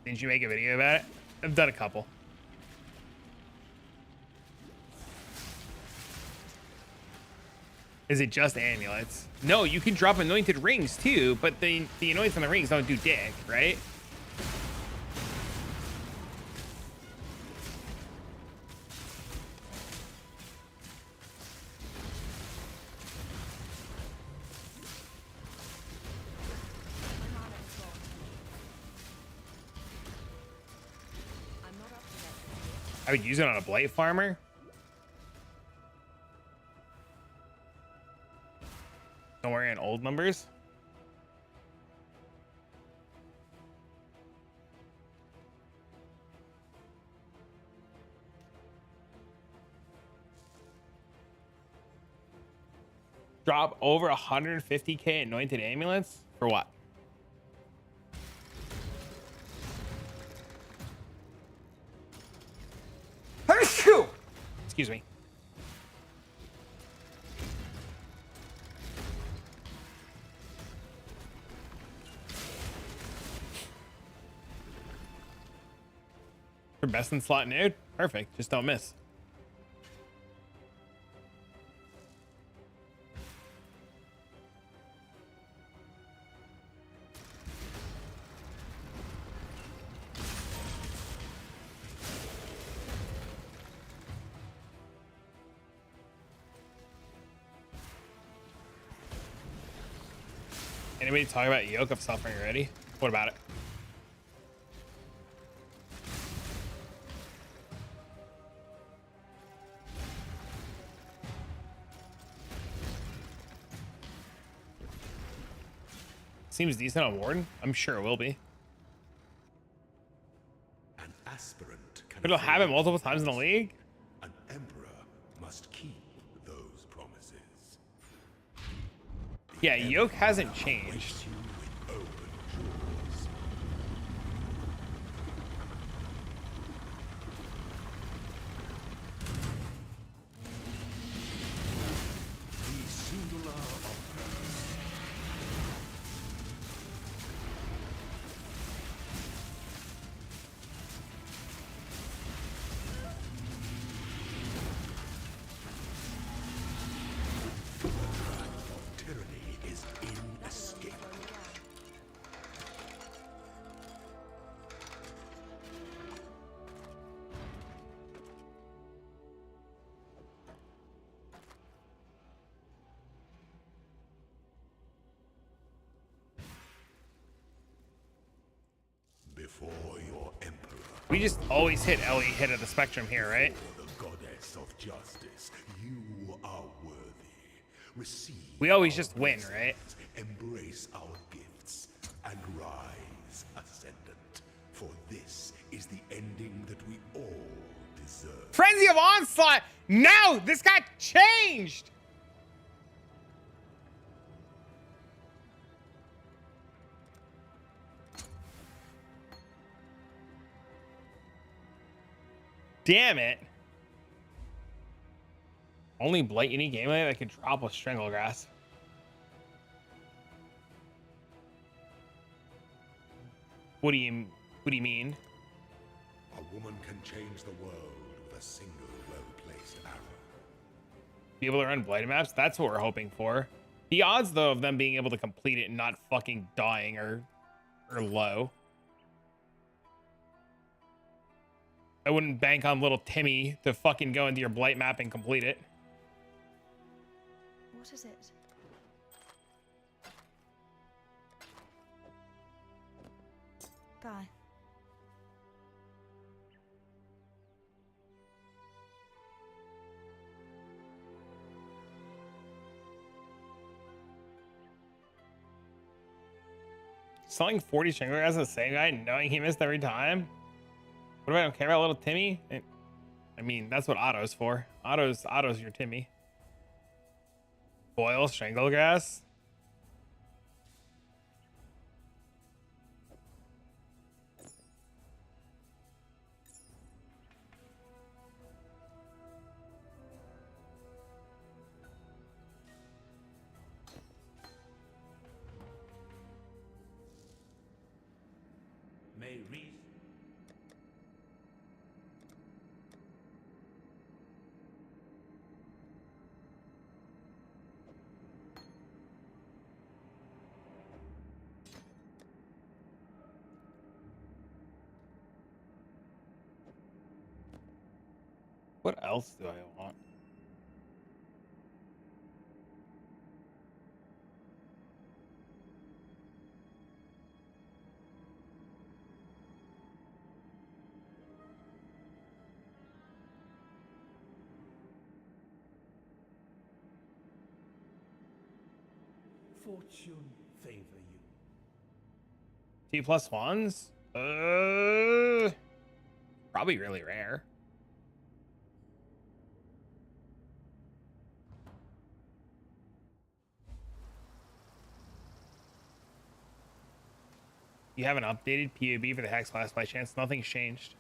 [SPEAKER 1] Didn't you make a video about it? I've done a couple. Is it just amulets? No, you can drop anointed rings too, but the anoints on the rings don't do dick, right? I would use it on a blight farmer. Don't worry on old numbers. Drop over 150k anointed amulets for what? Excuse me. For best in slot nude? Perfect. Just don't miss. Anybody talk about Yoke of Suffering already? What about it? Seems decent on Warden. I'm sure it will be.
[SPEAKER 5] An aspirant can
[SPEAKER 1] It'll have it multiple times in the league.
[SPEAKER 5] An emperor must keep those promises.
[SPEAKER 1] Yeah, Yoke hasn't changed.
[SPEAKER 5] Waits you with open jaws. The singular oppressed. For your emperor,
[SPEAKER 1] We just always hit Ellie hit of the spectrum here, right?
[SPEAKER 5] for the goddess of justice, you are worthy. Receive.
[SPEAKER 1] We always
[SPEAKER 5] our
[SPEAKER 1] just win, right?
[SPEAKER 5] blessings, embrace our gifts, and rise ascendant. For this is the ending that we all deserve.
[SPEAKER 1] Frenzy of Onslaught! No! This got changed! Damn it. Only Blight unique gameplay that could drop with Stranglegrass. What do you mean?
[SPEAKER 5] A woman can change the world with a single well-placed arrow.
[SPEAKER 1] Be able to run Blight maps? That's what we're hoping for. The odds though of them being able to complete it and not fucking dying are low. I wouldn't bank on little Timmy to fucking go into your Blight map and complete it.
[SPEAKER 6] What is it? Bye.
[SPEAKER 1] Selling 40 Strangler as the same guy, knowing he missed every time. What if I don't care about little Timmy? I mean, that's what Otto's for. Otto's your Timmy. Boil Stranglegrass.
[SPEAKER 2] May reason.
[SPEAKER 1] What else do I want?
[SPEAKER 2] Fortune favor you.
[SPEAKER 1] T plus ones? Probably really rare. You haven't updated POB for the Hex class by chance? Nothing's changed.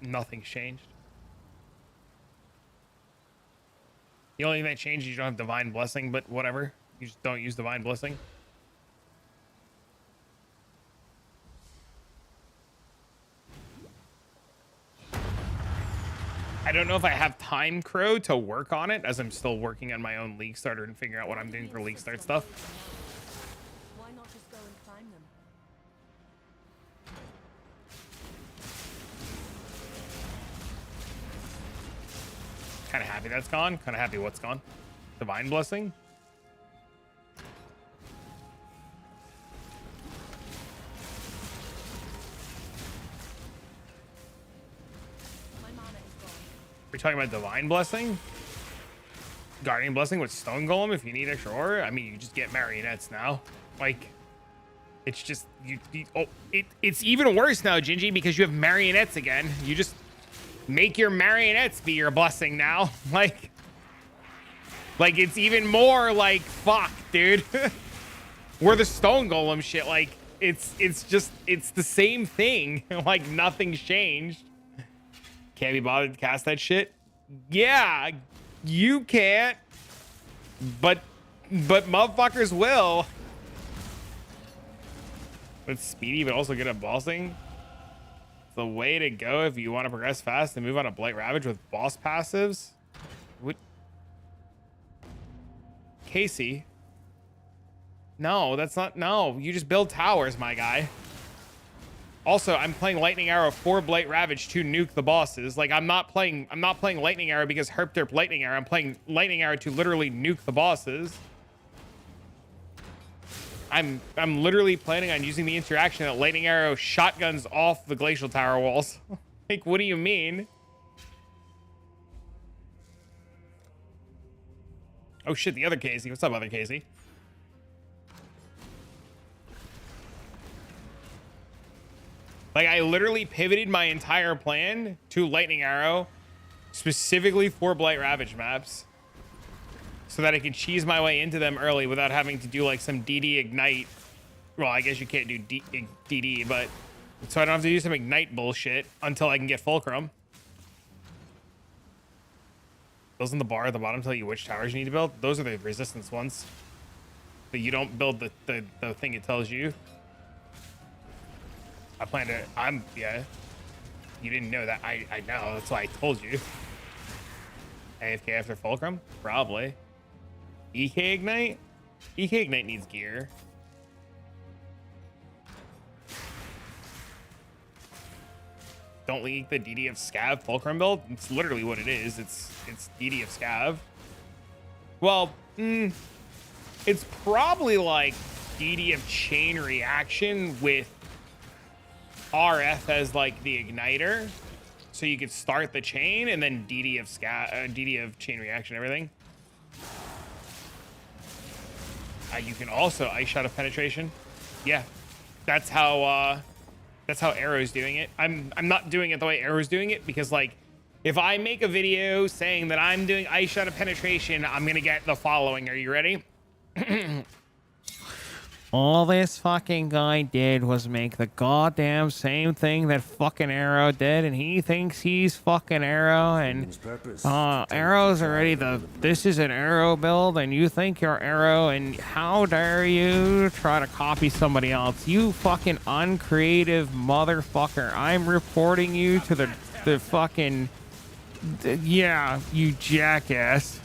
[SPEAKER 1] Nothing's changed. The only thing that changed is you don't have Divine Blessing, but whatever. You just don't use Divine Blessing. I don't know if I have time, Crow, to work on it, as I'm still working on my own League Starter and figuring out what I'm doing for League Start stuff.
[SPEAKER 4] Why not just go and climb them?
[SPEAKER 1] Kind of happy that's gone. Kind of happy what's gone. Divine Blessing.
[SPEAKER 4] My mana is gone.
[SPEAKER 1] We're talking about Divine Blessing? Guardian Blessing with Stone Golem if you need extra ore? I mean, you just get marionettes now. Like, it's just, it's even worse now, Gingy, because you have marionettes again. You just make your marionettes be your blessing now. Like it's even more like, fuck, dude. We're the Stone Golem shit. Like, it's the same thing. Like, nothing's changed. Can't be bothered to cast that shit? Yeah, you can't. But motherfuckers will. It's speedy, but also good at bossing. It's the way to go if you want to progress fast and move on to Blight Ravage with boss passives. What? Casey? No, that's not. No, you just build towers, my guy. Also, I'm playing Lightning Arrow for Blight Ravage to nuke the bosses. Like, I'm not playing Lightning Arrow because Herp derp Lightning Arrow. I'm playing Lightning Arrow to literally nuke the bosses. I'm literally planning on using the interaction that lightning arrow shotguns off the glacial tower walls. Like, what do you mean? Oh shit, the other Casey. What's up, other Casey? Like, I literally pivoted my entire plan to lightning arrow specifically for Blight Ravage maps so that I could cheese my way into them early without having to do like some DD ignite. Well, I guess you can't do DD, but so I don't have to do some ignite bullshit until I can get fulcrum. Those in the bar at the bottom tell you which towers you need to build. Those are the resistance ones. But you don't build the thing it tells you. I plan to, yeah. You didn't know that. I know, that's why I told you. AFK after fulcrum? Probably. EK ignite? EK ignite needs gear. Don't leak the DD of Scav fulcrum build. It's literally what it is. It's DD of Scav. Well, it's probably like DD of chain reaction with RF as like the igniter, so you could start the chain and then DD of DD of chain reaction, everything. You can also ice shot of penetration. Yeah, that's how Arrow's doing it. I'm not doing it the way Arrow's doing it because, like, if I make a video saying that I'm doing ice shot of penetration, I'm gonna get the following. Are you ready? All this fucking guy did was make the goddamn same thing that fucking Arrow did, and he thinks he's fucking Arrow, and Arrow's already this is an Arrow build, and you think you're Arrow, and how dare you try to copy somebody else, you fucking uncreative motherfucker. I'm reporting you to the fucking, yeah, you jackass.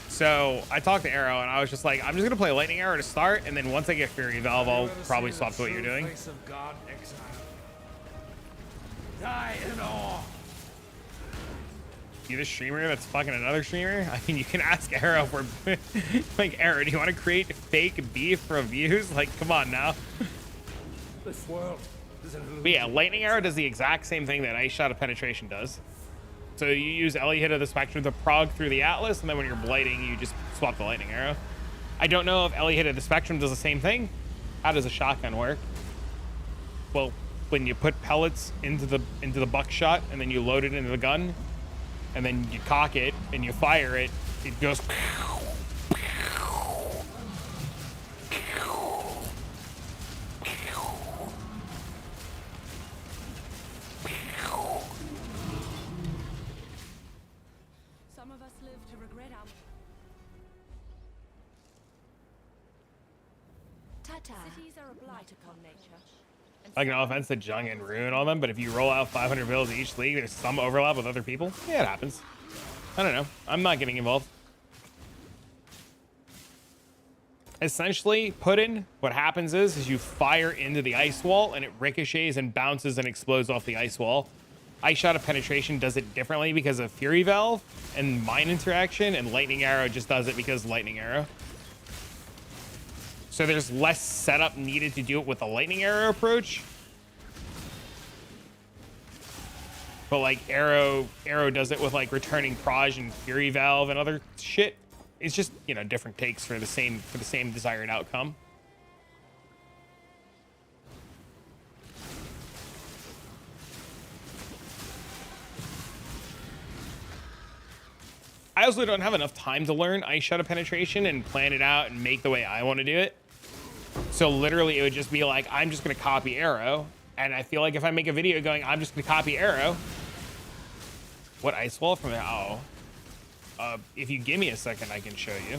[SPEAKER 1] So I talked to Arrow and I was just like, I'm just gonna play Lightning Arrow to start, and then once I get Fury Valve, I'll probably swap to what you're doing. Die in awe. You the streamer that's fucking another streamer? I mean, you can ask Arrow for like, Arrow, do you want to create fake beef reviews? Like, come on now.
[SPEAKER 2] This world is an illusion.
[SPEAKER 1] But yeah, Lightning Arrow does the exact same thing that Ice Shot of Penetration does. So you use Ellie Hit of the Spectrum to prog through the Atlas, and then when you're blighting, you just swap the Lightning Arrow. I don't know if Ellie Hit of the Spectrum does the same thing. How does a shotgun work? Well, when you put pellets into the buckshot, and then you load it into the gun, and then you cock it, and you fire it, it goes... Like, no offense to Jung and Rune on them, but if you roll out 500 bills each league, there's some overlap with other people. Yeah, it happens. I don't know. I'm not getting involved. Essentially, Puddin', what happens is you fire into the ice wall, and it ricochets and bounces and explodes off the ice wall. Ice Shot of Penetration does it differently because of Fury Valve and Mine Interaction, and Lightning Arrow just does it because Lightning Arrow. So there's less setup needed to do it with the Lightning Arrow approach. But like Arrow does it with like returning Proj and Fury Valve and other shit. It's just, you know, different takes for the same desired outcome. I also don't have enough time to learn Ice Shot of Penetration and plan it out and make the way I want to do it. So literally it would just be like, I'm just going to copy Arrow. And I feel like if I make a video going, I'm just going to copy Arrow. What ice wall from there? Oh. If you give me a second, I can show you.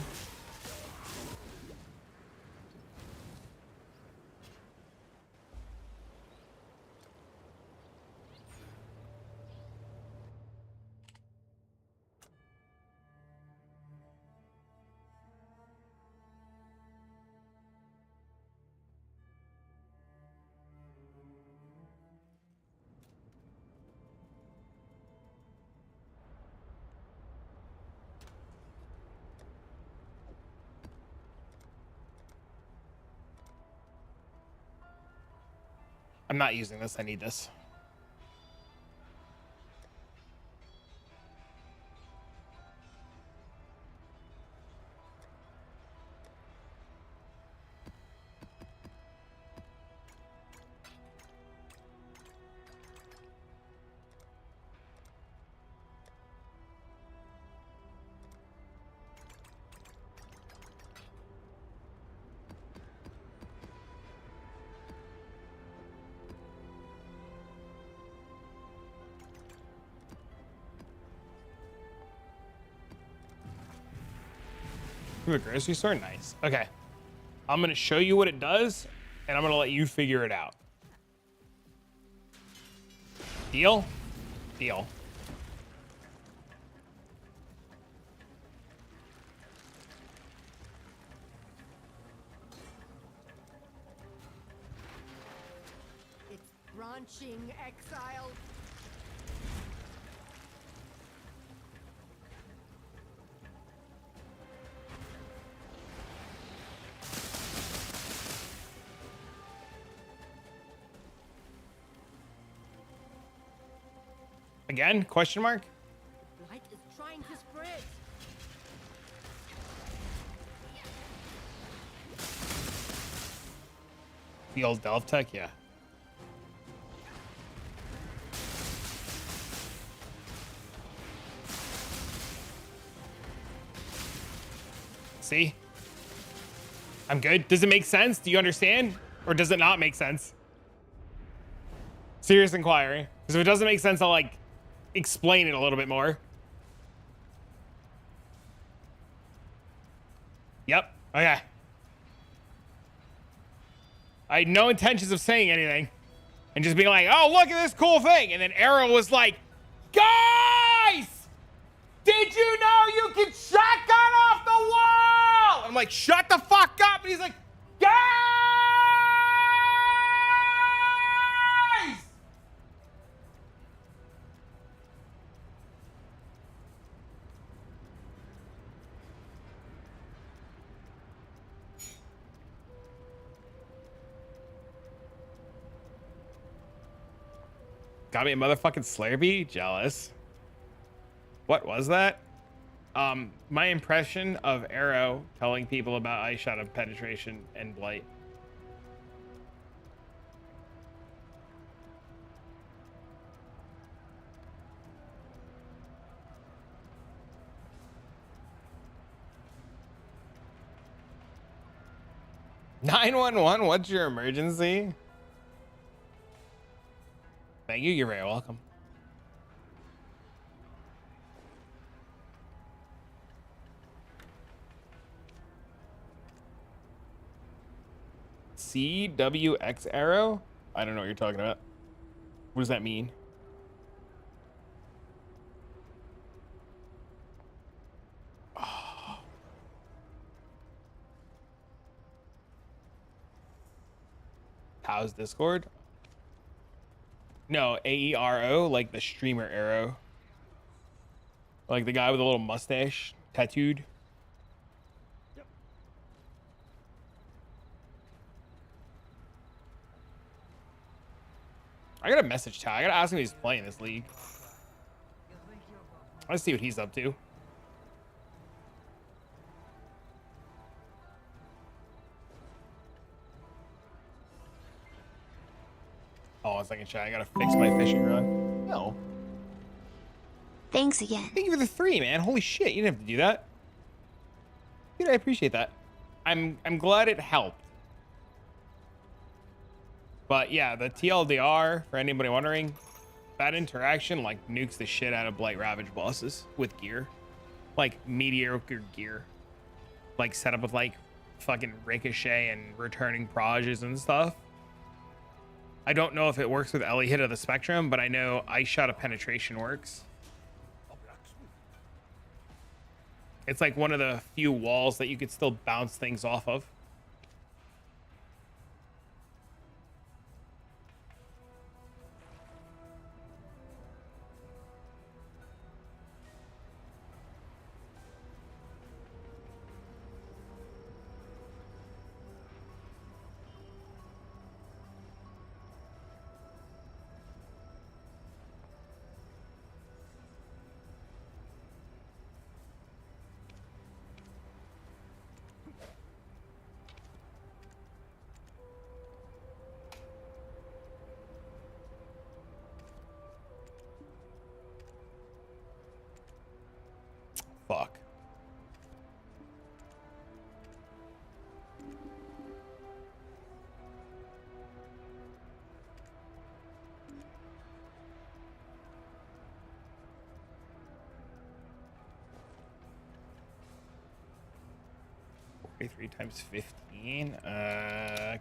[SPEAKER 1] I'm not using this. I need this. From the grocery store? Nice. Okay. I'm going to show you what it does, and I'm going to let you figure it out. Deal? Deal.
[SPEAKER 7] It's branching exile.
[SPEAKER 1] Again? Question mark?
[SPEAKER 7] Blight is trying to spread.
[SPEAKER 1] The old Delve Tech? Yeah. See? I'm good. Does it make sense? Do you understand? Or does it not make sense? Serious inquiry. Because if it doesn't make sense, I'll like explain it a little bit more. Yep. Okay. I had no intentions of saying anything and just being like, oh, look at this cool thing. And then Arrow was like, guys, did you know you can shotgun off the wall? I'm like, shut the fuck up. And he's like, guys. Got me a motherfucking Slayer bee? Jealous. What was that? My impression of Arrow telling people about Ice Shot of Penetration and Blight. "911, what's your emergency?" Thank you. You're very welcome. CWX Arrow? I don't know what you're talking about. What does that mean? Oh. How's Discord? No, AERO, like the streamer Arrow. Like the guy with a little mustache tattooed. Yep. I gotta message Ty. I gotta ask him if he's playing this league. Let's see what he's up to. Oh, 1 second, chat. I gotta fix my fishing rod. No.
[SPEAKER 3] Thanks again.
[SPEAKER 1] Thank you for the 3, man. Holy shit, you didn't have to do that. Dude, I appreciate that. I'm glad it helped. But yeah, the TLDR, for anybody wondering, that interaction like nukes the shit out of Blight Ravage bosses with gear. Like mediocre gear. Like set up with like fucking ricochet and returning proges and stuff. I don't know if it works with Ellie Hit of the Spectrum, but I know Ice Shot of Penetration works. It's like one of the few walls that you could still bounce things off of. 33 times 15.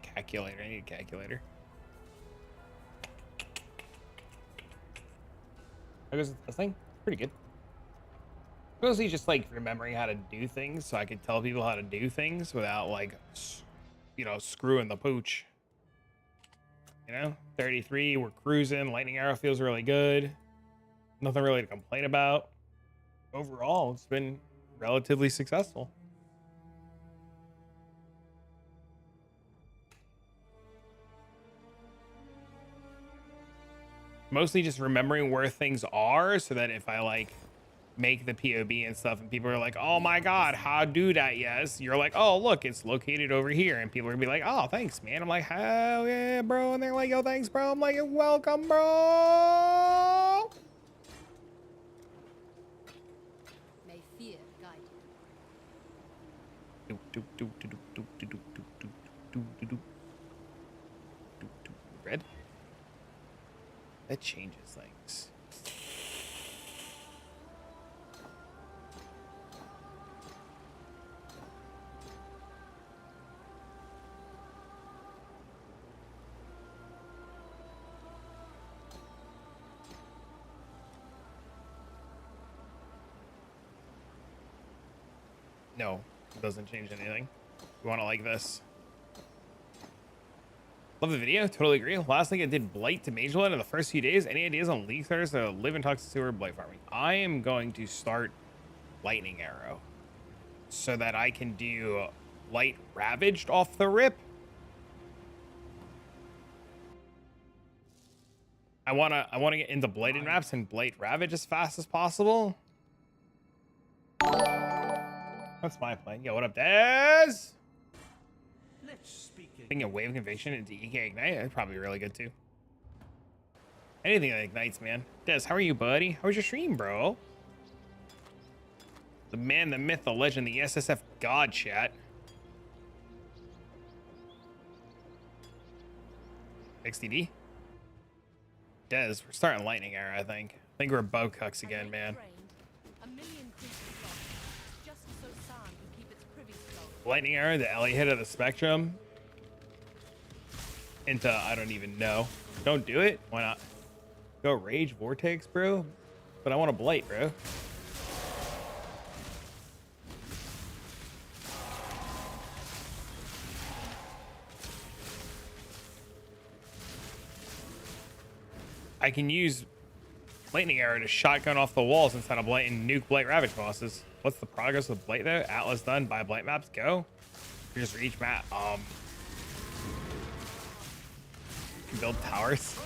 [SPEAKER 1] Calculator. I need a calculator. How goes this thing? Pretty good. Mostly just like remembering how to do things so I could tell people how to do things without like, you know, screwing the pooch. You know, 33, we're cruising. Lightning arrow feels really good. Nothing really to complain about. Overall, it's been relatively successful. Mostly just remembering where things are so that if I like make the POB and stuff and people are like, oh my god, how do that? Yes, you're like, oh look, it's located over here, and people are gonna be like, oh thanks man. I'm like, hell yeah bro, and they're like, yo thanks bro. I'm like, you're welcome bro.
[SPEAKER 4] May fear guide you.
[SPEAKER 1] Red, that changes things. No, it doesn't change anything. We want to like this. Love the video. Totally agree. Last thing I did Blight to Mage Lord in the first few days. Any ideas on League starters to live in Toxic Sewer Blight farming? I am going to start Lightning Arrow so that I can do Light Ravaged off the rip. I wanna get into Blighted maps and Blight Ravage as fast as possible. That's my plan. Yo, what up, Dez?
[SPEAKER 2] Let's speak
[SPEAKER 1] Thinking of Wave Conviction into EK Ignite, that's probably really good too. Anything that ignites, man. Des, how are you, buddy? How was your stream, bro? The man, the myth, the legend, the SSF God chat. XDD? Des, we're starting Lightning Arrow, I think. I think we're bow cucks again, man.
[SPEAKER 4] A million creatures lost, just so San can keep its privy slow.
[SPEAKER 1] Lightning Arrow, the Ellie hit of the spectrum. Into, I don't even know. Don't do it. Why not? Go Rage Vortex, bro. But I want to Blight, bro. I can use Lightning Arrow to shotgun off the walls instead of Blight and nuke Blight Ravage bosses. What's the progress with Blight though? Atlas done. Buy Blight maps. Go. You just reach map. Can build towers.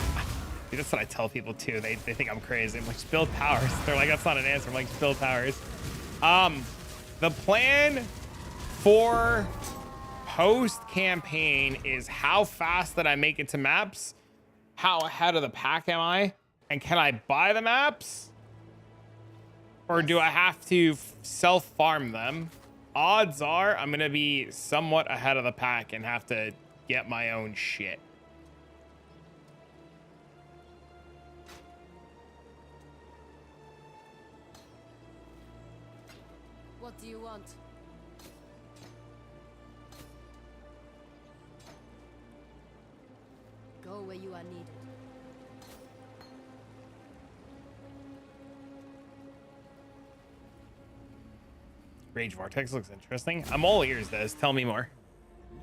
[SPEAKER 1] Dude, that's what I tell people too. They think I'm crazy. I'm like, just build towers. They're like, that's not an answer. I'm like, just build towers. The plan for post campaign is how fast that I make it to maps. How ahead of the pack am I? And can I buy the maps? Or do I have to self-farm them? Odds are I'm going to be somewhat ahead of the pack and have to get my own shit.
[SPEAKER 4] What do you want? Go where you are needed.
[SPEAKER 1] Rage Vortex looks interesting. I'm all ears, Des. Tell me more.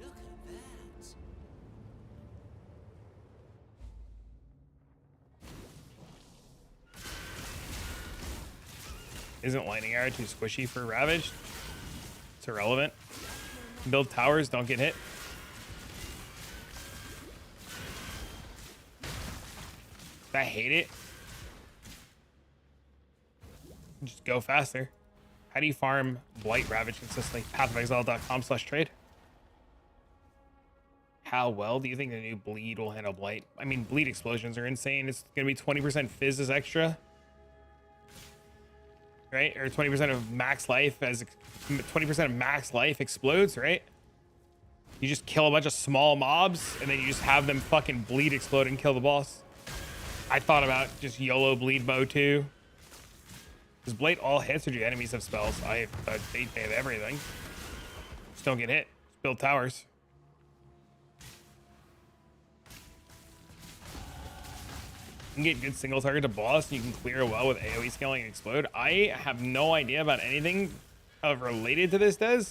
[SPEAKER 2] Look at that.
[SPEAKER 1] Isn't Lightning Arrow too squishy for Ravaged? It's irrelevant. Build towers, don't get hit. I hate it. Just go faster. How do you farm Blight Ravage consistently? Pathofexile.com/trade. How well do you think the new Bleed will handle Blight? I mean, Bleed explosions are insane. It's going to be 20% fizz as extra. Right? Or 20% of max life as 20% of max life explodes, right? You just kill a bunch of small mobs and then you just have them fucking bleed explode and kill the boss. I thought about just YOLO bleed bow too. Does Blight all hits or do enemies have spells? They have everything. Just don't get hit. Just build towers. You can get good single target to boss, and you can clear well with AoE scaling and explode. I have no idea about anything related to this, Des.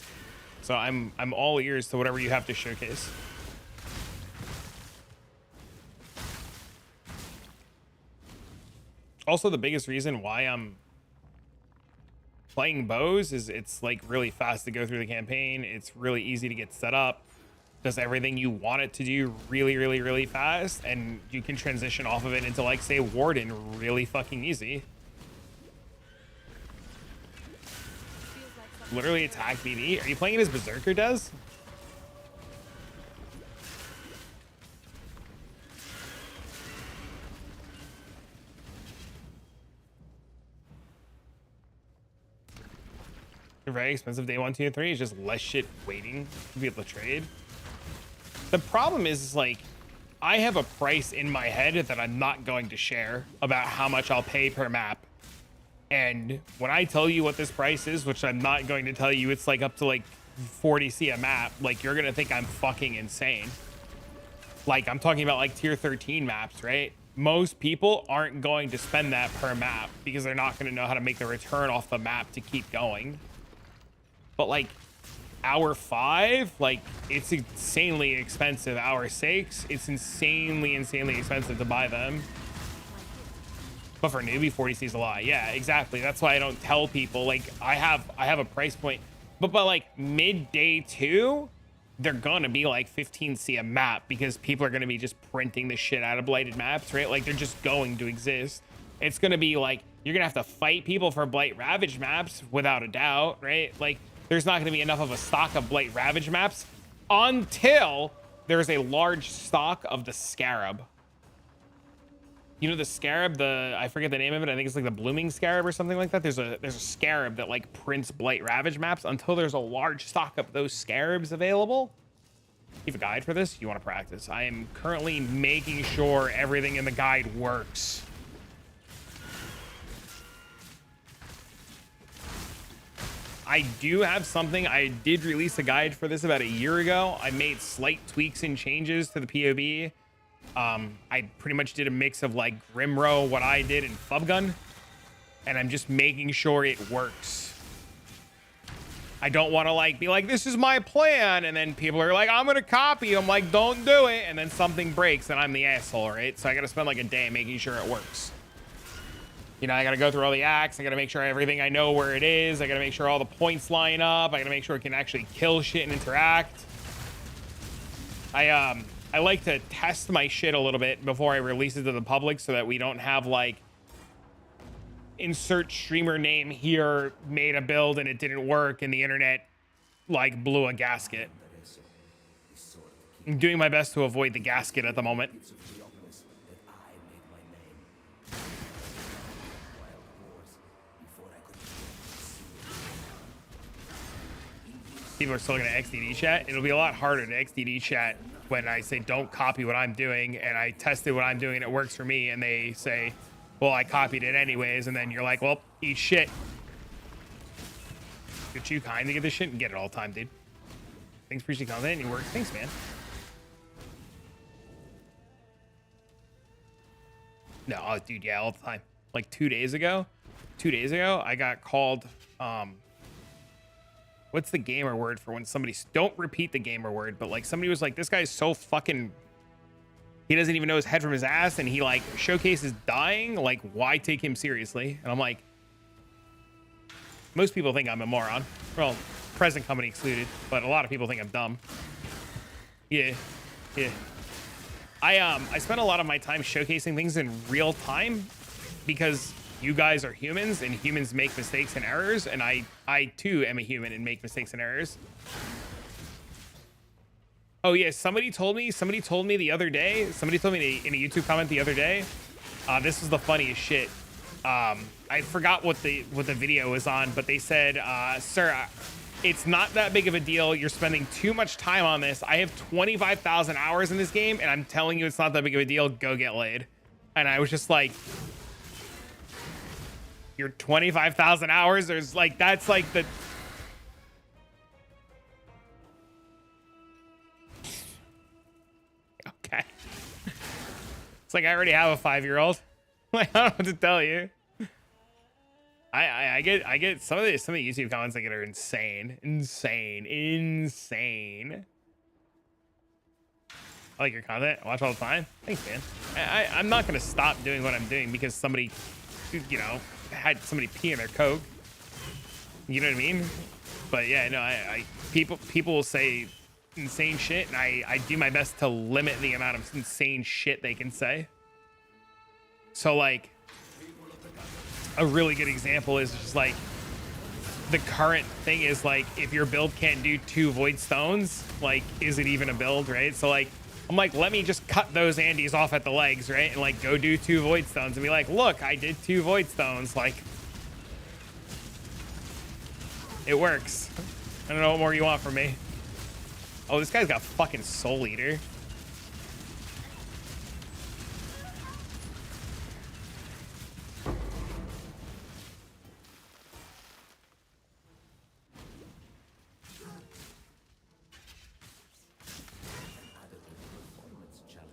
[SPEAKER 1] So I'm all ears to whatever you have to showcase. Also, the biggest reason why I'm playing bows is it's like really fast to go through the campaign. It's really easy to get set up. Does everything you want it to do really, really, really fast, and you can transition off of it into, like, say, Warden really fucking easy. Literally attack BD. Are you playing it as Berserker, Des? They're very expensive day 1, 2, and 3. It's just less shit waiting to be able to trade. The problem is like, I have a price in my head that I'm not going to share about how much I'll pay per map. And when I tell you what this price is, which I'm not going to tell you, it's like up to like 40C a map, like you're going to think I'm fucking insane. Like I'm talking about like tier 13 maps, right? Most people aren't going to spend that per map because they're not going to know how to make the return off the map to keep going. But like hour 5, like it's insanely expensive. Hour 6, it's insanely expensive to buy them. But for newbie, 40C is a lot. Yeah, exactly. That's why I don't tell people. Like I have a price point, but by like midday 2, they're gonna be like 15C a map because people are gonna be just printing the shit out of blighted maps, right? Like they're just going to exist. It's gonna be like you're gonna have to fight people for blight ravaged maps without a doubt, right? Like there's not gonna be enough of a stock of blight ravaged maps until there's a large stock of the scarab. You know the scarab, I forget the name of it. I think it's like the blooming scarab or something like that. There's a scarab that like prints blight ravage maps. Until there's a large stock of those scarabs available. You have a guide for this? You want to practice? I am currently making sure everything in the guide works. I do have something. I did release a guide for this about a year ago. I made slight tweaks and changes to the POB. I pretty much did a mix of like Grimrow, what I did, and Fubgun, and I'm just making sure it works. I don't want to like be like, this is my plan, and then people are like, I'm gonna copy. I'm like, don't do it, and then something breaks and I'm the asshole, right? So I gotta spend like a day making sure it works. You know, I gotta go through all the acts. I gotta make sure everything, I know where it is. I gotta make sure all the points line up. I gotta make sure it can actually kill shit and interact. I like to test my shit a little bit before I release it to the public so that we don't have like insert streamer name here, made a build and it didn't work and the internet like blew a gasket. I'm doing my best to avoid the gasket at the moment. People are still going to XDD chat. It'll be a lot harder to XDD chat when I say don't copy what I'm doing, and I tested what I'm doing and it works for me, and they say, well, I copied it anyways, and then you're like, well, eat shit. You're too kind to get this shit and get it all the time, dude. Thanks for your content and your work. Thanks, man. No, oh, dude, yeah, all the time. Like 2 days ago, I got called, what's the gamer word for when somebody, don't repeat the gamer word, but like somebody was like, this guy's so fucking, he doesn't even know his head from his ass, and he like showcases dying, like why take him seriously? And I'm like, most people think I'm a moron, well, present company excluded, but a lot of people think I'm dumb. Yeah. I spent a lot of my time showcasing things in real time because you guys are humans and humans make mistakes and errors, and I too am a human and make mistakes and errors. Oh yeah, somebody told me the other day, somebody told me in a YouTube comment the other day, this is the funniest shit. I forgot what the video was on, but they said, sir, it's not that big of a deal. You're spending too much time on this. I have 25,000 hours in this game, and I'm telling you it's not that big of a deal. Go get laid. And I was just like, your 25,000 hours, there's like, that's like the, It's like I already have a 5-year-old. Like, I don't know what to tell you. I get some of the YouTube comments I get are insane. I like your content. I watch all the time. Thanks, man. I'm not gonna stop doing what I'm doing because somebody, you know, had somebody pee in their Coke. You know what I mean? But yeah, no, people will say insane shit, and I do my best to limit the amount of insane shit they can say. So like, a really good example is just like the current thing is like, if your build can't do 2 void stones, like, is it even a build, right? So like, I'm like, let me just cut those Andes off at the legs, right? And like, go do 2 void stones and be like, look, I did 2 void stones. Like, it works. I don't know what more you want from me. Oh, this guy's got fucking Soul Eater.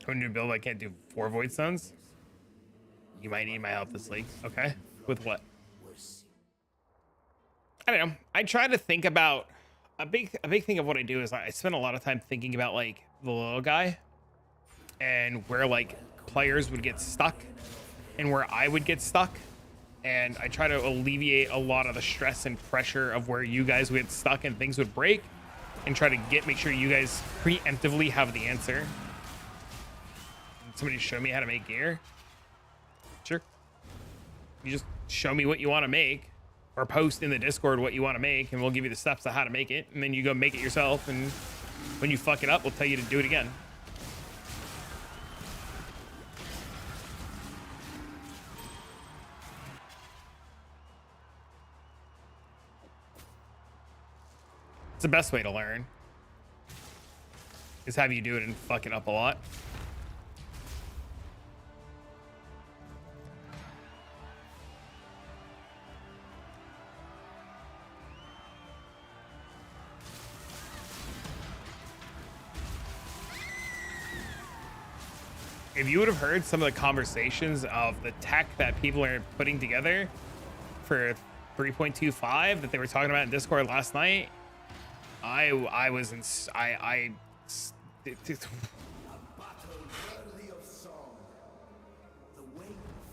[SPEAKER 1] When you build, I can't do 4 void stones. You might need my help this league. Okay. With what? I don't know. I try to think about a big thing of what I do is I spend a lot of time thinking about like the little guy and where like players would get stuck and where I would get stuck. And I try to alleviate a lot of the stress and pressure of where you guys would get stuck and things would break, and try to make sure you guys preemptively have the answer. Somebody show me how to make gear. Sure. You just show me what you want to make, or post in the Discord what you want to make, and we'll give you the steps of how to make it, and then you go make it yourself, and when you fuck it up, we'll tell you to do it again. It's the best way to learn, is have you do it and fuck it up a lot. If you would have heard some of the conversations of the tech that people are putting together for 3.25 that they were talking about in Discord last night,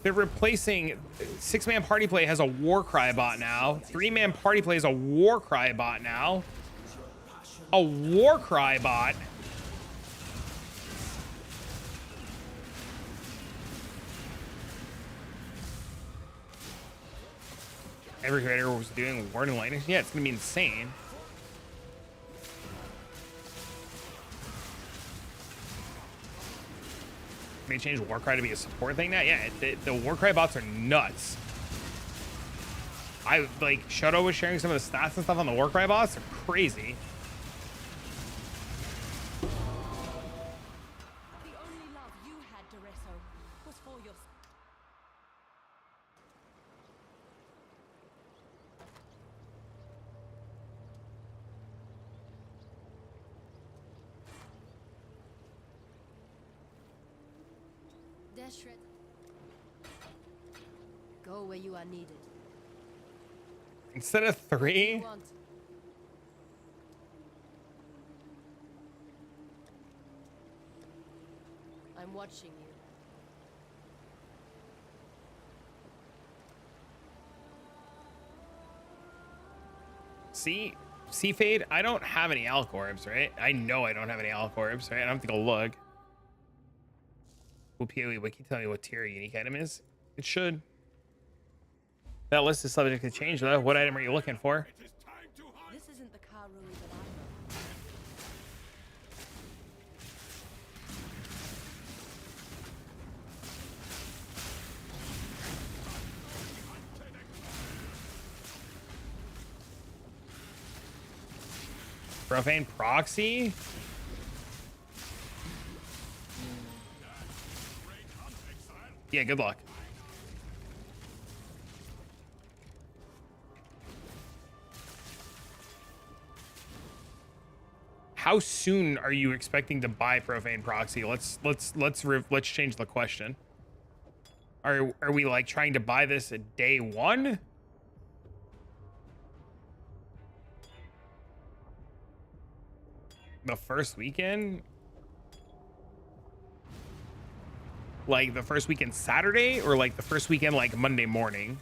[SPEAKER 1] they're replacing 6-man party play has a Warcry bot now. 3-man party play is a Warcry bot now. A Warcry bot. Every creator was doing Ward and Lightning. Yeah, it's gonna be insane. They changed Warcry to be a support thing now. Yeah, the Warcry bots are nuts. I like Shadow was sharing some of the stats and stuff on the Warcry bots. They're crazy.
[SPEAKER 4] The only love you had, Doreso, was for your...
[SPEAKER 6] Deshret. Go where you are needed.
[SPEAKER 1] Instead of 3.
[SPEAKER 6] You want. I'm watching you.
[SPEAKER 1] See Fade, I don't have any Alcorbs, right? I know I don't have any Alcorbs, right? I don't have to go look. Will PoE Wiki tell me what tier a unique item is? It should. That list is subject to change, though. What item are you looking for?
[SPEAKER 4] This isn't the Karui that I know.
[SPEAKER 1] Profane Proxy? Yeah, good luck. how soon are you expecting to buy Profane Proxy? Let's change the question. Are we like trying to buy this at day one? The first weekend? Like the first weekend Saturday, or like the first weekend like Monday morning?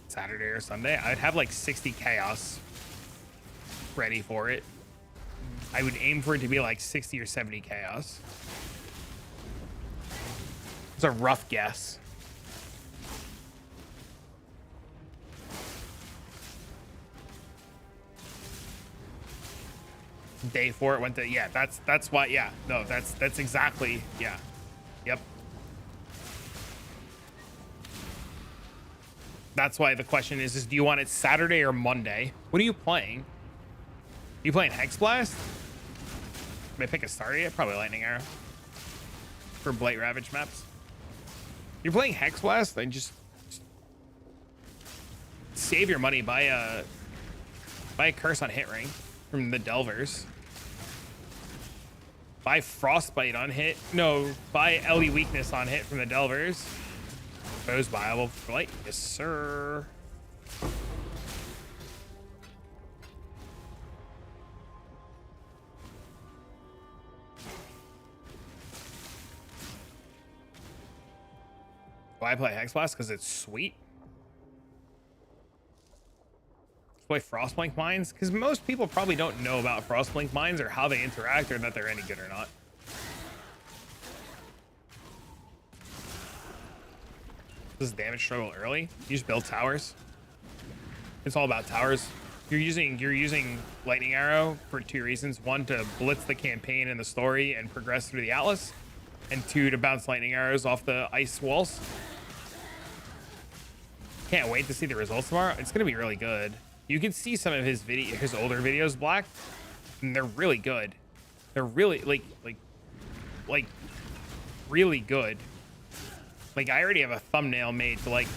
[SPEAKER 1] Saturday or Sunday. I'd have like 60 chaos ready for it. I would aim for it to be like 60 or 70 chaos. It's a rough guess. Day 4 it went to, yeah, that's why, yeah, no, that's exactly, yeah, yep. That's why the question is do you want it Saturday or Monday? What are you playing? You playing Hex Blast? May I pick a starter yet? Probably Lightning Arrow. For Blight Ravage maps. You're playing Hex Blast? Then just save your money. Buy a Curse on Hit Ring from the Delvers. Buy Frostbite on hit. No, buy LE Weakness on hit from the Delvers. Those viable for Blight. Yes, sir. Why I play Hex Blast? Because it's sweet. Play Frostblink Mines? Because most people probably don't know about Frostblink Mines or how they interact or that they're any good or not. This is damage struggle early. You just build towers. It's all about towers. You're using Lightning Arrow for 2 reasons. 1, to blitz the campaign and the story and progress through the Atlas. And 2, to bounce Lightning Arrows off the ice walls. Can't wait to see the results tomorrow. It's gonna be really good. You can see some of his older videos, Black, and they're really good. They're really like really good. Like, I already have a thumbnail made to like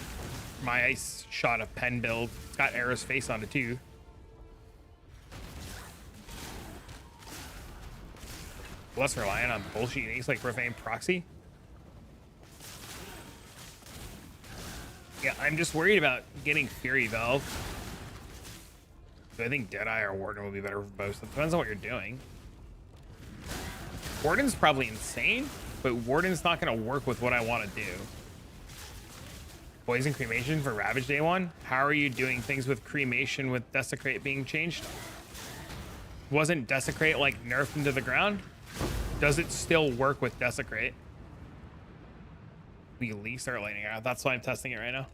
[SPEAKER 1] my ice shot of pen build. It's got Arrow's face on it too. Less reliant on bullshit uniques like Profane Proxy. Yeah, I'm just worried about getting Fury Valve. Do I think Deadeye or Warden will be better for both? It depends on what you're doing. Warden's probably insane, but Warden's not going to work with what I want to do. Poison Cremation for Ravage Day 1? How are you doing things with Cremation with Desecrate being changed? Wasn't Desecrate like nerfed into the ground? Does it still work with Desecrate? We at least start Lightning Arrow. That's why I'm testing it right now.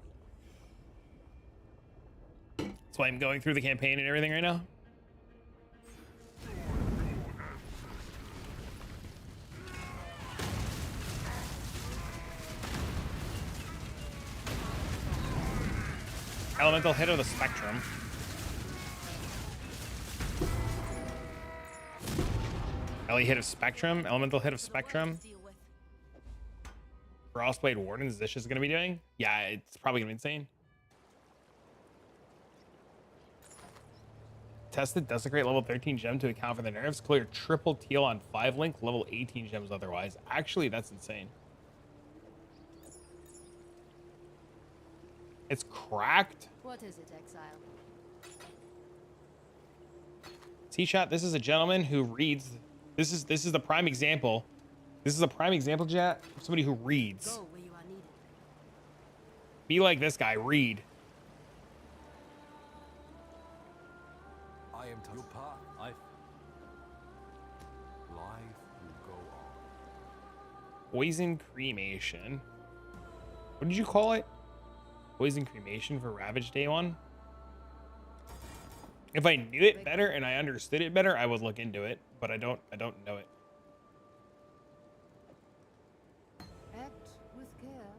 [SPEAKER 1] That's why I'm going through the campaign and everything right now. Elemental hit of the Spectrum. LE hit of Spectrum. Elemental hit of Spectrum. Frostblade Warden is this just gonna be doing? Yeah, it's probably gonna be insane. Tested Desecrate level 13 gem to account for the nerfs. Clear triple teal on 5 link, level 18 gems otherwise. Actually, that's insane. It's cracked.
[SPEAKER 4] What is it, Exile?
[SPEAKER 1] T-Shot, this is a gentleman who reads. This is the prime example. This is a prime example, chat, of somebody who reads.
[SPEAKER 4] Go where you are needed.
[SPEAKER 1] Be like this guy, read.
[SPEAKER 5] I am to your path. Life will go on.
[SPEAKER 1] Poison Cremation. What did you call it? Poison Cremation for Ravage Day 1? If I knew it better and I understood it better, I would look into it, but I don't know it.
[SPEAKER 7] Act with care.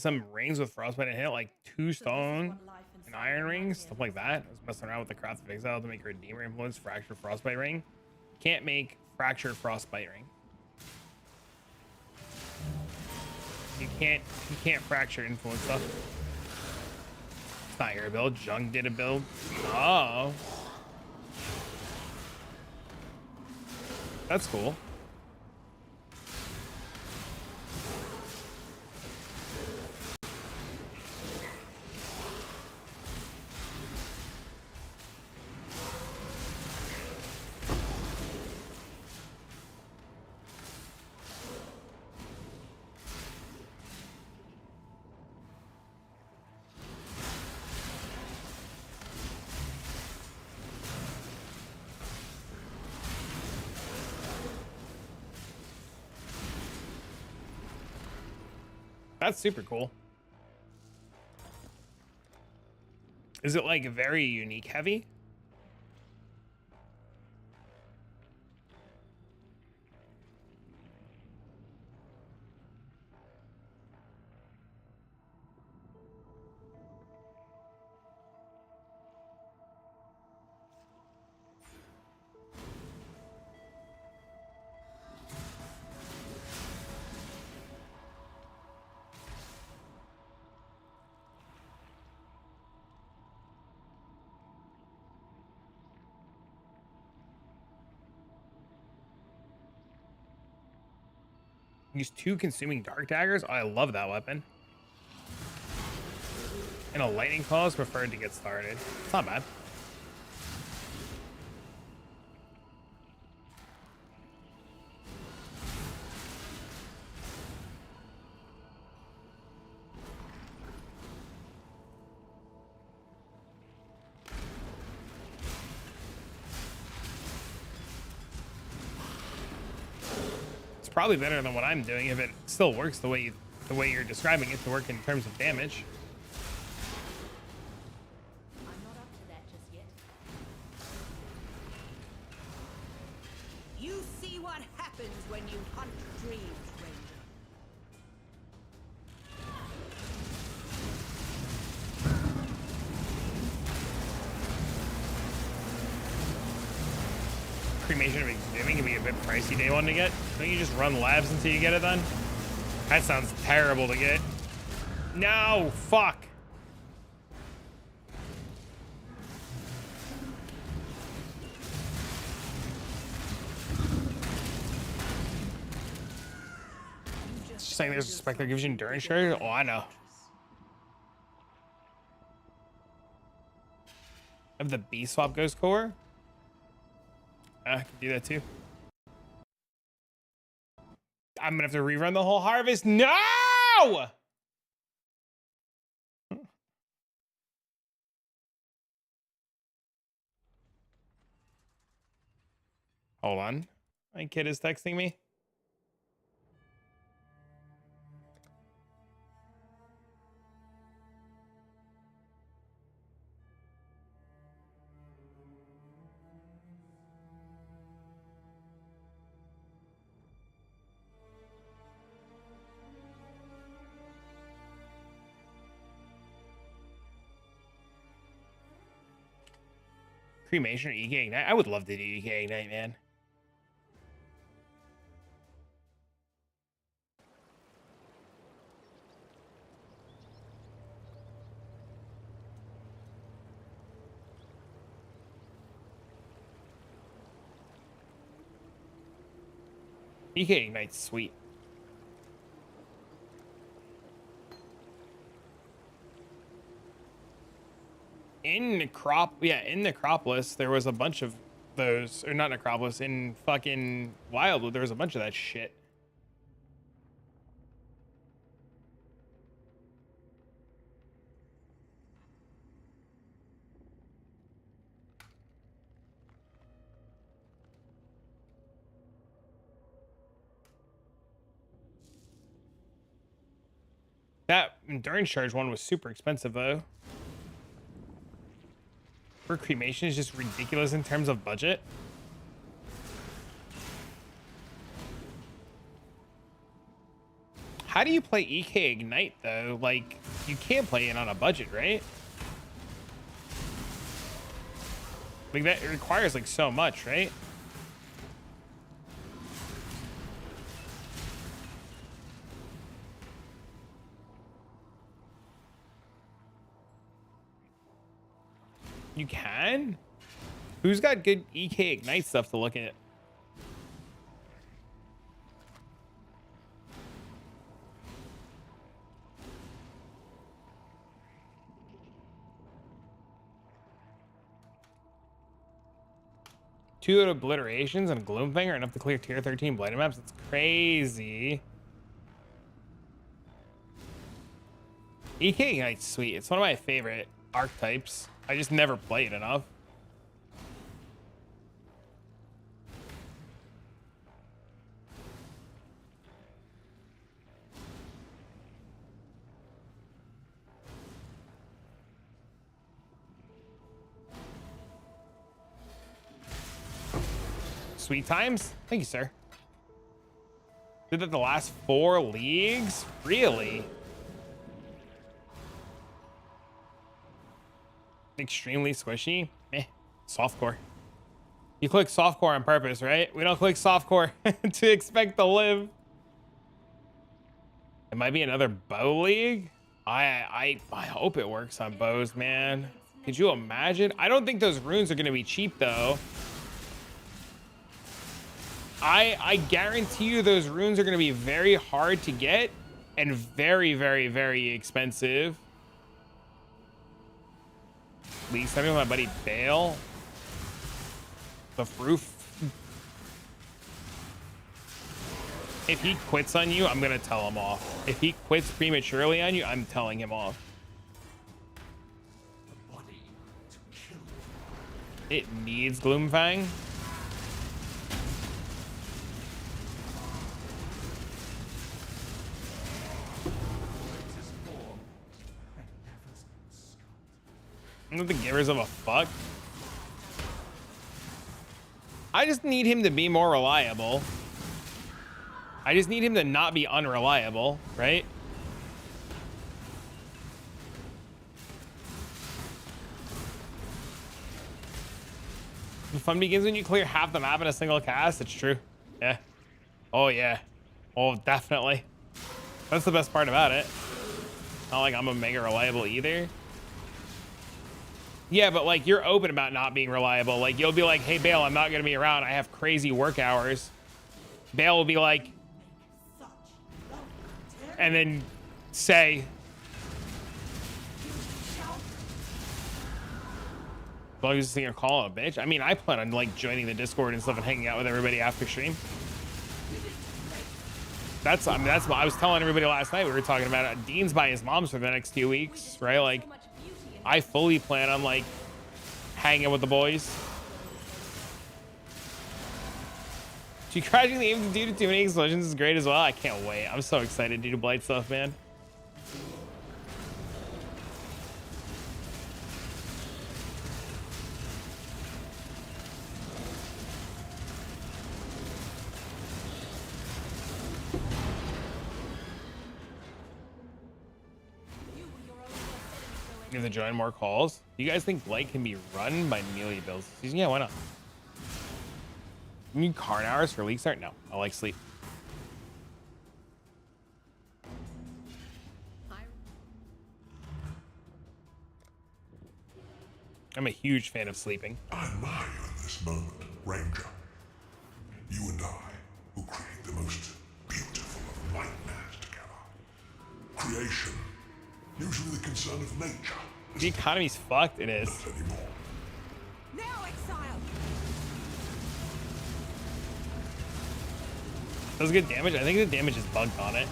[SPEAKER 1] some rings with frostbite and hit, like 2 stone and iron rings, stuff like that. I was messing around with the craft of exile to make a redeemer influence fractured frostbite ring. Can't make fractured frostbite ring. You can't fracture influence stuff. It's not your build. Jung did a build. Oh. That's cool. That's super cool. Is it like very unique heavy? Use 2 consuming dark daggers. Oh, I love that weapon. And a lightning claw is preferred to get started. It's not bad. Probably better than what I'm doing if it still works the way you're describing it to work in terms of damage.
[SPEAKER 4] I'm not up to that just yet.
[SPEAKER 7] You see what happens when you hunt dreams, Ranger.
[SPEAKER 1] Cremation of Exhuming can be a bit pricey day one to get. Don't you just run labs until you get it done? That sounds terrible to get. No, fuck. Just saying there's a spec that gives you endurance share. Oh, I know. I have the B swap ghost core. I can do that too. I'm gonna have to rerun the whole harvest. No! Hold on. My kid is texting me. Cremation or EK Ignite? I would love to do EK Ignite, man. EK Ignite's sweet. In Necropolis, there was a bunch of those, or not Necropolis, in fucking Wildwood, there was a bunch of that shit. That endurance charge one was super expensive though. For cremation is just ridiculous in terms of budget. How do you play EK Ignite though? Like, you can't play it on a budget, right? Like that it requires like so much, right? You can? Who's got good EK Ignite stuff to look at? Two obliterations and Gloomfang are enough to clear tier 13 Blight maps. It's crazy. EK Ignite's sweet. It's one of my favorite archetypes. I just never play it enough. Sweet times. Thank you, sir. Did that the last 4 leagues? Really? Extremely squishy. Meh. Softcore. You click softcore on purpose, right? We don't click softcore to expect to live. It might be another bow league. I hope it works on bows, man. Could you imagine? I don't think those runes are gonna be cheap though. I guarantee you those runes are going to be very hard to get and very, very, very expensive. League starting with my buddy Bale. The roof. If he quits on you, I'm going to tell him off. If he quits prematurely on you, I'm telling him off. It needs Gloomfang. I don't think givers of a fuck. I just need him to be more reliable. I just need him to not be unreliable, right? The fun begins when you clear half the map in a single cast. It's true. Yeah. Oh, yeah. Oh, definitely. That's the best part about it. Not like I'm a mega reliable either. Yeah, but like you're open about not being reliable. Like you'll be like, hey, Bale, I'm not going to be around. I have crazy work hours. Bale will be like, and then say, as long as this thing are calling a bitch. I mean, I plan on like joining the Discord and stuff and hanging out with everybody after stream. That's what I was telling everybody last night. We were talking about it. Dean's by his mom's for the next 2 weeks, right? Like, I fully plan on like hanging with the boys. Crashing the aim due to too many explosions is great as well. I can't wait. I'm so excited to do Blight stuff, man. You have to join more calls. Do you guys think Blight can be run by melee builds this season? Yeah, why not? You need card hours for league start? No, I like sleep. I'm a huge fan of sleeping.
[SPEAKER 9] I admire you in this moment, Ranger. You and I will create the most beautiful of nightmares together. Creation, usually the concern of nature.
[SPEAKER 1] The economy's fucked, it is.
[SPEAKER 9] Not anymore.
[SPEAKER 7] Now, exile!
[SPEAKER 1] Does good damage? I think the damage is bugged on it.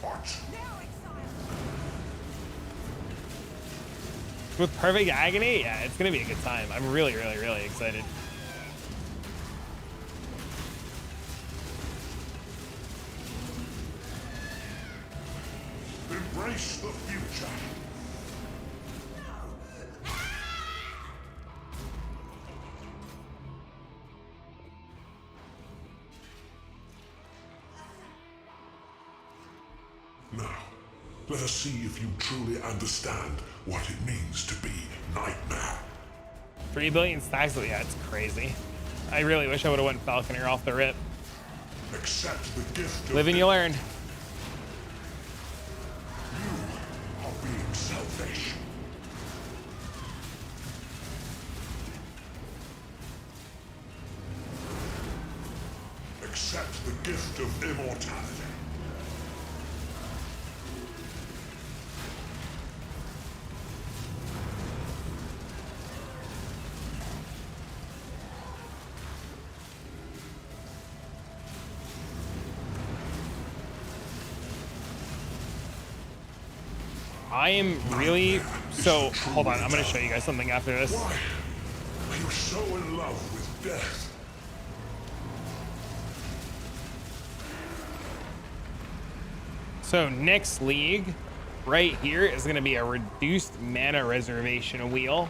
[SPEAKER 9] What?
[SPEAKER 7] Now, exile!
[SPEAKER 1] With perfect agony, yeah, it's gonna be a good time. I'm really, really, really excited.
[SPEAKER 9] Embrace the future. Let us see if you truly understand what it means to be Nightmare.
[SPEAKER 1] 3 billion stacks. Yeah, it's crazy. I really wish I would have went Falconer off the rip.
[SPEAKER 9] Accept the gift of
[SPEAKER 1] Live and you learn.
[SPEAKER 9] You are being selfish. Accept the gift of immortality.
[SPEAKER 1] I am really so. Hold on, I'm gonna show you guys something after this.
[SPEAKER 9] Why are you so in love with death?
[SPEAKER 1] So next league, right here, is gonna be a reduced mana reservation wheel.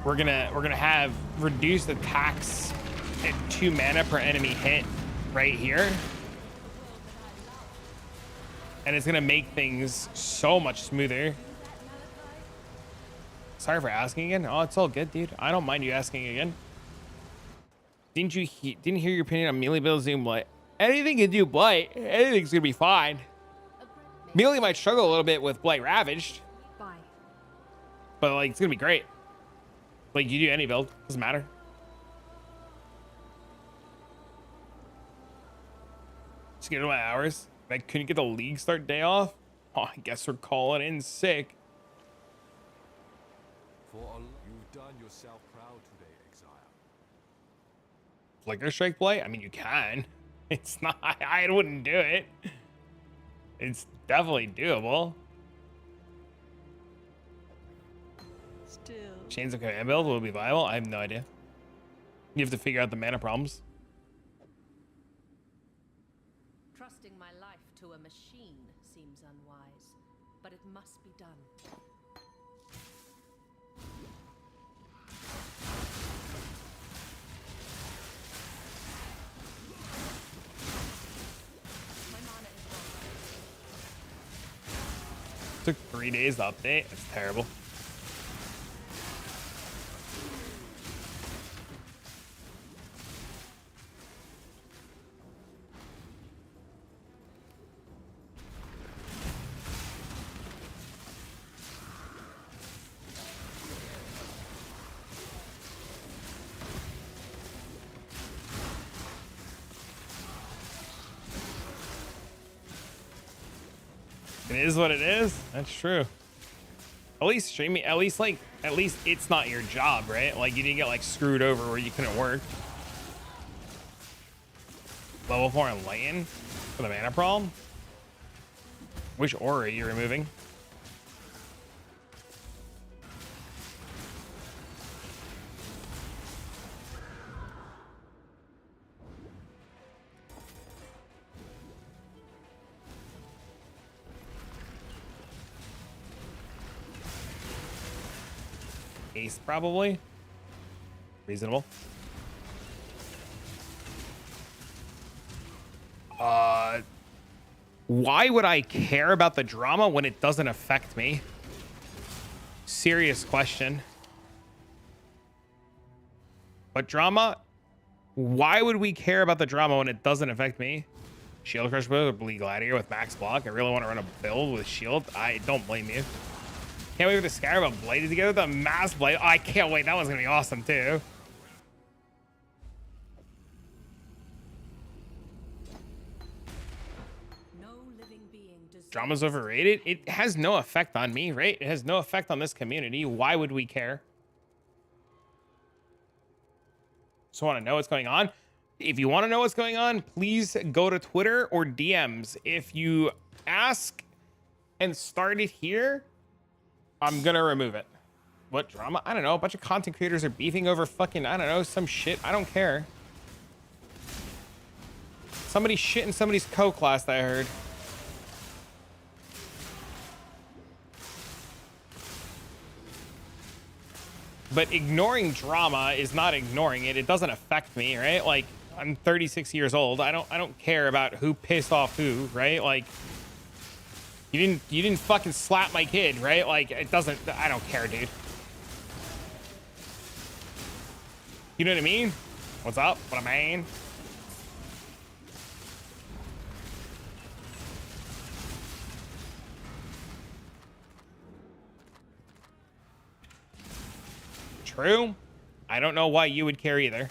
[SPEAKER 1] We're gonna have reduced attacks at 2 mana per enemy hit right here. And it's gonna make things so much smoother. Sorry for asking again. Oh, it's all good, dude. I don't mind you asking again. Didn't hear your opinion on melee build Zoom Blight? Anything can do Blight. Anything's gonna be fine. Melee might struggle a little bit with Blight Ravaged,
[SPEAKER 6] Bye.
[SPEAKER 1] but like it's gonna be great. Like you do any build, doesn't matter. Just get my hours. I couldn't get the league start day off. Oh, I guess we're calling in sick.
[SPEAKER 5] You've done yourself proud today, Exile.
[SPEAKER 1] Flicker Strike Blight? I mean, you can. It's not. I wouldn't do it. It's definitely doable.
[SPEAKER 8] Still.
[SPEAKER 1] Chains of Command build will be viable. I have no idea. You have to figure out the mana problems.
[SPEAKER 4] Trusting my life to a machine seems unwise, but it must be done. My mana is low.
[SPEAKER 1] Took 3 days to update. That's terrible. It is what it is. That's true. At least streaming, at least it's not your job, right? Like you didn't get like screwed over where you couldn't work. Level 4 Enlighten for the mana problem. Which aura are you removing? Ace, probably. Reasonable. Why would I care about the drama when it doesn't affect me? Serious question. What drama? Why would we care about the drama when it doesn't affect me? Shield Crush build or Bleed Gladiator with max block. I really want to run a build with shield. I don't blame you. Can't wait for the Scarab and Blight together. The Mass Blight. Oh, I can't wait. That one's gonna be awesome too.
[SPEAKER 4] No living being deserves.
[SPEAKER 1] Drama's overrated. It has no effect on me, right? It has no effect on this community. Why would we care? So want to know what's going on? If you want to know what's going on, please go to Twitter or DMs. If you ask and start it here, I'm gonna remove it. What drama? I don't know. A bunch of content creators are beefing over fucking, I don't know, some shit. I don't care. Somebody shit in somebody's co-class that I heard. But ignoring drama is not ignoring it. It doesn't affect me, right? Like, I'm 36 years old. I don't care about who pissed off who, right? Like, You didn't fucking slap my kid, right? Like, it doesn't, I don't care, dude. You know what I mean? What's up? What I mean? True. I don't know why you would care either.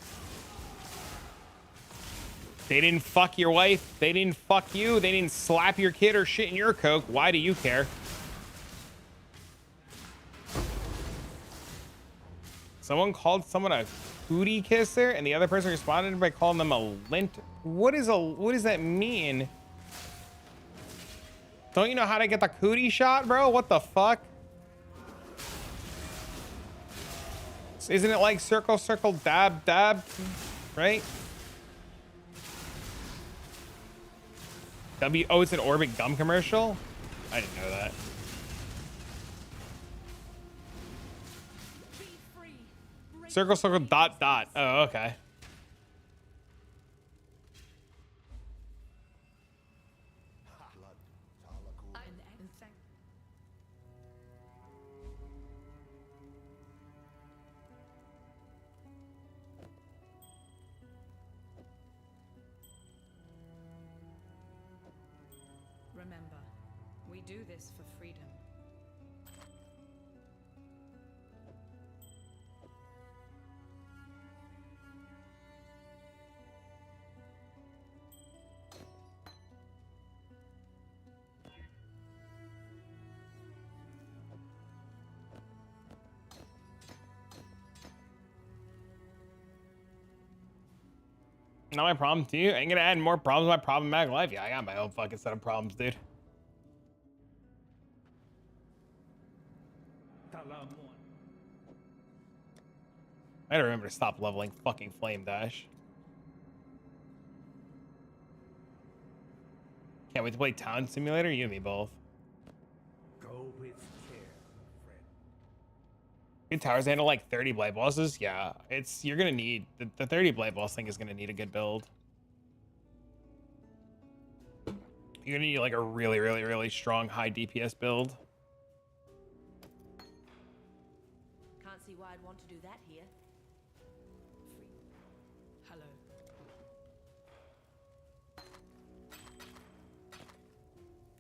[SPEAKER 1] They didn't fuck your wife. They didn't fuck you. They didn't slap your kid or shit in your coke. Why do you care? Someone called someone a cootie kisser, and the other person responded by calling them a lint. What does that mean? Don't you know how to get the cootie shot, bro? What the fuck? Isn't it like circle, circle, dab, dab, right? Oh, it's an Orbit gum commercial? I didn't know that. Circle, circle, dot, dot. Oh, okay.
[SPEAKER 7] Remember, we do this for freedom.
[SPEAKER 1] Not my problem to you. Ain't gonna add more problems to my problematic life. Yeah, I got my own fucking set of problems, dude. I gotta remember to stop leveling fucking Flame Dash. Can't wait to play Town Simulator. You and me both.
[SPEAKER 2] Go with care, friend.
[SPEAKER 1] Good towers handle like 30 Blight bosses. Yeah, you're gonna need the 30 Blight boss thing is gonna need a good build. You're gonna need like a really, really, really strong high DPS build.
[SPEAKER 4] Can't see why I'd want to do that here.
[SPEAKER 7] Hello.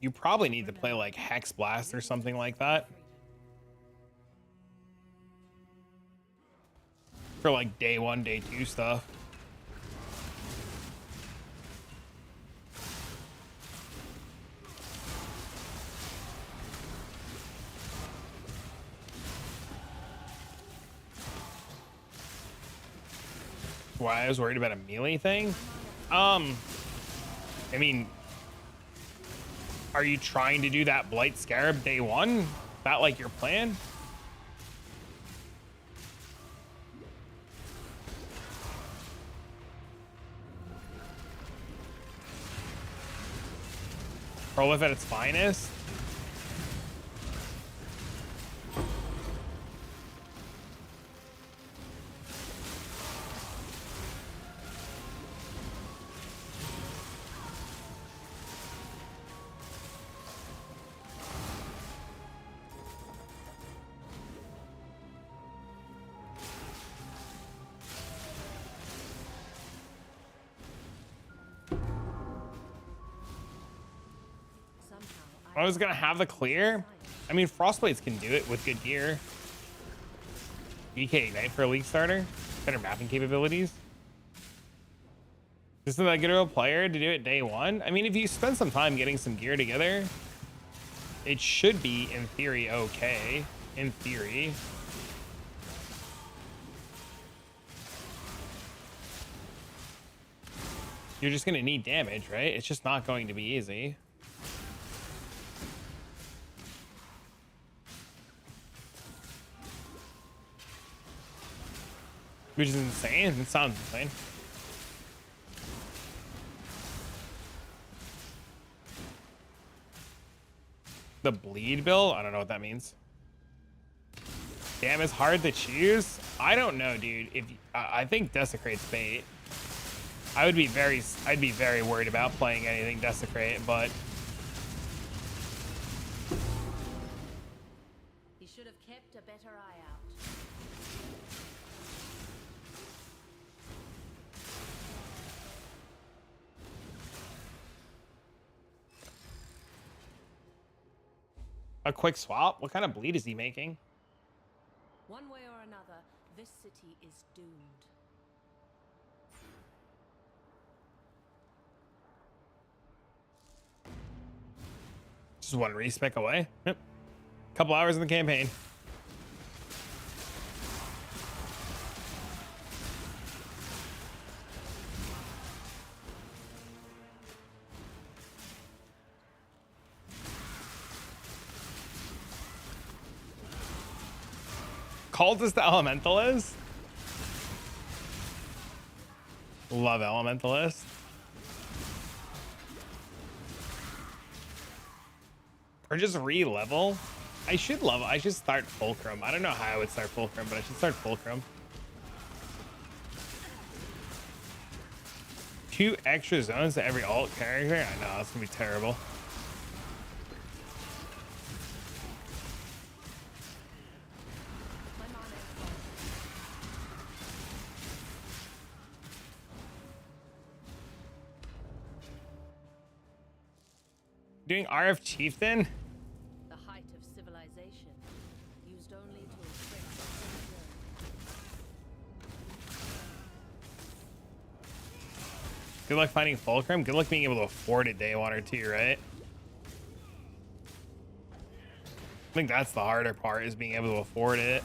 [SPEAKER 1] You probably need to play like Hex Blast or something like that. For like day 1, day 2 stuff. Why I was worried about a melee thing? I mean, are you trying to do that Blight Scarab day 1? Is that like your plan? Prolif at its finest? I was gonna have the clear. I mean, Frostblades can do it with good gear. DK Ignite for a League starter. Better mapping capabilities. Isn't that good of a player to do it day 1? I mean, if you spend some time getting some gear together, it should be, in theory, okay. In theory. You're just gonna need damage, right? It's just not going to be easy. Which is insane. It sounds insane. The bleed bill? I don't know what that means. Damn, it's hard to choose. I don't know, dude. If I think Desecrate's bait. I'd be very worried about playing anything Desecrate, but
[SPEAKER 4] should have kept a better eye out.
[SPEAKER 1] A quick swap? What kind of bleed is he making?
[SPEAKER 4] One way or another, this city is doomed.
[SPEAKER 1] Just one respec away. Yep. Couple hours in the campaign. Cultist the Elementalist? Love Elementalist. Or just re-level. I should start Fulcrum. I don't know how I would start Fulcrum, but I should start Fulcrum. 2 extra zones to every alt character? I know, that's gonna be terrible. Doing RF Chieftain?
[SPEAKER 4] The height of civilization, used only to express.
[SPEAKER 1] Good luck finding Fulcrum. Good luck being able to afford it day 1 or 2, right? I think that's the harder part, is being able to afford it.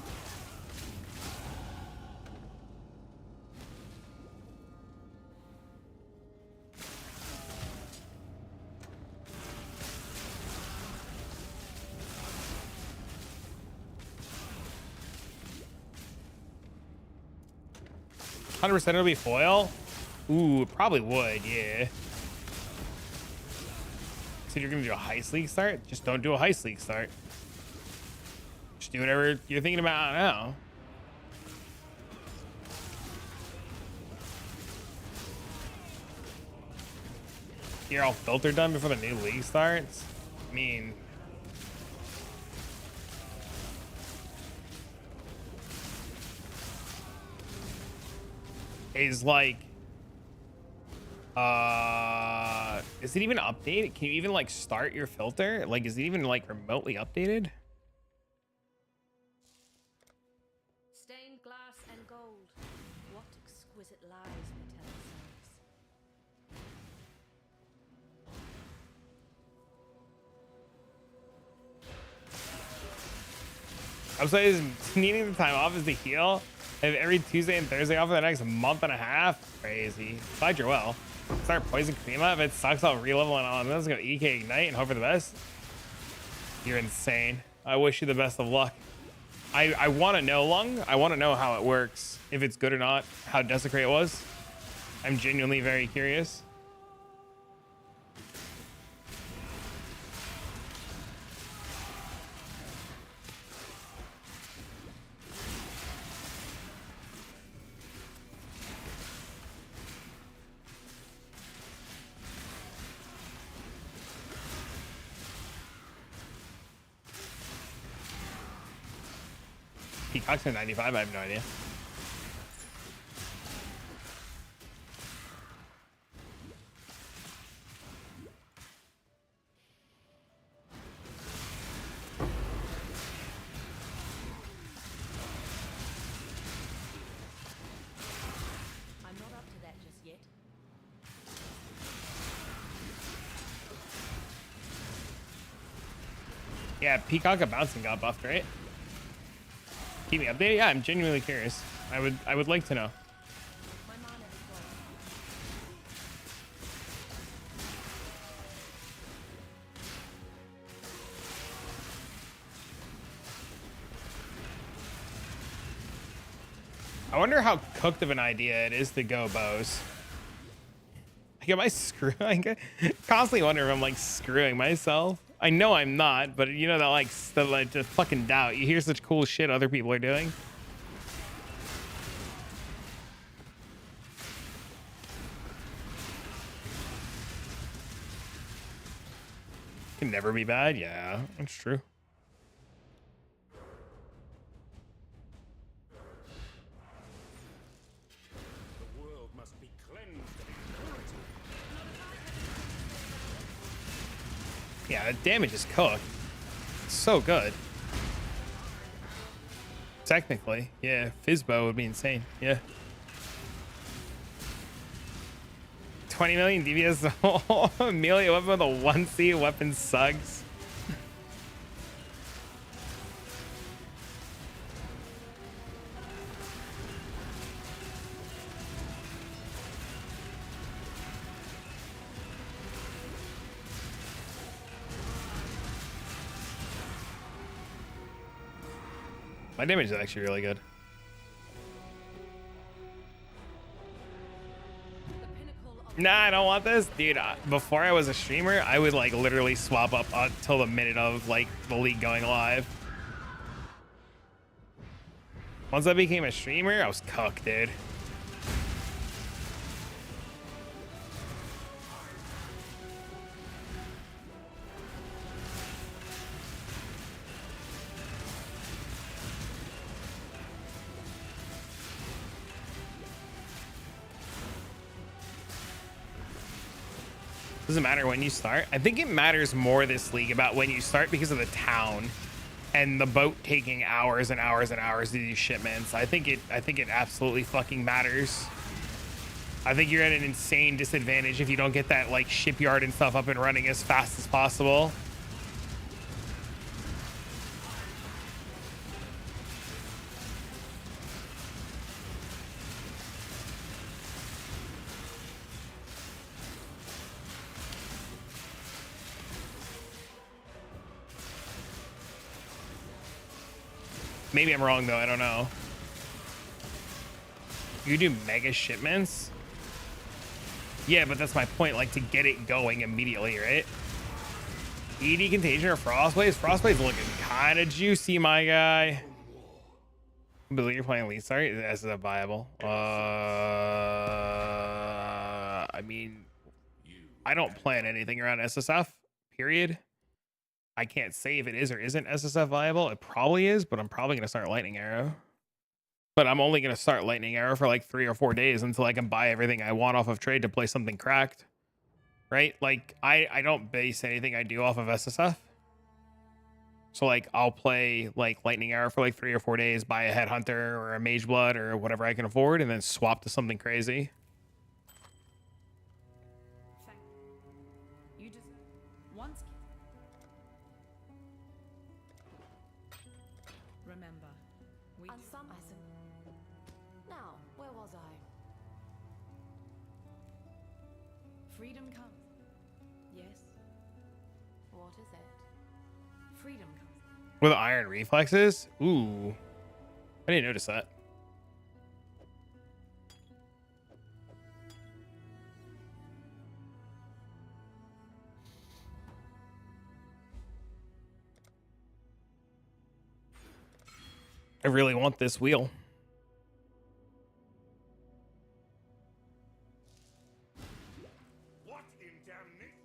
[SPEAKER 1] %, it'll be foil. Ooh, it probably would, yeah. So you're gonna do a heist league start? Just don't do a heist league start. Just do whatever you're thinking about now. You're all filter done before the new league starts? I mean, is like, is it even updated? Can you even like start your filter? Like, is it even like remotely updated?
[SPEAKER 4] Stained glass and gold. What exquisite lies we tell ourselves.
[SPEAKER 1] I'm saying needing the time off is the heal. I have every Tuesday and Thursday off for the next month and a half. Crazy. Glad you're well. Start Poison Krima. If it sucks, I'll re-leveling on. Let's go EK Ignite and hope for the best. You're insane. I wish you the best of luck. I want to know, Lung. I want to know how it works. If it's good or not. How Desecrate was. I'm genuinely very curious. Peacock's in 95. I have no idea.
[SPEAKER 4] I'm not up to that just yet.
[SPEAKER 1] Yeah, Peacock and Bouncing got buffed, right? Keep me updated. Yeah, I'm genuinely curious. I would like to know.
[SPEAKER 4] My mana is gone.
[SPEAKER 1] I wonder how cooked of an idea it is to go bows. Like, am I screwing? I constantly wonder if I'm like screwing myself. I know I'm not, but you know that like the fucking doubt. You hear such cool shit other people are doing. Can never be bad. Yeah, that's true. Yeah, the damage is cooked. It's so good. Technically, yeah. Fizzbo would be insane. Yeah. 20 million DPS. Melee weapon with a 1C weapon sucks. My damage is actually really good. Nah, I don't want this. Dude, before I was a streamer, I would like literally swap up until the minute of like the league going live. Once I became a streamer, I was cooked, dude. Doesn't matter when you start. I think it matters more this league about when you start because of the town and the boat taking hours and hours and hours to do shipments. I think it absolutely fucking matters. I think you're at an insane disadvantage if you don't get that like shipyard and stuff up and running as fast as possible. Maybe I'm wrong though, I don't know. You do mega shipments? Yeah, but that's my point, like to get it going immediately, right? ED Contagion or Frostblade's? Frostblade's looking kind of juicy, my guy. I believe you're playing Elite Start. Is that viable? I mean, I don't plan anything around SSF, period. I can't say if it is or isn't SSF viable. It probably is, but I'm probably going to start Lightning Arrow. But I'm only going to start Lightning Arrow for like 3 or 4 days until I can buy everything I want off of trade to play something cracked. Right? Like, I don't base anything I do off of SSF. So, like, I'll play, like, Lightning Arrow for like 3 or 4 days, buy a Headhunter or a Mage Blood or whatever I can afford, and then swap to something crazy.
[SPEAKER 4] You just once. Remember, we
[SPEAKER 6] And some now, where was I?
[SPEAKER 4] freedom comes. Yes,
[SPEAKER 6] What is it?
[SPEAKER 4] freedom comes.
[SPEAKER 1] With iron reflexes? Ooh. I didn't notice that. I really want this wheel.
[SPEAKER 9] What in damnation?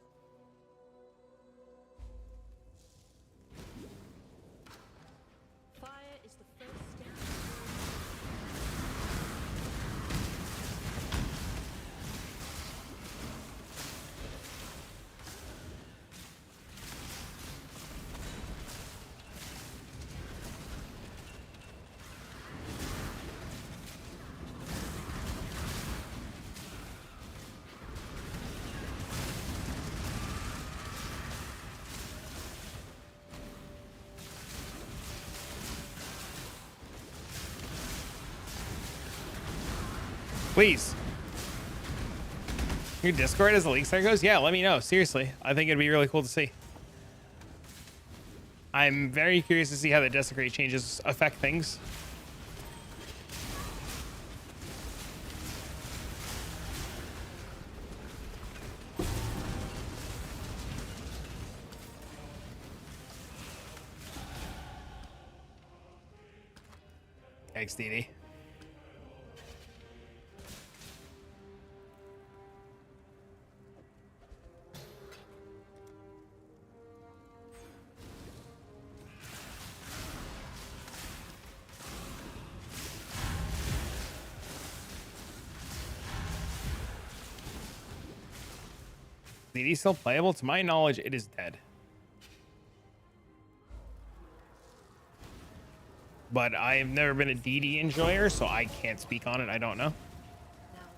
[SPEAKER 4] Fire is the first step.
[SPEAKER 1] Please. Your Discord as the league start goes? Yeah, let me know. Seriously. I think it'd be really cool to see. I'm very curious to see how the Desecrate changes affect things. XDD. DD still playable? To my knowledge, it is dead. but I've never been a DD enjoyer, so I can't speak on it. I don't know.
[SPEAKER 4] Now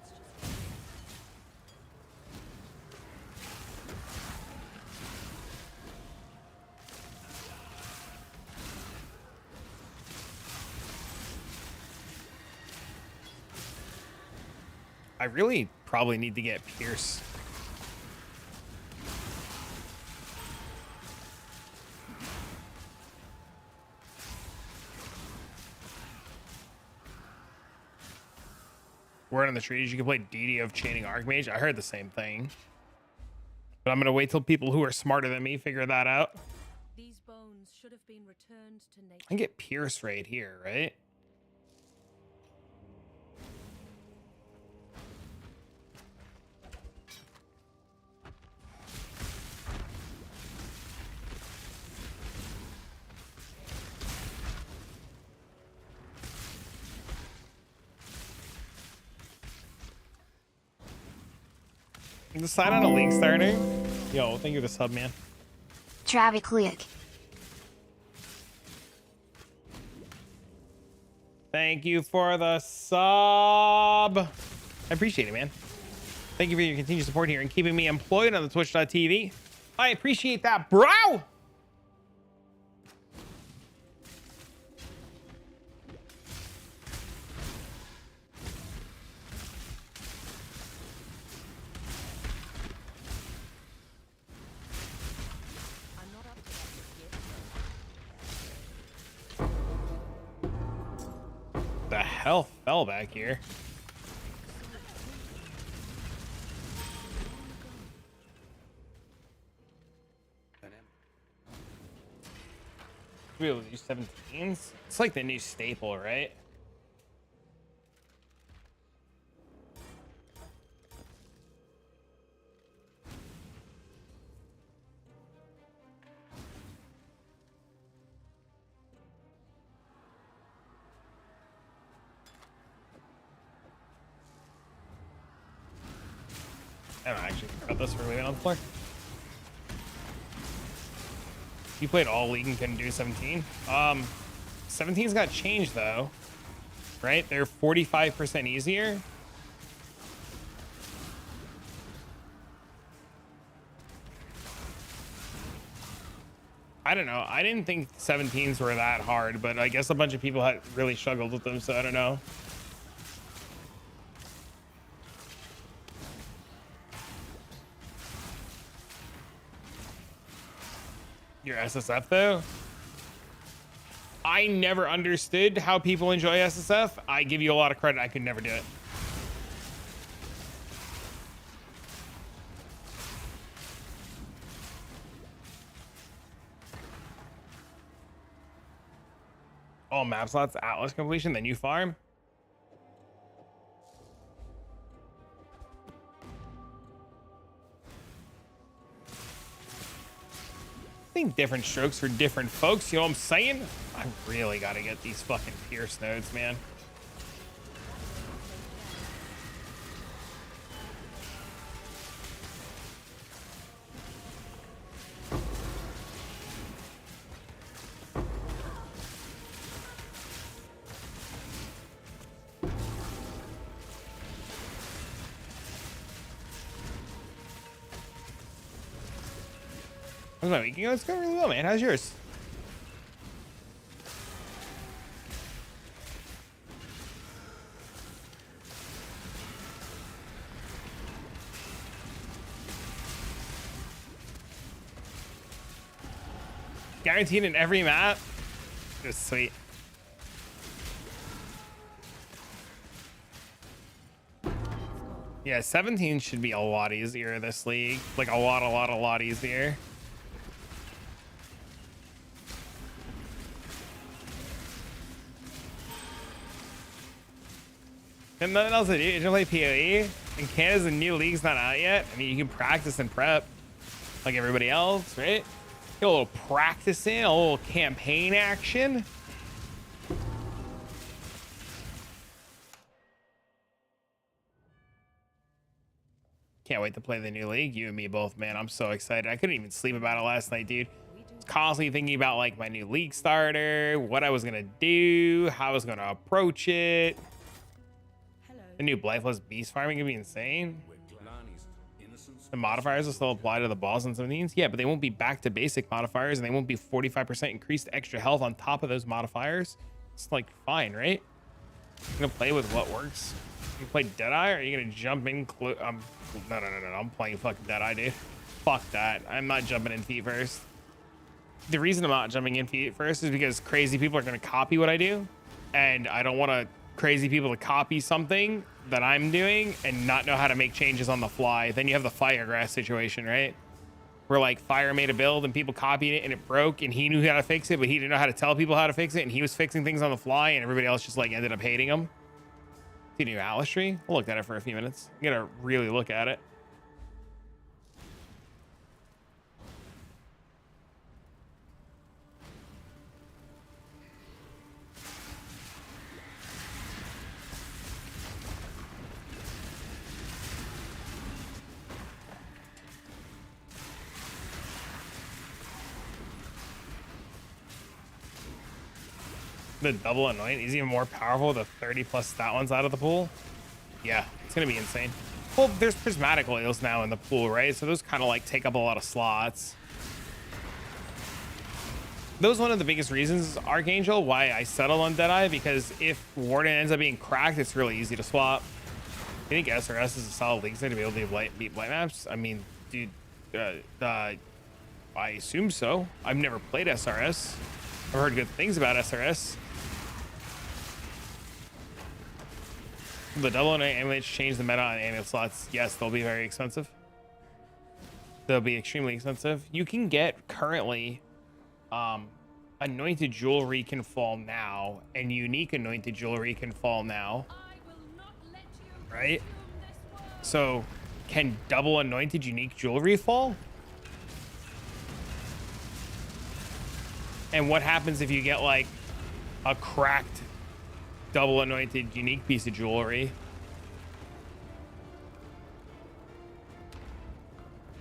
[SPEAKER 4] it's just
[SPEAKER 1] I really probably need to get Pierce. Word on the trees, you can play DD of Chaining Archmage. I heard the same thing. But I'm going to wait till people who are smarter than me figure that out.
[SPEAKER 4] these bones should have been returned to nature.
[SPEAKER 1] I can get Pierce right here, right? Decide on a league starter. Yo, thank you for the sub, man.
[SPEAKER 3] Traviclick.
[SPEAKER 1] Thank you for the sub. I appreciate it, man. Thank you for your continued support here and keeping me employed on the twitch.tv. I appreciate that, bro.
[SPEAKER 4] I'm not up to that just yet.
[SPEAKER 1] The hell fell back here. We able to do 17s? It's like the new staple, right? I don't actually cut this for leaving on the floor. You played all league and couldn't do 17. 17's got changed though, right? They're 45% easier. I don't know. I didn't think 17s were that hard, but I guess a bunch of people had really struggled with them, so I don't know. Your SSF though? I never understood how people enjoy SSF. I give you a lot of credit. I could never do it. All map slots, Atlas completion, then you farm. I think different strokes for different folks, you know what I'm saying? I really gotta get these fucking Pierce nodes, man. How's my week? You know, it's going really well, man. How's yours? Guaranteed in every map. It's sweet. Yeah, 17 should be a lot easier this league. Like a lot easier. And nothing else to do. You just play PoE. And Canada's a new league's not out yet. I mean, you can practice and prep like everybody else, right? Get a little practice in, a little campaign action. Can't wait to play the new league. You and me both, man. I'm so excited. I couldn't even sleep about it last night, dude. constantly thinking about like my new league starter, what I was gonna do, how I was gonna approach it. The new Blightless beast farming could be insane. The modifiers will still apply to the boss and some of these. Yeah, but they won't be back to basic modifiers, and they won't be 45% increased extra health on top of those modifiers. It's like fine, right? I'm gonna play with what works. You play Deadeye, or are you gonna jump in? No. I'm playing fucking Deadeye, dude. Fuck that. I'm not jumping in feet first. The reason I'm not jumping in feet first is because crazy people are gonna copy what I do, and I don't want crazy people to copy something that I'm doing and not know how to make changes on the fly. Then you have the Firegrass situation, right? Where like Fire made a build and people copied it and it broke, and he knew how to fix it, but he didn't know how to tell people how to fix it, and he was fixing things on the fly, and everybody else just like ended up hating him. See the new Atlas tree? We'll look at it for a few minutes. You gotta really look at it. The double anoint is even more powerful. The 30 plus stat ones out of the pool. Yeah, it's gonna be insane. Well, there's prismatic oils now in the pool, right? So those kind of like take up a lot of slots. Those one of the biggest reasons, Archangel, why I settled on Deadeye, because if Warden ends up being cracked, it's really easy to swap. I think SRS is a solid league set to be able to beat Blight maps. I mean, dude, I assume so. I've never played SRS. I've heard good things about SRS. The double and amulets change the meta on amulet slots. Yes, they'll be very expensive. They'll be extremely expensive. You can get currently anointed jewelry can fall now, and unique anointed jewelry can fall now. Right? So can double anointed unique jewelry fall? And what happens if you get like a cracked double anointed unique piece of jewelry?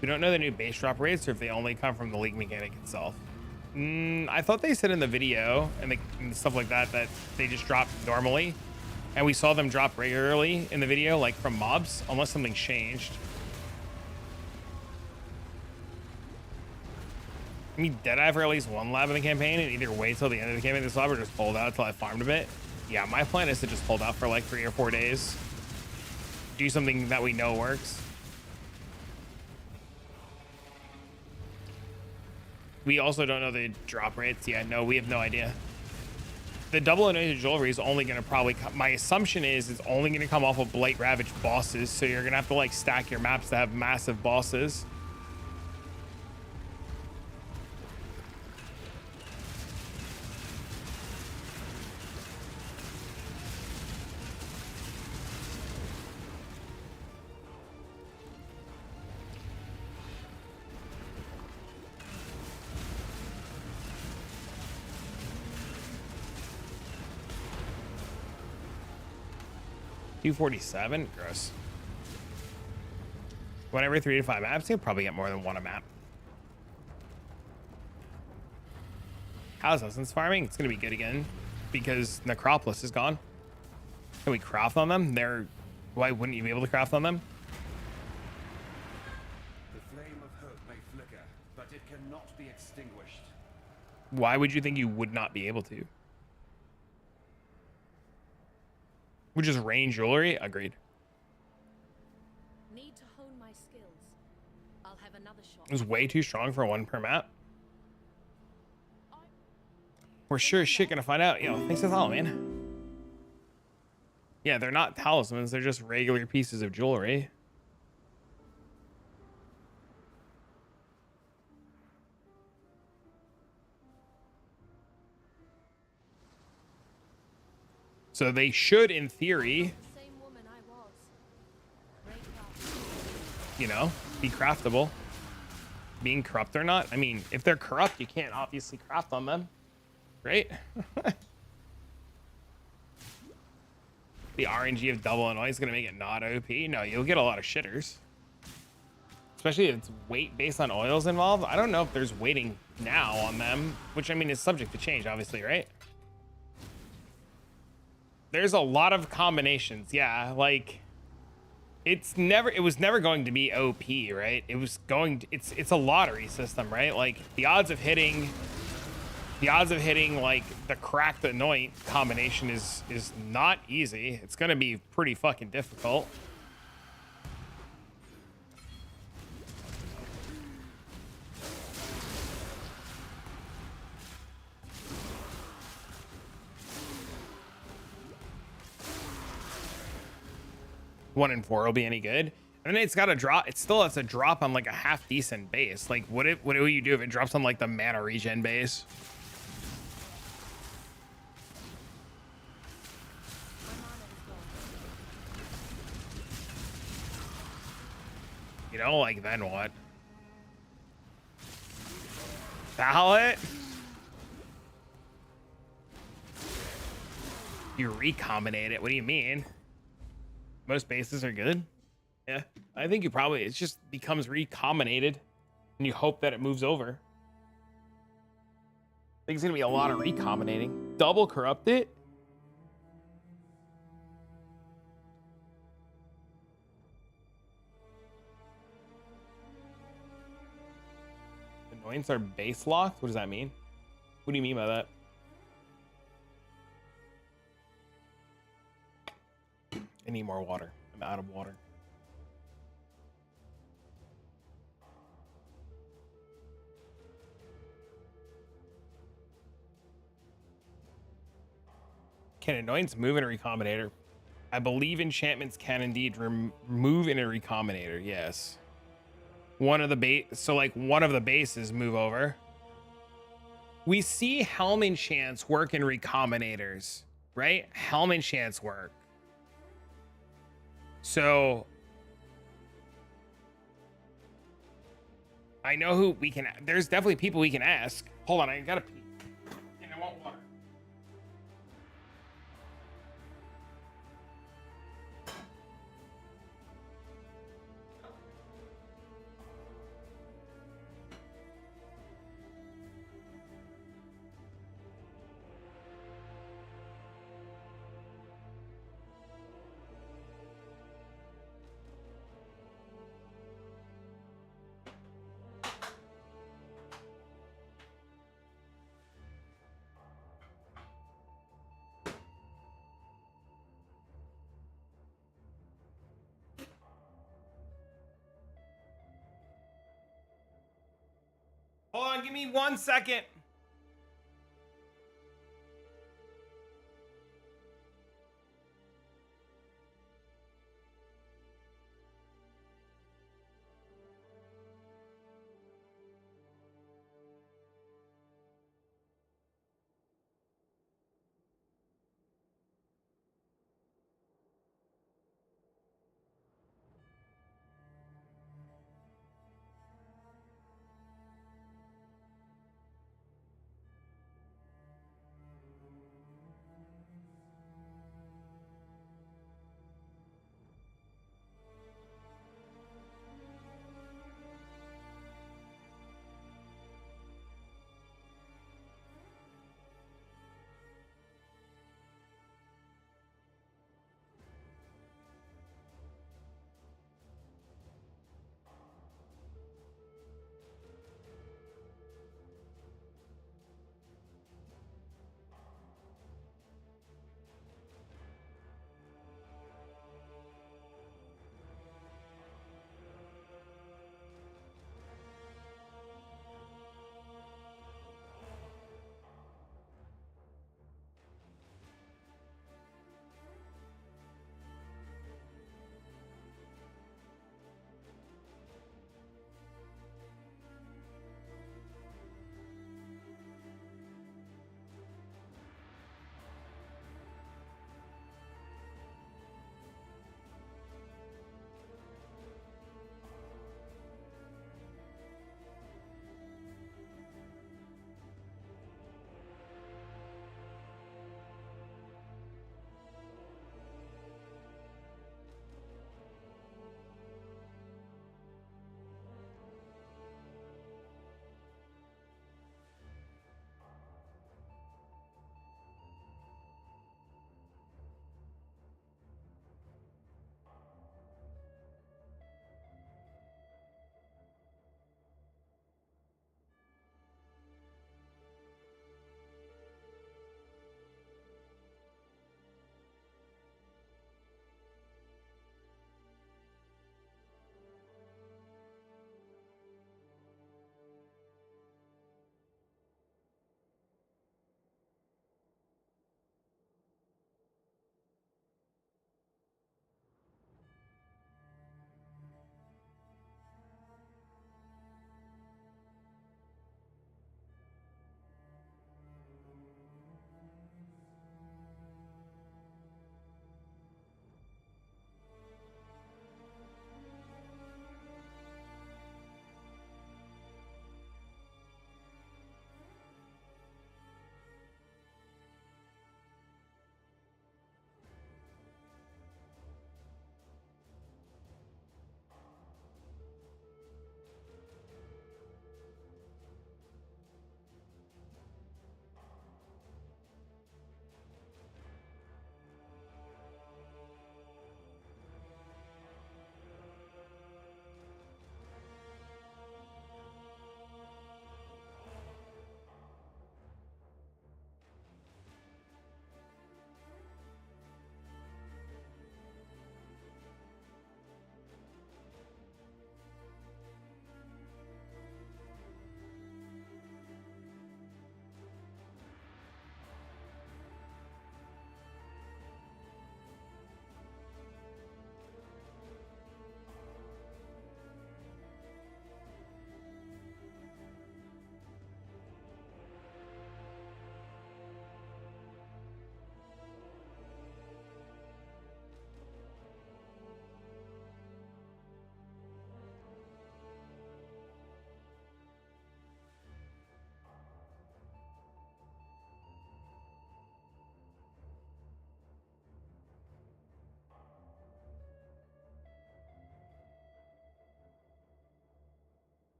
[SPEAKER 1] We don't know the new base drop rates or if they only come from the league mechanic itself. I thought they said in the video and stuff like that that they just dropped normally, and we saw them drop regularly in the video, like from mobs, unless something changed. I mean, Deadeye for at least one lab in the campaign, and either wait till the end of the campaign this lab or just hold out till I farmed a bit. Yeah, my plan is to just hold out for like 3 or 4 days. Do something that we know works. We also don't know the drop rates. Yeah, no, we have no idea. The double anointed jewelry is only going to probably come, my assumption is it's only going to come off of Blight Ravaged bosses, so you're going to have to like stack your maps to have massive bosses. $247, gross. One every 3 to 5 maps, you'll probably get more than one a map. How's Essence farming? It's gonna be good again because Necropolis is gone. Can we craft on them? Why wouldn't you be able to craft on them?
[SPEAKER 10] The flame of hope may flicker, but it cannot be extinguished.
[SPEAKER 1] Why would you think you would not be able to? Which is range jewelry. Agreed.
[SPEAKER 4] Need to hone my skills. I'll have another shot.
[SPEAKER 1] It was way too strong for 1 per map. We're sure as shit gonna find out. Yo, thanks for following, man. Yeah, they're not talismans. They're just regular pieces of jewelry. So they should, in theory, you know, be craftable. Being corrupt or not. I mean, if they're corrupt, you can't obviously craft on them, right? The RNG of double annoy is going to make it not OP. No, you'll get a lot of shitters. Especially if it's weight based on oils involved. I don't know if there's weighting now on them, which I mean is subject to change, obviously, right? There's a lot of combinations. Yeah, like it was never going to be OP, right? It was going to, it's a lottery system, right? Like the odds of hitting like the cracked anoint combination is not easy. It's gonna be pretty fucking difficult. One in four will be any good. And then it's got to drop. It still has to drop on like a half decent base. Like what do you do if it drops on like the mana regen base? You know, like then what? Ballot? You recombinate it. What do you mean? Most bases are good. Yeah, I think it just becomes recombinated and you hope that it moves over. I think it's gonna be a lot of recombinating. Double corrupt it. Annoyance are base locked? What does that mean? What do you mean by that? I need more water. I'm out of water. Can annoyance move in a recombinator? I believe enchantments can indeed move in a recombinator. Yes. One of the bases move over. We see helm enchants work in recombinators, right? Helm enchants work. So I know who we can. There's definitely people we can ask. Hold on, I gotta pee. And I want water. Hold on, give me 1 second.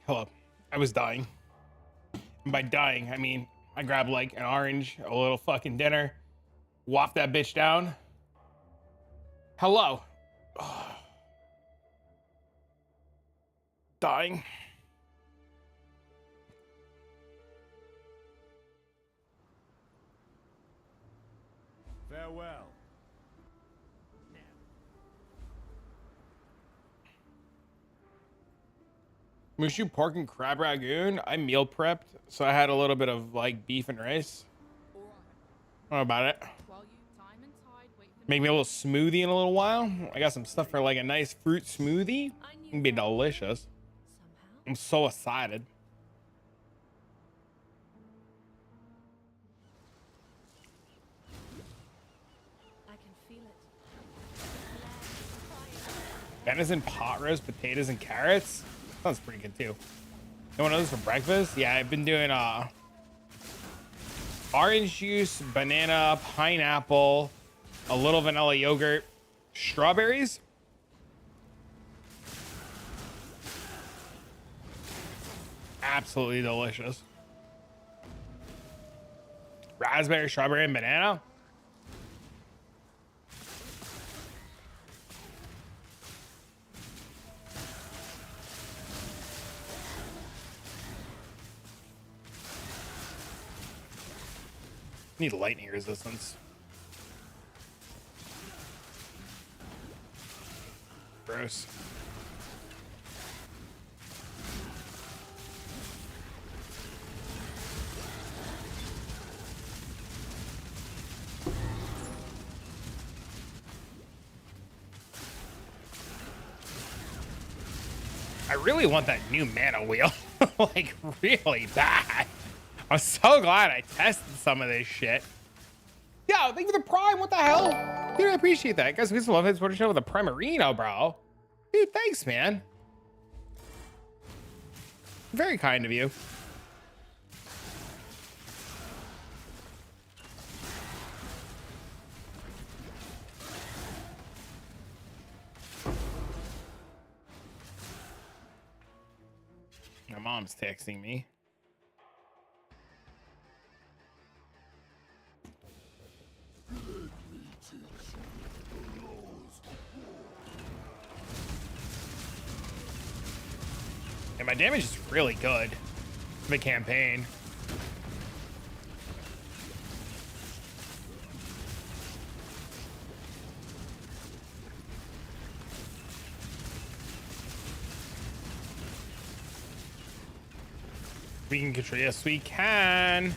[SPEAKER 1] Hello. I was dying. And by dying, I mean I grabbed like an orange, a little fucking dinner, waft that bitch down. Hello. Dying.
[SPEAKER 10] Farewell.
[SPEAKER 1] Mushu pork and crab ragoon. I meal prepped, so I had a little bit of like beef and rice. What about it? Make me a little smoothie in a little while. I got some stuff for like a nice fruit smoothie. It'd be delicious. I'm so excited.
[SPEAKER 4] I can feel it.
[SPEAKER 1] Venison pot roast, potatoes and carrots. Sounds pretty good too. You want those for breakfast? Yeah, I've been doing orange juice, banana, pineapple, a little vanilla yogurt, strawberries. Absolutely delicious. Raspberry, strawberry, and banana. Need lightning resistance. Gross. I really want that new mana wheel. Like, really bad. I'm so glad I tested some of this shit. Yo, thank you for the prime. What the hell? Dude, I appreciate that. Guys, we just love it. What a show with a primarino, bro. Dude, thanks, man. Very kind of you. My mom's texting me. And my damage is really good for the campaign. We can control. Yes, we can.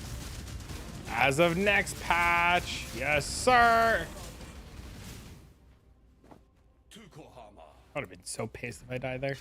[SPEAKER 1] As of next patch. Yes, sir. I would have been so pissed if I died there.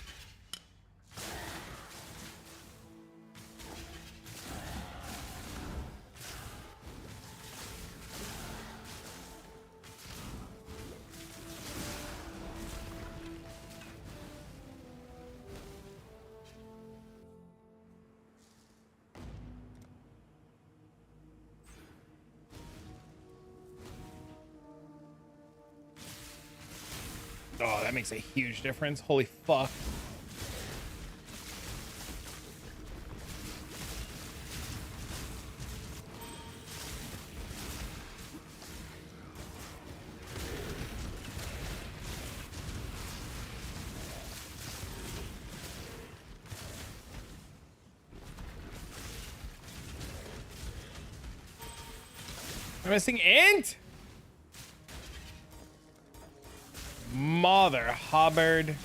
[SPEAKER 1] Oh, that makes a huge difference. Holy fuck. I'm missing int? Mother Hubbard.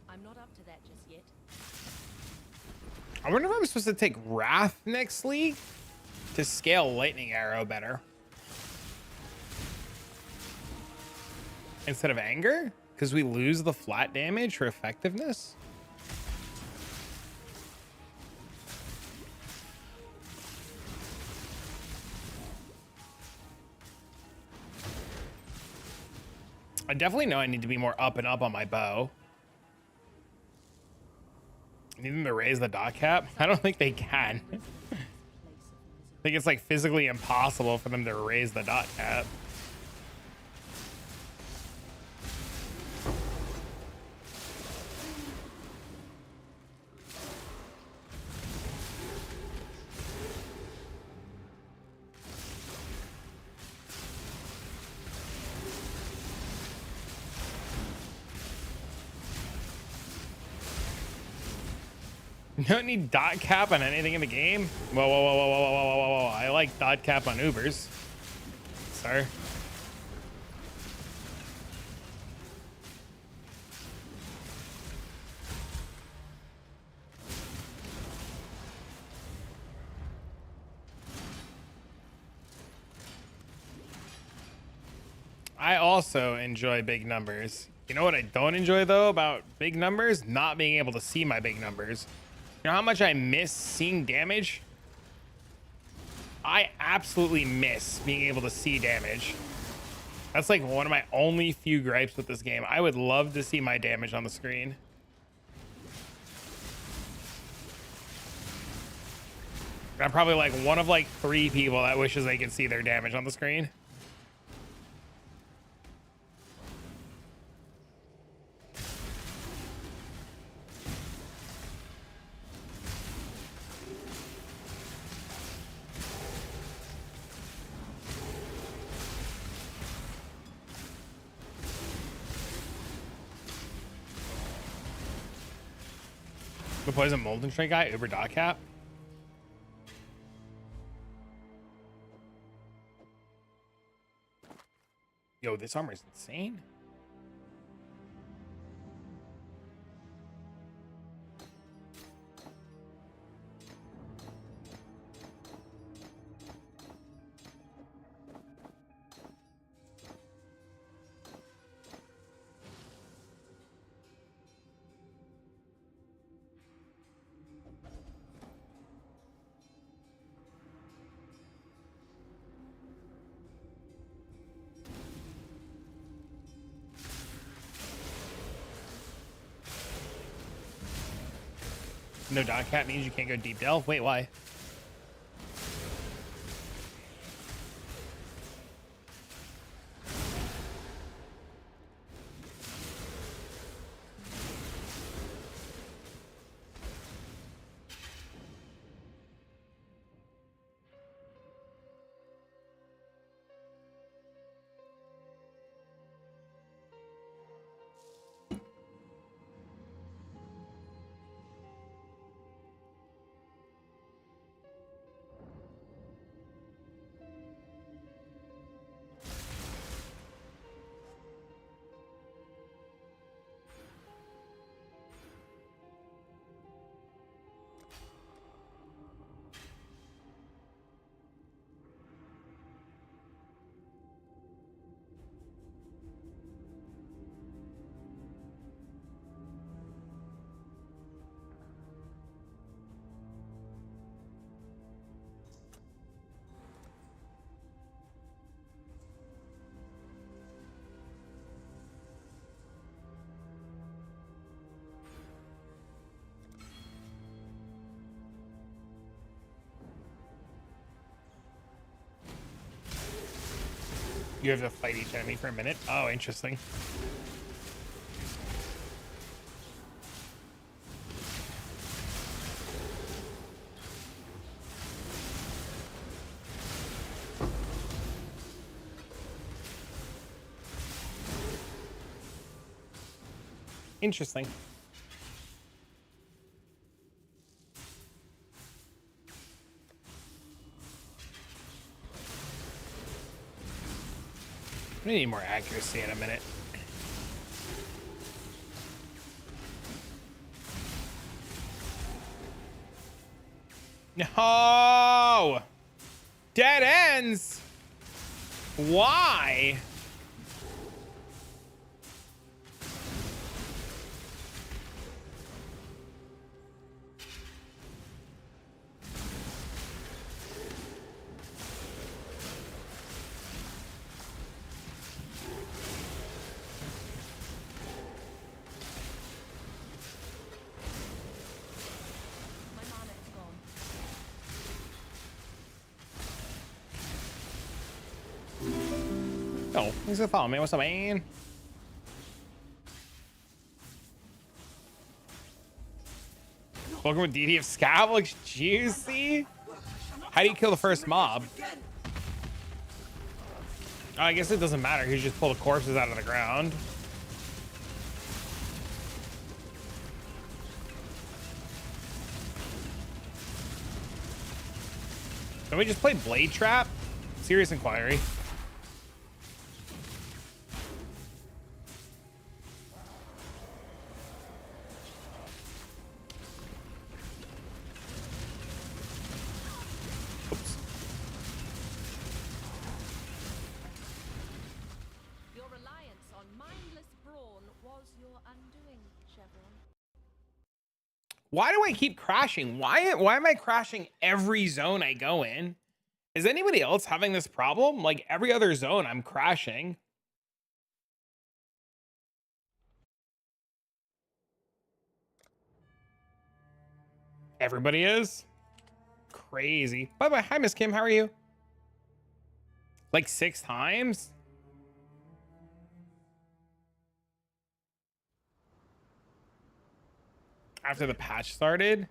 [SPEAKER 4] I'm not up to that just yet.
[SPEAKER 1] I wonder if I'm supposed to take Wrath next league to scale Lightning Arrow better. Instead of Anger? Because we lose the flat damage for effectiveness? I definitely know I need to be more up and up on my bow. Need them to raise the dot cap? I don't think they can. think it's like physically impossible for them to raise the dot cap. You don't need dot cap on anything in the game. Whoa, whoa, whoa, whoa, whoa, whoa, whoa, whoa, whoa. I like dot cap on Ubers. Sir. I also enjoy big numbers. You know what I don't enjoy though about big numbers? Not being able to see my big numbers. You know how much I miss seeing damage? I absolutely miss being able to see damage. That's like one of my only few gripes with this game. I would love to see my damage on the screen. I'm probably like one of like 3 people that wishes they could see their damage on the screen. The poison molten strike guy, Uber dot cap. Yo, this armor is insane. No dot cap means you can't go deep delve. Wait, why? You have to fight each enemy for a minute. Oh, interesting. Interesting. I need more accuracy in a minute. No! Dead ends? Why? Oh, thanks for the follow, man. What's up, man? Welcome with DD of Scav. Looks juicy. How do you kill the first mob? I guess it doesn't matter. You just pull the corpses out of the ground. Can we just play Blade Trap? Serious inquiry. Oops.
[SPEAKER 4] Your reliance on mindless brawn was your undoing, Chevron.
[SPEAKER 1] Why do I keep crashing? Why am I crashing every zone I go in? Is anybody else having this problem? Like every other zone, I'm crashing. Everybody is? Crazy. Bye bye. Hi, Miss Kim. How are you? Like 6 times? After the patch started?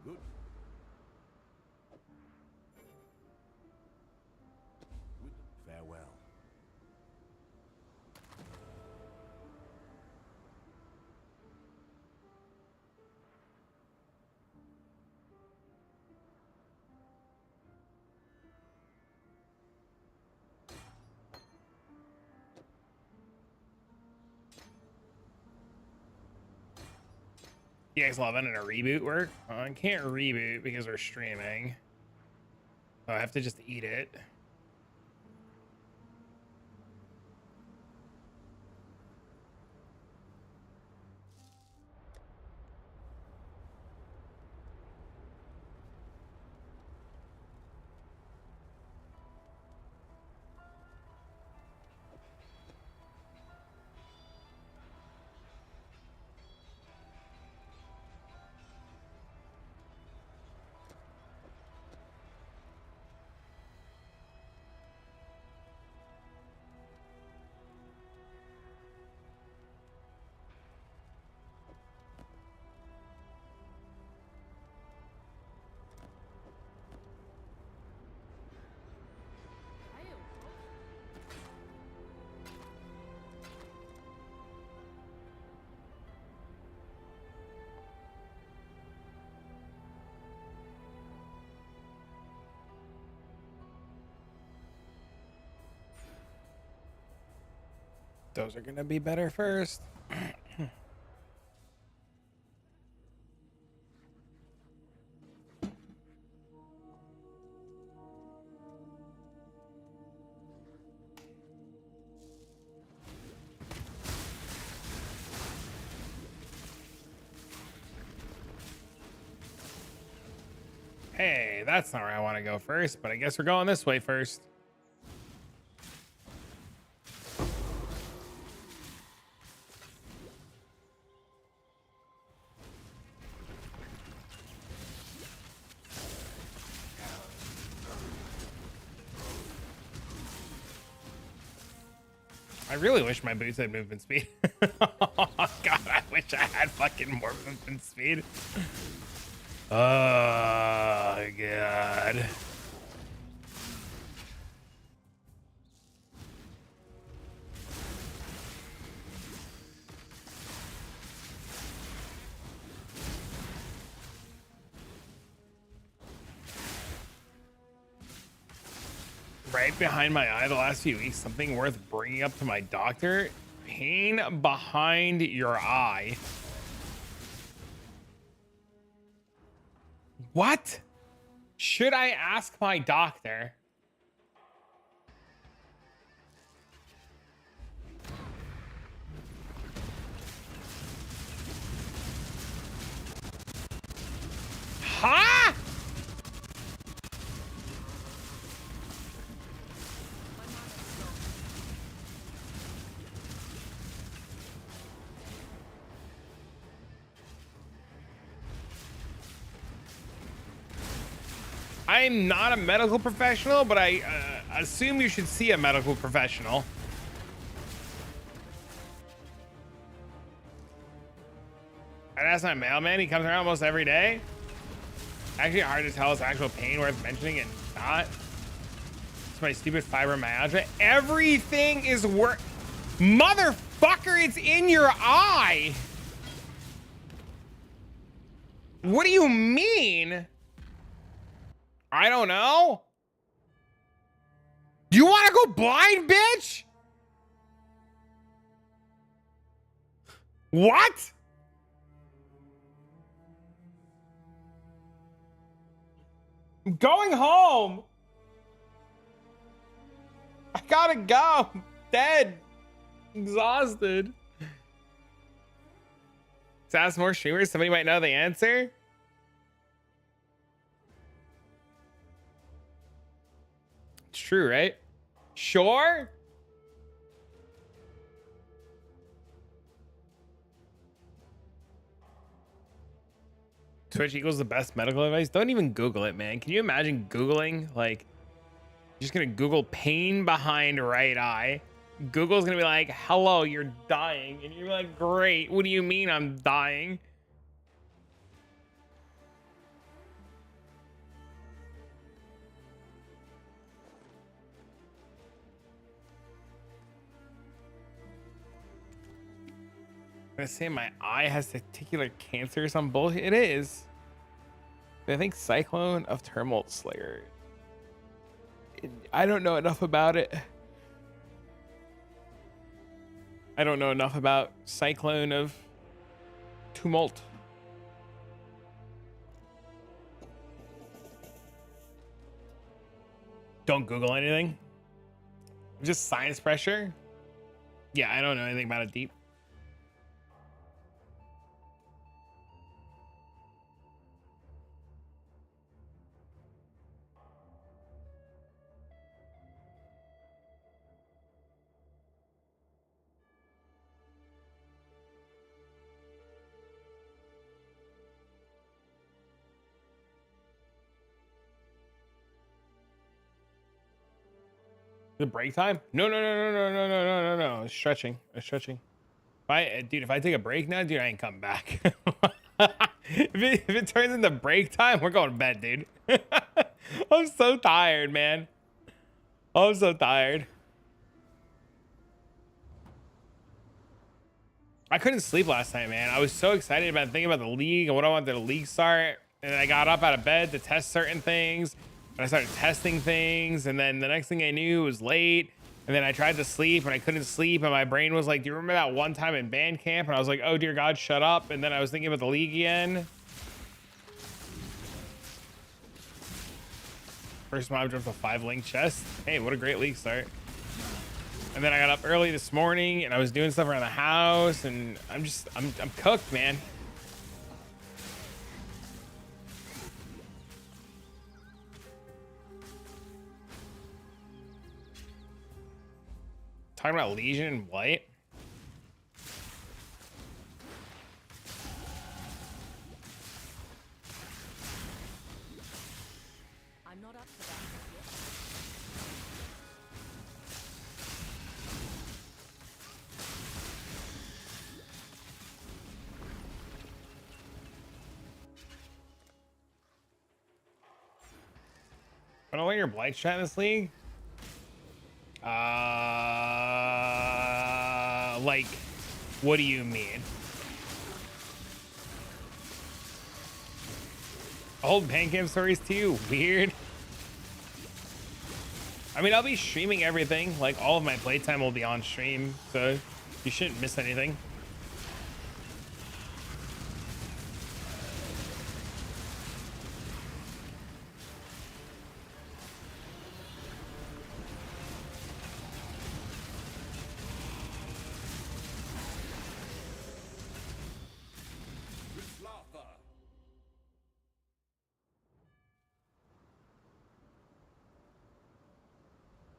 [SPEAKER 10] Good. Farewell.
[SPEAKER 1] You guys love it in a reboot work? I can't reboot because we're streaming. So I have to just eat it. Those are gonna be better first. Hey, that's not where I want to go first, but I guess we're going this way first. I really wish my boots had movement speed. Oh, God, I wish I had fucking more movement speed. Oh, God. Right behind my eye the last few weeks, something worth bringing up to my doctor. Pain behind your eye. What? Should I ask my doctor? Huh? I'm not a medical professional, but I assume you should see a medical professional. I'd ask my mailman. He comes around almost every day. Actually, hard to tell. It's actual pain worth mentioning and not. It's my stupid fibromyalgia. Everything is worth. Motherfucker, it's in your eye. What do you mean? I don't know. Do you want to go blind, bitch? What? I'm going home. I gotta go. I'm dead. Exhausted. Let's ask more streamers. Somebody might know the answer. It's true, right? Sure. Twitch equals the best medical advice. Don't even Google it, man. Can you imagine Googling? Like, you're just gonna Google pain behind right eye. Google's gonna be like, hello, you're dying. And you're like, great. What do you mean I'm dying? I'm gonna say my eye has testicular cancer or some bullshit. It is. I think Cyclone of Tumult Slayer. I don't know enough about it. I don't know enough about Cyclone of Tumult. Don't Google anything. Just science pressure. Yeah, I don't know anything about it deep. The break time? No. It's stretching. It's stretching. If I take a break now, dude, I ain't coming back. if it turns into break time, we're going to bed, dude. I'm so tired, man. I'm so tired. I couldn't sleep last night, man. I was so excited about thinking about the league and what I wanted the league start. And then I got up out of bed to test certain things. And I started testing things. And then the next thing I knew, it was late. And then I tried to sleep and I couldn't sleep. And my brain was like, do you remember that one time in band camp? And I was like, oh, dear God, shut up. And then I was thinking about the league again. First mob dropped a 5-link chest. Hey, what a great league start. And then I got up early this morning and I was doing stuff around the house and I'm cooked, man. Talking about Legion and Blight.
[SPEAKER 4] I'm not up for that yet.
[SPEAKER 1] I don't want your Blight chat in this league. Like, what do you mean? Old Pancam stories too? Weird. I mean, I'll be streaming everything. Like, all of my playtime will be on stream, so you shouldn't miss anything.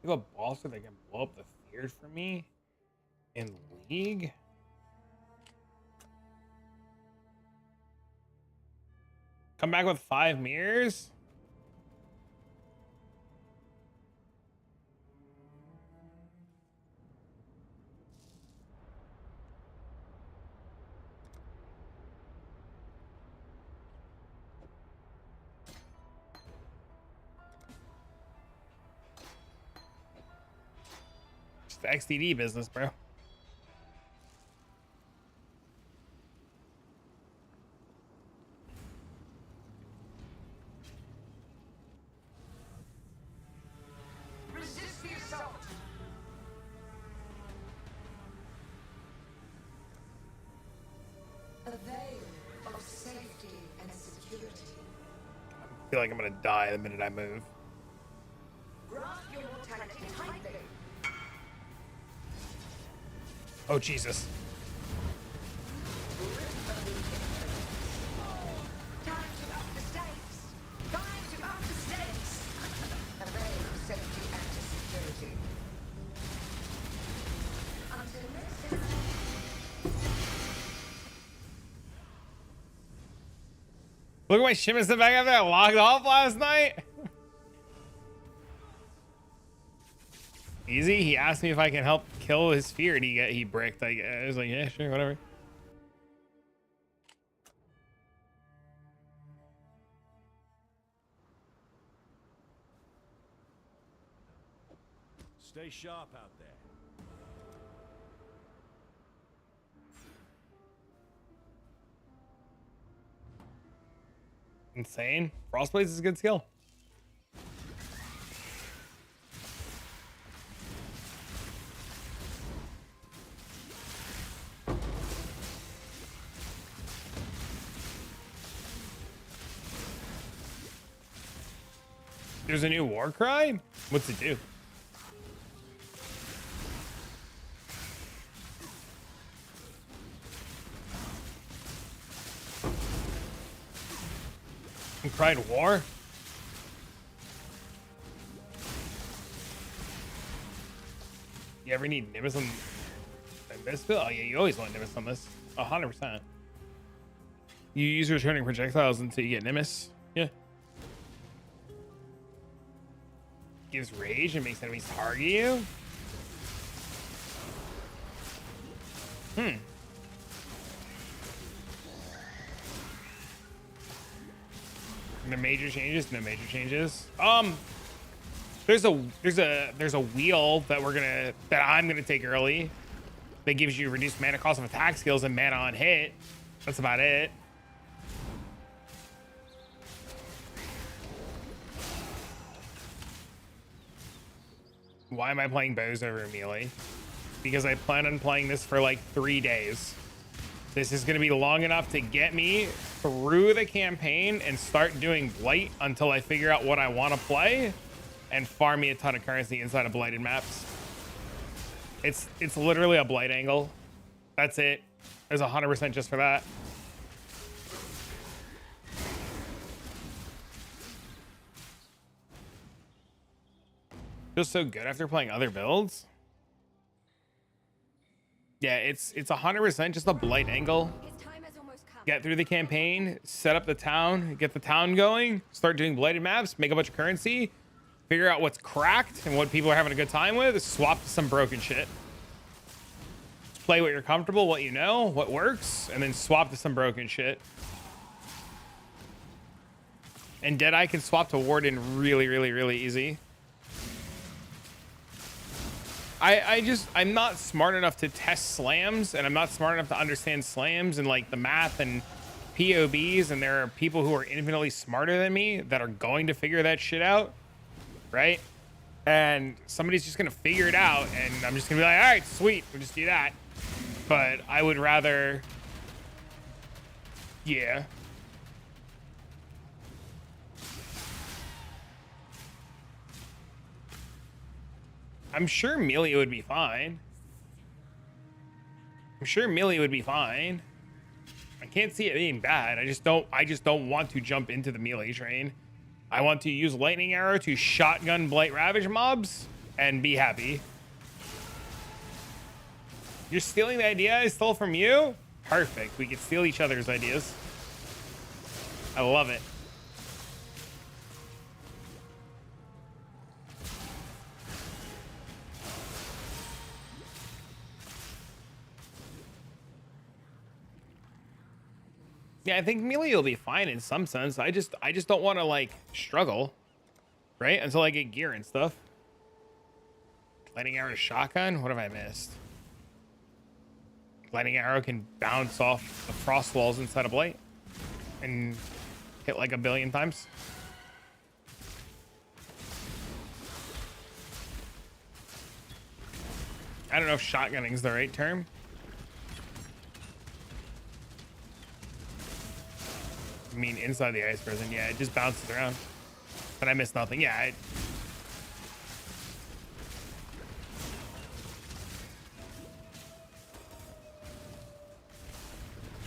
[SPEAKER 1] You have a boss that can blow up the fears for me in league. Come back with 5 mirrors. Just XDD business, bro.
[SPEAKER 2] Resist the assault.
[SPEAKER 11] A veil of safety and security.
[SPEAKER 1] I feel like I'm gonna die the minute I move.
[SPEAKER 11] Grasp your mortality tightly.
[SPEAKER 1] Oh, Jesus.
[SPEAKER 11] Time to up the stakes. Time to up the stakes. A veil of safety and security. Until next time.
[SPEAKER 1] Look at my shimmies back up there. I logged off last night. Easy. He asked me if I can help kill his fear, and he bricked. I was like, yeah, sure, whatever.
[SPEAKER 10] Stay sharp out there.
[SPEAKER 1] Insane. Frostblades is a good skill. There's a new war cry? What's it do? Cried war? You ever need Nimbus on this build? Oh yeah, you always want Nimbus on this. 100%. You use returning projectiles until you get Nimbus. Yeah. Gives rage and makes enemies target you. No major changes. No major changes. There's a wheel that I'm gonna take early. That gives you reduced mana cost of attack skills and mana on hit. That's about it. Why am I playing bows over melee? Because I plan on playing this for like 3 days. This is going to be long enough to get me through the campaign and start doing Blight until I figure out what I want to play and farm me a ton of currency inside of Blighted maps. It's literally a Blight angle. That's it. There's 100% just for that. Feels so good after playing other builds. Yeah, it's 100% just a Blight angle.
[SPEAKER 6] His time has almost come.
[SPEAKER 1] Get through the campaign, set up the town, get the town going, start doing Blighted maps, make a bunch of currency, figure out what's cracked and what people are having a good time with, swap to some broken shit. Just play what you're comfortable, what you know, what works, and then swap to some broken shit. And Deadeye can swap to Warden really, really, really easy. I'm not smart enough to test slams, and I'm not smart enough to understand slams and like the math and POBs, and there are people who are infinitely smarter than me that are going to figure that shit out, right? And somebody's just gonna figure it out, and I'm just gonna be like, all right, sweet, we'll just do that. But I would rather, yeah. I'm sure melee would be fine. I'm sure melee would be fine. I can't see it being bad. I just don't want to jump into the melee train. I want to use lightning arrow to shotgun Blight Ravage mobs and be happy. You're stealing the idea I stole from you? Perfect. We can steal each other's ideas. I love it. Yeah, I think melee will be fine in some sense. I just don't want to like struggle, right? Until I get gear and stuff. Lightning arrow to shotgun? What have I missed? Lightning arrow can bounce off the frost walls inside of Blight and hit like a billion times. I don't know if shotgunning is the right term. I mean, inside the ice prison, yeah, it just bounces around. But I missed nothing. Yeah,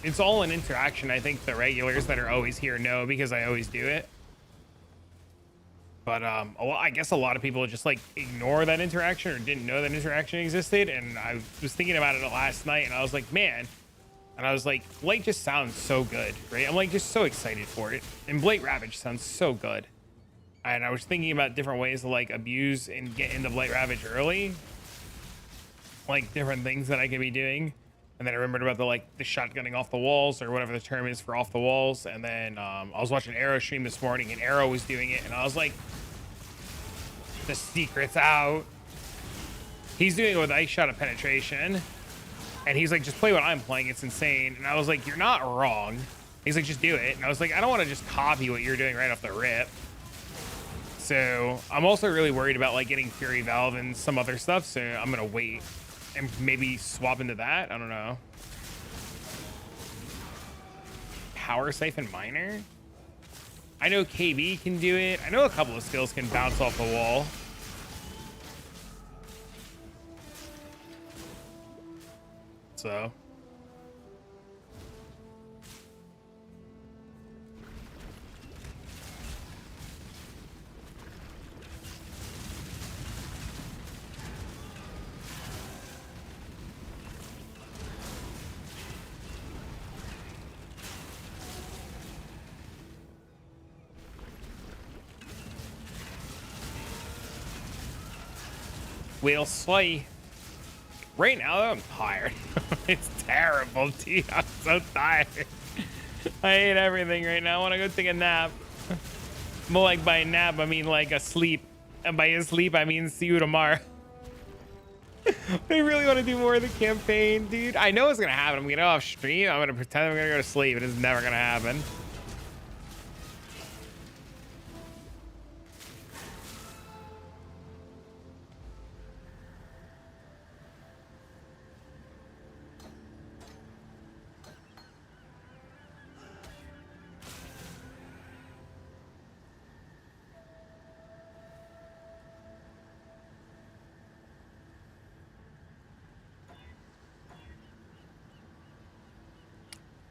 [SPEAKER 1] it's all an interaction. I think the regulars that are always here know because I always do it. But I guess a lot of people just like ignore that interaction or didn't know that interaction existed. And I was thinking about it last night and I was like, man. And I was like, Blight just sounds so good, right? I'm like just so excited for it. And Blight Ravage sounds so good. And I was thinking about different ways to like abuse and get into Blight Ravage early. Like different things that I could be doing. And then I remembered about the shotgunning off the walls or whatever the term is for off the walls. And then I was watching Arrow stream this morning and Arrow was doing it. And I was like, the secret's out. He's doing it with Ice Shot of Penetration. And he's like, just play what I'm playing. It's insane. And I was like, you're not wrong. He's like, just do it. And I was like, I don't want to just copy what you're doing right off the rip. So I'm also really worried about like getting Fury Valve and some other stuff. So I'm going to wait and maybe swap into that. I don't know. Power Siphon Miner. I know KB can do it. I know a couple of skills can bounce off the wall. So Whale Slay. Right now, I'm tired. It's terrible, T. I'm so tired. I hate everything right now. I want to go take a nap. More like by nap, I mean like a sleep. And by a sleep, I mean see you tomorrow. I really want to do more of the campaign, dude. I know it's going to happen. I'm going to go off stream. I'm going to pretend I'm going to go to sleep. It is never going to happen.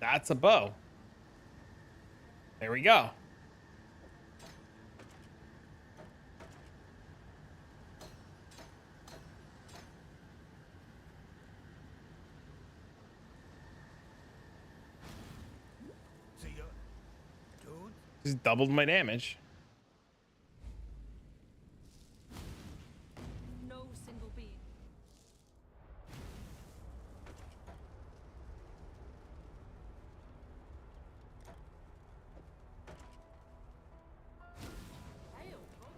[SPEAKER 1] That's a bow. There we go.
[SPEAKER 10] See ya, dude.
[SPEAKER 1] Just doubled my damage.
[SPEAKER 4] No single being. Hail, bro.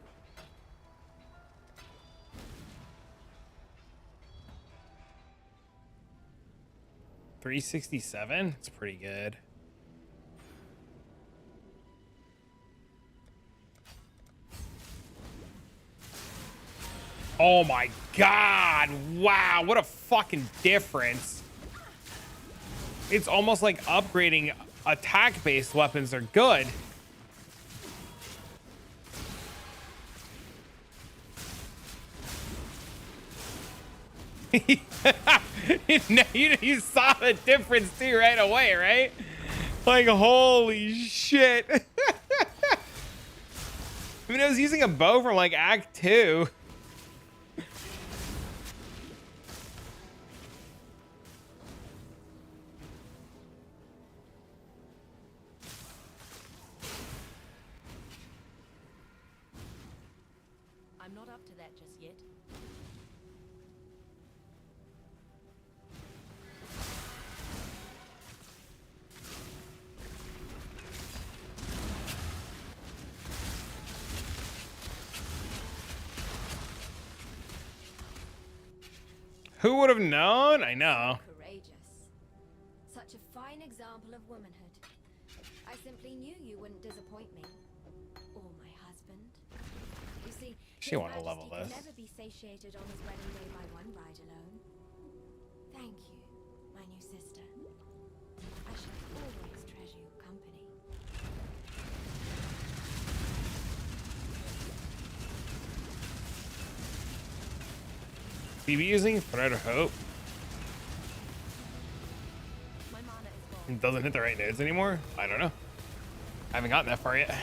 [SPEAKER 1] 367. It's pretty good. Oh my god, wow, what a fucking difference. It's almost like upgrading attack-based weapons are good. you saw the difference too right away, right? Like, holy shit. I mean, I was using a bow from like Act 2.
[SPEAKER 4] I'm not up to that just yet.
[SPEAKER 1] Who would have known? I know.
[SPEAKER 6] Courageous. Such a fine example of womanhood. I simply knew you wouldn't disappoint me. Or my husband. You see,
[SPEAKER 1] She
[SPEAKER 6] His
[SPEAKER 1] wanna level
[SPEAKER 6] Majesty
[SPEAKER 1] this.
[SPEAKER 6] could never be satiated on his wedding day by one bride alone. Thank you, my new sister. I shall always treasure your company.
[SPEAKER 1] Be using Thread of Hope.
[SPEAKER 4] My mana is gone.
[SPEAKER 1] It doesn't hit the right nodes anymore? I don't know. I haven't gotten that far yet.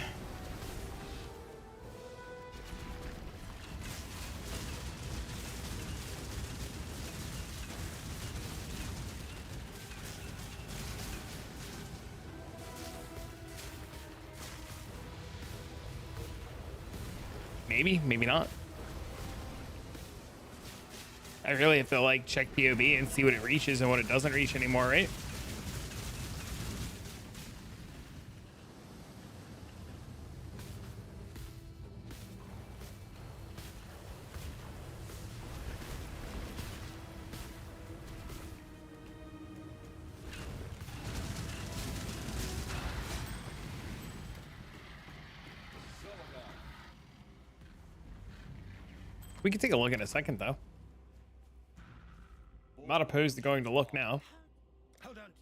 [SPEAKER 1] Maybe, maybe not. I really have to like check POB and see what it reaches and what it doesn't reach anymore, right? We can take a look in a second, though. I'm not opposed to going to look now.
[SPEAKER 10] Hold on to you.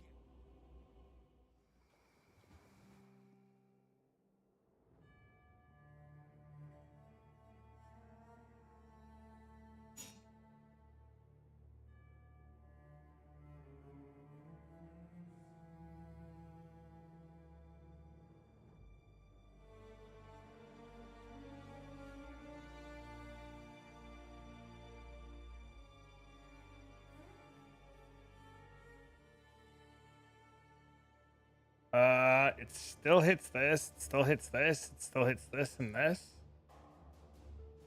[SPEAKER 1] It still hits this, it still hits this, it still hits this and this.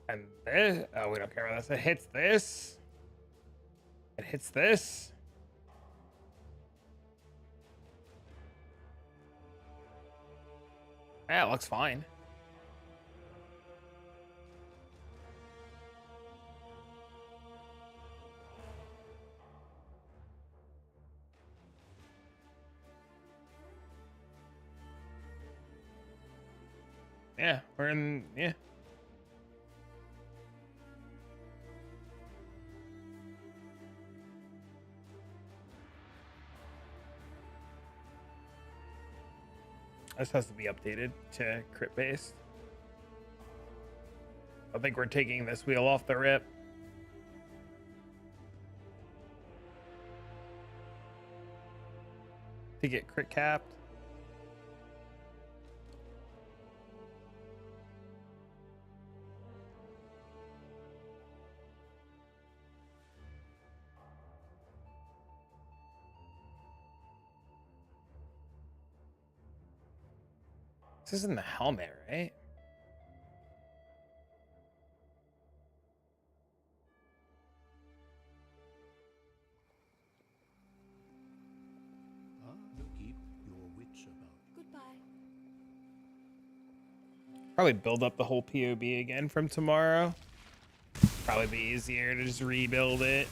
[SPEAKER 1] And this. Oh, we don't care about this. It hits this. It hits this. Yeah, it looks fine. Yeah, we're in, yeah. This has to be updated to crit based. I think we're taking this wheel off the rip. To get crit capped. This isn't the helmet, right?
[SPEAKER 5] You keep your wits about.
[SPEAKER 6] Goodbye.
[SPEAKER 1] Probably build up the whole POB again from tomorrow. Probably be easier to just rebuild it.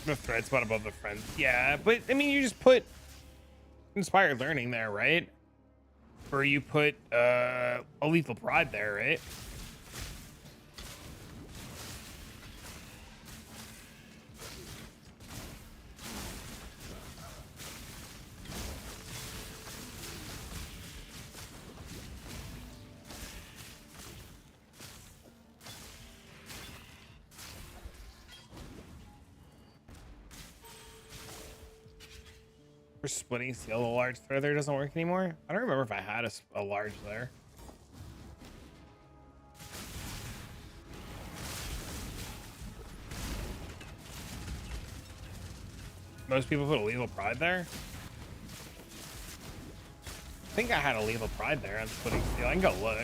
[SPEAKER 1] The thread spot above the friends. Yeah, but I mean, you just put inspired learning there, right? Or you put a lethal pride there, right? For splitting steel, the large thread there doesn't work anymore. I don't remember if I had a large there. Most people put a lethal pride there. I think I had a lethal pride there on splitting steel. I can go look.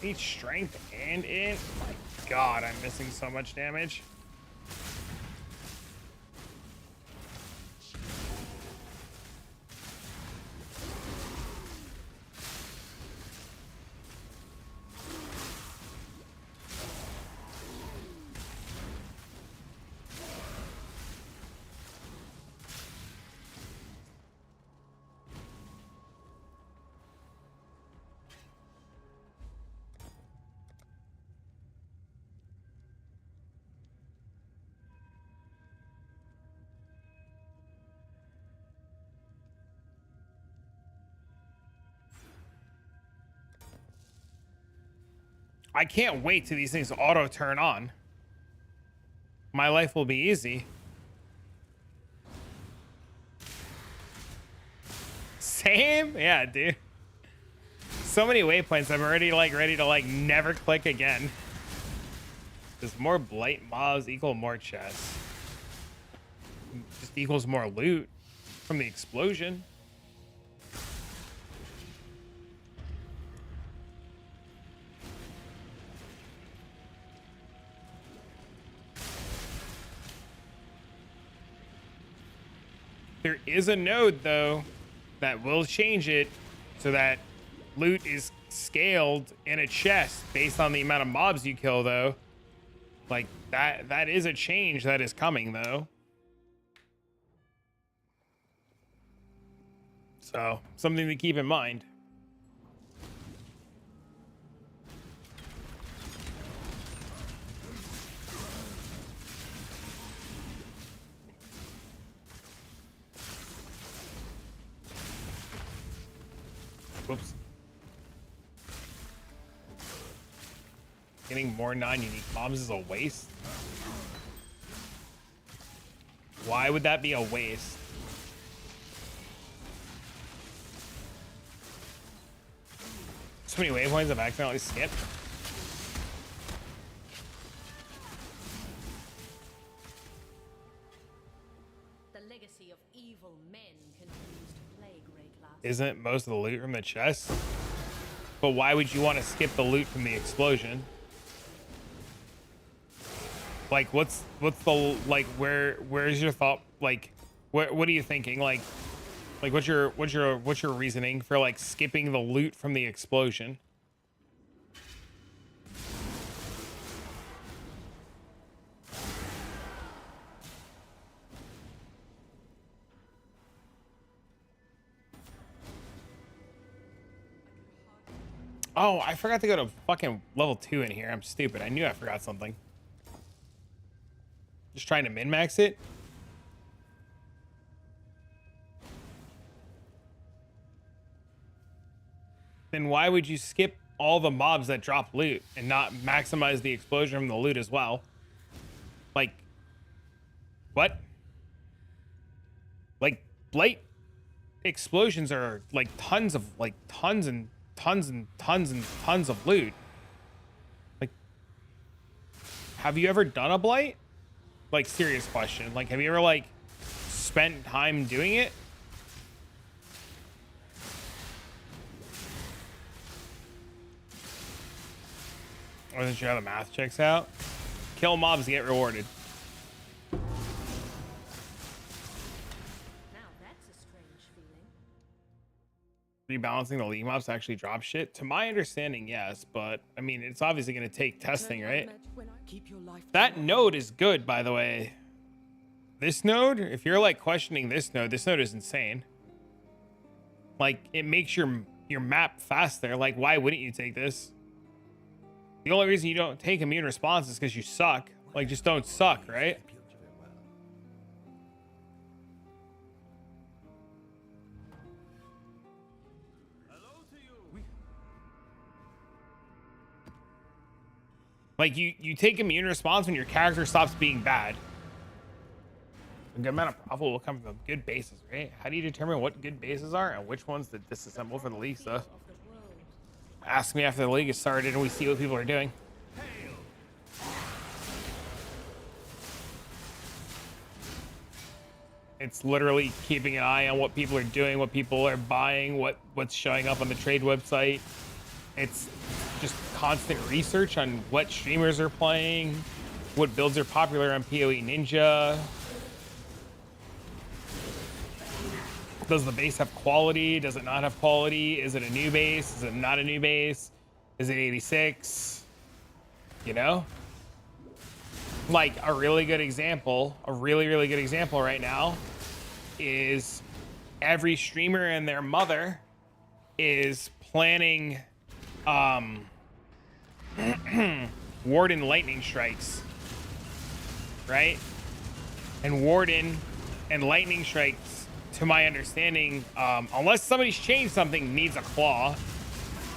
[SPEAKER 1] Need strength and in. My God, I'm missing so much damage. I can't wait till these things auto turn on. My life will be easy. Same? Yeah, dude. So many waypoints. I'm already like ready to like never click again. Does more blight mobs equal more chests? Just equals more loot from the explosion. There is a node, though, that will change it so that loot is scaled in a chest based on the amount of mobs you kill, though. Like, that is a change that is coming, though. So, something to keep in mind. Whoops. Getting more non-unique mobs is a waste. Why would that be a waste? So many waypoints I've accidentally skipped.
[SPEAKER 4] The legacy of evil men continues to plague Great.
[SPEAKER 1] Isn't most of the loot from the chest? But why would you want to skip the loot from the explosion? Like, what's the, like, where's your thought? Like, what are you thinking? Like what's your reasoning for like skipping the loot from the explosion? Oh, I forgot to go to fucking level 2 in here. I'm stupid. I knew I forgot something. Just trying to min-max it. Then why would you skip all the mobs that drop loot and not maximize the explosion from the loot as well? Like, what? Like, Blight explosions are like tons and tons of loot. Like, have you ever done a Blight? Like, serious question. Like, have you ever like spent time doing it? Wasn't sure how the math checks out. Kill mobs to get rewarded.
[SPEAKER 4] Now that's a strange feeling.
[SPEAKER 1] Rebalancing the league mobs to actually drop shit? To my understanding, yes, but I mean, it's obviously going to take testing, right? That node is good, by the way. This node, if you're like questioning this node is insane. Like, it makes your map faster. Like, why wouldn't you take this? The only reason you don't take immune response is because you suck. Like, just don't suck, right? Like, you take immune response when your character stops being bad. A good amount of profit will come from good bases, right? How do you determine what good bases are and which ones to disassemble for the league stuff? Ask me after the league is started and we see what people are doing. It's literally keeping an eye on what people are doing, what people are buying, what's showing up on the trade website. It's just constant research on what streamers are playing, what builds are popular on PoE Ninja. Does the base have quality? Does it not have quality? Is it a new base? Is it not a new base? Is it 86? You know? Like a really good example, a really good example right now is every streamer and their mother is planning Warden lightning strikes, right? And Warden and lightning strikes, to my understanding, unless somebody's changed something, needs a claw.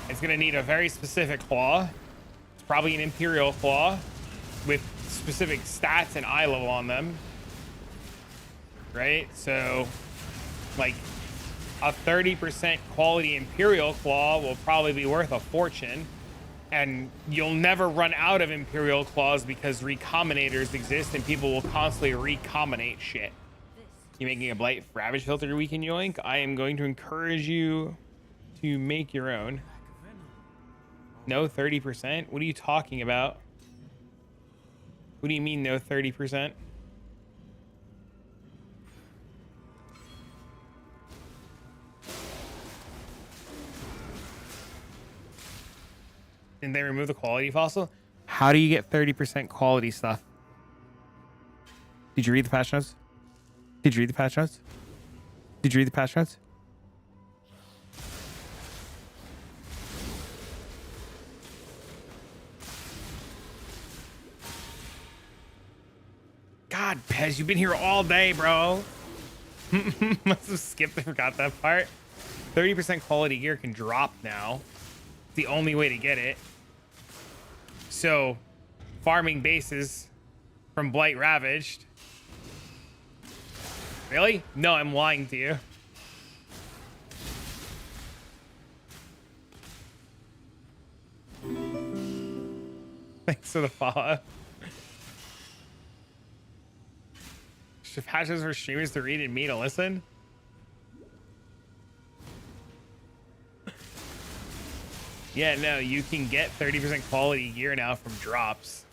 [SPEAKER 1] It's gonna need a very specific claw. It's probably an Imperial claw with specific stats and eye level on them, right? So like a 30% quality Imperial claw will probably be worth a fortune, and you'll never run out of Imperial claws because recombinators exist and people will constantly recombinate shit. You making a Blight Ravage filter we can yoink? I am going to encourage you to make your own. No 30%? What are you talking about? What do you mean no 30%? Didn't they remove the quality fossil? How do you get 30% quality stuff? Did you read the patch notes? Did you read the patch notes? Did you read the patch notes? God, Pez, you've been here all day, bro. Must have skipped and forgot that part. 30% quality gear can drop now. It's the only way to get it. So, farming bases from Blight Ravaged. Really? No, I'm lying to you. Thanks for the follow. Should patches for streamers to read and me to listen? Yeah, no, you can get 30% quality gear now from drops.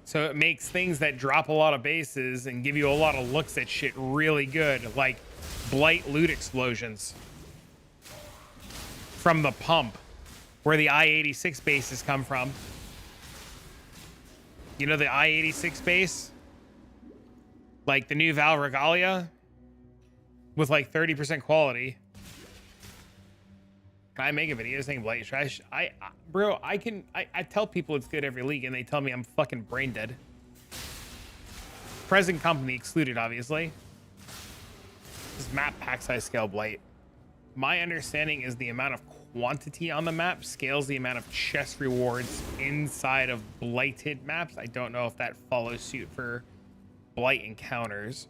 [SPEAKER 1] So it makes things that drop a lot of bases and give you a lot of looks at shit really good, like Blight loot explosions from the pump, where the I-86 bases come from. You know the I-86 base? Like the new Val Regalia? With like 30% quality. Can I make a video saying Blight trash? Bro, I tell people it's good every league and they tell me I'm fucking brain dead. Present company excluded, obviously. This map pack size scale Blight. My understanding is the amount of quantity on the map scales the amount of chest rewards inside of blighted maps. I don't know if that follows suit for Blight encounters,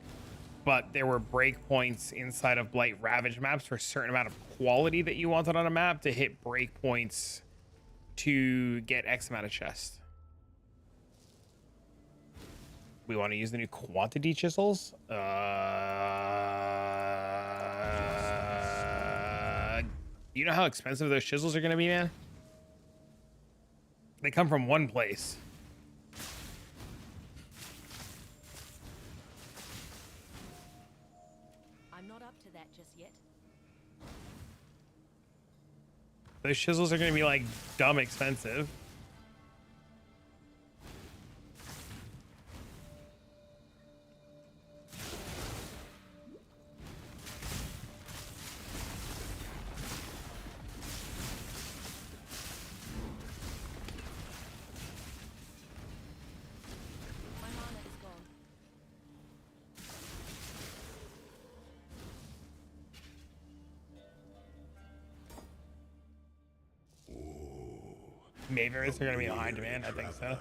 [SPEAKER 1] but there were breakpoints inside of Blight Ravage maps for a certain amount of quality that you wanted on a map to hit breakpoints to get X amount of chest. We want to use the new quantity chisels. You know how expensive those chisels are going to be, man? They come from one place.
[SPEAKER 4] I'm not up to that just yet.
[SPEAKER 1] Those chisels are going to be like dumb expensive. Mayver's are going to be in high demand. I think so.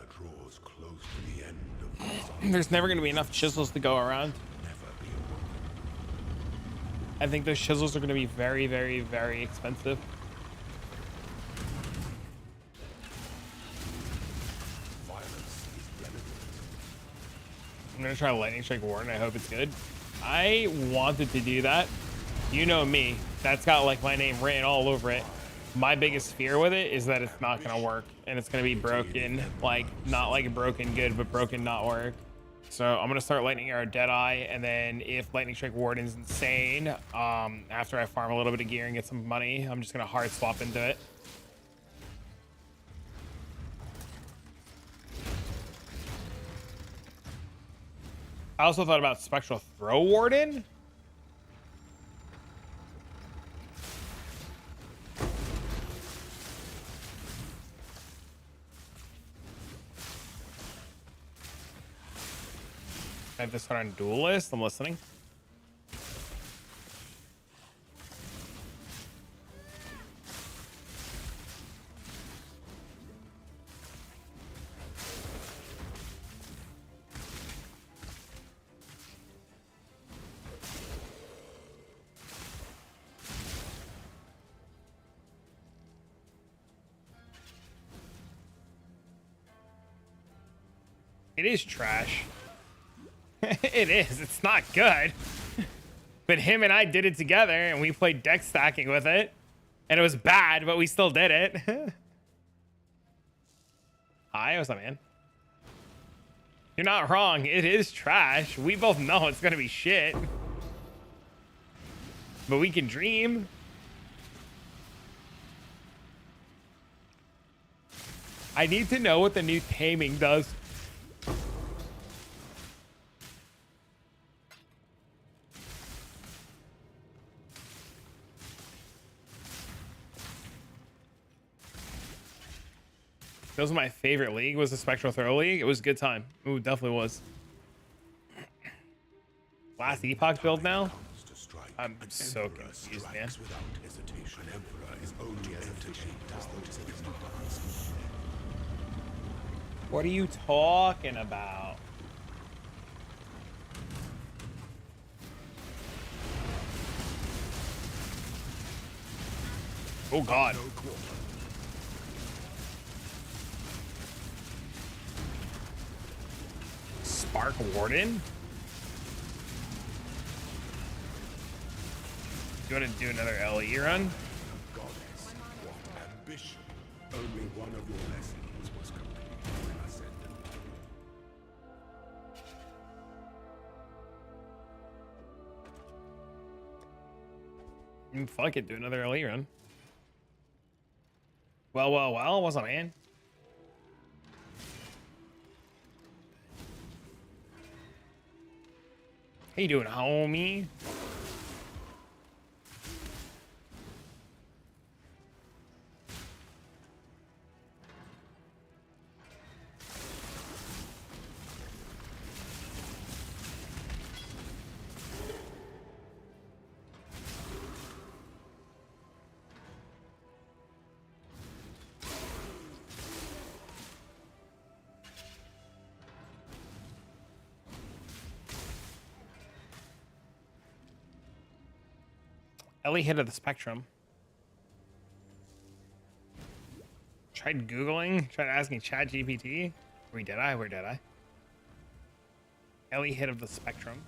[SPEAKER 1] There's never going to be enough chisels to go around. I think those chisels are going to be very, very, very expensive. I'm gonna try Lightning Strike Warden. I hope it's good. I wanted to do that. You know me. That's got like my name written all over it. My biggest fear with it is that it's not gonna work and it's gonna be broken. Like not like broken good, but broken not work. So I'm gonna start Lightning Arrow Deadeye, and then if Lightning Strike Warden is insane, after I farm a little bit of gear and get some money, I'm just gonna hard swap into it. I also thought about Spectral Throw Warden. I have this one on Duelist. I'm listening. It is trash. It is. It's not good. But him and I did it together, and we played deck stacking with it. And it was bad, but we still did it. Hi, what's up, man? You're not wrong. It is trash. We both know it's going to be shit. But we can dream. I need to know what the new taming does. That was my favorite league, was the Spectral Throw League. It was a good time. Ooh, definitely was. Last Epoch build now? I'm so confused, man. What are you talking about? Oh, God. Spark Warden? You want to do another LE run?
[SPEAKER 5] Goddess, what ambition. Only one of your lessons was complete when I said them.
[SPEAKER 1] Fuck it, do another LE run. Well, what's up, man? How you doing, homie? Ellie hit of the spectrum. Tried Googling, tried asking ChatGPT. Where did I? Ellie hit of the spectrum.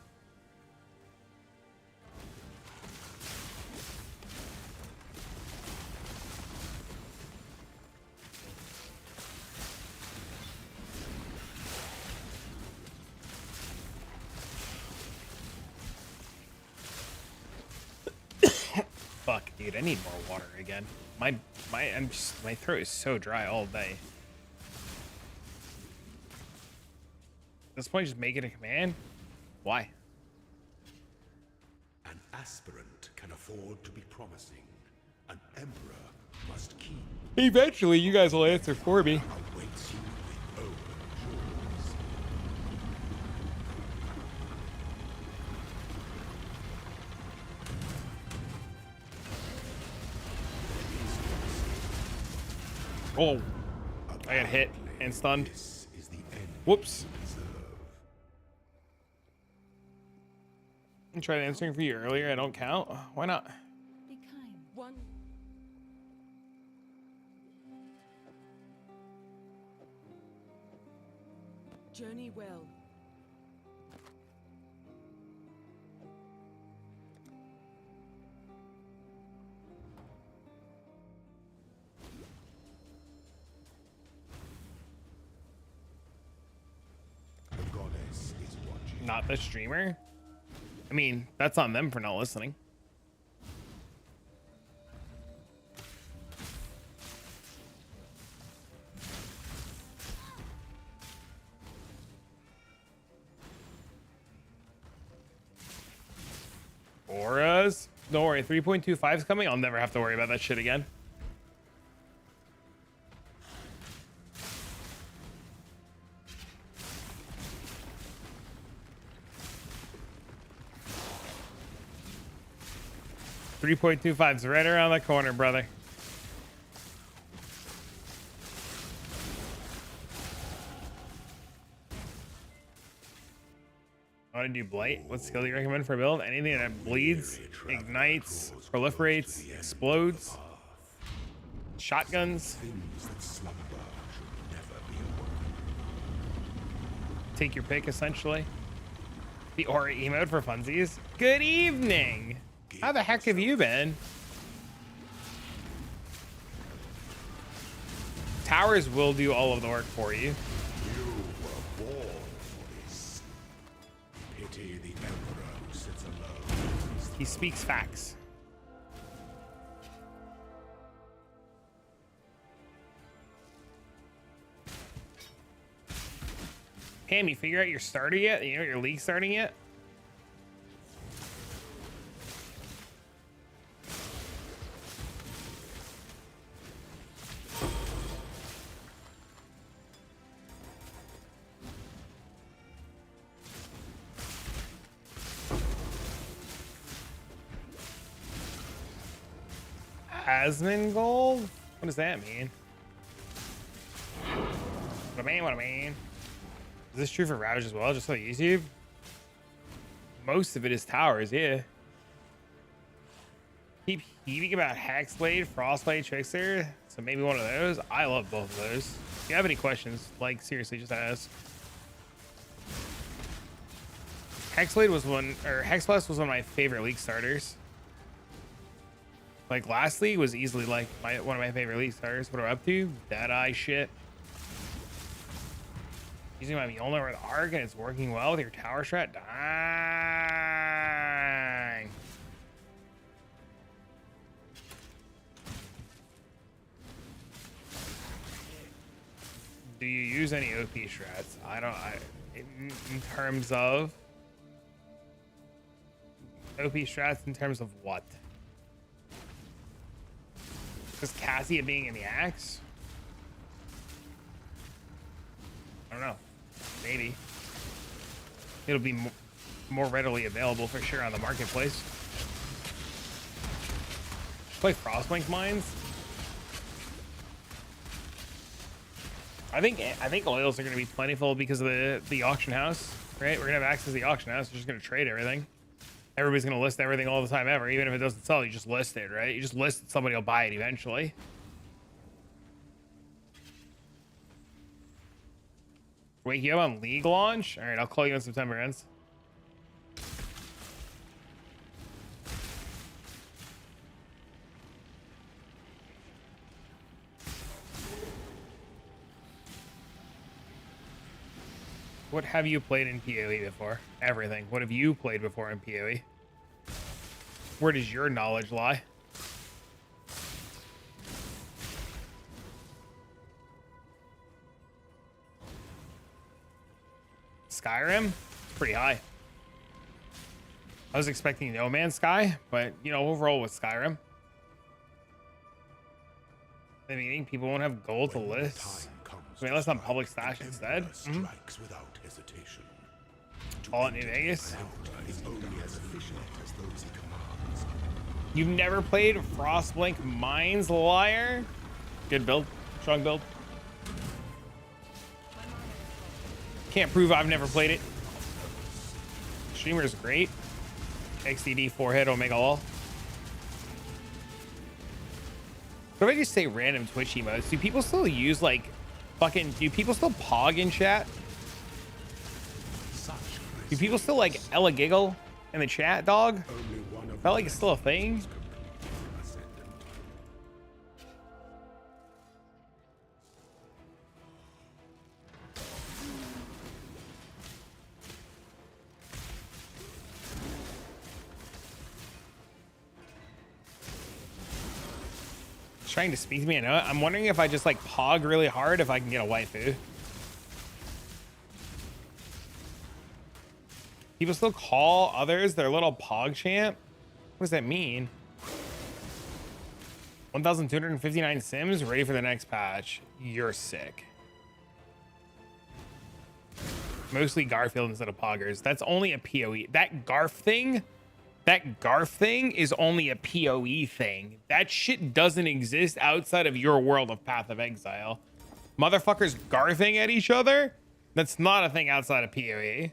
[SPEAKER 1] Fuck, dude, I need more water again. My throat is so dry all day. At this point, just make it a command. Why?
[SPEAKER 5] An aspirant can afford to be promising. An emperor must keep.
[SPEAKER 1] Eventually, you guys will answer for me.
[SPEAKER 5] Awaits you with open jaws.
[SPEAKER 1] Oh, I got hit and stunned. Whoops. I tried answering for you earlier. I don't count. Why not?
[SPEAKER 4] Be kind. One. Journey well.
[SPEAKER 1] not the streamer, I mean, that's on them for not listening. Auras. Don't worry, 3.25 is coming. I'll never have to worry about that shit again. $3.25 is right around the corner, brother. I want to do Blight. What skill do you recommend for a build? Anything that bleeds, ignites, proliferates, explodes, shotguns.
[SPEAKER 5] Things that slumber should never be awoken.
[SPEAKER 1] Take your pick, essentially. The aura emote for funsies. Good evening. How the heck have you been? Towers will do all of the work for you.
[SPEAKER 5] You were born for this. Pity the Emperor who sits alone.
[SPEAKER 1] He speaks facts. Pam, you figure out your starter yet? You know your league starting yet? Asmongold? What does that mean? What I mean? Is this true for Rouge as well, just on YouTube? Most of it is towers, yeah. Keep heaving about Hexblade, Frostblade, Trickster, so maybe one of those. I love both of those. If you have any questions, like, seriously, just ask. Hexblade was one, or Hexblast was one of my favorite league starters. Like, last league was easily, like, one of my favorite league starters. What are we up to? Deadeye shit. Using my Mjolnir with Arc and it's working well with your tower strat. Dang. Do you use any OP strats? I don't. In terms of OP strats, in terms of what? Just Cassia being in the axe? I don't know. Maybe. It'll be more readily available for sure on the marketplace. Play Frostblink Mines. I think oils are going to be plentiful because of the auction house, right? We're going to have access to the auction house. We're just going to trade everything. Everybody's going to list everything all the time ever. Even if it doesn't sell, you just list it, right? You just list it, somebody will buy it eventually. Wait, you have on league launch? All right, I'll call you when September ends. What have you played in PoE before? Everything. What have you played before in PoE? Where does your knowledge lie? Skyrim? It's pretty high. I was expecting No Man's Sky, but, you know, overall with Skyrim, I mean, people won't have gold to list. I mean, let's not public stash instead.
[SPEAKER 5] Strikes without hesitation.
[SPEAKER 1] All in New Vegas.
[SPEAKER 5] Is only as efficient as those he commands.
[SPEAKER 1] You've never played Frostblink Mines, liar? Good build. Strong build. Can't prove I've never played it. Streamer's great. XDD, forehead, Omega all. What if I just say random Twitch emotes? Do people still use like fucking, do people still pog in chat? Do people still like Ella Giggle in the chat, dog? Felt like it's still a thing. It's trying to speak to me. I know it. I'm wondering if I just like pog really hard if I can get a waifu. People still call others their little pog champ. What does that mean? 1,259 sims ready for the next patch. You're sick. Mostly Garfield instead of poggers. That's only a PoE. That Garf thing is only a PoE thing. That shit doesn't exist outside of your world of Path of Exile. Motherfuckers garfing at each other? That's not a thing outside of PoE.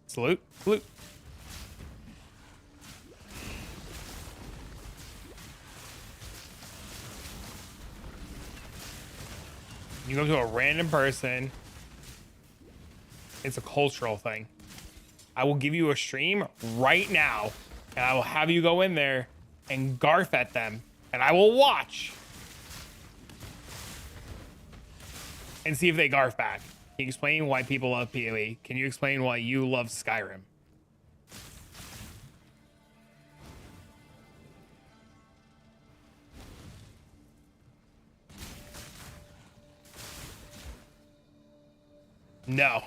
[SPEAKER 1] Salute, salute. You go to a random person. It's a cultural thing. I will give you a stream right now, and I will have you go in there and garf at them, and I will watch and see if they garf back. Can you explain why people love PoE? Can you explain why you love Skyrim? No.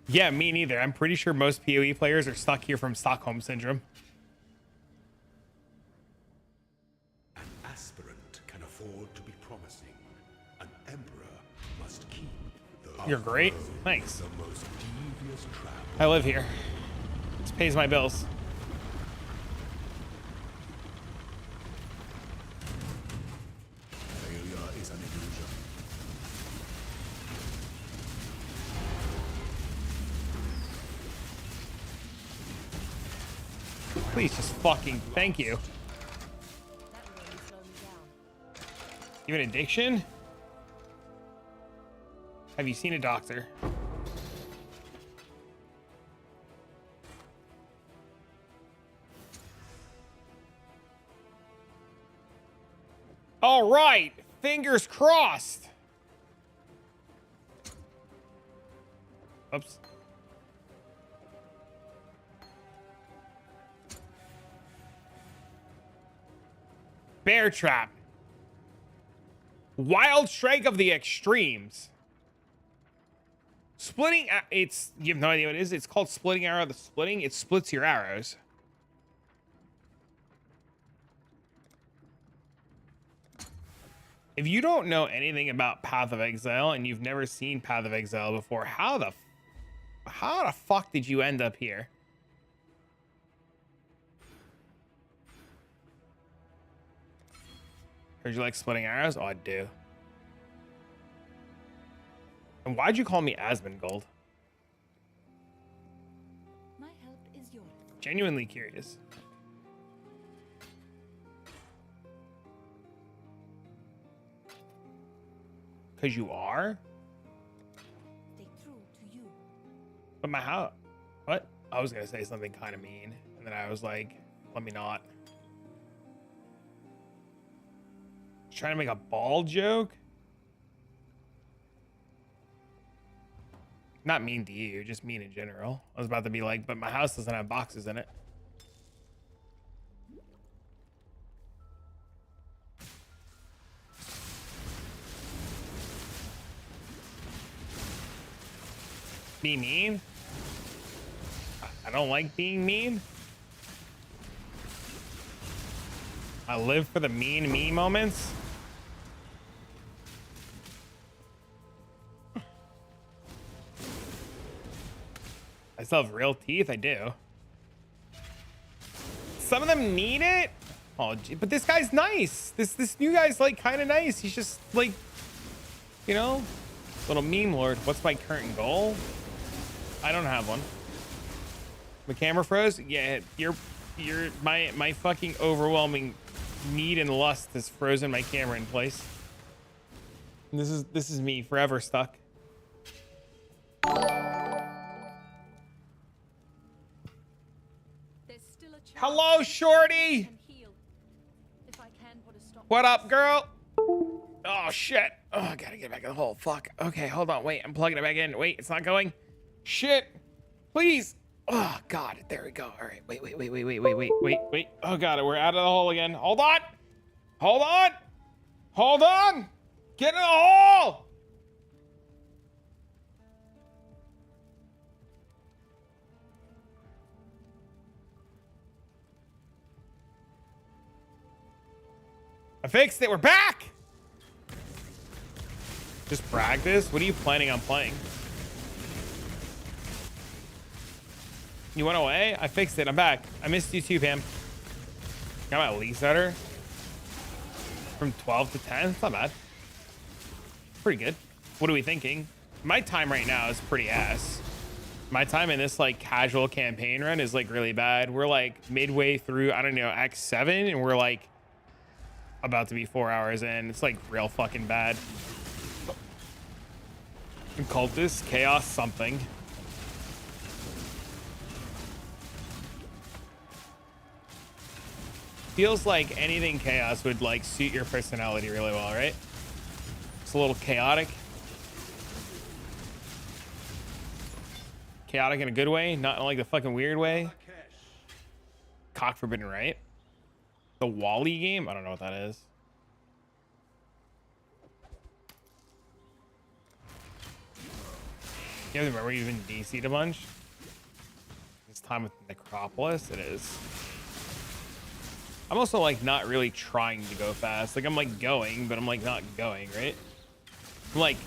[SPEAKER 1] Yeah, me neither. I'm pretty sure most PoE players are stuck here from Stockholm Syndrome.
[SPEAKER 5] An aspirant can afford to be promising. An emperor must keep the
[SPEAKER 1] You're great. Thanks.
[SPEAKER 5] the most devious trap.
[SPEAKER 1] I live here. This pays my bills.
[SPEAKER 5] Failure is an illusion.
[SPEAKER 1] Please just fucking thank you.
[SPEAKER 4] That really slowed me down.
[SPEAKER 1] You have an addiction? Have you seen a doctor? All right, fingers crossed. Oops. Bear trap. Wild strike of the extremes. Splitting. It's, you have no idea what it is. It's called splitting arrow. The splitting, it splits your arrows. If you don't know anything about Path of Exile and you've never seen Path of Exile before, how the fuck did you end up here? Heard you like splitting arrows? Oh, I do. And why'd you call me Asmongold?
[SPEAKER 4] My help is yours.
[SPEAKER 1] Genuinely curious. Because you are?
[SPEAKER 4] Stay true to you.
[SPEAKER 1] But my how? What? I was going to say something kind of mean. And then I was like, let me not. Trying to make a ball joke? Not mean to you, just mean in general. I was about to be like, but my house doesn't have boxes in it. Be mean? I don't like being mean. I live for the mean me moments. I still have real teeth. I do. Some of them need it. Oh, gee, but this guy's nice. This new guy's like kind of nice. He's just like, you know, little meme lord. What's my current goal? I don't have one. The camera froze. Yeah, my fucking overwhelming need and lust has frozen my camera in place. And this is me forever stuck. Hello, Shorty. What up, girl? Oh, shit. Oh, I gotta get back in the hole. Fuck. Okay, hold on. Wait, I'm plugging it back in. Wait, it's not going. Shit. Please. Oh, God. There we go. All right. Wait. Oh, God. We're out of the hole again. Hold on. Hold on. Hold on. Get in the hole. I fixed it. We're back. Just practice. What are you planning on playing? You went away? I fixed it. I'm back. I missed you too, Pam. Got my league setter from 12 to 10. It's not bad. Pretty good. What are we thinking? My time right now is pretty ass. My time in this like casual campaign run is like really bad. We're like midway through, I don't know, Act 7, and we're like about to be 4 hours in. It's like real fucking bad. Cultist, chaos, something. Feels like anything chaos would like suit your personality really well, right? It's a little chaotic. Chaotic in a good way, not in like the fucking weird way. Cock forbidden, right? The Wally game? I don't know what that is. You guys remember you've been DC'd a bunch? This time with Necropolis, it is. I'm also like not really trying to go fast. Like I'm like going, but I'm like not going, right? I'm like,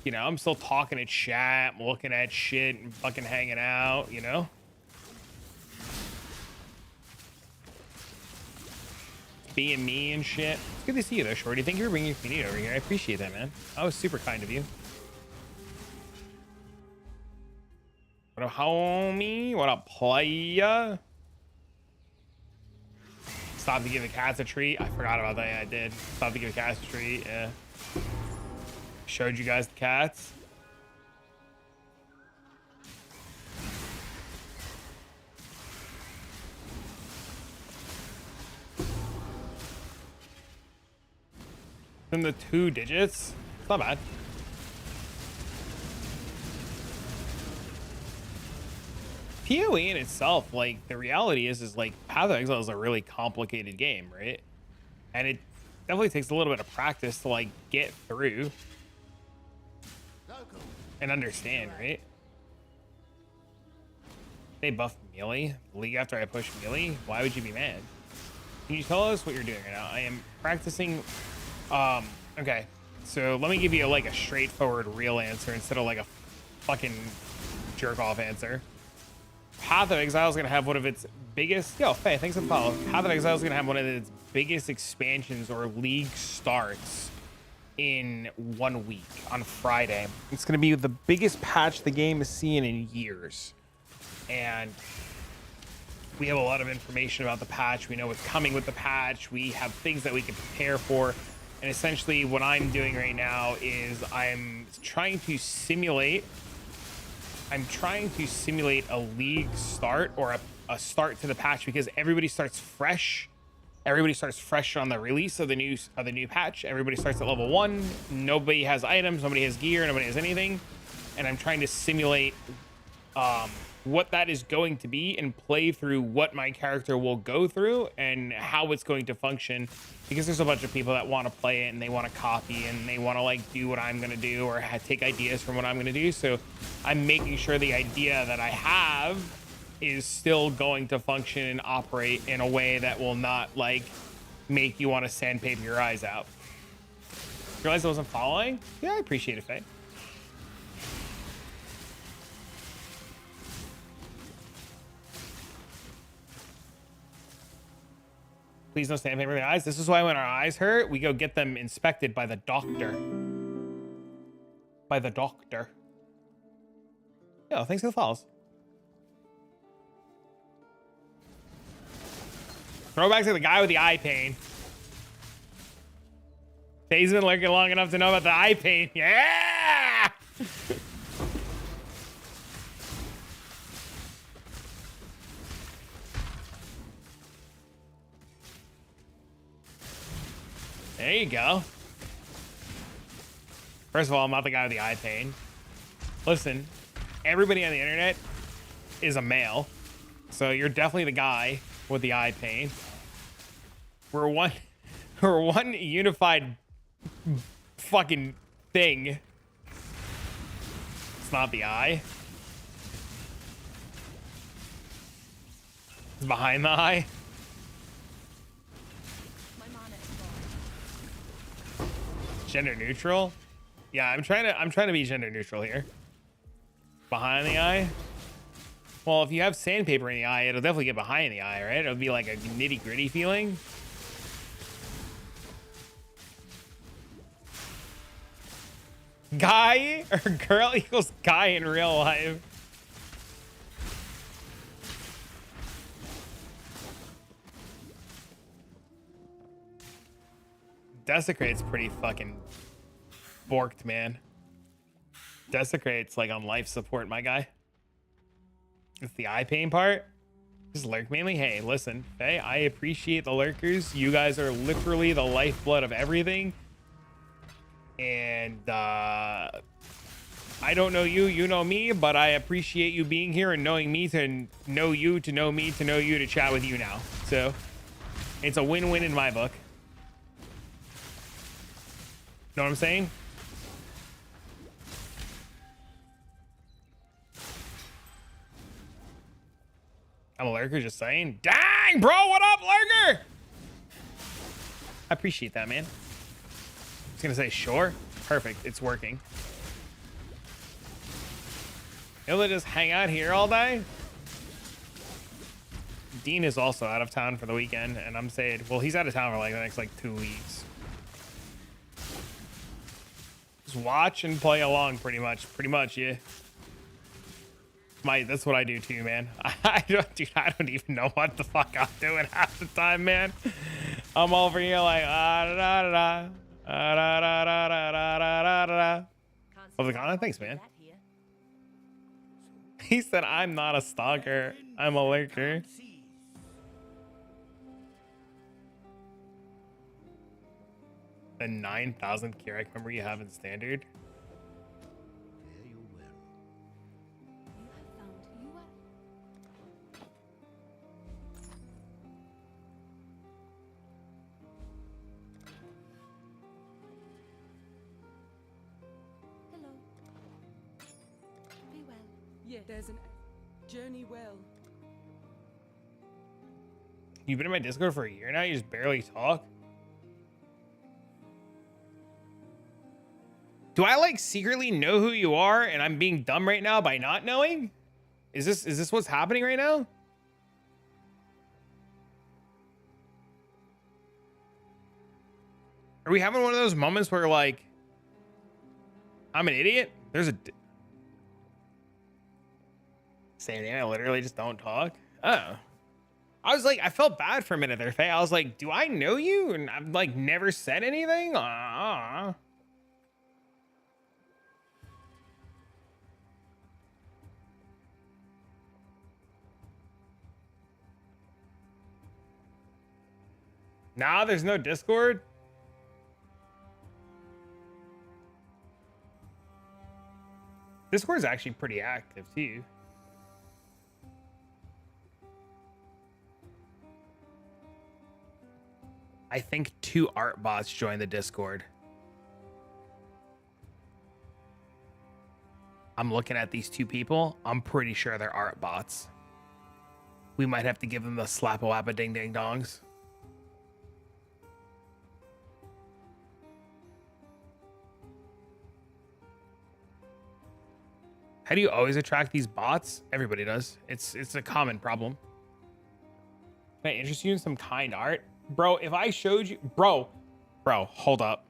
[SPEAKER 1] you know, I'm still talking to chat, I'm looking at shit and fucking hanging out, you know? Being me and shit. It's good to see you though, Shorty. Thank you for bringing your community over here. I appreciate that, man. That was super kind of you. What up, homie? What up, playa? Stop to give the cats a treat. I forgot about that. Yeah, I did. Stop to give the cats a treat. Yeah. Showed you guys the cats. Then the 2 digits. It's not bad. PoE in itself, like the reality is like Path of Exile is a really complicated game, right? And it definitely takes a little bit of practice to like get through and understand, right? They buffed melee league after I push melee. Why would you be mad? Can you tell us what you're doing right now? I am practicing. Okay, so let me give you like a straightforward real answer instead of like a fucking jerk off answer. Path of Exile is going to have one of its biggest... Yo, Faye, thanks for the follow. Path of Exile is going to have one of its biggest expansions or league starts in 1 week on Friday. It's going to be the biggest patch the game has seen in years. And we have a lot of information about the patch. We know what's coming with the patch. We have things that we can prepare for. And essentially what I'm doing right now is I'm trying to simulate a league start or a start to the patch because everybody starts fresh. Everybody starts fresh on the release of the new patch. Everybody starts at level 1. Nobody has items, nobody has gear, nobody has anything. And I'm trying to simulate what that is going to be and play through what my character will go through and how it's going to function, because there's a bunch of people that want to play it and they want to copy and they want to like do what I'm going to do or take ideas from what I'm going to do. So I'm making sure the idea that I have is still going to function and operate in a way that will not like make you want to sandpaper your eyes out. You realize I wasn't following? Yeah, I appreciate it, Faye. Please no sandpaper the eyes. This is why when our eyes hurt, we go get them inspected by the doctor. By the doctor. Yo, thanks for the follows. Throwback to the guy with the eye pain. Faye's been lurking long enough to know about the eye pain. Yeah! There you go. First of all, I'm not the guy with the eye pain. Listen, everybody on the internet is a male. So you're definitely the guy with the eye pain. We're one unified fucking thing. It's not the eye. It's behind the eye. Gender neutral? Yeah, I'm trying to be gender neutral here. Behind the eye? Well, if you have sandpaper in the eye, it'll definitely get behind the eye, right? It'll be like a nitty-gritty feeling. Guy or girl equals guy in real life. Desecrate's pretty fucking borked, man. Desecrate's like on life support, my guy. It's the eye pain part. Just lurk mainly. Hey, listen, hey, I appreciate the lurkers. You guys are literally the lifeblood of everything. And I don't know you, you know me, but I appreciate you being here and knowing me to know you, to know me, to know you, to chat with you now. So it's a win-win in my book. Know what I'm saying? I'm a lurker, just saying. Dang, bro, what up, lurker? I appreciate that, man. I was gonna say, sure. Perfect, it's working. You'll just hang out here all day? Dean is also out of town for the weekend, and I'm saying, well, he's out of town for like the next 2 weeks. Just watch and play along, pretty much, yeah. That's what I do too, man. I don't even know what the fuck I'm doing half the time, man. I'm over here like Love the comment, thanks, man. He said I'm not a stalker, I'm a lurker. The 9,000 Keurig member you have in standard.
[SPEAKER 8] Yeah, there's an journey well.
[SPEAKER 1] You've been in my Discord for a year now? You just barely talk? Do I like secretly know who you are and I'm being dumb right now by not knowing? Is this what's happening right now? Are we having one of those moments where like I'm an idiot? There's a saying I literally just don't talk. Oh, I was like, I felt bad for a minute there, Faye. I was like, do I know you? And I've like never said anything. Nah, there's no Discord. Discord's actually pretty active too. I think 2 art bots joined the Discord. I'm looking at these 2 people. I'm pretty sure they're art bots. We might have to give them the slap-a-wappa ding-ding-dongs. How do you always attract these bots? Everybody does. It's a common problem. Can I interest you in some kind art? Bro, if I showed you, bro, hold up.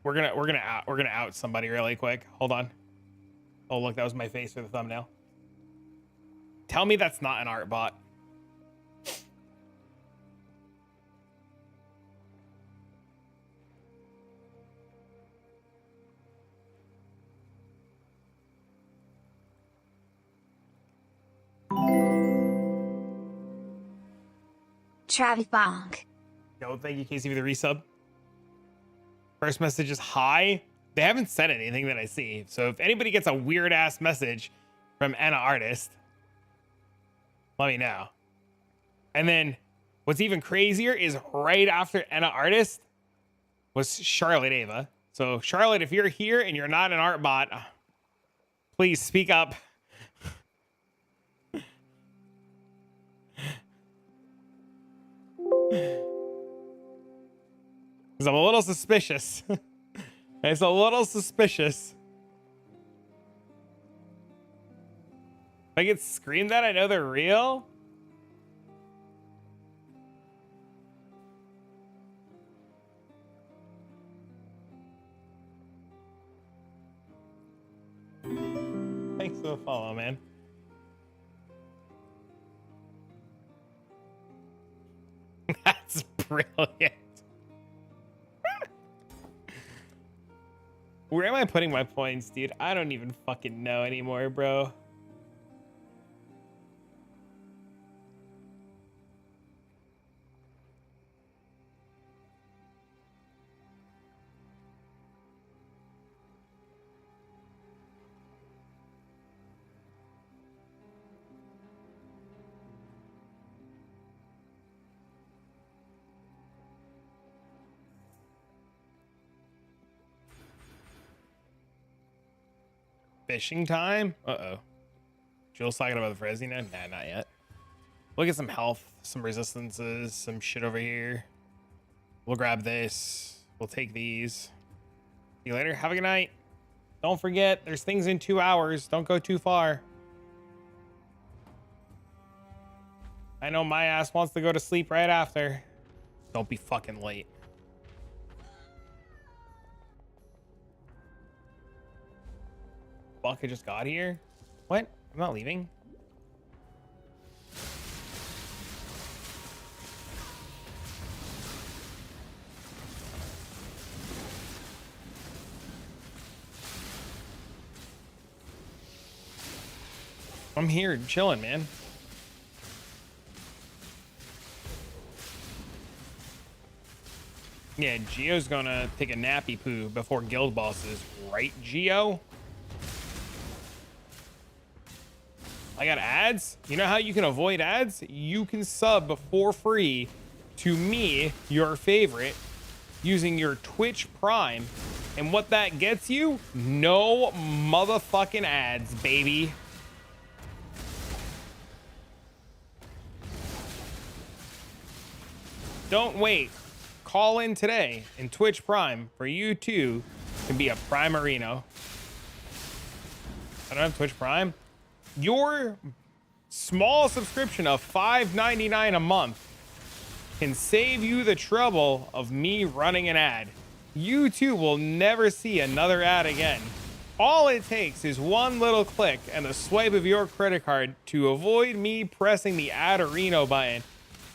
[SPEAKER 1] We're gonna out somebody really quick. Hold on. Oh, look, that was my face for the thumbnail. Tell me that's not an art bot.
[SPEAKER 3] Travis Bonk.
[SPEAKER 1] Yo, thank you, Casey, for the resub. First message is hi. They haven't said anything that I see. So if anybody gets a weird ass message from Anna Artist, let me know. And then what's even crazier is right after Anna Artist was Charlotte Ava. So Charlotte, if you're here and you're not an art bot, please speak up. Because I'm a little suspicious. It's a little suspicious. If I get screamed at, I know they're real. Thanks for the follow, man. That's brilliant. Where am I putting my points, dude? I don't even fucking know anymore, bro. Fishing time? Uh-oh. Jill's talking about the Fresny now? Nah, not yet. We'll get some health, some resistances, some shit over here. We'll grab this. We'll take these. See you later. Have a good night. Don't forget, there's things in 2 hours. Don't go too far. I know my ass wants to go to sleep right after. Don't be fucking late. Fuck, I just got here? What? I'm not leaving. I'm here chilling, man. Yeah, Gio's gonna take a nappy poo before guild bosses, right, Gio? I got ads. You know how you can avoid ads? You can sub for free to me, your favorite, using your Twitch Prime. And what that gets you? No motherfucking ads, baby. Don't wait. Call in today in Twitch Prime for you too to be a Primerino. I don't have Twitch Prime. Your small subscription of $5.99 a month can save you the trouble of me running an ad. You too will never see another ad again. All it takes is one little click and the swipe of your credit card to avoid me pressing the Adderino button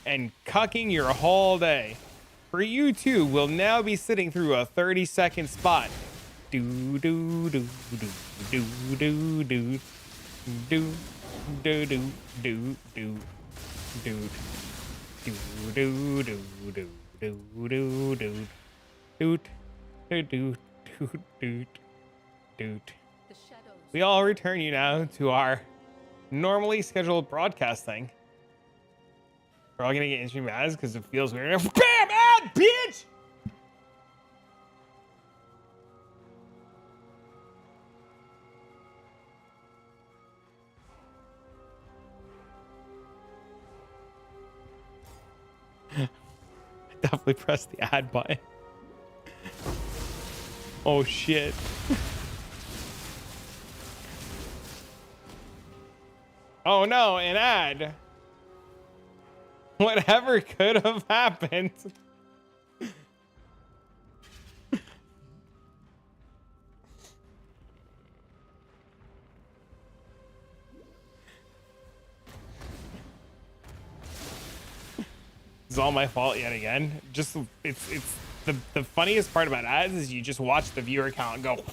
[SPEAKER 1] and cucking your whole day. For you too will now be sitting through a 30-second spot. Do do do do do do do. Do do do do do do do do do do do do do do do do do. We all return you now to our normally scheduled broadcasting. We're all gonna get in-stream ads because it feels weird. Bam! Ad, bitch! I definitely pressed the ad button. Oh shit. Oh no, an ad. Whatever could have happened. It's all my fault yet again. Just it's the funniest part about ads is you just watch the viewer count and go.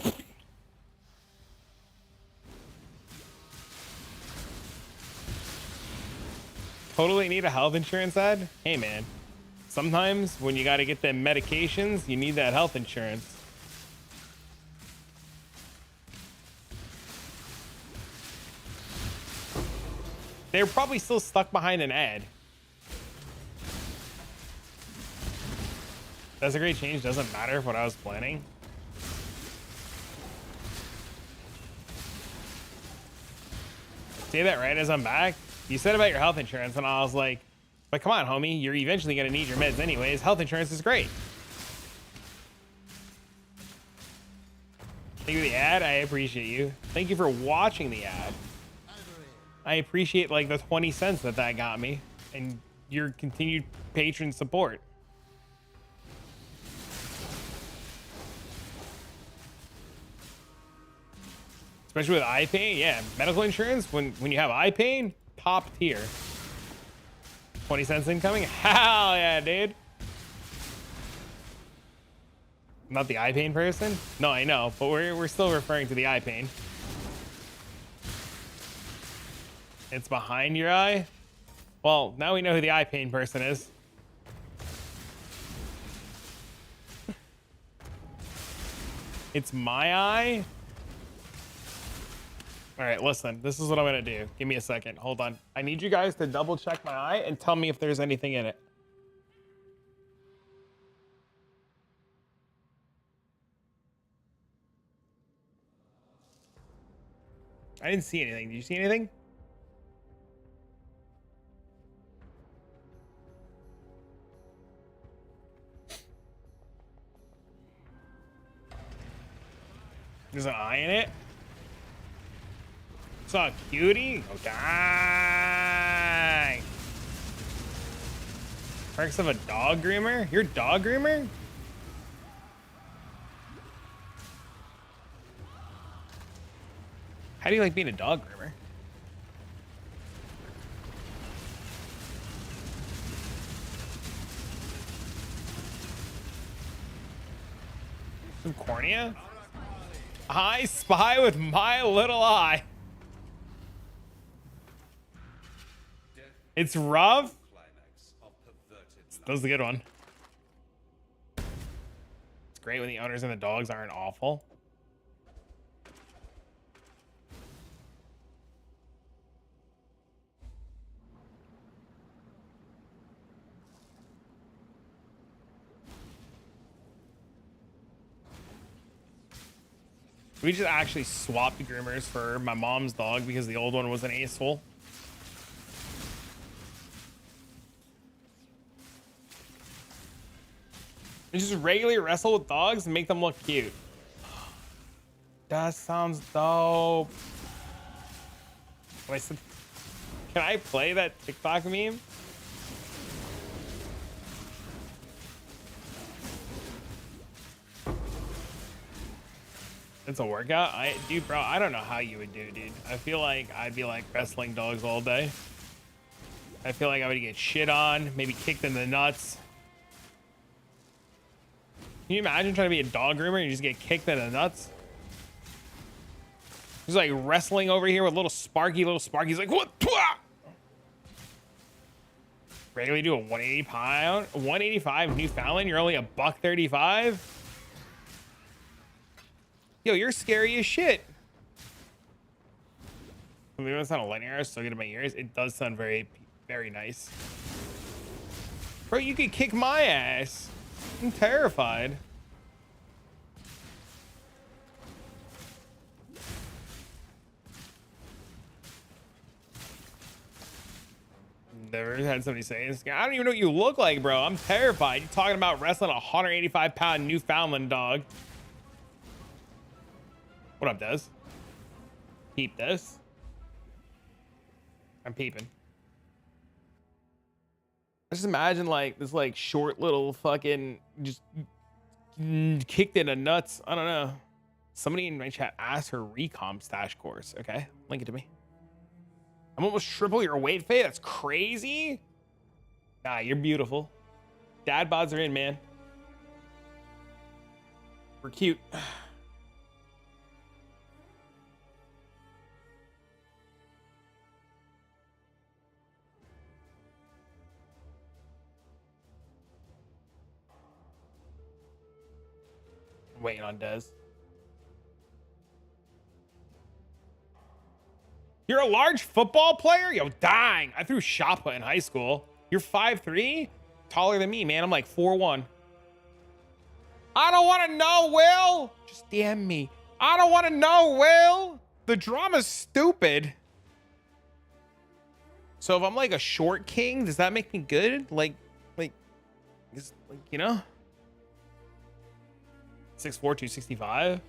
[SPEAKER 1] Totally need a health insurance ad? Hey man, Sometimes when you got to get them medications, you need that health insurance. They're probably still stuck behind an ad. That's a great change. Doesn't matter what I was planning. Say that right as I'm back. You said about your health insurance, and I was like, but come on, homie. You're eventually going to need your meds anyways. Health insurance is great. Thank you for the ad. I appreciate you. Thank you for watching the ad. I appreciate like the 20 cents that got me and your continued patron support. Especially with eye pain. Yeah, medical insurance, when you have eye pain, top tier. 20 cents incoming? Hell yeah, dude. Not the eye pain person? No, I know, but we're still referring to the eye pain. It's behind your eye? Well, now we know who the eye pain person is. It's my eye? All right, listen, this is what I'm gonna do. Give me a second, hold on. I need you guys to double check my eye and tell me if there's anything in it. I didn't see anything. Did you see anything? There's an eye in it. Saw a cutie. Oh, dang. Perks of a dog groomer. You're a dog groomer? How do you like being a dog groomer? Some cornea? I spy with my little eye. It's rough. That was a good one. It's great when the owners and the dogs aren't awful. We just actually swapped the groomers for my mom's dog because the old one was an asshole. And just regularly wrestle with dogs and make them look cute. That sounds dope. Can I play that TikTok meme? It's a workout. Dude, bro, I don't know how you would do, dude. I feel like I'd be like wrestling dogs all day. I feel like I would get shit on, maybe kicked in the nuts. Can you imagine trying to be a dog groomer and you just get kicked in the nuts? He's like wrestling over here with little Sparky. He's like, what? Regularly do a 180 pound, 185 Newfoundland. You're only a $135. Yo, you're scary as shit. Maybe it's not a lightning arrow, so good in my ears. It does sound very, very nice. Bro, you could kick my ass. I'm terrified. Never had somebody say this. I don't even know what you look like, bro. I'm terrified. You're talking about wrestling a 185 pound Newfoundland dog. What up, Des? Peep this. I'm peeping. I just imagine like this like short little fucking just kicked in the nuts. I don't know. Somebody in my chat asked her recomp stash course. Okay, link it to me. I'm almost triple your weight, Faye. That's crazy. Nah, you're beautiful. Dad bods are in, man. We're cute. Waiting on Dez. You're a large football player? Yo, dang. I threw shot put in high school. You're 5'3"? Taller than me, man. I'm like 4'1". I don't want to know, Will. Just DM me. I don't want to know, Will. The drama's stupid. So if I'm like a short king, does that make me good? Like, you know? 6'4", 265.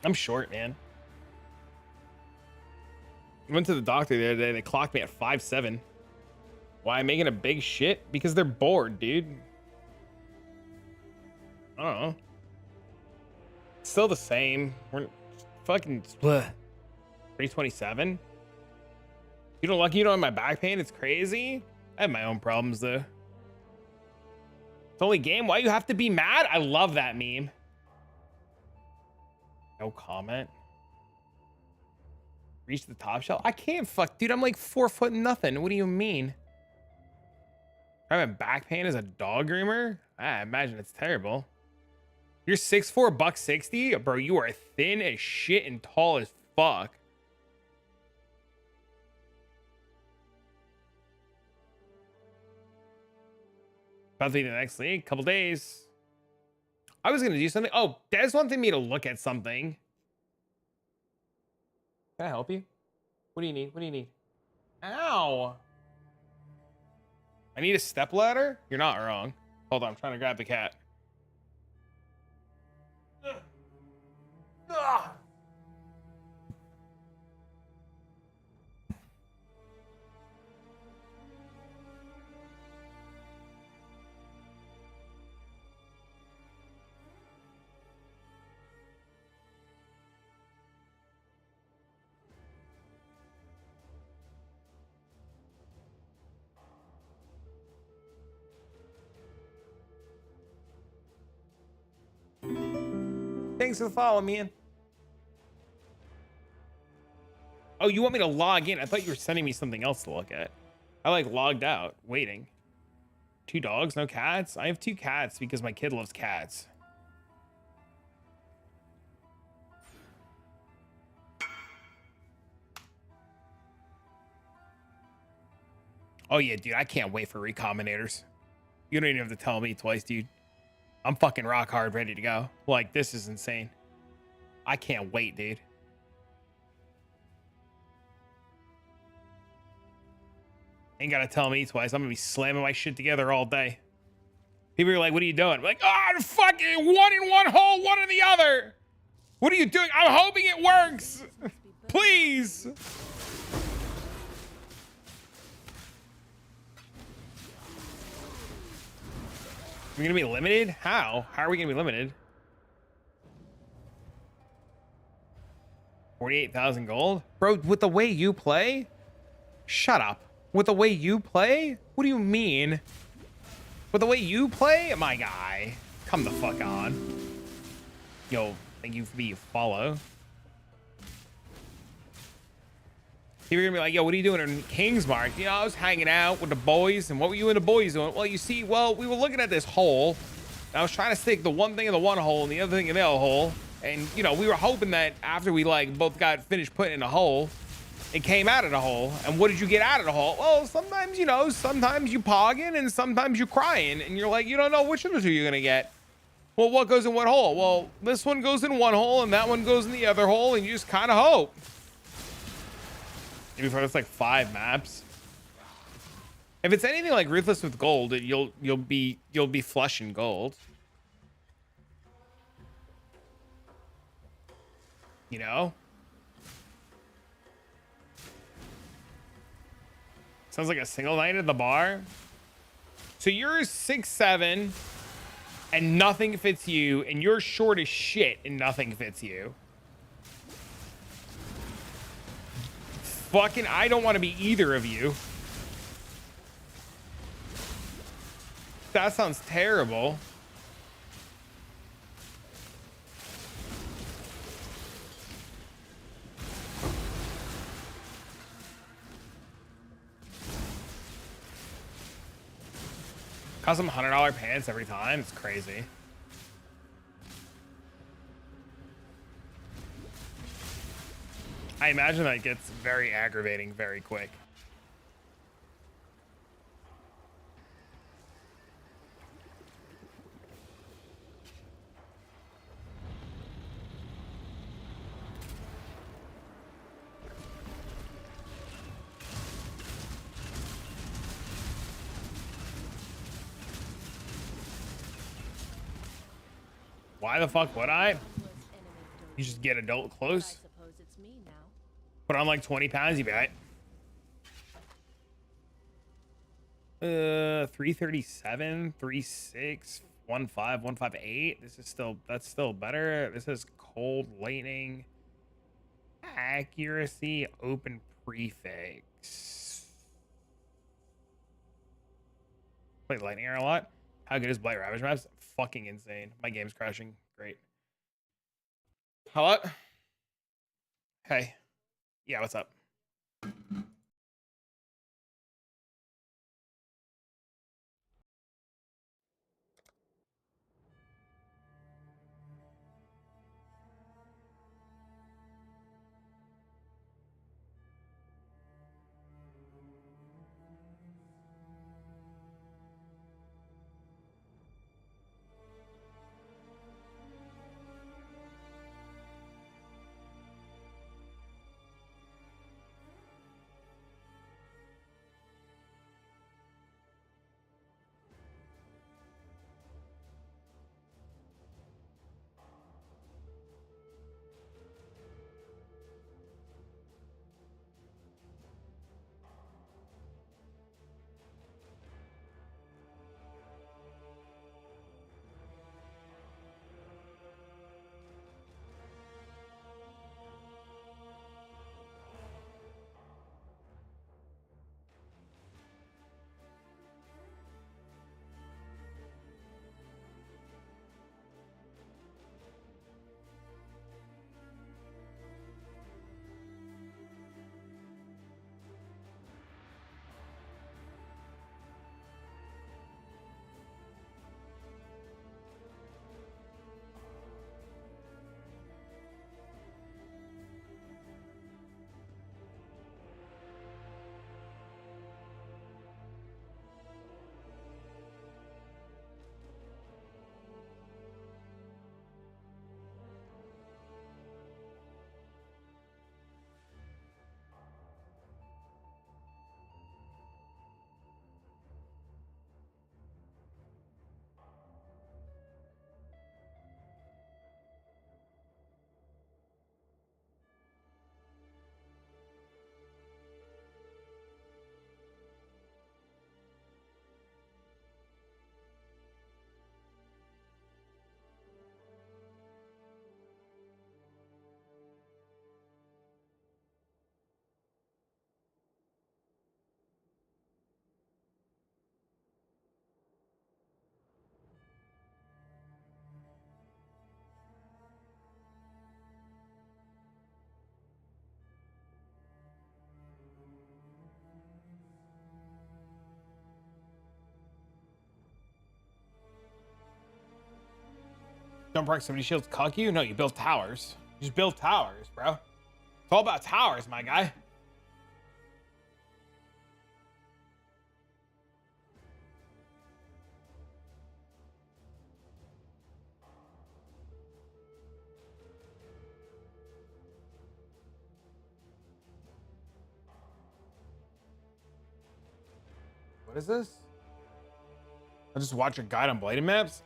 [SPEAKER 1] I'm short, man. I went to the doctor the other day. They clocked me at 5'7". Why am I making a big shit? Because they're bored, dude. I don't know. It's still the same. We're fucking 327. You don't lucky you don't have my back pain. It's crazy. I have my own problems though. It's only game. Why you have to be mad? I love that meme. No comment. Reach the top shelf. I can't fuck, dude. I'm like 4 foot nothing. What do you mean? Having back pain as a dog groomer? I imagine it's terrible. You're 6'4", $160? Bro, you are thin as shit and tall as fuck. About to be the next league. Couple days. I was gonna do something. Oh, Des wanted me to look at something. Can I help you? What do you need? What do you need? Ow! I need a step ladder? You're not wrong. Hold on, I'm trying to grab the cat. Ugh. Thanks for following me in. Oh, you want me to log in? I thought you were sending me something else to look at. I like logged out, waiting. 2 dogs, no cats? I have 2 cats because my kid loves cats. Oh yeah, dude, I can't wait for recombinators. You don't even have to tell me twice, dude. I'm fucking rock hard, ready to go. Like, this is insane. I can't wait, dude. Ain't gotta tell me twice. I'm gonna be slamming my shit together all day. People are like, what are you doing? I'm like, oh, fucking 1 in one hole, 1 in the other. What are you doing? I'm hoping it works. Please. We're gonna be limited? How? How are we gonna be limited? 48,000 gold? Bro, with the way you play? Shut up. With the way you play? What do you mean? With the way you play? My guy. Come the fuck on. Yo, thank you for being follow. People are gonna be like, yo, what are you doing in Kingsmark? You know, I was hanging out with the boys. And what were you and the boys doing? Well, you see, well, we were looking at this hole. I was trying to stick the one thing in the one hole and the other thing in the other hole. And, you know, we were hoping that after we, like, both got finished putting in the hole, it came out of the hole. And what did you get out of the hole? Well, sometimes, you know, sometimes you pogging and sometimes you crying. And you're like, you don't know which of the two you're gonna get. Well, what goes in what hole? Well, this one goes in one hole and that one goes in the other hole. And you just kind of hope. Maybe for us like 5 maps. If it's anything like Ruthless with gold, you'll be flush in gold. You know? Sounds like a single night at the bar. So you're 6'7" and nothing fits you, and you're short as shit and nothing fits you. Fucking, I don't want to be either of you. That sounds terrible. Cost them $100 pants every time. It's crazy. I imagine that gets very aggravating very quick. Why the fuck would I? You just get adult close. Put on like 20 pounds, you bet. 337, 36, 15, 158. This is still, that's still better. This is cold lightning, accuracy, open prefix. Play lightning air a lot. How good is Blight Ravage maps? Fucking insane. My game's crashing. Great. Hello? Hey. Yeah, what's up? Jump proximity shields cuck you? No, you build towers. You just build towers, bro. It's all about towers, my guy. What is this? I'll just watch a guide on bladed maps.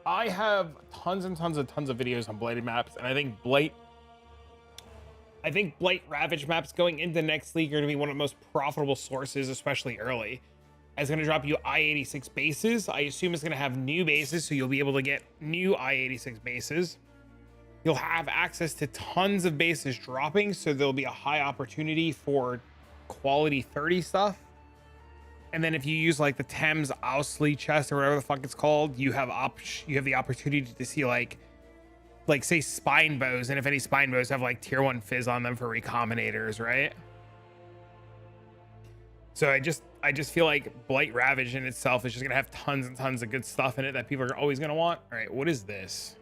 [SPEAKER 1] I have tons of videos on bladed maps, and I think Blight Ravage maps going into next league are going to be one of the most profitable sources, especially early. It's going to drop you I-86 bases. I assume it's going to have new bases, so you'll be able to get new I-86 bases. You'll have access to tons of bases dropping, so there'll be a high opportunity for quality 30 stuff. And then if you use like the Thames Owsley chest or whatever the fuck it's called, you have the opportunity to see like say spine bows, and if any spine bows have like tier 1 fizz on them for recombinators, right? So I just feel like Blight Ravage in itself is just gonna have tons and tons of good stuff in it that people are always gonna want. All right, what is this?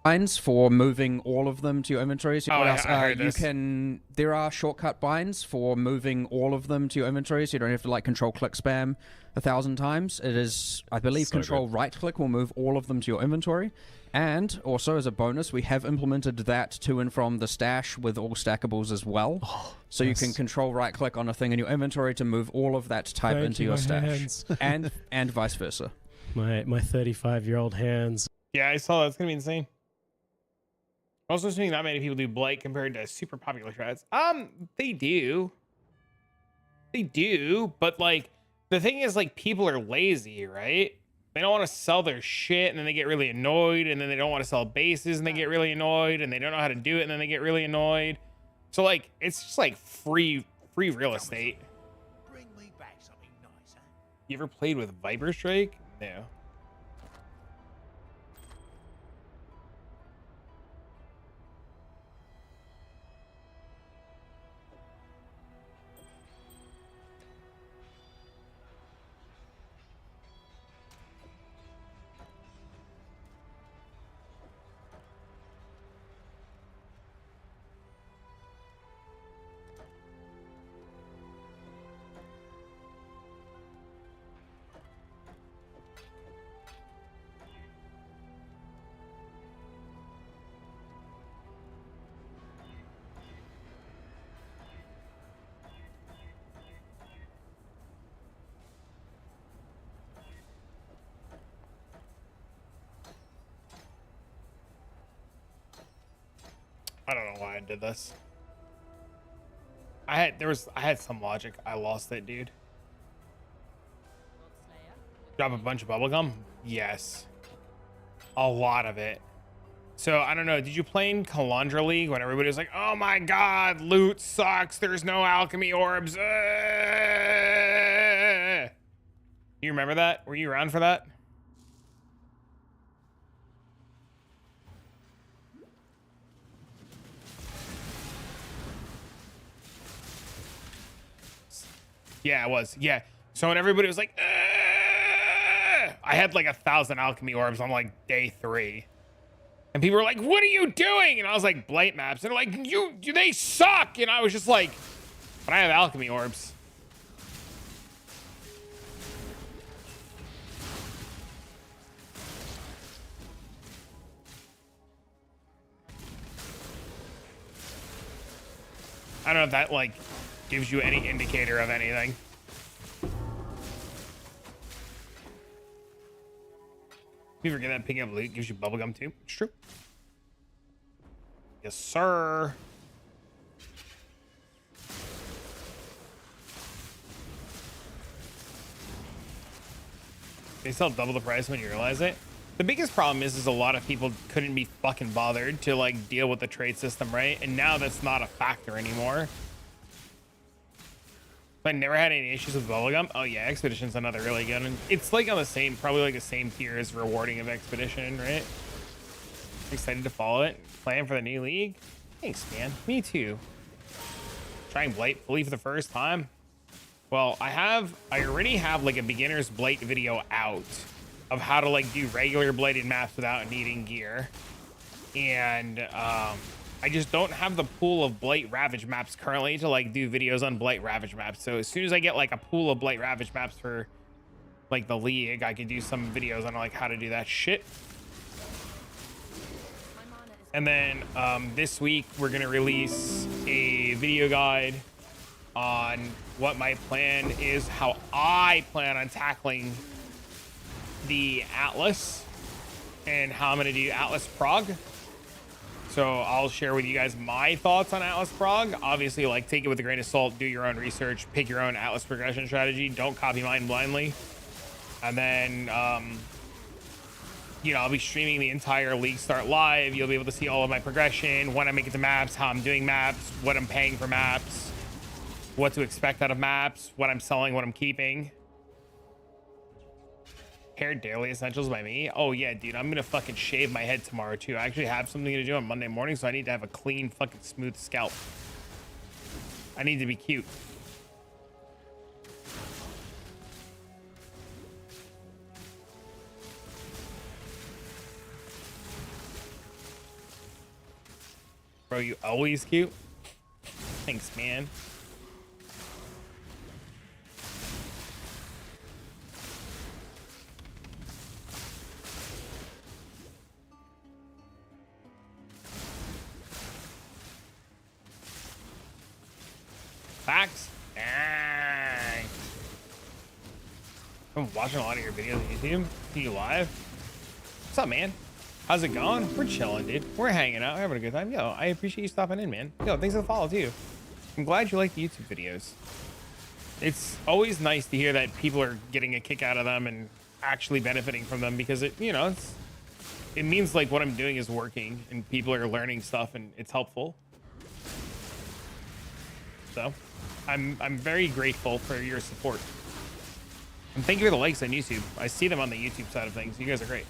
[SPEAKER 12] Binds for moving all of them to your inventory. So
[SPEAKER 1] Oh,
[SPEAKER 12] what
[SPEAKER 1] I
[SPEAKER 12] else?
[SPEAKER 1] heard
[SPEAKER 12] You
[SPEAKER 1] this.
[SPEAKER 12] can. There are shortcut binds for moving all of them to your inventory, so you don't have to like control click spam 1,000 times. It is, I believe,
[SPEAKER 13] So
[SPEAKER 12] control right click will move all of them to your inventory. And also as a bonus, we have implemented that to and from the stash with all stackables as well. So you can control right click on a thing in your inventory to move all of that type into your stash, and vice versa.
[SPEAKER 13] My 35-year-old hands.
[SPEAKER 1] Yeah, I saw that. It's gonna be insane. Also assuming not many people do Blight compared to super popular shreds. They do. They do, but like the thing is, like, people are lazy, right? They don't want to sell their shit and then they get really annoyed, and then they don't want to sell bases and they get really annoyed, and they don't know how to do it and then they get really annoyed. So like it's just like free real estate.
[SPEAKER 10] Bring me back something nice, huh?
[SPEAKER 1] You ever played with Viper Strike? No. I don't know why I did this. I had some logic. I lost it, dude. Drop a bunch of bubblegum? Yes. A lot of it. So I don't know. Did you play in Calandra League when everybody was like, oh my god, loot sucks, there's no alchemy orbs? You remember that? Were you around for that? Yeah, it was. Yeah. So when everybody was like, I had like 1,000 alchemy orbs on like day 3. And people were like, what are you doing? And I was like, Blight maps. And they're like, they suck. And I was just like, but I have alchemy orbs. I don't know if that like gives you any indicator of anything. You forget that picking up loot gives you bubblegum too. It's true. Yes, sir. They sell double the price when you realize it. The biggest problem is a lot of people couldn't be fucking bothered to like deal with the trade system, right? And now that's not a factor anymore. I never had any issues with bubblegum. Oh yeah, Expedition's another really good one. It's like on the same, probably like the same tier as rewarding of Expedition, right? Excited to follow it. Plan for the new league. Thanks, man. Me too. Trying Blight fully for the first time. Well, I already have like a beginner's Blight video out of how to like do regular bladed maps without needing gear. And I just don't have the pool of Blight Ravage maps currently to like do videos on Blight Ravage maps. So as soon as I get like a pool of Blight Ravage maps for like the league, I can do some videos on like how to do that shit. And then this week we're gonna release a video guide on what my plan is, how I plan on tackling the Atlas and how I'm gonna do Atlas Prog. So I'll share with you guys my thoughts on Atlas Prog. Obviously, like, take it with a grain of salt, do your own research, pick your own Atlas progression strategy. Don't copy mine blindly. And then, you know, I'll be streaming the entire League Start live. You'll be able to see all of my progression, when I make it to maps, how I'm doing maps, what I'm paying for maps, what to expect out of maps, what I'm selling, what I'm keeping. Hair daily essentials by me. Oh yeah, dude, I'm gonna fucking shave my head tomorrow too. I actually have something to do on Monday morning, so I need to have a clean, fucking smooth scalp. I need to be cute. Bro, you always cute. Thanks, man. Facts. Dang. I'm watching a lot of your videos on YouTube. See you live. What's up, man? How's it going? We're chilling, dude. We're hanging out, having a good time. Yo, I appreciate you stopping in, man. Yo, thanks for the follow, too. I'm glad you like the YouTube videos. It's always nice to hear that people are getting a kick out of them and actually benefiting from them, because it, you know, it means like what I'm doing is working and people are learning stuff and it's helpful. So I'm very grateful for your support. And thank you for the likes on YouTube. I see them on the YouTube side of things. You guys are great.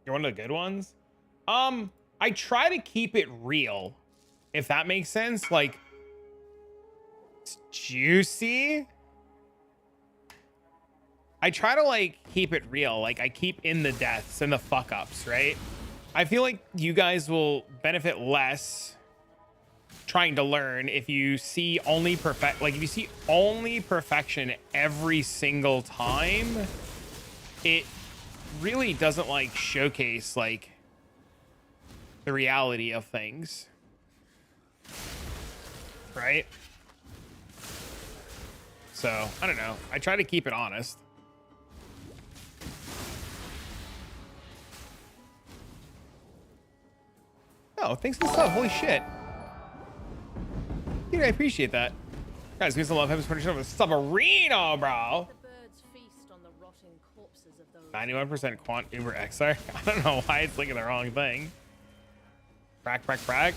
[SPEAKER 1] You're one of the good ones. I try to keep it real, if that makes sense. Like, it's juicy. I try to like keep it real. Like, I keep in the deaths and the fuck ups, right? I feel like you guys will benefit less trying to learn if you see only if you see only perfection every single time. It really doesn't like showcase like the reality of things, right? So I don't know, I try to keep it honest. Oh, thanks for the sub. Holy shit, dude, I appreciate that. Guys, give us a love. Have a over the submarino, bro. 91% quant Uber XR. I don't know why it's looking the wrong thing. Brag.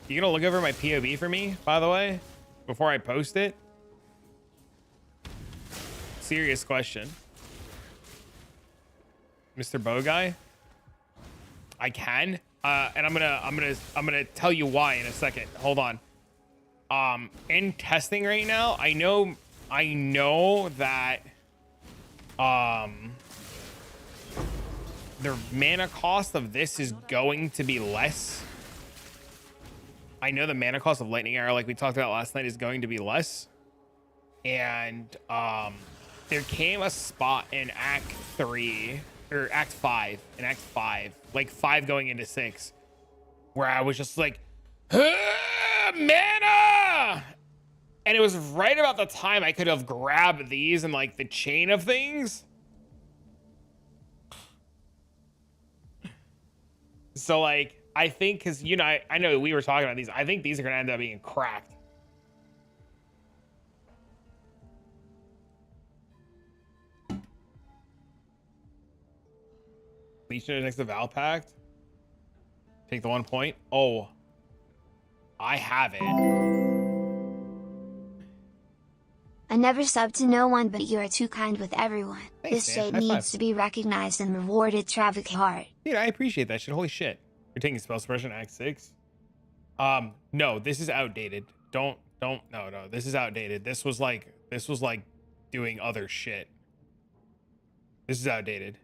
[SPEAKER 1] You gonna look over my POV for me, by the way, before I post it? Serious question. Mr. Bow Guy? I can. And I'm gonna tell you why in a second. Hold on. In testing right now, I know that the mana cost of this is going to be less. I know the mana cost of Lightning Arrow, like we talked about last night, is going to be less. And there came a spot in Act 3 or Act 5, in Act 5, like 5 going into 6, where I was just like, mana! And it was right about the time I could have grabbed these and like the chain of things. So like, I think, because, you know, I know we were talking about these. I think these are going to end up being cracked. Legion next to Val Pact. Take the 1 point. Oh, I have it.
[SPEAKER 3] I never sub to no one, but you are too kind with everyone.
[SPEAKER 1] Thanks,
[SPEAKER 3] this
[SPEAKER 1] man.
[SPEAKER 3] shit
[SPEAKER 1] High
[SPEAKER 3] needs
[SPEAKER 1] five.
[SPEAKER 3] to be recognized and rewarded. Traffic hard.
[SPEAKER 1] Dude, I appreciate that shit. Holy shit. You're taking spell suppression Act 6. No, this is outdated. No, this is outdated. This was like doing other shit. This is outdated.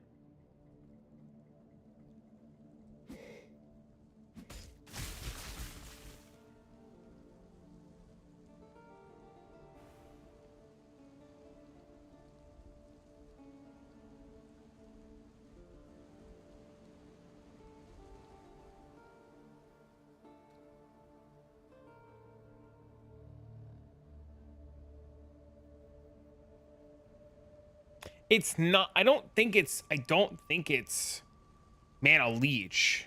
[SPEAKER 1] It's not, I don't think it's mana leech.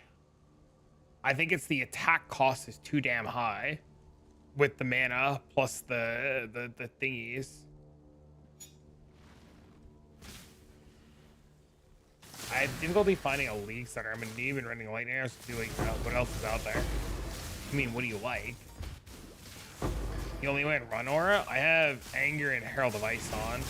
[SPEAKER 1] I think it's the attack cost is too damn high with the mana plus the thingies. I have difficulty finding a league starter. I'm gonna need running lightning arrows to do like what else is out there. I mean, what do you like? You only went run aura? I have anger and herald of ice on.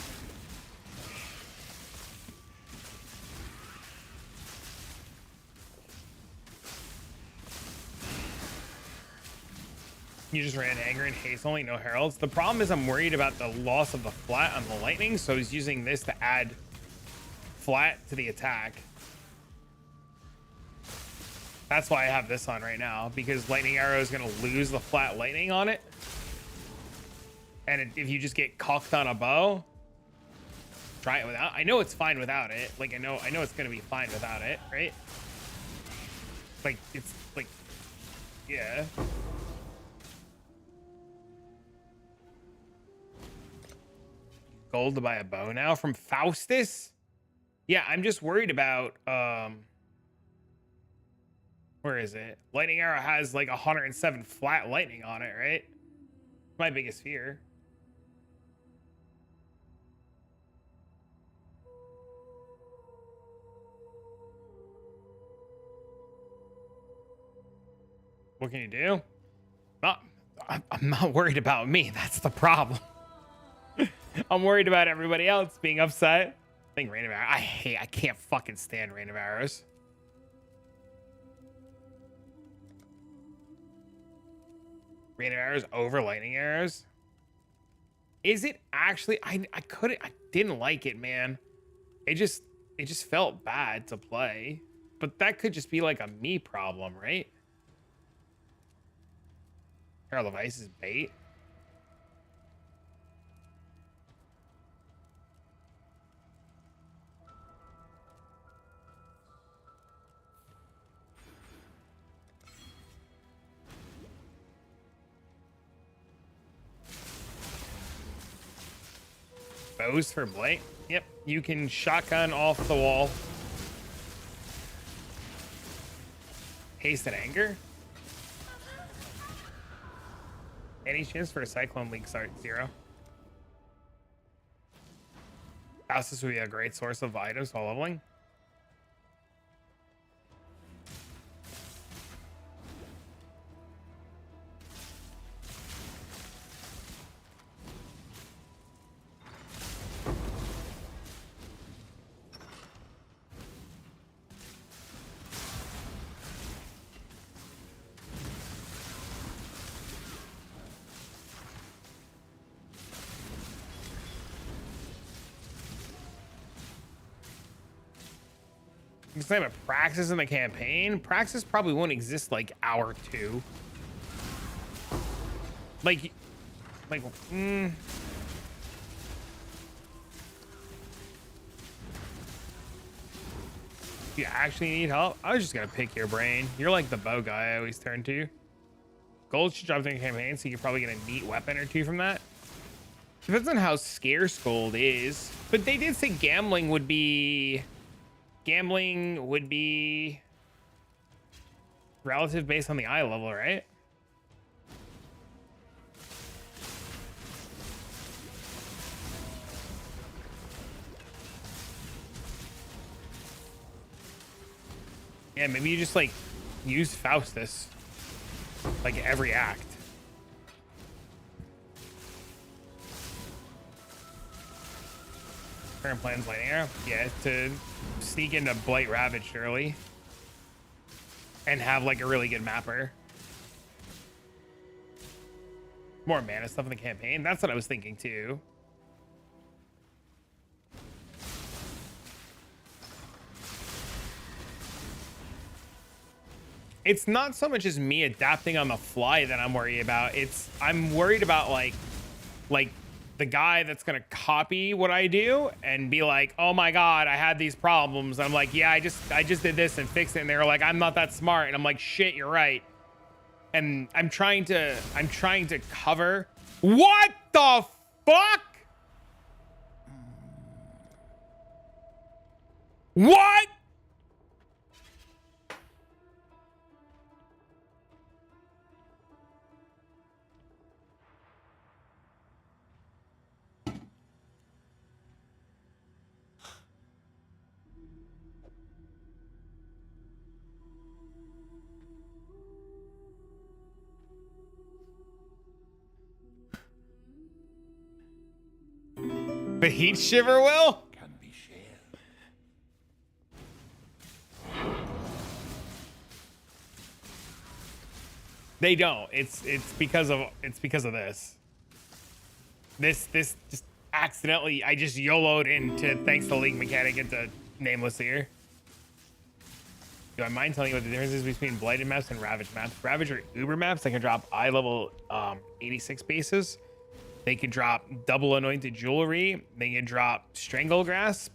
[SPEAKER 1] You just ran anger and haste only, no heralds. The problem is I'm worried about the loss of the flat on the lightning, so he's using this to add flat to the attack. That's why I have this on right now, because lightning arrow is going to lose the flat lightning on it. And if you just get cocked on a bow, try it without. I know it's fine without it. Like I know it's going to be fine without it, right? Like it's like, yeah. Gold to buy a bow now from Faustus? Yeah, I'm just worried about where is it? Lightning arrow has like 107 flat lightning on it, right? My biggest fear. What can you do? I'm not worried about me. That's the problem. I'm worried about everybody else being upset. I think Rain of Arrows. I can't fucking stand Rain of Arrows. Rain of Arrows over Lightning Arrows. Is it actually? I didn't like it, man. It just felt bad to play. But that could just be like a me problem, right? Herald of Ice is bait. Bows for Blight. Yep, you can shotgun off the wall. Haste and anger. Any chance for a Cyclone League start? 0. Houses would be a great source of items while leveling. Because I have a Praxis in the campaign. Praxis probably won't exist like hour 2. Like, You actually need help? I was just gonna pick your brain. You're like the bow guy I always turn to. Gold should drop in the campaign, so you could probably get a neat weapon or 2 from that. Depends on how scarce gold is. But they did say gambling would be relative based on the eye level, right? Yeah, maybe you just like use Faustus like every act. Current plan's Lightning Arrow. Yeah, to sneak into Blight Ravaged early and have like a really good mapper. More mana stuff in the campaign. That's what I was thinking too. It's not so much as me adapting on the fly that I'm worried about. I'm worried about like the guy that's gonna copy what I do and be like, oh my god, I had these problems. I'm like, yeah, I just did this and fixed it. And they're like, I'm not that smart. And I'm like, shit, you're right. And I'm trying to cover. What the fuck? What? But heat shiver will?
[SPEAKER 2] Can be shared.
[SPEAKER 1] They don't. It's because of this. This just accidentally, I just YOLO'd into thanks to League Mechanic into Nameless here. Do I mind telling you what the difference is between Blighted maps and Ravage maps? Ravage are Uber maps that can drop eye level 86 bases. They can drop double anointed jewelry. They can drop strangle grasp.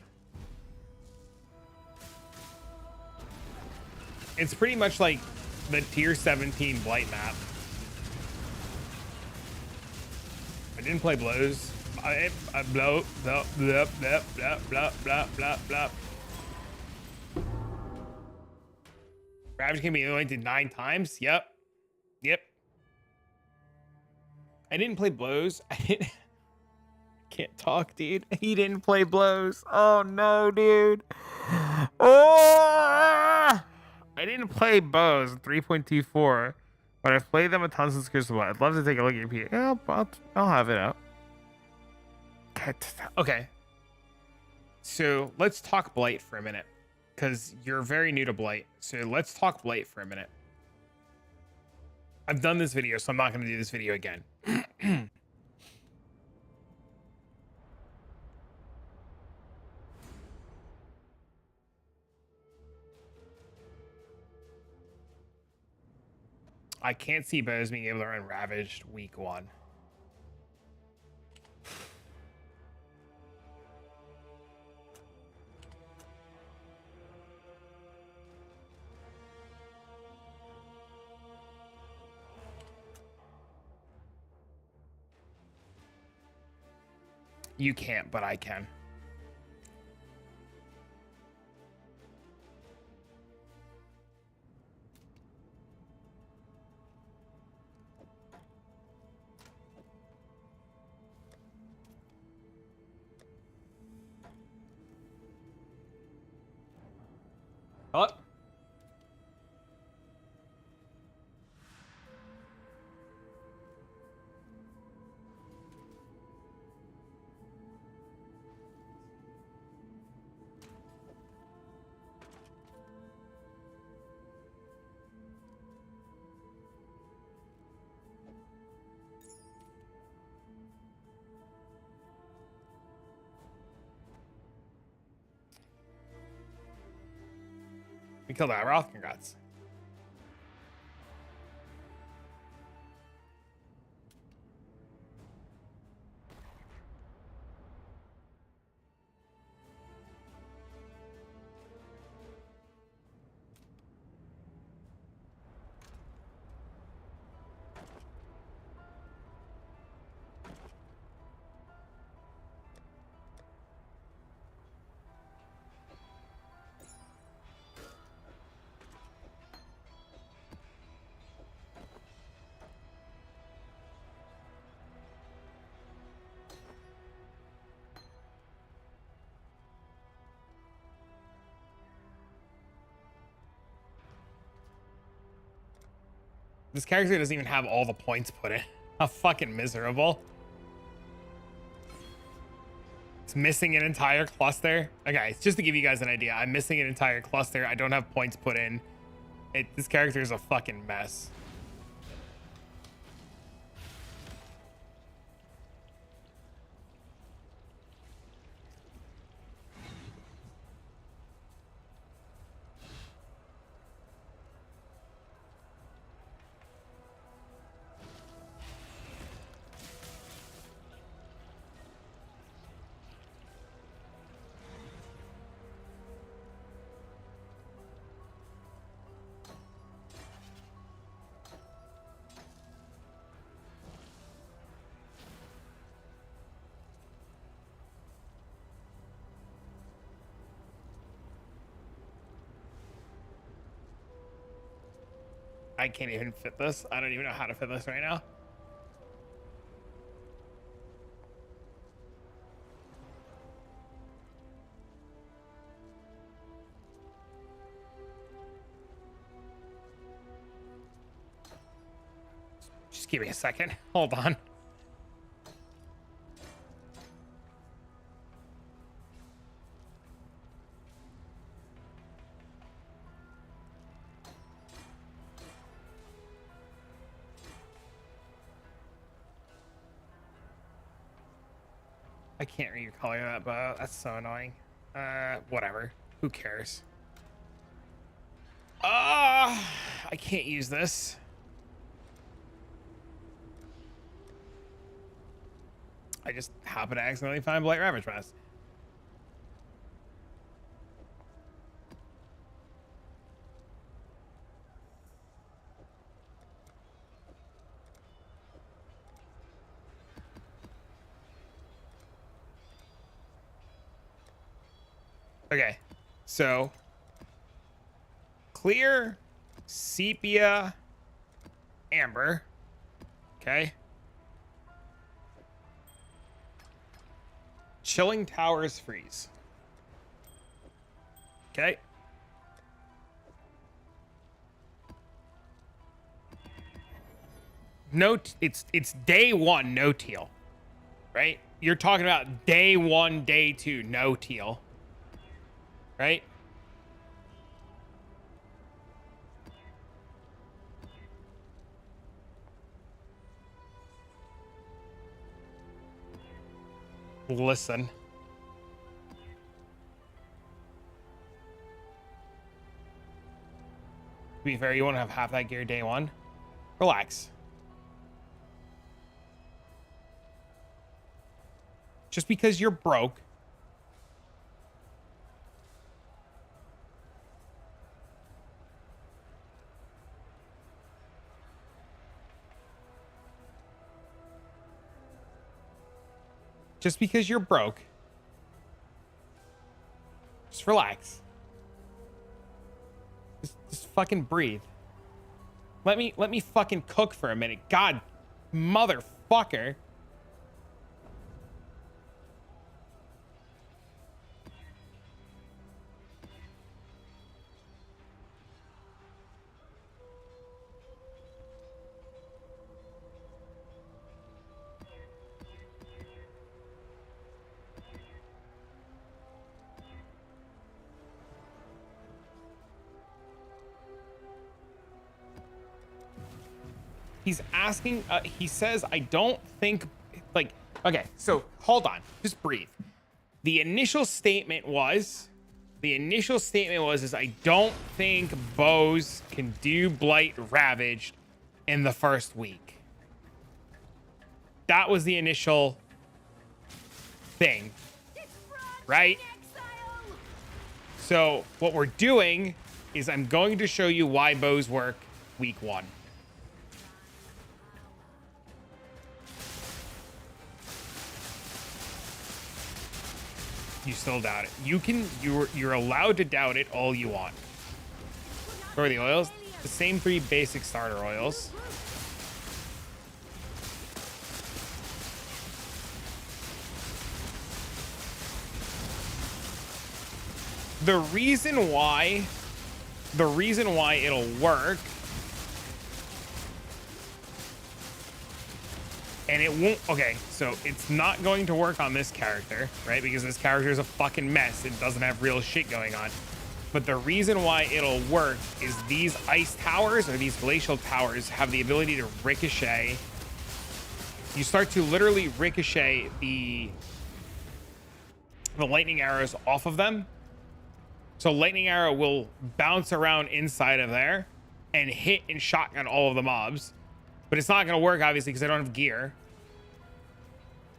[SPEAKER 1] It's pretty much like the tier 17 Blight map. I didn't play blows. I blow, blah, blah, blah, blah, blah, blah, blah, blah. Ravage can be anointed 9 times. Yep. Yep. I didn't play blows. Can't talk, dude. He didn't play blows. Oh no, dude. Oh! I didn't play bows in 3.24, but I've played them a ton since Crucible. I'd love to take a look at your PA. Yeah, I'll have it out. Okay. So let's talk Blight for a minute, because you're very new to Blight. So let's talk Blight for a minute. I've done this video, so I'm not going to do this video again. I can't see bows being able to run Ravaged week 1. You can't, but I can. Oh. We killed that Roth. Congrats. This character doesn't even have all the points put in. How fucking miserable. It's missing an entire cluster. Okay, just to give you guys an idea, I'm missing an entire cluster. I don't have points put in. This character is a fucking mess. I can't even fit this. I don't even know how to fit this right now. Just give me a second. Hold on. I can't recolor that bow. That's so annoying. Whatever. Who cares? I can't use this. I just happen to accidentally find Blight Ravage Mask. Okay, so clear, sepia, amber. Okay. Chilling Towers freeze. Okay. No, it's day one, no teal, right? You're talking about day one, day two, no teal, right? Listen. To be fair, you want to have half that gear day one. Relax. Just because you're broke. Just because you're broke. Just relax. Just fucking breathe. Let me fucking cook for a minute. God, motherfucker. He's asking, he says, I don't think, like, okay, so hold on, just breathe. The initial statement was, is I don't think bows can do Blight Ravaged in the first week. That was the initial thing, right? So what we're doing is I'm going to show you why bows work week one. You still doubt it. You're allowed to doubt it all you want. What are the oils? The same 3 basic starter oils. The reason why it'll work, and it won't, okay, so it's not going to work on this character, right? Because this character is a fucking mess. It doesn't have real shit going on. But the reason why it'll work is these ice towers or these glacial towers have the ability to ricochet. You start to literally ricochet the lightning arrows off of them. So lightning arrow will bounce around inside of there and hit and shotgun all of the mobs. But it's not going to work, obviously, because I don't have gear.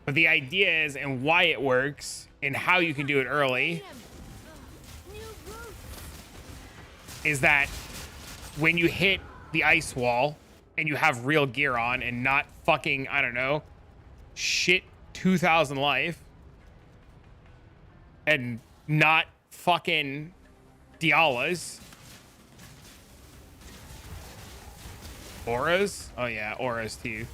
[SPEAKER 1] But the idea is, and why it works, and how you can do it early, is that when you hit the ice wall, and you have real gear on, and not fucking, I don't know, shit 2,000 life, and not fucking Dialas, auras? Oh yeah, auras too.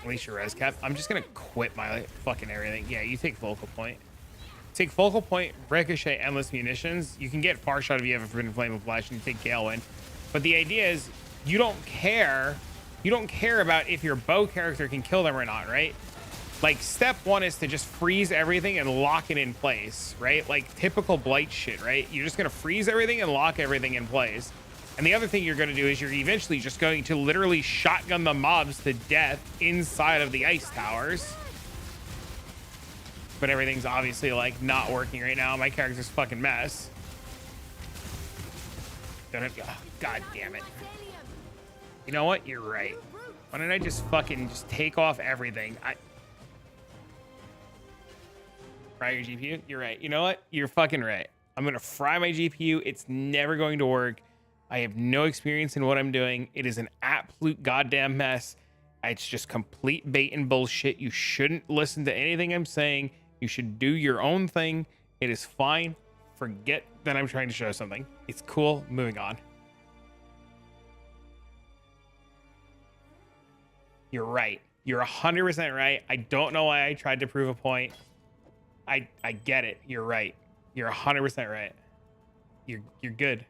[SPEAKER 1] Release your res cap. I'm just gonna quit my fucking everything. Yeah, you take focal point. Take focal point, ricochet, endless munitions. You can get far shot if you have a forbidden flame of flash and you take Galewind. But the idea is you don't care. You don't care about if your bow character can kill them or not, right? Like, step one is to just freeze everything and lock it in place, right? Like typical Blight shit, right? You're just gonna freeze everything and lock everything in place. And the other thing you're going to do is you're eventually just going to literally shotgun the mobs to death inside of the ice towers. But everything's obviously like not working right now. My character's a fucking mess. Don't have, oh, God damn it. You know what? You're right. Why don't I just fucking just take off everything? Fry your GPU? You're right. You know what? You're fucking right. I'm going to fry my GPU. It's never going to work. I have no experience in what I'm doing. It is an absolute goddamn mess. It's just complete bait and bullshit. You shouldn't listen to anything I'm saying. You should do your own thing. It is fine. Forget that I'm trying to show something. It's cool. Moving on. You're right. You're 100% right. I don't know why I tried to prove a point. I get it. You're right. You're 100% right. You're good.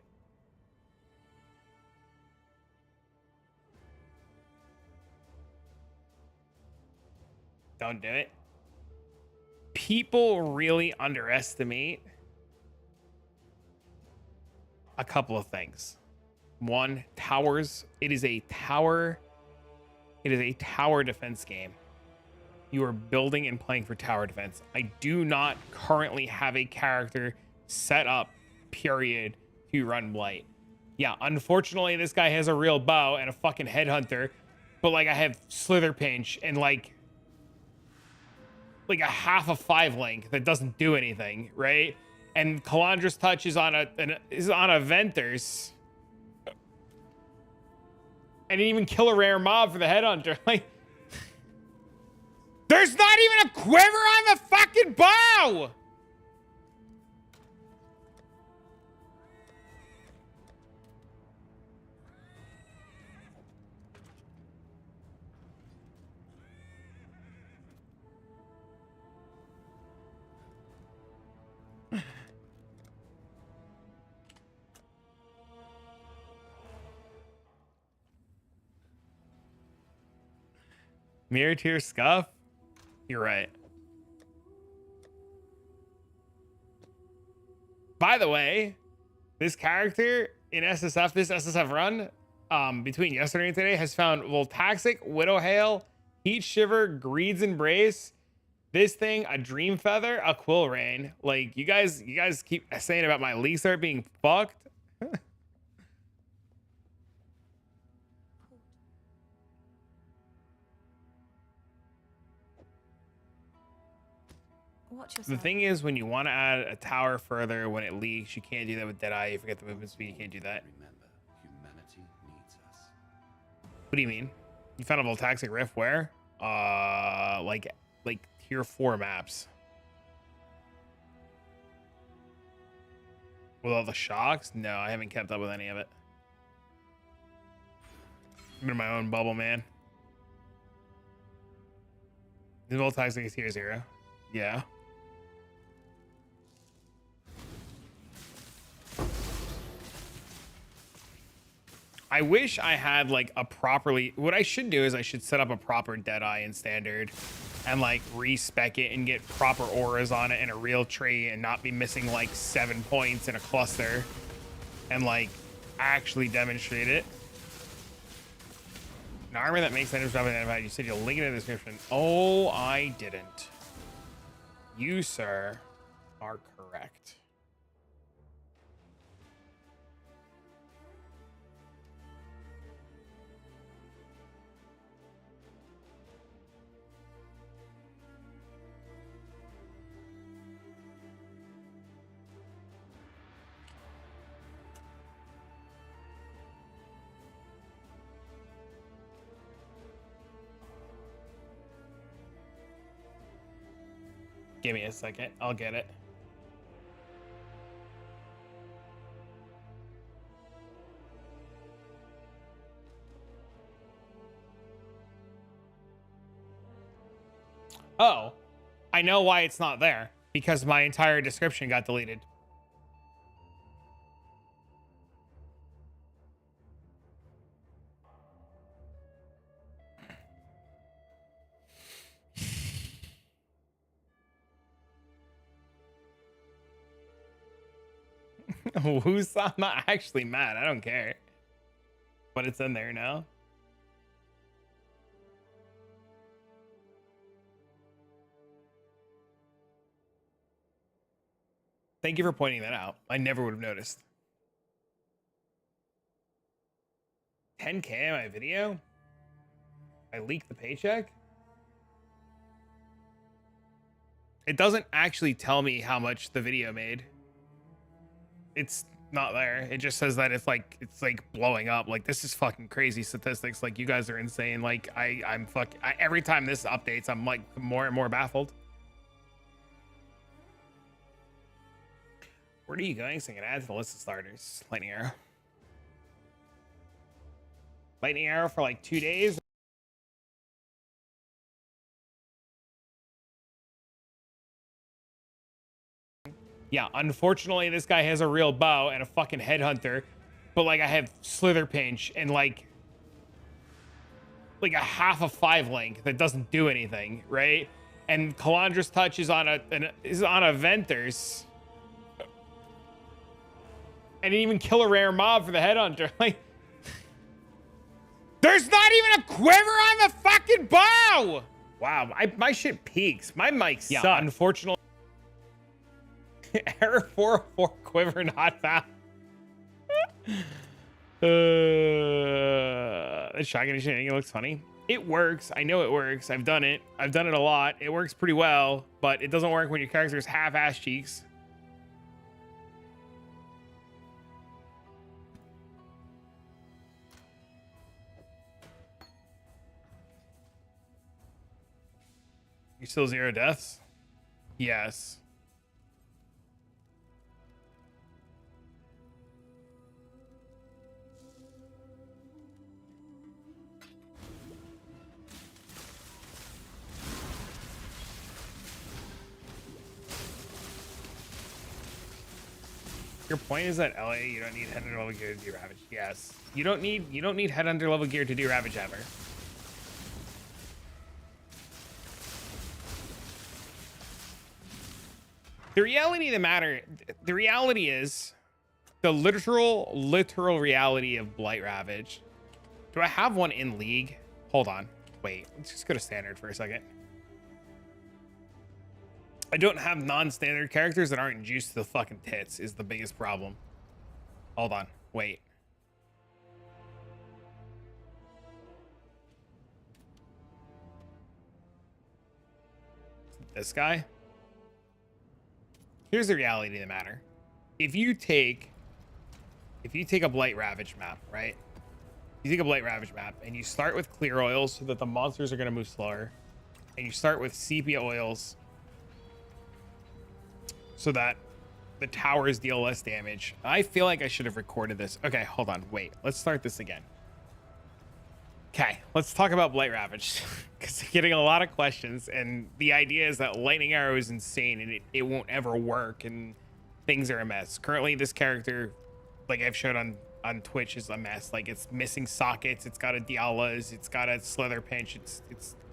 [SPEAKER 1] Don't do it. People really underestimate a couple of things. One, towers. It is a tower defense game. You are building and playing for tower defense. I do not currently have a character set up, period, to run Blight. Yeah, unfortunately, this guy has a real bow and a fucking headhunter, but like I have Slither Pinch and like a half a 5 link that doesn't do anything, right? And Calandra's Touch is on a Venter's. And even kill a rare mob for the headhunter. Like, there's not even a quiver on the fucking bow! Mirror Tear Scuff? You're right. By the way, this character in SSF, this SSF run, between yesterday and today, has found Voltaxic, Widow Hail, Heat Shiver, Greed's Embrace, this thing, a Dream Feather, a Quill Rain. Like, you guys keep saying about my league start being fucked. The thing is, when you want to add a tower further when it leaks, you can't do that with Deadeye. You forget the movement speed. You can't do that.
[SPEAKER 10] Remember, humanity needs us.
[SPEAKER 1] What do you mean? You found a Voltaxic Rift where? Like tier 4 maps. With all the shocks? No, I haven't kept up with any of it. I'm in my own bubble, man. The Voltaxic is tier 0. Yeah. I wish I had like a properly, what I should do is I should set up a proper Deadeye in standard and like respec it and get proper auras on it in a real tree and not be missing like 7 points in a cluster and like actually demonstrate it. An armor that makes items drop identified. You said you'll link it in the description. Oh, I didn't. You, sir, are correct. Give me a second. I'll get it. Oh, I know why it's not there. Because my entire description got deleted. Who's I'm not actually mad. I don't care. But it's in there now. Thank you for pointing that out. I never would have noticed. 10K on my video? I leaked the paycheck? It doesn't actually tell me how much the video made. It's not there. It just says that it's like blowing up. Like, this is fucking crazy statistics. Like, you guys are insane. Like, I'm every time this updates, I'm like more and more baffled. Where are you going so I can add to the list of starters? Lightning arrow. Lightning arrow for like 2 days. Yeah, unfortunately, this guy has a real bow and a fucking headhunter, but like I have slither pinch and like a half a 5 link that doesn't do anything, right? And Calandra's touch is on a Venter's. I didn't even kill a rare mob for the headhunter. Like, there's not even a quiver on the fucking bow. Wow, my shit peaks. My mic sucks. Yeah, unfortunately. Error 404 quiver not found. The shotgun shenanigan looks funny. It works. I know it works. I've done it. I've done it a lot. It works pretty well, but it doesn't work when your character's half-ass cheeks. You still 0 deaths? Yes. Your point is that LA, you don't need head under level gear to do Ravage. Yes. You don't need head under level gear to do Ravage ever. The reality of the matter, the reality is the literal reality of Blight Ravage. Do I have one in League? Hold on. Wait, let's just go to standard for a second. I don't have non-standard characters that aren't juiced to the fucking tits is the biggest problem. Hold on. Wait. This guy? Here's the reality of the matter. If you take a Blight Ravage map, right? You take a Blight Ravage map and you start with clear oils so that the monsters are going to move slower. And you start with sepia oils so that the towers deal less damage. I feel like I should have recorded this. Okay, hold on. Wait, let's start this again. Okay, let's talk about Blight Ravage because I'm getting a lot of questions, and the idea is that Lightning Arrow is insane and it won't ever work and things are a mess. Currently, this character, like I've showed on Twitch, is a mess. Like, it's missing sockets, it's got a Dialas, it's got a Slither Pinch, it's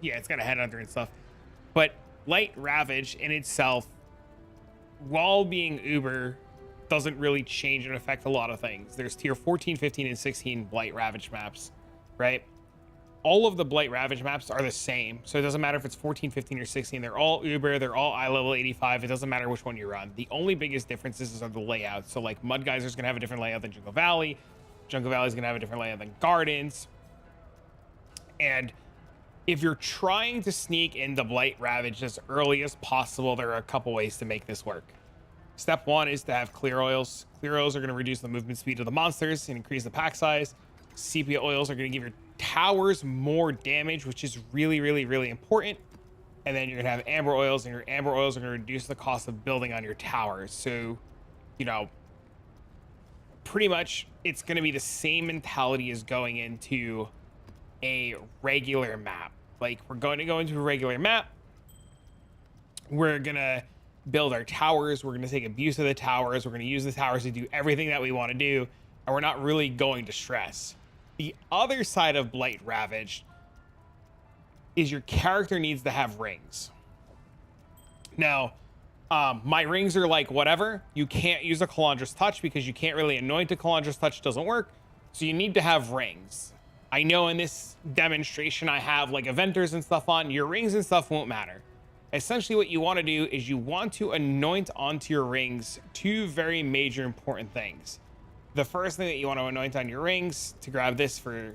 [SPEAKER 1] got a Headhunter and stuff. But Blight Ravage in itself, while being uber, doesn't really change and affect a lot of things. There's tier 14, 15, and 16 Blight Ravage maps, right? All of the Blight Ravage maps are the same. So it doesn't matter if it's 14, 15, or 16. They're all uber. They're all eye level 85. It doesn't matter which one you run. The only biggest differences are the layout. So like Mud Geyser's going to have a different layout than Jungle Valley. Jungle Valley's going to have a different layout than Gardens. And if you're trying to sneak into Blight Ravage as early as possible, there are a couple ways to make this work. Step one is to have clear oils. Clear oils are going to reduce the movement speed of the monsters and increase the pack size. Sepia oils are going to give your towers more damage, which is really, really, really important. And then you're going to have amber oils, and your amber oils are going to reduce the cost of building on your towers. So, you know, pretty much it's going to be the same mentality as going into a regular map. Like, we're going to go into a regular map. We're going to build our towers. We're going to take abuse of the towers. We're going to use the towers to do everything that we want to do. And we're not really going to stress. The other side of Blight Ravage is your character needs to have rings. Now, my rings are like whatever. You can't use a Calandra's Touch because you can't really anoint a Calandra's Touch. Doesn't work. So you need to have rings. I know in this demonstration I have like eventers and stuff on. Your rings and stuff won't matter. Essentially what you want to do is you want to anoint onto your rings two very major important things. The first thing that you want to anoint on your rings, to grab this to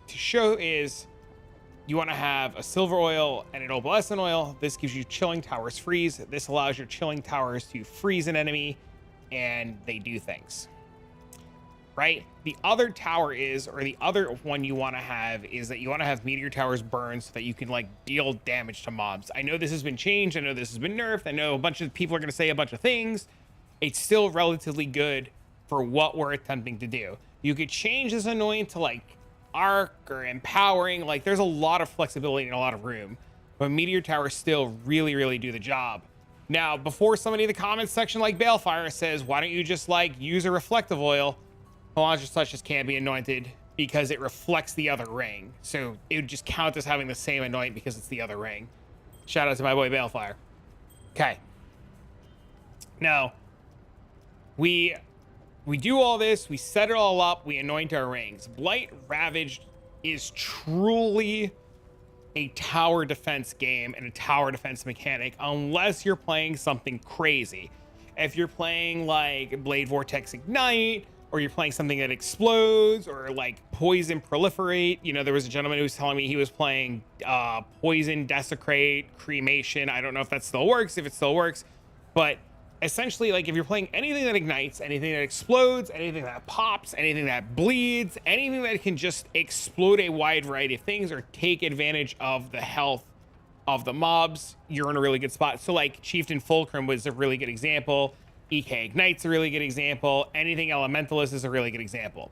[SPEAKER 1] show, is you want to have a silver oil and an opalescent oil. This gives you chilling towers freeze. This allows your chilling towers to freeze an enemy and they do things. Right? The other tower is, or the other one you want to have is that you want to have meteor towers burn so that you can like deal damage to mobs. I know this has been changed. I know this has been nerfed. I know a bunch of people are going to say a bunch of things. It's still relatively good for what we're attempting to do. You could change this anoint to like arc or empowering. Like there's a lot of flexibility and a lot of room, but meteor towers still really do the job. Now, before somebody in the comments section like Balefire says, why don't you just like use a reflective oil? Melange's Touch just can't be anointed because it reflects the other ring. So it would just count as having the same anoint because it's the other ring. Shout out to my boy Balefire. Okay. Now, we do all this, we set it all up, we anoint our rings. Blight Ravaged is truly a tower defense game and a tower defense mechanic unless you're playing something crazy. If you're playing like Blade Vortex Ignite, or you're playing something that explodes, or like Poison Proliferate. You know, there was a gentleman who was telling me he was playing Poison Desecrate, Cremation. I don't know if that still works, if it still works, but essentially, like if you're playing anything that ignites, anything that explodes, anything that pops, anything that bleeds, anything that can just explode a wide variety of things or take advantage of the health of the mobs, you're in a really good spot. So like Chieftain Fulcrum was a really good example. EK Ignite's a really good example. Anything Elementalist is a really good example.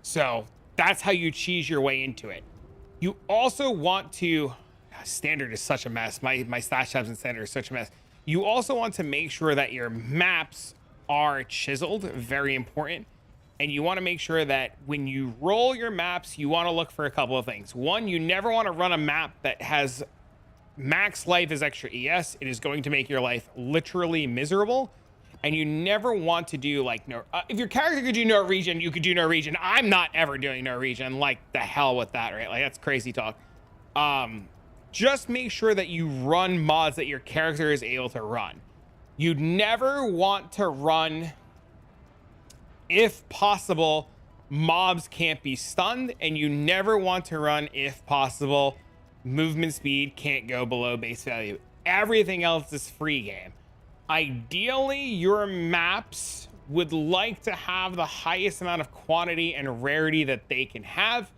[SPEAKER 1] So that's how you cheese your way into it. You also want to, standard is such a mess. My stash tabs in standard are such a mess. You also want to make sure that your maps are chiseled, very important. And you want to make sure that when you roll your maps, you want to look for a couple of things. One, you never want to run a map that has max life as extra ES. It is going to make your life literally miserable. And you never want to do like no, if your character could do Norwegian, you could do Norwegian. I'm not ever doing Norwegian. Like the hell with that, right? Like that's crazy talk. Just make sure that you run mods that your character is able to run. You never want to run, if possible, mobs can't be stunned, and you never want to run, if possible, movement speed can't go below base value. Everything else is free game. Ideally, your maps would like to have the highest amount of quantity and rarity that they can have,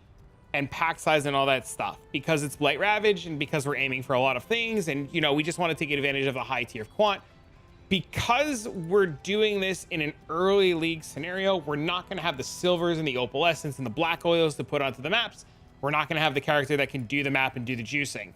[SPEAKER 1] and pack size and all that stuff, because it's Blight Ravage and because we're aiming for a lot of things, and you know, we just want to take advantage of the high tier quant. Because we're doing this in an early league scenario, we're not going to have the silvers and the opalescence and the black oils to put onto the maps. We're not going to have the character that can do the map and do the juicing.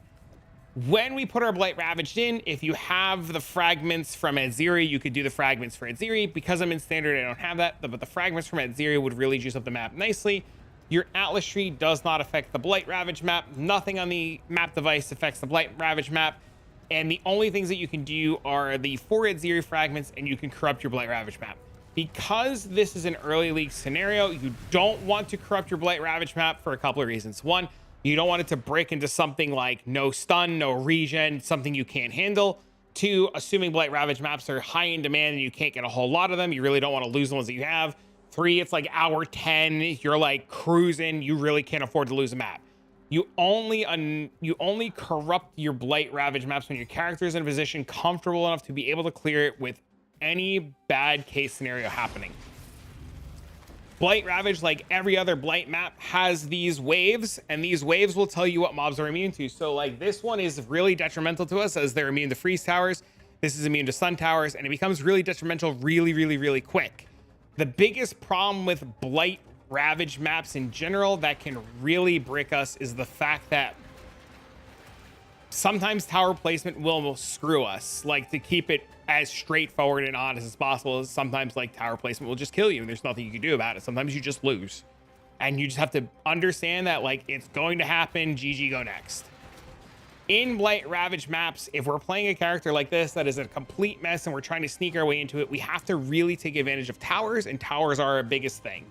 [SPEAKER 1] When we put our Blight Ravaged in, if you have the fragments from Adziri, you could do the fragments for Adziri. Because I'm in standard, I don't have that, but the fragments from Adziri would really juice up the map nicely. Your Atlas tree does not affect the Blight Ravage map. Nothing on the map device affects the Blight Ravage map. And the only things that you can do are the 4 Adziri fragments, and you can corrupt your Blight Ravage map. Because this is an early league scenario, you don't want to corrupt your Blight Ravage map for a couple of reasons. One, you don't want it to break into something like no stun, no regen, something you can't handle. Two, assuming Blight Ravage maps are high in demand and you can't get a whole lot of them, you really don't want to lose the ones that you have. Three, it's like hour 10, you're like cruising, you really can't afford to lose a map. You only corrupt your Blight Ravage maps when your character is in a position comfortable enough to be able to clear it with any bad case scenario happening. Blight Ravage, like every other Blight map, has these waves, and these waves will tell you what mobs are immune to. So like this one is really detrimental to us as they're immune to freeze towers. This is immune to stun towers, and it becomes really detrimental really quick. The biggest problem with Blight Ravage maps in general that can really brick us is the fact that sometimes tower placement will screw us. Like, to keep it as straightforward and honest as possible, sometimes like tower placement will just kill you and there's nothing you can do about it. Sometimes you just lose, and you just have to understand that like it's going to happen. GG, go next. In Blight Ravage maps, if we're playing a character like this that is a complete mess and we're trying to sneak our way into it, we have to really take advantage of towers, and towers are our biggest thing.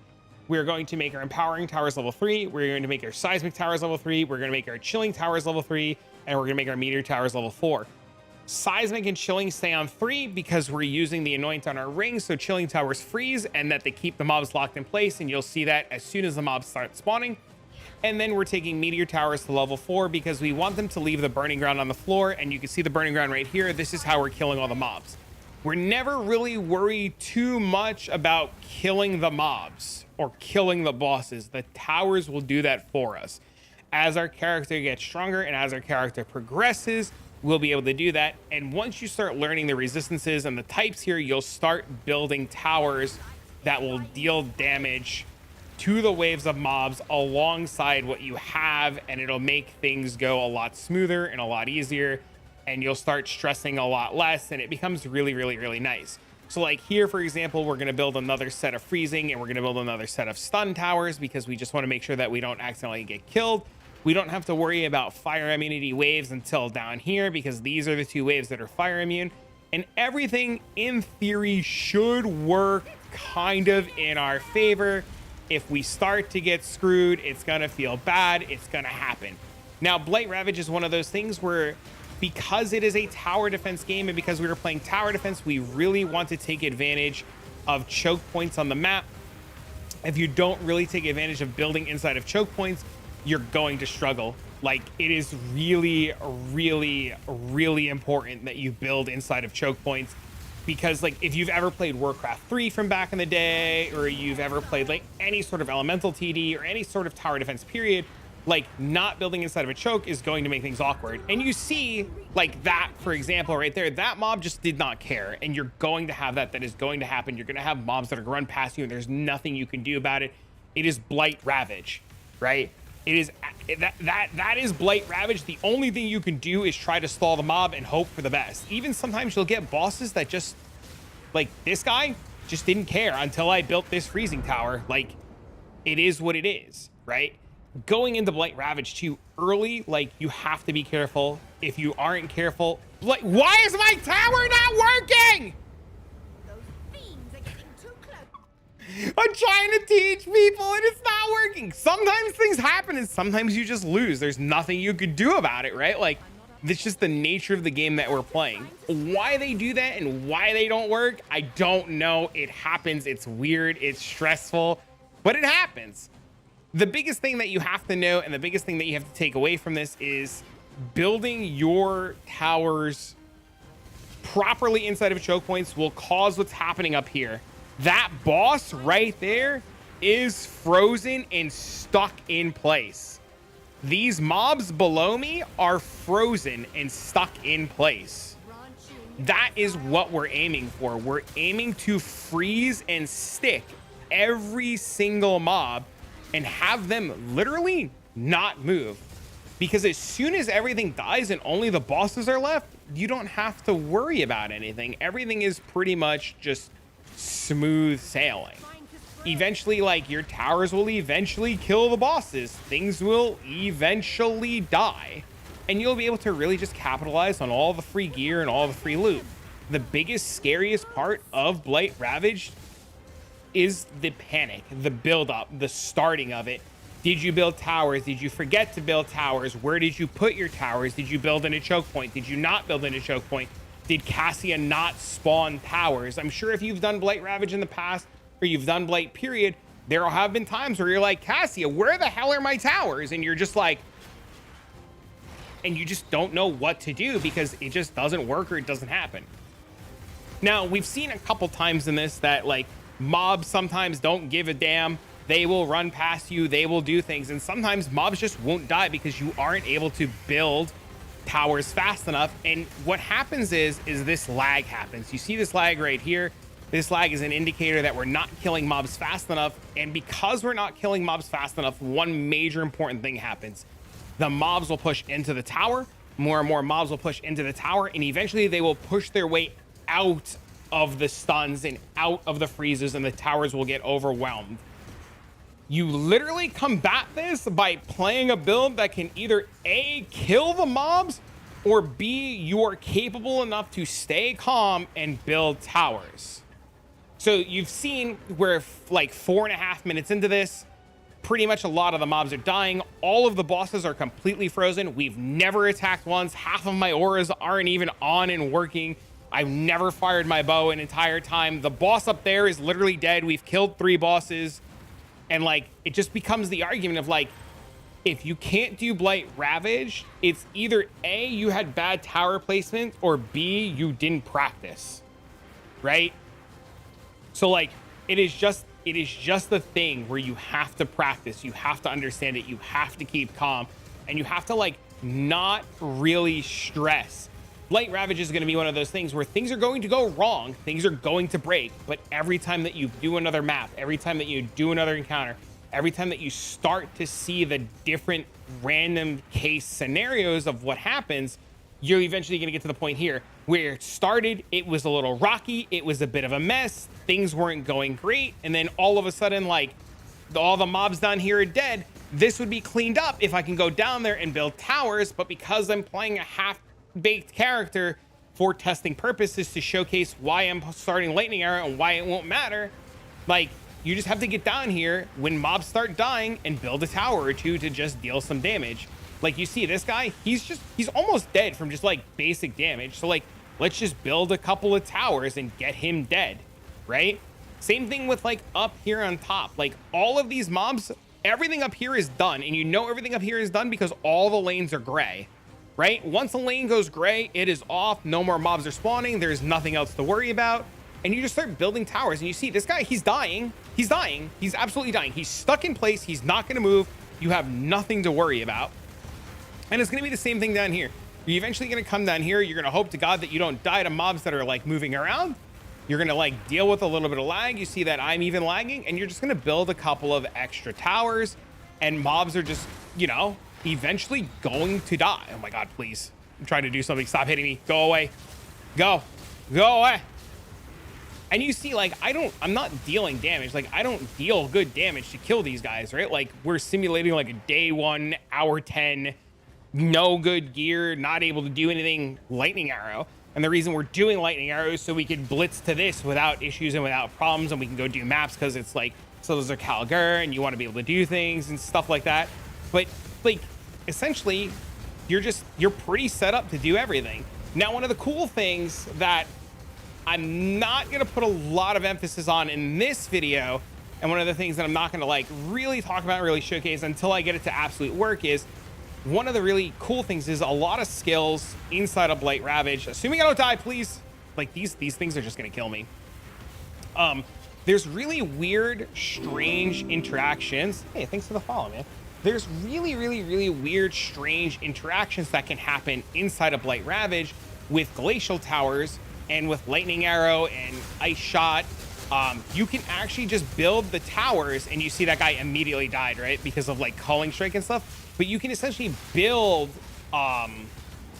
[SPEAKER 1] We're going to make our empowering towers level 3. We're going to make our seismic towers level 3. We're going to make our chilling towers level 3. And we're going to make our meteor towers level 4. Seismic and chilling stay on 3 because we're using the anoint on our rings, so chilling towers freeze and that they keep the mobs locked in place, and you'll see that as soon as the mobs start spawning. And then we're taking meteor towers to level 4 because we want them to leave the burning ground on the floor, and you can see the burning ground right here. This is how we're killing all the mobs. We're never really worried too much about killing the mobs or killing the bosses. The towers will do that for us. As our character gets stronger and as our character progresses, we'll be able to do that. And once you start learning the resistances and the types here, you'll start building towers that will deal damage to the waves of mobs alongside what you have, and it'll make things go a lot smoother and a lot easier, and you'll start stressing a lot less, and it becomes really, really, really nice. So like here, for example, we're going to build another set of freezing, and we're going to build another set of stun towers because we just want to make sure that we don't accidentally get killed. We don't have to worry about fire immunity waves until down here because these are the 2 waves that are fire immune, and everything in theory should work kind of in our favor. If we start to get screwed, it's gonna feel bad. It's gonna happen. Now, Blight Ravage is one of those things where, because it is a tower defense game and because we were playing tower defense, we really want to take advantage of choke points on the map. If you don't really take advantage of building inside of choke points, you're going to struggle. Like, it is really, really, really important that you build inside of choke points, because like if you've ever played Warcraft 3 from back in the day, or you've ever played like any sort of elemental TD or any sort of tower defense period, like not building inside of a choke is going to make things awkward. And you see like that, for example, right there, that mob just did not care. And you're going to have that is going to happen. You're going to have mobs that are going to run past you and there's nothing you can do about it. It is Blight Ravage, right? It is that is Blight Ravage. The only thing you can do is try to stall the mob and hope for the best. Even sometimes you'll get bosses that just, like this guy just didn't care until I built this freezing tower. Like, it is what it is, right? Going into Blight Ravage too early, like you have to be careful. If you aren't careful, like, why is my tower not working? I'm trying to teach people and it's not working. Sometimes things happen and sometimes you just lose. There's nothing you could do about it, right? Like, it's just the nature of the game that we're playing. Why they do that and why they don't work, I don't know. It happens. It's weird. It's stressful, but it happens. The biggest thing that you have to know and the biggest thing that you have to take away from this is building your towers properly inside of choke points will cause what's happening up here. That boss right there is frozen and stuck in place. These mobs below me are frozen and stuck in place. That is what we're aiming for. We're aiming to freeze and stick every single mob and have them literally not move. Because as soon as everything dies and only the bosses are left, you don't have to worry about anything. Everything is pretty much just smooth sailing. Eventually, like, your towers will eventually kill the bosses. Things will eventually die. And you'll be able to really just capitalize on all the free gear and all the free loot. The biggest, scariest part of Blight Ravage is the panic, the build-up, the starting of it. Did you build towers? Did you forget to build towers? Where did you put your towers? Did you build in a choke point? Did you not build in a choke point? Did Cassia not spawn towers? I'm sure if you've done Blight Ravage in the past, or you've done Blight period, there have been times where you're like, Cassia, where the hell are my towers? And you're just like, and you just don't know what to do because it just doesn't work or it doesn't happen. Now, we've seen a couple times in this that like mobs sometimes don't give a damn. They will run past you, they will do things, and sometimes mobs just won't die because you aren't able to build towers fast enough. And what happens is this lag happens. You see this lag right here. This lag is an indicator that we're not killing mobs fast enough. And because we're not killing mobs fast enough, one major important thing happens. The mobs will push into the tower. More and more mobs will push into the tower, and eventually they will push their way out of the stuns and out of the freezes, and the towers will get overwhelmed. You literally combat this by playing a build that can either A, kill the mobs, or B, you are capable enough to stay calm and build towers. So you've seen we're like 4.5 minutes into this. Pretty much a lot of the mobs are dying. All of the bosses are completely frozen. We've never attacked once. Half of my auras aren't even on and working. I've never fired my bow an entire time. The boss up there is literally dead. We've killed 3 bosses. And like, it just becomes the argument of like, if you can't do Blight Ravage, it's either A, you had bad tower placement, or B, you didn't practice, right? So like, it is just the thing where you have to practice, you have to understand it, you have to keep calm, and you have to like not really stress. Blight Ravage is going to be one of those things where things are going to go wrong, things are going to break, but every time that you do another map, every time that you do another encounter, every time that you start to see the different random case scenarios of what happens, you're eventually going to get to the point here where it started, it was a little rocky, it was a bit of a mess, things weren't going great, and then all of a sudden, like, all the mobs down here are dead. This would be cleaned up if I can go down there and build towers, but because I'm playing a half-baked character for testing purposes to showcase why I'm starting Lightning Arrow and why it won't matter, like, you just have to get down here when mobs start dying and build a tower or two to just deal some damage. Like, you see this guy, he's almost dead from just like basic damage. So like, let's just build a couple of towers and get him dead, right? Same thing with like up here on top. Like, all of these mobs, everything up here is done, and you know everything up here is done because all the lanes are gray, right? Once the lane goes gray, it is off. No more mobs are spawning. There's nothing else to worry about. And you just start building towers, and you see this guy, he's dying. He's dying. He's absolutely dying. He's stuck in place. He's not going to move. You have nothing to worry about. And it's going to be the same thing down here. You're eventually going to come down here. You're going to hope to God that you don't die to mobs that are like moving around. You're going to like deal with a little bit of lag. You see that I'm even lagging, and you're just going to build a couple of extra towers, and mobs are just, you know, eventually going to die. Oh my God, please. I'm trying to do something. Stop hitting me. Go away. Go away. And you see, like, I'm not dealing damage. Like, I don't deal good damage to kill these guys, right? Like, we're simulating like a day 1, hour 10, no good gear, not able to do anything Lightning Arrow. And the reason we're doing Lightning Arrow is so we can blitz to this without issues and without problems, and we can go do maps because it's like, so those are Calgar, and you want to be able to do things and stuff like that. But like, essentially, you're pretty set up to do everything. Now, one of the cool things that I'm not going to put a lot of emphasis on in this video, and one of the things that I'm not going to like really talk about, really showcase until I get it to absolute work, is one of the really cool things is a lot of skills inside of Blight Ravage. Assuming I don't die, please. Like, these things are just going to kill me. There's really weird, strange interactions. Hey, thanks for the follow, man. There's really weird, strange interactions that can happen inside of Blight Ravage with Glacial Towers and with Lightning Arrow and Ice Shot. You can actually just build the towers, and you see that guy immediately died, right? Because of like Calling Strike and stuff. But you can essentially build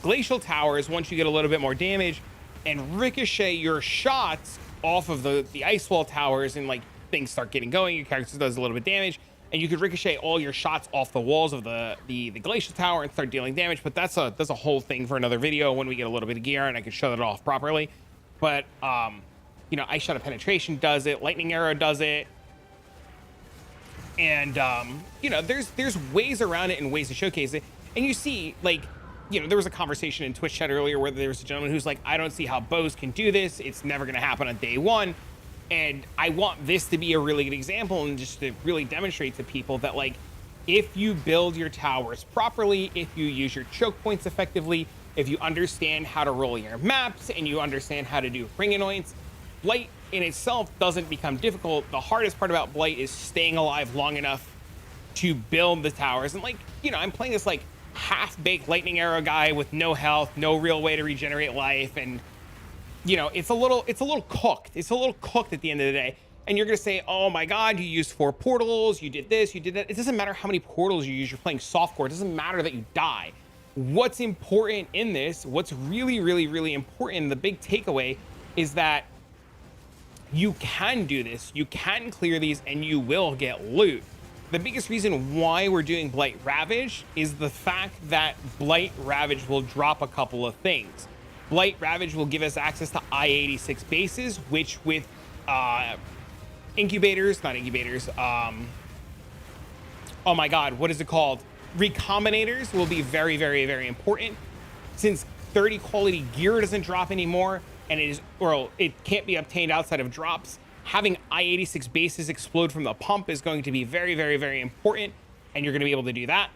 [SPEAKER 1] Glacial Towers once you get a little bit more damage and ricochet your shots off of the Ice Wall Towers, and like things start getting going. Your character does a little bit of damage, and you could ricochet all your shots off the walls of the Glacial Tower and start dealing damage. But that's a whole thing for another video when we get a little bit of gear and I can shut it off properly. But you know, Ice Shot of Penetration does it, Lightning Arrow does it, and you know, there's ways around it and ways to showcase it. And you see, like, you know, there was a conversation in Twitch chat earlier where there was a gentleman who's like, I don't see how bows can do this. It's never going to happen on day 1. And I want this to be a really good example, and just to really demonstrate to people that, like, if you build your towers properly, if you use your choke points effectively, if you understand how to roll your maps and you understand how to do ring annoyance, Blight in itself doesn't become difficult. The hardest part about Blight is staying alive long enough to build the towers. And like, you know, I'm playing this like half-baked Lightning Arrow guy with no health, no real way to regenerate life, and you know, it's a little cooked. It's a little cooked at the end of the day. And you're gonna say, oh my God, you used 4 portals, you did this, you did that. It doesn't matter how many portals you use, you're playing softcore. It doesn't matter that you die. What's important in this, what's really important, the big takeaway is that you can do this, you can clear these, and you will get loot. The biggest reason why we're doing Blight Ravage is the fact that Blight Ravage will drop a couple of things. Blight Ravage will give us access to I-86 bases, which with incubators, not incubators. Oh my God, what is it called? Recombinators will be very, very, very important, since 30 quality gear doesn't drop anymore, and it can't be obtained outside of drops. Having I-86 bases explode from the pump is going to be very, very, very important, and you're going to be able to do that.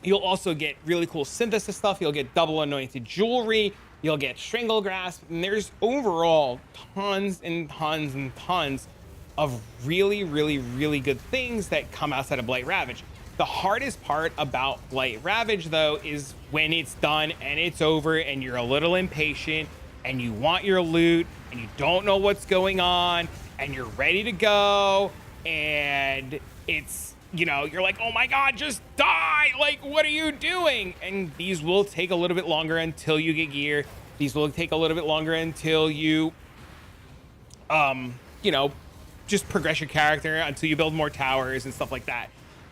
[SPEAKER 1] You'll also get really cool synthesis stuff. You'll get double anointed jewelry. You'll get strangle grasp, and there's overall tons and tons and tons of really, really, really good things that come outside of Blight Ravage. The hardest part about Blight Ravage, though, is when it's done and it's over and you're a little impatient and you want your loot and you don't know what's going on and you're ready to go, and it's, you know, you're like, oh my God, just die. Like, what are you doing? And these will take a little bit longer until you get gear. These will take a little bit longer until you, you know, just progress your character, until you build more towers and stuff like that.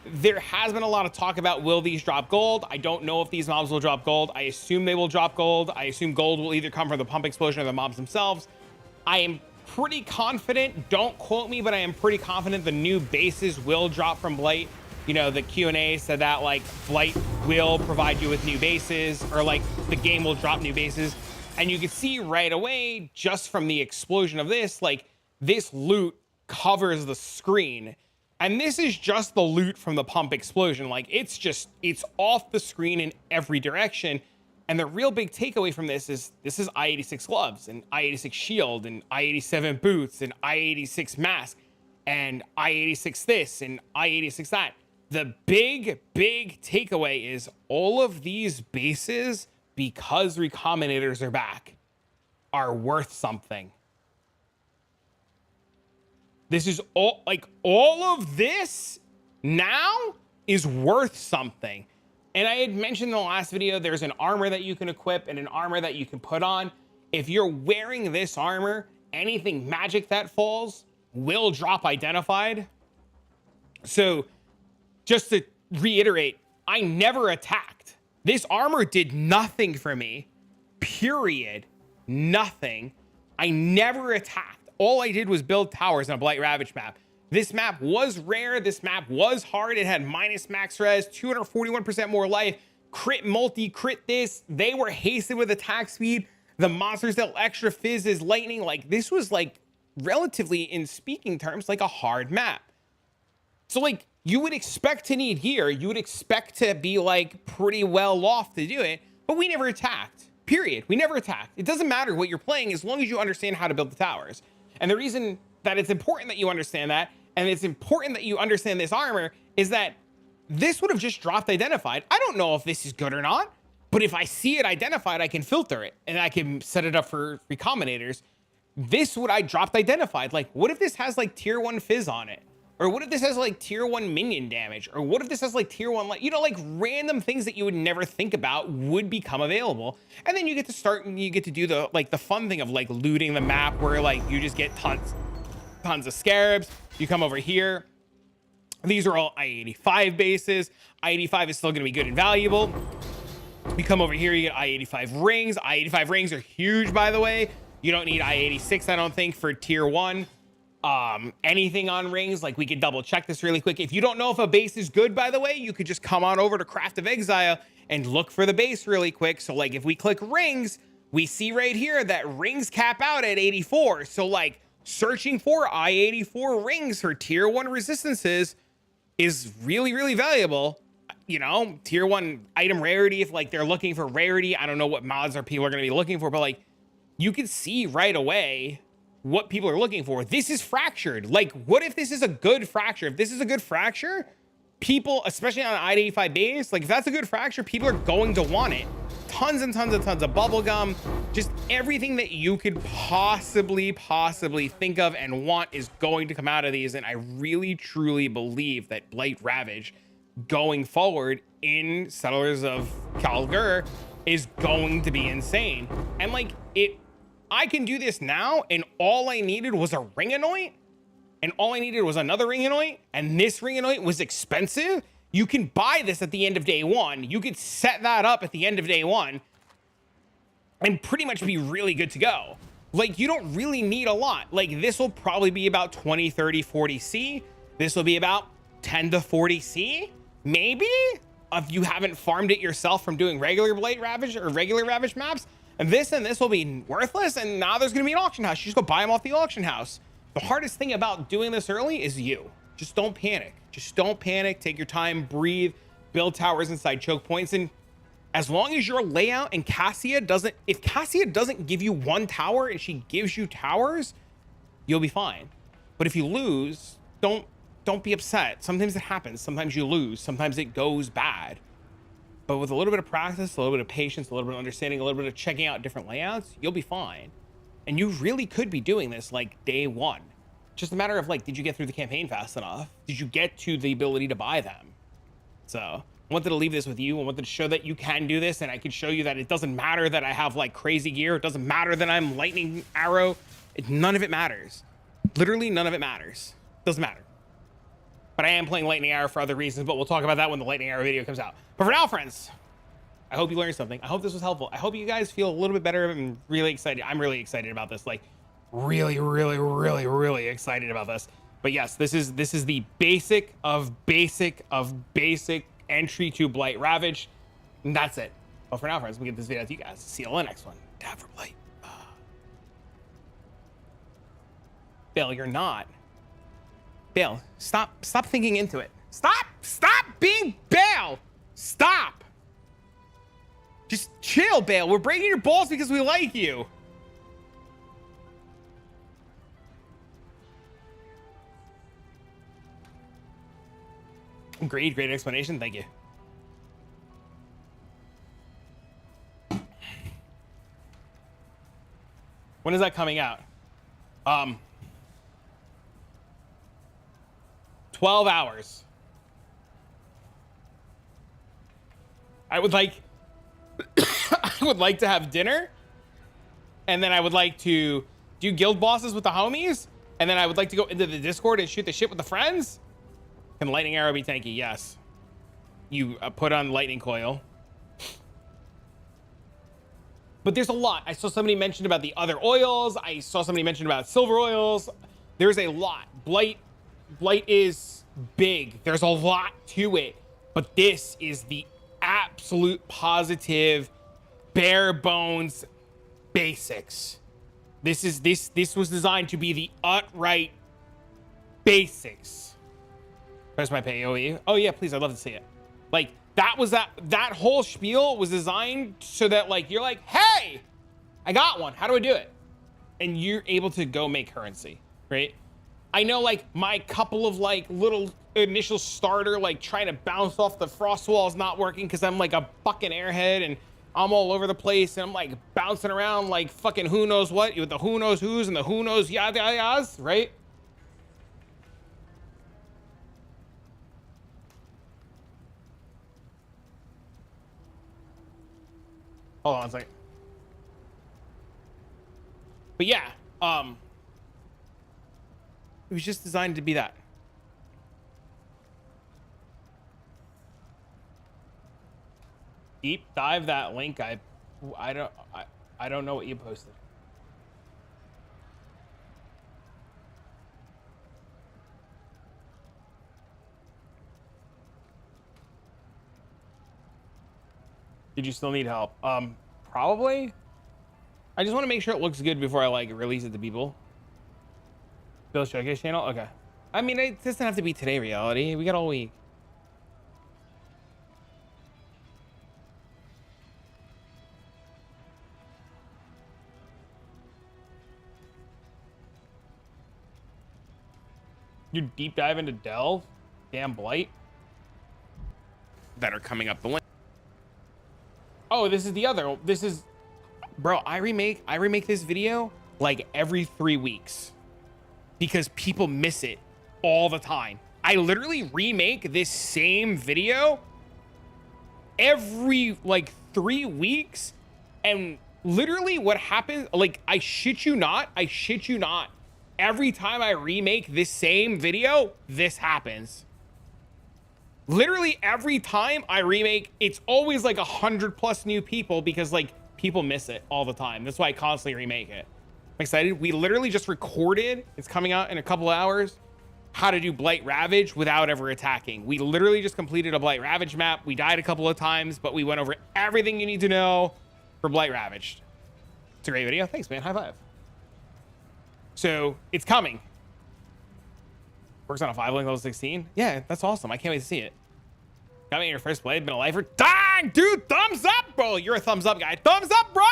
[SPEAKER 1] There has been a lot of talk about, will these drop gold? I don't know if these mobs will drop gold. I assume they will drop gold. I assume gold will either come from the pump explosion or the mobs themselves. I am pretty confident, don't quote me, but I am pretty confident the new bases will drop from Blight. You know, the Q&A said that, like, Blight will provide you with new bases, or like the game will drop new bases. And you can see right away, just from the explosion of this, like, this loot covers the screen. And this is just the loot from the pump explosion. Like, it's off the screen in every direction. And the real big takeaway from this is I-86 gloves and I-86 shield and I-87 boots and I-86 mask and I-86 this and I-86 that. The big takeaway is all of these bases, because recombinators are back, are worth something. This is all, like, all of this now is worth something. And I had mentioned in the last video, there's an armor that you can equip and an armor that you can put on. If you're wearing this armor, anything magic that falls will drop identified. So just to reiterate, I never attacked. This armor did nothing for me, period. Nothing. I never attacked. All I did was build towers on a Blight Ravage map. This map was rare. This map was hard. It had minus max res, 241% more life, crit multi, crit this. They were hasted with attack speed. The monsters dealt extra fizz as lightning. Like, this was, like, relatively, in speaking terms, like a hard map. So, like, you would expect to need gear. You would expect to be, like, pretty well off to do it. But we never attacked. Period. We never attacked. It doesn't matter what you're playing as long as you understand how to build the towers. And the reason that it's important that you understand that, and it's important that you understand this armor, is that this would have just dropped identified. I don't know if this is good or not, but if I see it identified, I can filter it and I can set it up for recombinators. This would I dropped identified. Like, what if this has like tier 1 fizz on it? Or what if this has like tier 1 minion damage? Or what if this has like tier 1, like, you know, like random things that you would never think about would become available. And then you get to start and you get to do the, like, the fun thing of like looting the map, where like you just get tons of scarabs. You come over here. These are all I-85 bases. I-85 is still going to be good and valuable. You come over here, you get I-85 rings. I-85 rings are huge, by the way. You don't need I-86, I don't think, for tier 1. Anything on rings, like, we could double check this really quick. If you don't know if a base is good, by the way, you could just come on over to Craft of Exile and look for the base really quick. So, like, if we click rings, we see right here that rings cap out at 84. So, like, searching for I-84 rings for tier 1 resistances is really, really valuable. You know, tier 1 item rarity, if like they're looking for rarity, I don't know what mods or people are going to be looking for, but like, you can see right away what people are looking for. This is fractured. Like, what if this is a good fracture? If this is a good fracture, people, especially on an I-85 base, like, if that's a good fracture, people are going to want it. Tons and tons and tons of bubblegum, just everything that you could possibly think of and want is going to come out of these. And I really, truly believe that Blight Ravage going forward in Settlers of Kalgur is going to be insane. And like, I can do this now, and all I needed was a ring anoint, and all I needed was another ring anoint, and this ring anoint was expensive. You can buy this at the end of day 1. You could set that up at the end of day 1 and pretty much be really good to go. Like, you don't really need a lot. Like, this will probably be about 20, 30, 40 C. This will be about 10 to 40 C, maybe, if you haven't farmed it yourself from doing regular Blight Ravage or regular Ravage maps. And this will be worthless, and now there's gonna be an auction house. You just go buy them off the auction house. The hardest thing about doing this early is you. Just don't panic. Just don't panic. Take your time, breathe, build towers inside choke points, and as long as your layout and Cassia doesn't, if Cassia doesn't give you one tower and she gives you towers, you'll be fine. But if you lose, don't be upset. Sometimes it happens. Sometimes you lose. Sometimes it goes bad. But with a little bit of practice, a little bit of patience, a little bit of understanding, a little bit of checking out different layouts, you'll be fine. And you really could be doing this like day one. Just a matter of like, did you get through the campaign fast enough? Did you get to the ability to buy them? So I wanted to leave this with you. I wanted to show that you can do this, and I can show you that it doesn't matter that I have like crazy gear. It doesn't matter that I'm lightning arrow. None of it matters. Literally none of it matters. Doesn't matter. But I am playing lightning arrow for other reasons, but we'll talk about that when the lightning arrow video comes out. But for now, friends, I hope you learned something. I hope this was helpful. I hope you guys feel a little bit better. I'm really excited. I'm really excited about this. Like really, really, really, really excited about this. But yes, this is the basic of basic entry to Blight Ravage. And that's it. But for now, friends, we'll get this video out to you guys. See you on the next one. Dab for Blight. Bill, you're not. Bill, stop thinking into it. Stop being Bale. Stop. Just chill, Bale. We're breaking your balls because we like you. Great explanation. Thank you. When is that coming out? 12 hours. I would like to have dinner, and then I would like to do guild bosses with the homies, and then I would like to go into the Discord and shoot the shit with the friends. Can lightning arrow be tanky? Yes. You put on lightning coil. But there's a lot. I saw somebody mention about the other oils. I saw somebody mention about silver oils. There's a lot. Blight is big. There's a lot to it. But this is the absolute positive, bare bones basics. This was designed to be the outright basics. Where's my POE? Oh yeah, please, I'd love to see it. Like that whole spiel was designed so that like you're like, hey, I got one. How do I do it? And you're able to go make currency, right? I know like my couple of like little initial starter, like trying to bounce off the frost wall is not working because I'm like a fucking airhead and I'm all over the place and I'm like bouncing around like fucking who knows what with the who knows who's and the who knows yada yadas, right? Hold on a second. But yeah, it was just designed to be that. Deep dive that link. I don't know what you posted. Did you still need help? Probably. I just want to make sure it looks good before I like release it to people. Bill Showcase channel? Okay. I mean, it doesn't have to be today, reality. We got all week. You deep dive into Delve? Damn Blight. That are coming up the link. Oh, this is the other. This is, bro, I remake this video like every 3 weeks because people miss it all the time. I literally remake this same video every like 3 weeks, and literally what happens, like I shit you not, every time I remake this same video, this happens. Literally every time I remake, it's always like 100+ new people because like people miss it all the time. That's why I constantly remake it. excited. We literally just recorded, it's coming out in a couple of hours, how to do Blight Ravage without ever attacking. We literally just completed a Blight Ravage map. We died a couple of times, but we went over everything you need to know for Blight Ravaged. It's a great video. Thanks, man. High five. So it's coming. Works on a 5 link level 16. Yeah, that's awesome. I can't wait to see it. Got me in your first play. Been a lifer. Dang, dude. Thumbs up, bro. You're a thumbs up guy. Thumbs up, bro.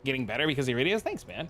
[SPEAKER 1] Getting better because of your videos. Thanks, man.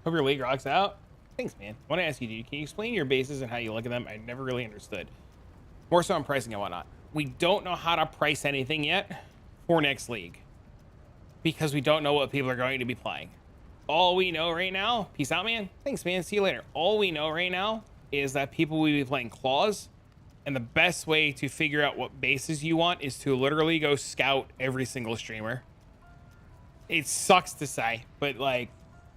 [SPEAKER 1] Hope your league rocks out. Thanks, man. I want to ask you, dude, can you explain your bases and how you look at them? I never really understood. More so on pricing and whatnot. We don't know how to price anything yet for next league because we don't know what people are going to be playing. All we know right now, peace out, man. Thanks, man. See you later. All we know right now is that people will be playing claws, and the best way to figure out what bases you want is to literally go scout every single streamer. It sucks to say, but like,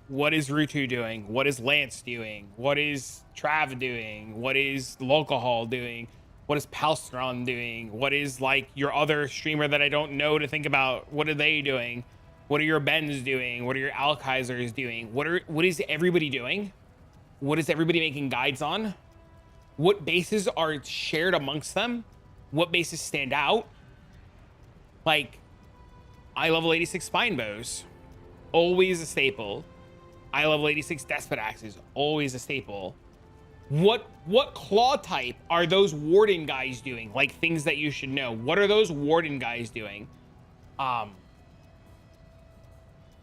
[SPEAKER 1] what is Rutu doing? What is Lance doing? What is Trav doing? What is Localhaul doing? What is Palstron doing? What is like your other streamer that I don't know to think about? What are they doing? What are your Bens doing? What are your Alkaisers doing? What is everybody doing? What is everybody making guides on? What bases are shared amongst them? What bases stand out? Like, I level 86 spine bows, always a staple. I level 86 despot axes, always a staple. What claw type are those warden guys doing? Like things that you should know. What are those warden guys doing?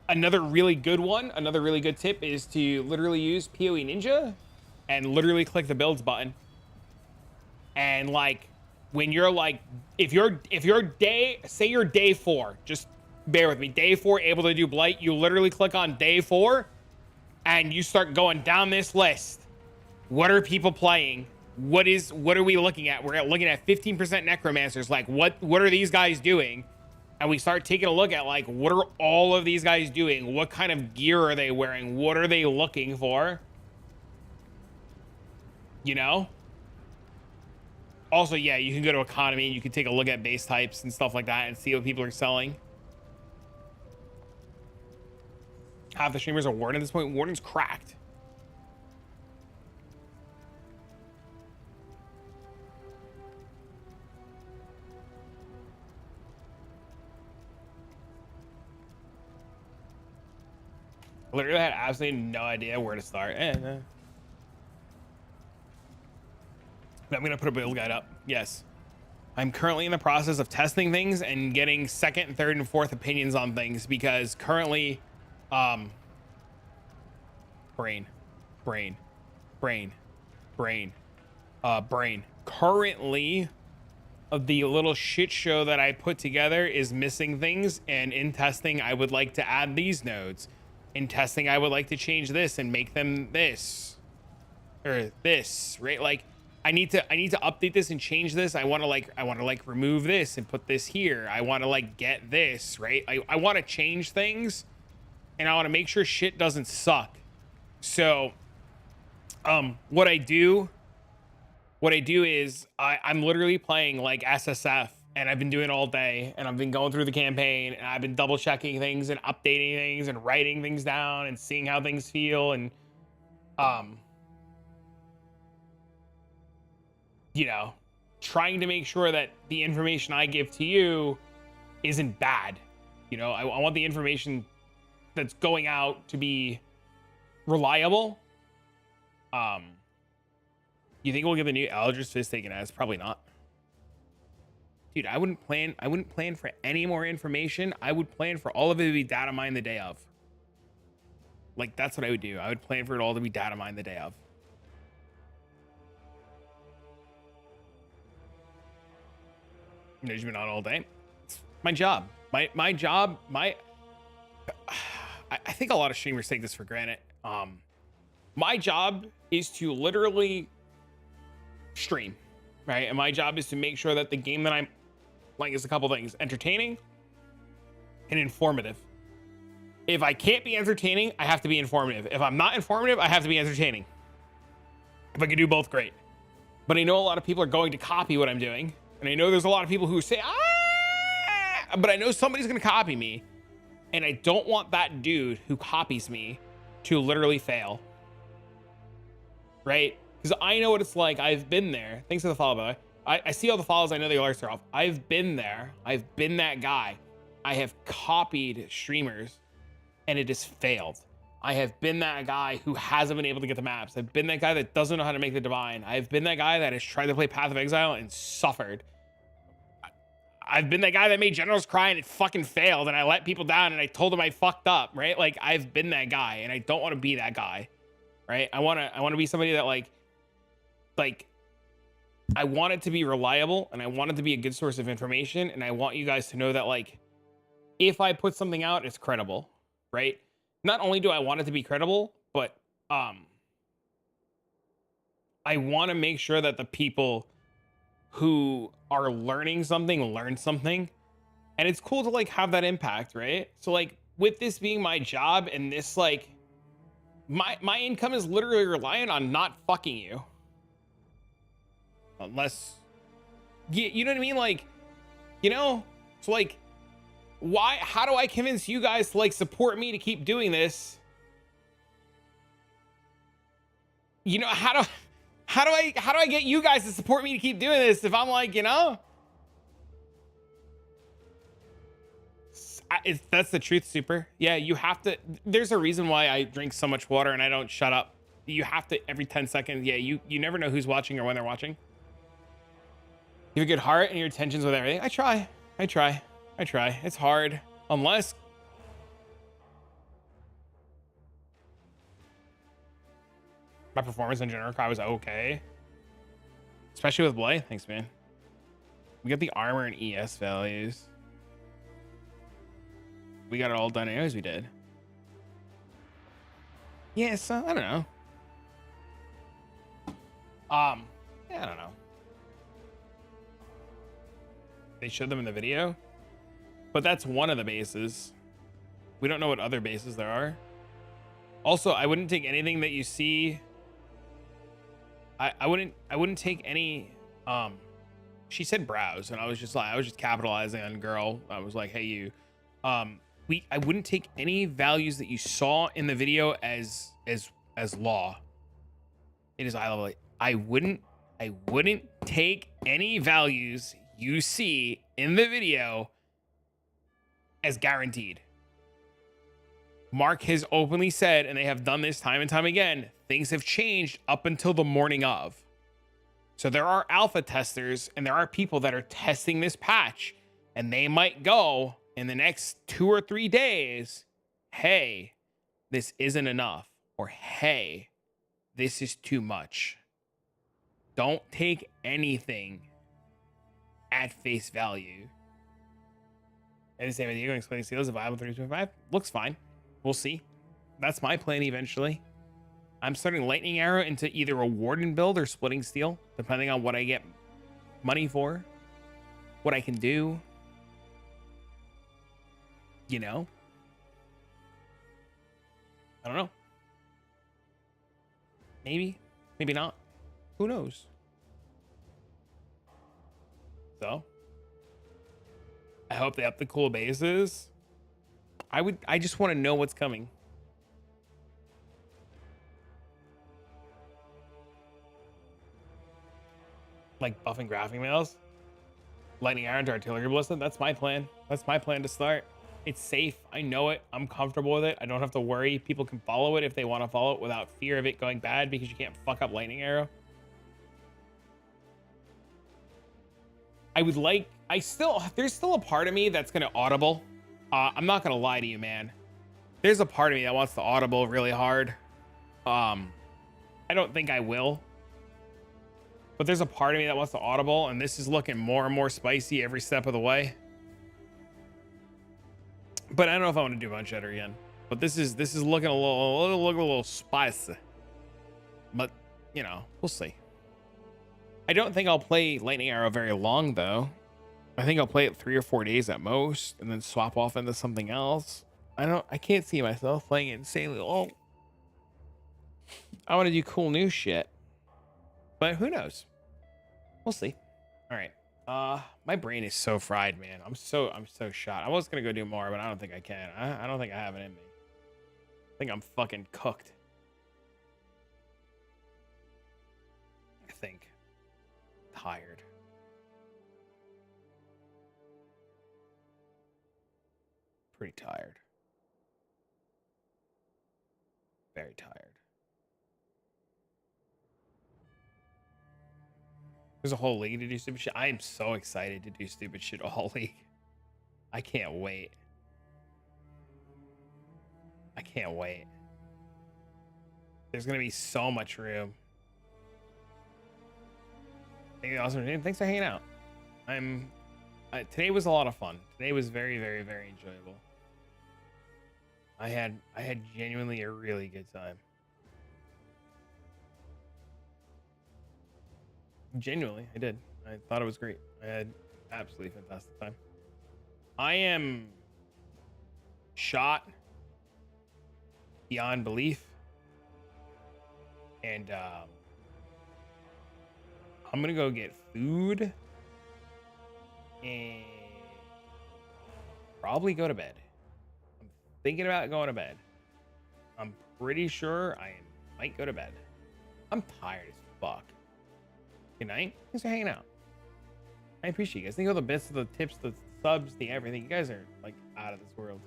[SPEAKER 1] Another really good one, another really good tip is to literally use PoE Ninja and literally click the builds button. And like when you're like, if you're day, say you're day 4, just bear with me, day 4 able to do Blight, you literally click on day 4 and you start going down this list. What are people playing? What are we looking at? We're looking at 15% necromancers. Like what are these guys doing? And we start taking a look at like, what are all of these guys doing? What kind of gear are they wearing? What are they looking for? You know? Also, yeah, you can go to economy. You can take a look at base types and stuff like that and see what people are selling. Half the streamers are Warden at this point. Warden's cracked. Literally had absolutely no idea where to start. I'm gonna put a build guide up. Yes. I'm currently in the process of testing things and getting second, third, and fourth opinions on things because currently brain. Currently, the little shit show that I put together is missing things, and in testing, I would like to add these nodes. In testing, I would like to change this and make them this or this, right? Like, I need to update this and change this. I want to remove this and put this here. I want to like get this, right? I want to change things. And I want to make sure shit doesn't suck. So, what I do is I'm literally playing like SSF, and I've been doing it all day, and I've been going through the campaign, and I've been double checking things and updating things and writing things down and seeing how things feel, and you know, trying to make sure that the information I give to you isn't bad. You know, I want the information that's going out to be reliable. You think we'll get the new Eldritch Fist taken as? Probably not. Dude, I wouldn't plan for any more information. I would plan for all of it to be data mined the day of. Like, that's what I would do. I would plan for it all to be data mined the day of. You've been on all day. It's my job. My job. I think a lot of streamers take this for granted. My job is to literally stream, right? And my job is to make sure that the game that I'm playing is a couple things: entertaining and informative. If I can't be entertaining, I have to be informative. If I'm not informative, I have to be entertaining. If I can do both, great. But I know a lot of people are going to copy what I'm doing. And I know there's a lot of people who say, but I know somebody's going to copy me. And I don't want that dude who copies me to literally fail. Right? Because I know what it's like. I've been there. Thanks for the follow, by the way. I see all the follows. I know the alerts are off. I've been there. I've been that guy. I have copied streamers and it has failed. I have been that guy who hasn't been able to get the maps. I've been that guy that doesn't know how to make the divine. I've been that guy that has tried to play Path of Exile and suffered. I've been that guy that made generals cry and it fucking failed, and I let people down and I told them I fucked up, right? Like, I've been that guy and I don't want to be that guy, right? I want to be somebody that like I want it to be reliable and I want it to be a good source of information, and I want you guys to know that, like, if I put something out, it's credible, right? Not only do I want it to be credible, but I want to make sure that the people who are learning something learn something, and it's cool to like have that impact, right? So like with this being my job and this, like, my income is literally reliant on not fucking you, unless you know what I mean, like, you know. So like, how do I convince you guys to like support me to keep doing this? You know, how do I get you guys to support me to keep doing this if I'm like, you know? That's the truth, Super. Yeah, you have to. There's a reason why I drink so much water and I don't shut up. You have to every 10 seconds. Yeah, you never know who's watching or when they're watching. You have a good heart and your intentions with everything. I try. It's hard. Unless... my performance in general was okay. Especially with Blight. Thanks, man. We got the armor and ES values. We got it all done as we did. Yeah, so I don't know. Yeah, I don't know. They showed them in the video, but that's one of the bases. We don't know what other bases there are. Also, I wouldn't take anything that you see. I wouldn't take any. She said browse, and I was just capitalizing on girl. I was like, hey, you. I wouldn't take any values that you saw in the video as law. It is I wouldn't take any values you see in the video as guaranteed. Mark has openly said, and they have done this time and time again, things have changed up until the morning of. So there are alpha testers and there are people that are testing this patch, and they might go in the next 2 or 3 days, hey, this isn't enough, or hey, this is too much. Don't take anything at face value. And the same idea, going explaining seals of viable 3.5 looks fine. We'll see. That's my plan eventually. I'm starting Lightning Arrow into either a Warden build or Splitting Steel, depending on what I get money for, what I can do. You know? I don't know. Maybe. Maybe not. Who knows? So, I hope they up the cool bases. I just want to know what's coming. Like buffing graphing mails, Lightning Arrow to Artillery Ballista. That's my plan. That's my plan to start. It's safe. I know it. I'm comfortable with it. I don't have to worry. People can follow it if they want to follow it without fear of it going bad, because you can't fuck up Lightning Arrow. There's still a part of me that's going to audible. I'm not going to lie to you, man. There's a part of me that wants to audible really hard. I don't think I will. But there's a part of me that wants to audible, and this is looking more and more spicy every step of the way. But I don't know if I want to do Bone Cheddar again. But this is looking a little spicy. But, you know, we'll see. I don't think I'll play Lightning Arrow very long, though. I think I'll play it 3 or 4 days at most, and then swap off into something else. I can't see myself playing it insanely long. I want to do cool new shit. But who knows? We'll see. All right. My brain is so fried, man. I'm so shot. I was gonna go do more, but I don't think I can. I don't think I have it in me. I think I'm fucking cooked. I think. Tired. Pretty tired. Very tired. There's a whole league to do stupid shit. I am so excited to do stupid shit all league. I can't wait. I can't wait. There's gonna be so much room. Thanks for hanging out. Today was a lot of fun. Today was very, very, very enjoyable. I had genuinely a really good time. Genuinely, I did. I thought it was great. I had absolutely fantastic time. I am shot beyond belief, and I'm gonna go get food and probably go to bed. I'm thinking about going to bed. I'm pretty sure I might go to bed. I'm tired as fuck. Good night. Thanks for hanging out. I appreciate you guys. Think of the bits, the tips, the subs, the everything. You guys are like out of this world.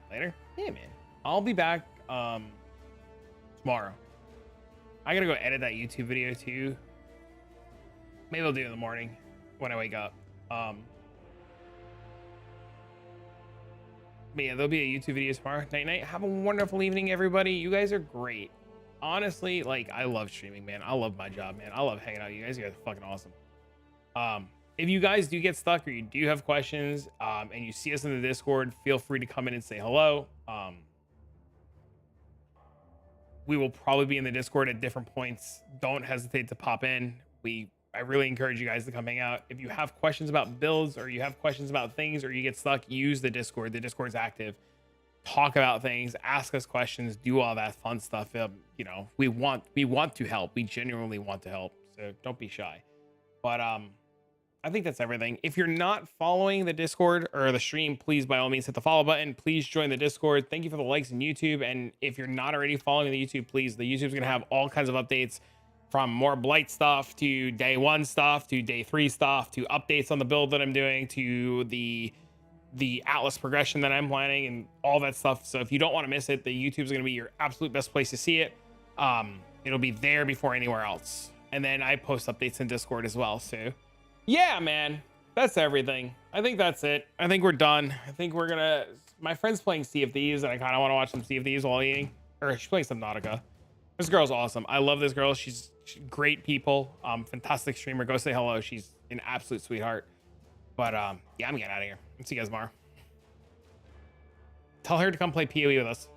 [SPEAKER 1] Later. Yeah, man. I'll be back tomorrow. I gotta go edit that YouTube video too. Maybe I'll do it in the morning when I wake up. But yeah, there'll be a YouTube video tomorrow. Night. Have a wonderful evening, everybody. You guys are great. Honestly, like, I love streaming, man. I love my job, man. I love hanging out with you guys. You guys are fucking awesome. If you guys do get stuck or you do have questions, and you see us in the Discord, feel free to come in and say hello. We will probably be in the Discord at different points. Don't hesitate to pop in. I really encourage you guys to come hang out. If you have questions about builds or you have questions about things or you get stuck, use the Discord. The Discord's active. Talk about things, ask us questions, do all that fun stuff. You know, we want to help. We genuinely want to help. So don't be shy. But I think that's everything. If you're not following the Discord or the stream, please by all means hit the follow button. Please join the Discord. Thank you for the likes on YouTube. And if you're not already following the YouTube, please, the YouTube's gonna have all kinds of updates, from more Blight stuff to day 1 stuff to day 3 stuff to updates on the build that I'm doing to the Atlas progression that I'm planning and all that stuff. So if you don't want to miss it, the YouTube's going to be your absolute best place to see it. It'll be there before anywhere else. And then I post updates in Discord as well. So yeah, man, that's everything. I think that's it. I think we're done. I think we're gonna, my friend's playing Sea of Thieves and I kind of want to watch some Sea of Thieves while eating, or she's playing some Nautica. This girl's awesome. I love this girl. She's great people. Fantastic streamer. Go say hello. She's an absolute sweetheart. But yeah, I'm getting out of here. See you guys tomorrow. Tell her to come play PoE with us.